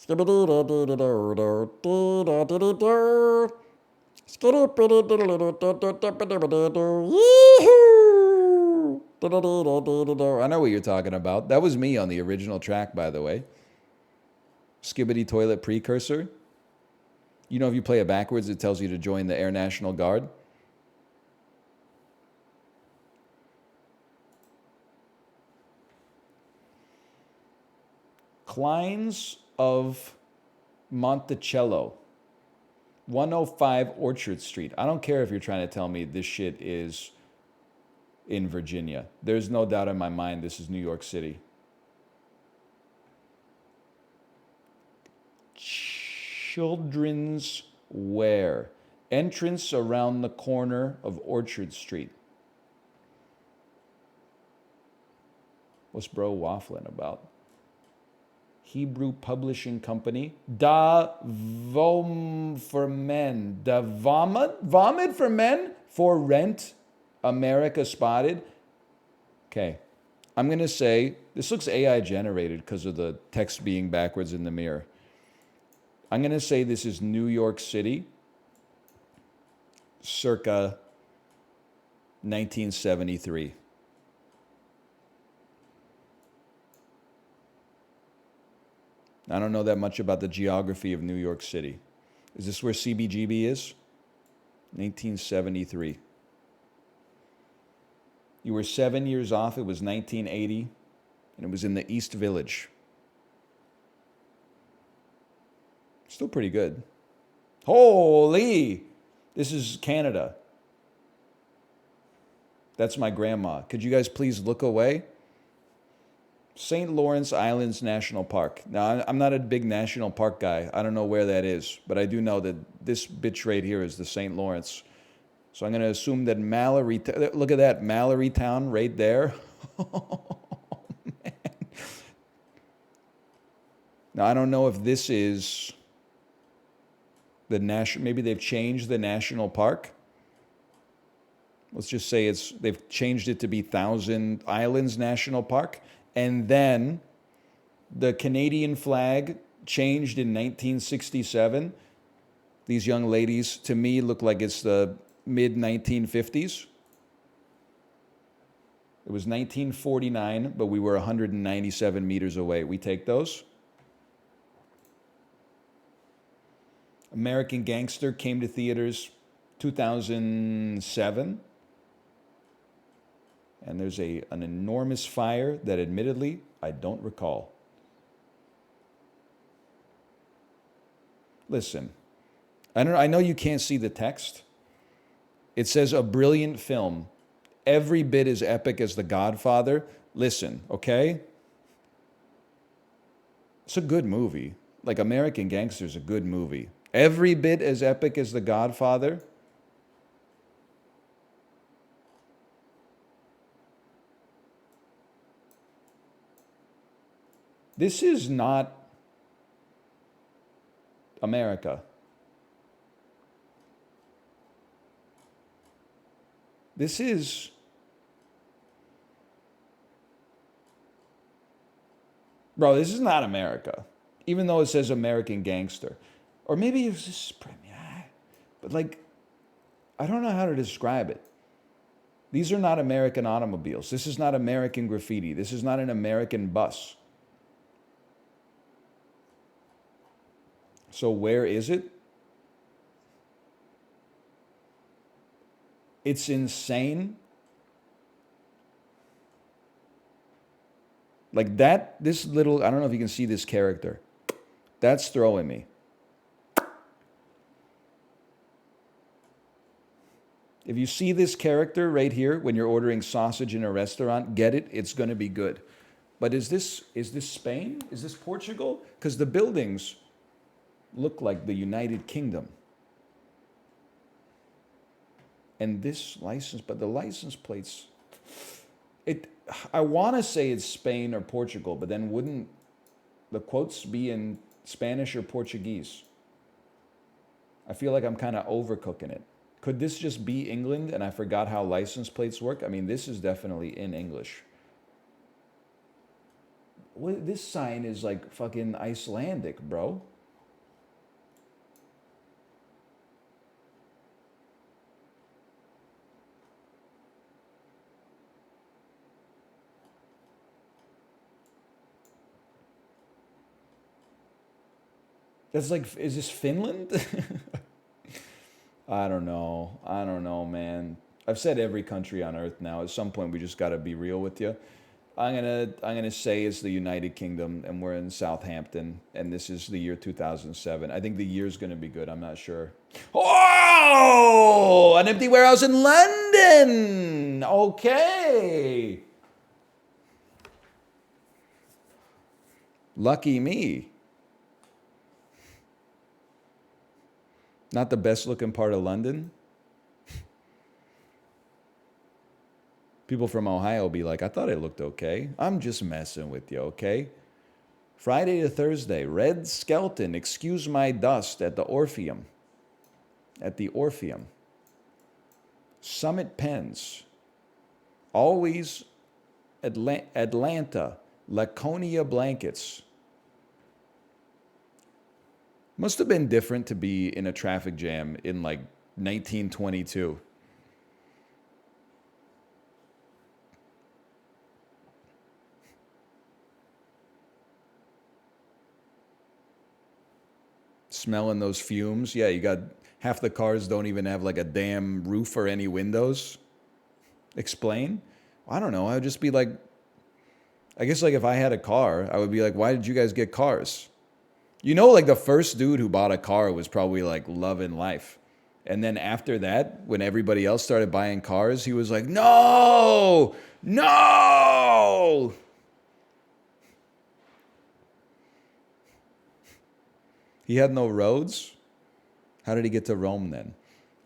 I know what you're talking about. That was me on the original track, by the way. Skibbity Toilet Precursor. You know, if you play it backwards, it tells you to join the Air National Guard. Kleins of Monticello. 105 Orchard Street. I don't care if you're trying to tell me this shit is in Virginia. There's no doubt in my mind this is New York City. Children's Wear. Entrance around the corner of Orchard Street. What's bro waffling about? Hebrew Publishing Company. Da Vom for Men. Da Vomit? Vomit for Men? For Rent? America Spotted? Okay. I'm going to say, this looks AI generated because of the text being backwards in the mirror. I'm going to say this is New York City, circa 1973. I don't know that much about the geography of New York City. Is this where CBGB is? 1973. You were 7 years off. It was 1980, and it was in the East Village. Still pretty good. Holy! This is Canada. That's my grandma. Could you guys please look away? St. Lawrence Islands National Park. Now, I'm not a big national park guy. I don't know where that is, but I do know that this bitch right here is the St. Lawrence. So I'm going to assume that Mallory... Look at that, Mallory Town right there. Oh, man. Now, I don't know if this is the national... Maybe they've changed the national park. Let's just say they've changed it to be Thousand Islands National Park. And then The Canadian flag changed in 1967. These young ladies, to me, look like it's the mid 1950s. It was 1949, but we were 197 meters away. We take those. American Gangster came to theaters 2007. And there's an enormous fire that admittedly I don't recall. Listen, I know you can't see the text. It says a brilliant film, every bit as epic as The Godfather. Listen, okay? It's a good movie. Like American Gangster is a good movie. Every bit as epic as The Godfather. This is not America. This is bro, this is not America. Even though it says American Gangster. Or maybe it was just but like I don't know how to describe it. These are not American automobiles. This is not American graffiti. This is not an American bus. So where is it? It's insane. Like that, this little, I don't know if you can see this character. That's throwing me. If you see this character right here when you're ordering sausage in a restaurant, get it, it's going to be good. But is this Spain? Is this Portugal? Because the buildings look like the United Kingdom. And this license, but the license plates, I want to say it's Spain or Portugal, but then wouldn't the quotes be in Spanish or Portuguese? I feel like I'm kind of overcooking it. Could this just be England and I forgot how license plates work? I mean, this is definitely in English. This sign is like fucking Icelandic, bro. That's like, is this Finland? I don't know, man. I've said every country on earth now. At some point, we just got to be real with you. I'm gonna say it's the United Kingdom, and we're in Southampton, and this is the year 2007. I think the year's gonna be good. I'm not sure. Oh, an empty warehouse in London. Okay. Lucky me. Not the best looking part of London. People from Ohio will be like, I thought it looked okay. I'm just messing with you, okay? Friday to Thursday, Red Skelton, excuse my dust at the Orpheum. At the Orpheum. Summit Pens. Always Atlanta. Laconia Blankets. Must have been different to be in a traffic jam in like 1922. Smelling those fumes. Yeah, you got half the cars don't even have like a damn roof or any windows. Explain? I don't know. I would just be like, I guess like if I had a car, I would be like, why did you guys get cars? You know, like the first dude who bought a car was probably like loving life. And then after that, when everybody else started buying cars, he was like, no, no. He had no roads. How did he get to Rome then?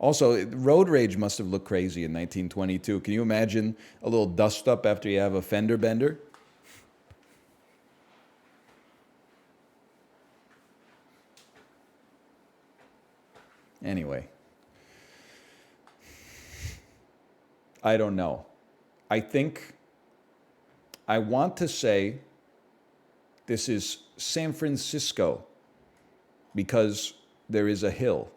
Also, road rage must have looked crazy in 1922. Can you imagine a little dust up after you have a fender bender? Anyway, I don't know. I want to say This is San Francisco because there is a hill.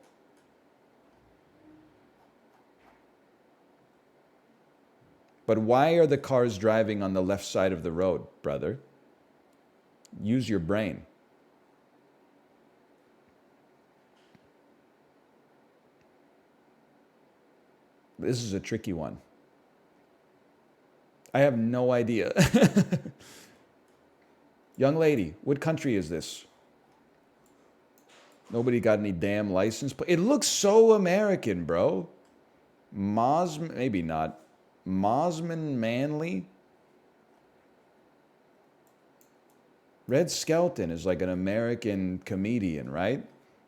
But why are the cars driving on the left side of the road, brother? Use your brain. This is a tricky one. I have no idea. Young lady, what country is this? Nobody got any damn license. It looks so American, bro. Maybe not. Mosman Manley? Red Skelton is like an American comedian, right?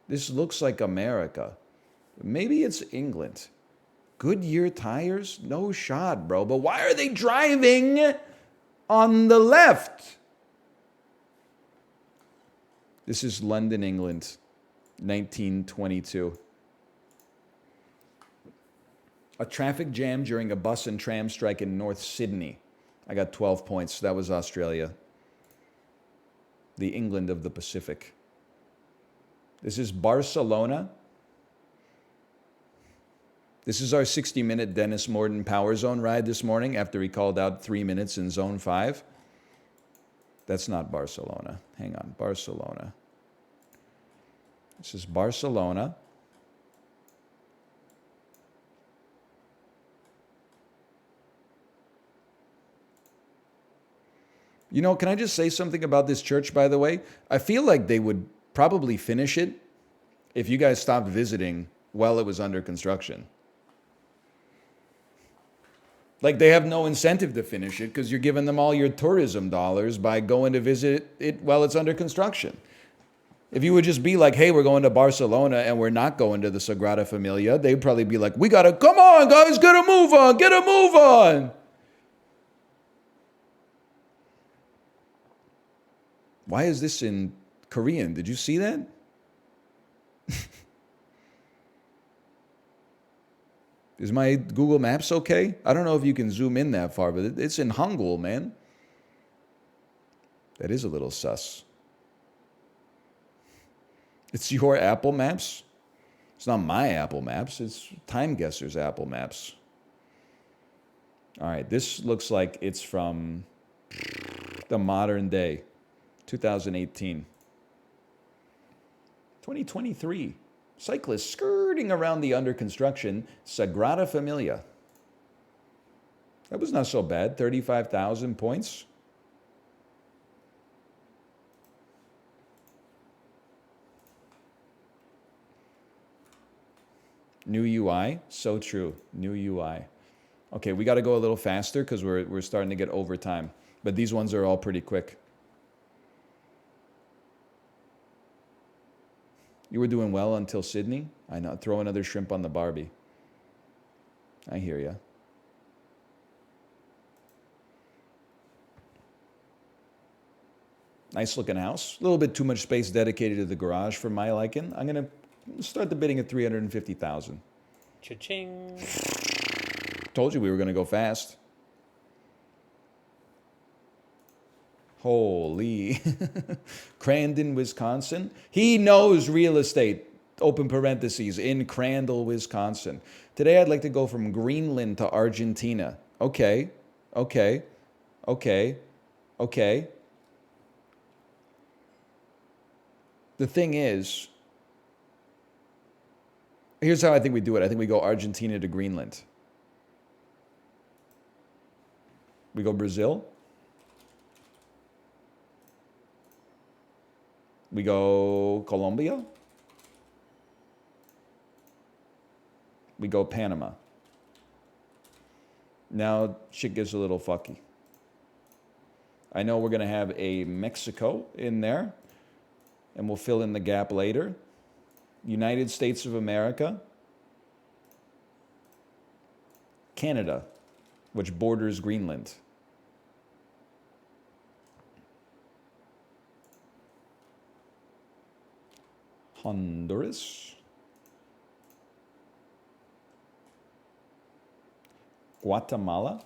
This looks like America. Maybe it's England. Goodyear tires? No shot, bro. But why are they driving on the left? This is London, England, 1922. A traffic jam during a bus and tram strike in North Sydney. I got 12 points. That was Australia. The England of the Pacific. This is Barcelona. This is our 60-minute Dennis Morden Power Zone ride this morning after he called out 3 minutes in Zone 5. That's not Barcelona. Hang on, Barcelona. This is Barcelona. You know, can I just say something about this church, by the way? I feel like they would probably finish it if you guys stopped visiting while it was under construction. Like, they have no incentive to finish it because you're giving them all your tourism dollars by going to visit it while it's under construction. If you would just be like, hey, we're going to Barcelona and we're not going to the Sagrada Familia, they'd probably be like, we got to, come on, guys, get a move on, get a move on. Why is this in Korean? Did you see that? Is my Google Maps okay? I don't know if you can zoom in that far, but it's in Hangul, man. That is a little sus. It's your Apple Maps? It's not my Apple Maps. It's Time Guesser's Apple Maps. All right, this looks like it's from the modern day, 2018. 2023. Cyclists skirting around the under construction Sagrada Familia. That was not so bad. 35,000 points. New UI. So true. New UI. Okay, we got to go a little faster because we're starting to get overtime. But these ones are all pretty quick. You were doing well until Sydney? I know. Throw another shrimp on the Barbie. I hear ya. Nice looking house. A little bit too much space dedicated to the garage for my liking. I'm going to start the bidding at 350,000. Cha-ching. Told you we were going to go fast. Holy. Crandon, Wisconsin. He knows real estate, open parentheses, in Crandall, Wisconsin. Today I'd like to go from Greenland to Argentina. Okay. Okay. Okay. Okay. The thing is, here's how I think we do it. I think we go Argentina to Greenland. We go Brazil. We go Colombia. We go Panama. Now shit gets a little fucky. I know we're going to have a Mexico in there, and we'll fill in the gap later. United States of America. Canada, which borders Greenland. Honduras. Guatemala.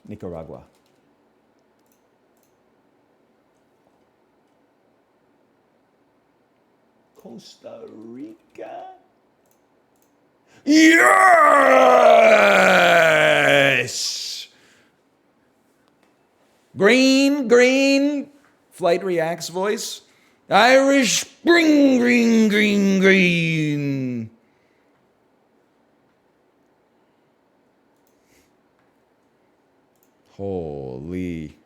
Nicaragua. Costa Rica. Yes! Green, green. Flight Reacts voice. Irish Spring, green, green, green. Holy.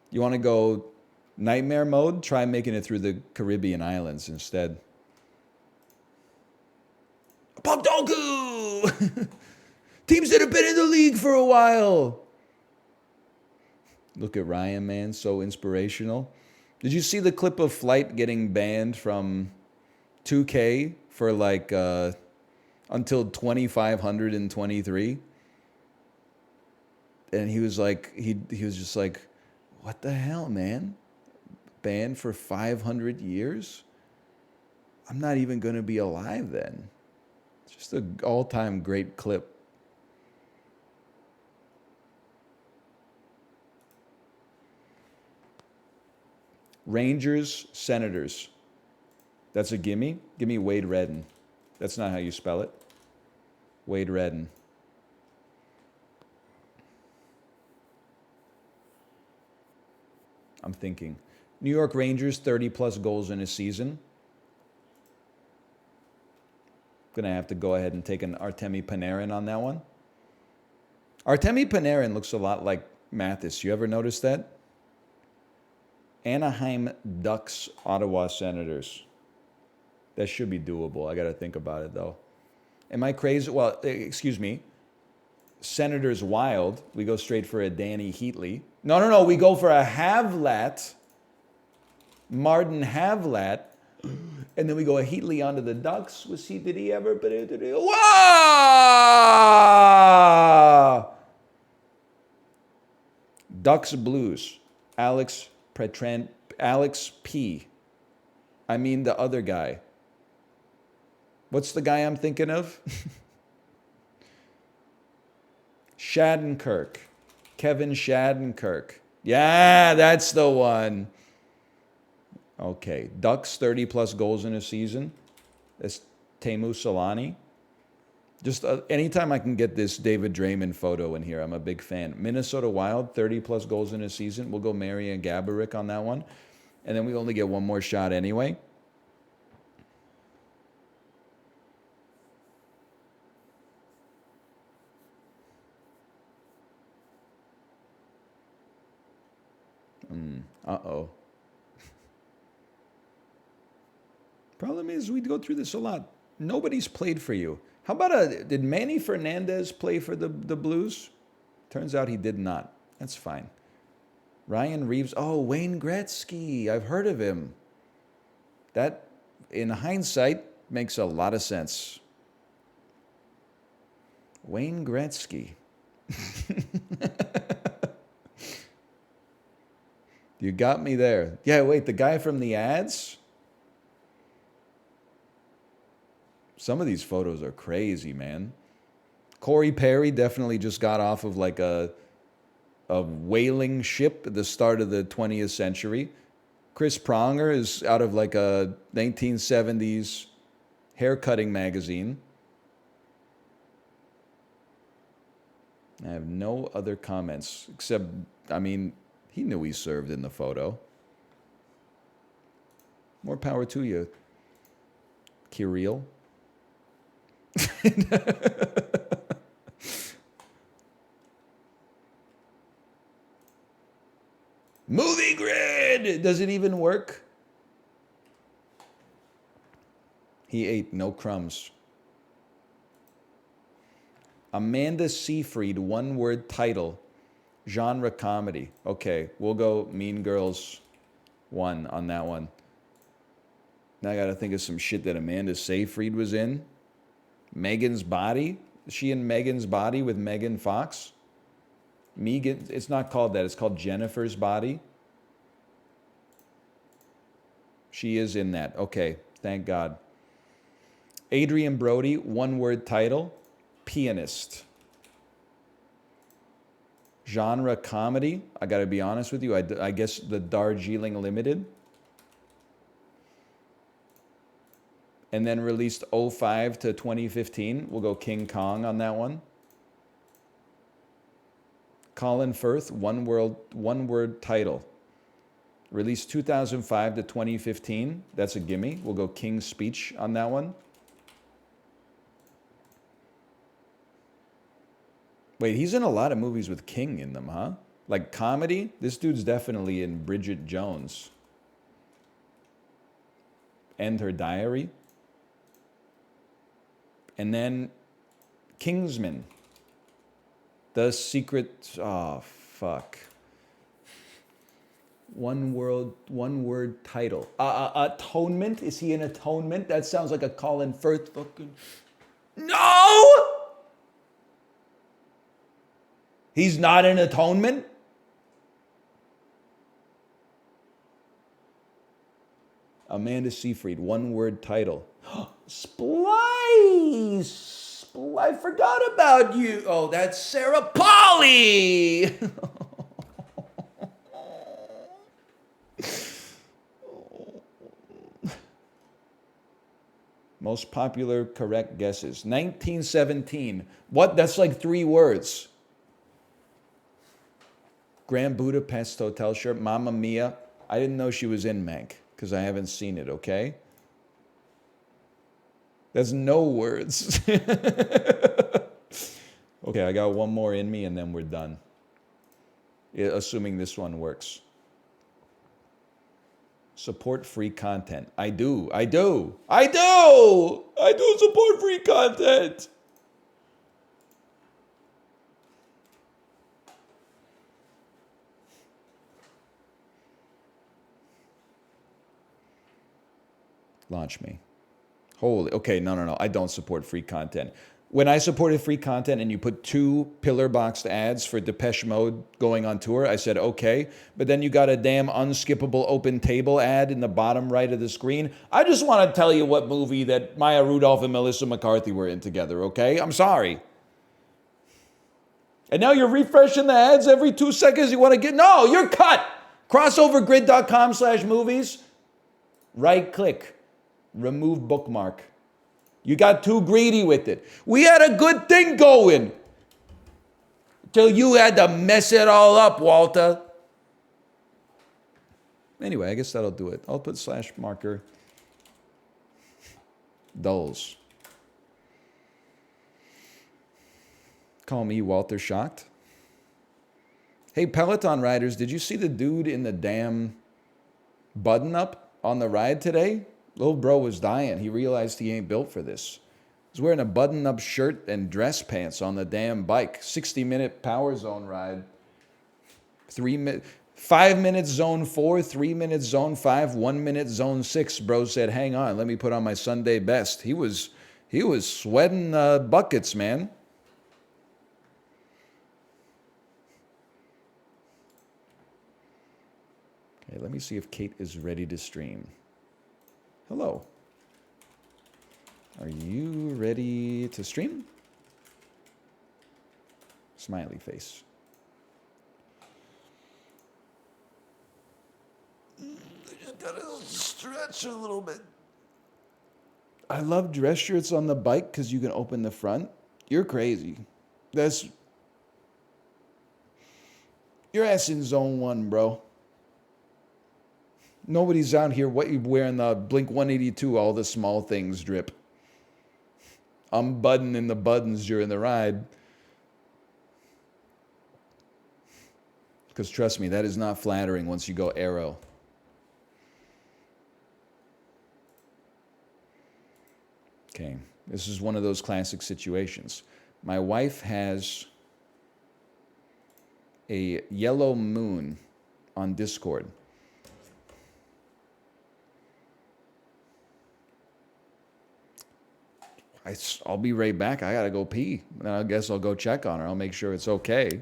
You want to go nightmare mode? Try making it through the Caribbean islands instead. Pogdoku! Teams that have been in the league for a while. Look at Ryan, man. So inspirational. Did you see the clip of Flight getting banned from 2K for like until 2523? And he was like, he was just like, what the hell, man? Banned for 500 years? I'm not even going to be alive then. It's just an all-time great clip. Rangers, Senators. That's a gimme. Give me Wade Redden. That's not how you spell it. Wade Redden. I'm thinking. New York Rangers, 30-plus goals in a season. Going to have to go ahead and take an Artemi Panarin on that one. Artemi Panarin looks a lot like Mathis. You ever notice that? Anaheim Ducks, Ottawa Senators. That should be doable. I got to think about it, though. Am I crazy? Well, excuse me. Senators Wild. We go straight for a Danny Heatley. No. We go for a Havlat. Martin Havlat. And then we go a Heatley onto the Ducks. Did he ever? Wow! Ducks Blues. Alex P. I mean the other guy. What's the guy I'm thinking of? Shattenkirk. Kevin Shattenkirk. Yeah, that's the one. Okay. Ducks, 30-plus goals in a season. That's Teemu Solani. Just anytime I can get this David Draymond photo in here, I'm a big fan. Minnesota Wild, 30-plus goals in a season. We'll go Marian Gaborik on that one. And then we only get one more shot anyway. Uh-oh. Problem is, we go through this a lot. Nobody's played for you. How about did Manny Fernandez play for the Blues? Turns out he did not. That's fine. Ryan Reeves. Oh, Wayne Gretzky. I've heard of him. That, in hindsight, makes a lot of sense. Wayne Gretzky. You got me there. Yeah, wait, the guy from the ads? Some of these photos are crazy, man. Corey Perry definitely just got off of like a whaling ship at the start of the 20th century. Chris Pronger is out of like a 1970s haircutting magazine. I have no other comments except, I mean, he knew he served in the photo. More power to you, Kirill. Movie grid! Does it even work? He ate no crumbs. Amanda Seyfried, one-word title. Genre comedy. Okay, we'll go Mean Girls 1 on that one. Now I gotta think of some shit that Amanda Seyfried was in. Megan's Body? Is she in Megan's Body with Megan Fox? Megan, it's not called that. It's called Jennifer's Body. She is in that. Okay, thank God. Adrian Brody, one-word title. Pianist. Genre comedy. I got to be honest with you. I guess the Darjeeling Limited. And then released 05 to 2015. We'll go King Kong on that one. Colin Firth, one word title. Released 2005 to 2015. That's a gimme. We'll go King's Speech on that one. Wait, he's in a lot of movies with King in them, huh? Like comedy? This dude's definitely in Bridget Jones. And Her Diary. And then Kingsman. The Secret... Oh, fuck. One word title. Atonement? Is he in Atonement? That sounds like a Colin Firth fucking... No! He's not in Atonement? Amanda Seyfried, one word title. Splice! I forgot about you. Oh, that's Sarah Polly! Most popular correct guesses. 1917. What? That's like 3 words. Grand Budapest Hotel shirt. Mamma Mia. I didn't know she was in Mank because I haven't seen it, okay? That's no words. Okay, I got one more in me and then we're done. Assuming this one works. Support free content. I do support free content. Launch me. Holy, okay, no. I don't support free content. When I supported free content and you put 2 pillar boxed ads for Depeche Mode going on tour, I said, okay. But then you got a damn unskippable open table ad in the bottom right of the screen. I just want to tell you what movie that Maya Rudolph and Melissa McCarthy were in together, okay? I'm sorry. And now you're refreshing the ads every 2 seconds. You want to get, no, you're cut. Crossovergrid.com/movies. Right click. Remove bookmark. You got too greedy with it. We had a good thing going. Till you had to mess it all up, Walter. Anyway, I guess that'll do it. I'll put /marker. Dulls. Call me Walter Shocked. Hey, Peloton riders, did you see the dude in the damn button-up on the ride today? Little bro was dying. He realized he ain't built for this. He was wearing a button-up shirt and dress pants on the damn bike. 60-minute power zone ride. 5 minutes zone 4, 3 minutes zone 5, 1 minute zone 6. Bro said, hang on, let me put on my Sunday best. He was sweating buckets, man. Okay, let me see if Kate is ready to stream. Hello. Are you ready to stream? Smiley face. I just gotta stretch a little bit. I love dress shirts on the bike because you can open the front. You're crazy. Your ass in zone 1, bro. Nobody's out here wearing the Blink 182, all the small things drip. I'm buttoning the buttons during the ride. Because trust me, that is not flattering once you go aero. Okay, this is one of those classic situations. My wife has a yellow moon on Discord. I'll be right back. I gotta go pee. And I guess I'll go check on her. I'll make sure it's okay.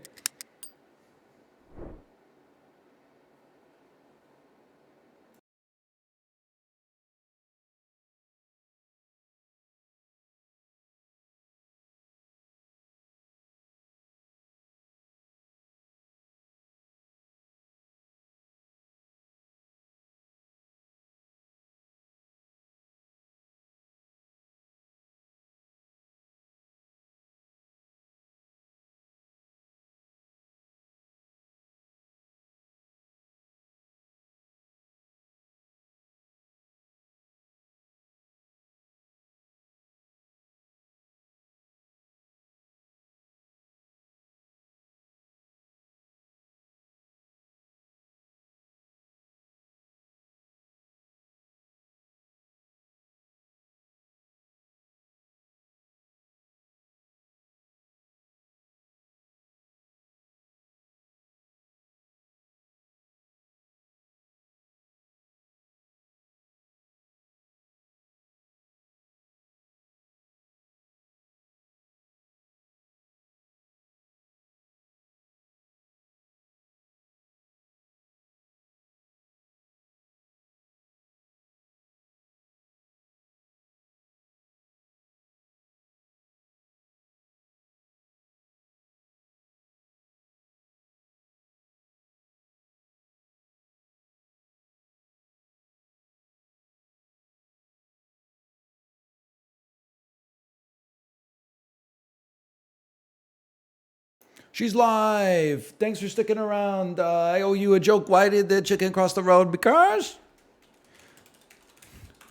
She's live. Thanks for sticking around. I owe you a joke. Why did the chicken cross the road? Because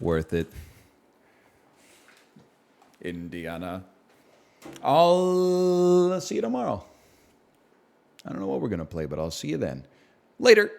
worth it. Indiana. I'll see you tomorrow. I don't know what we're going to play, but I'll see you then. Later.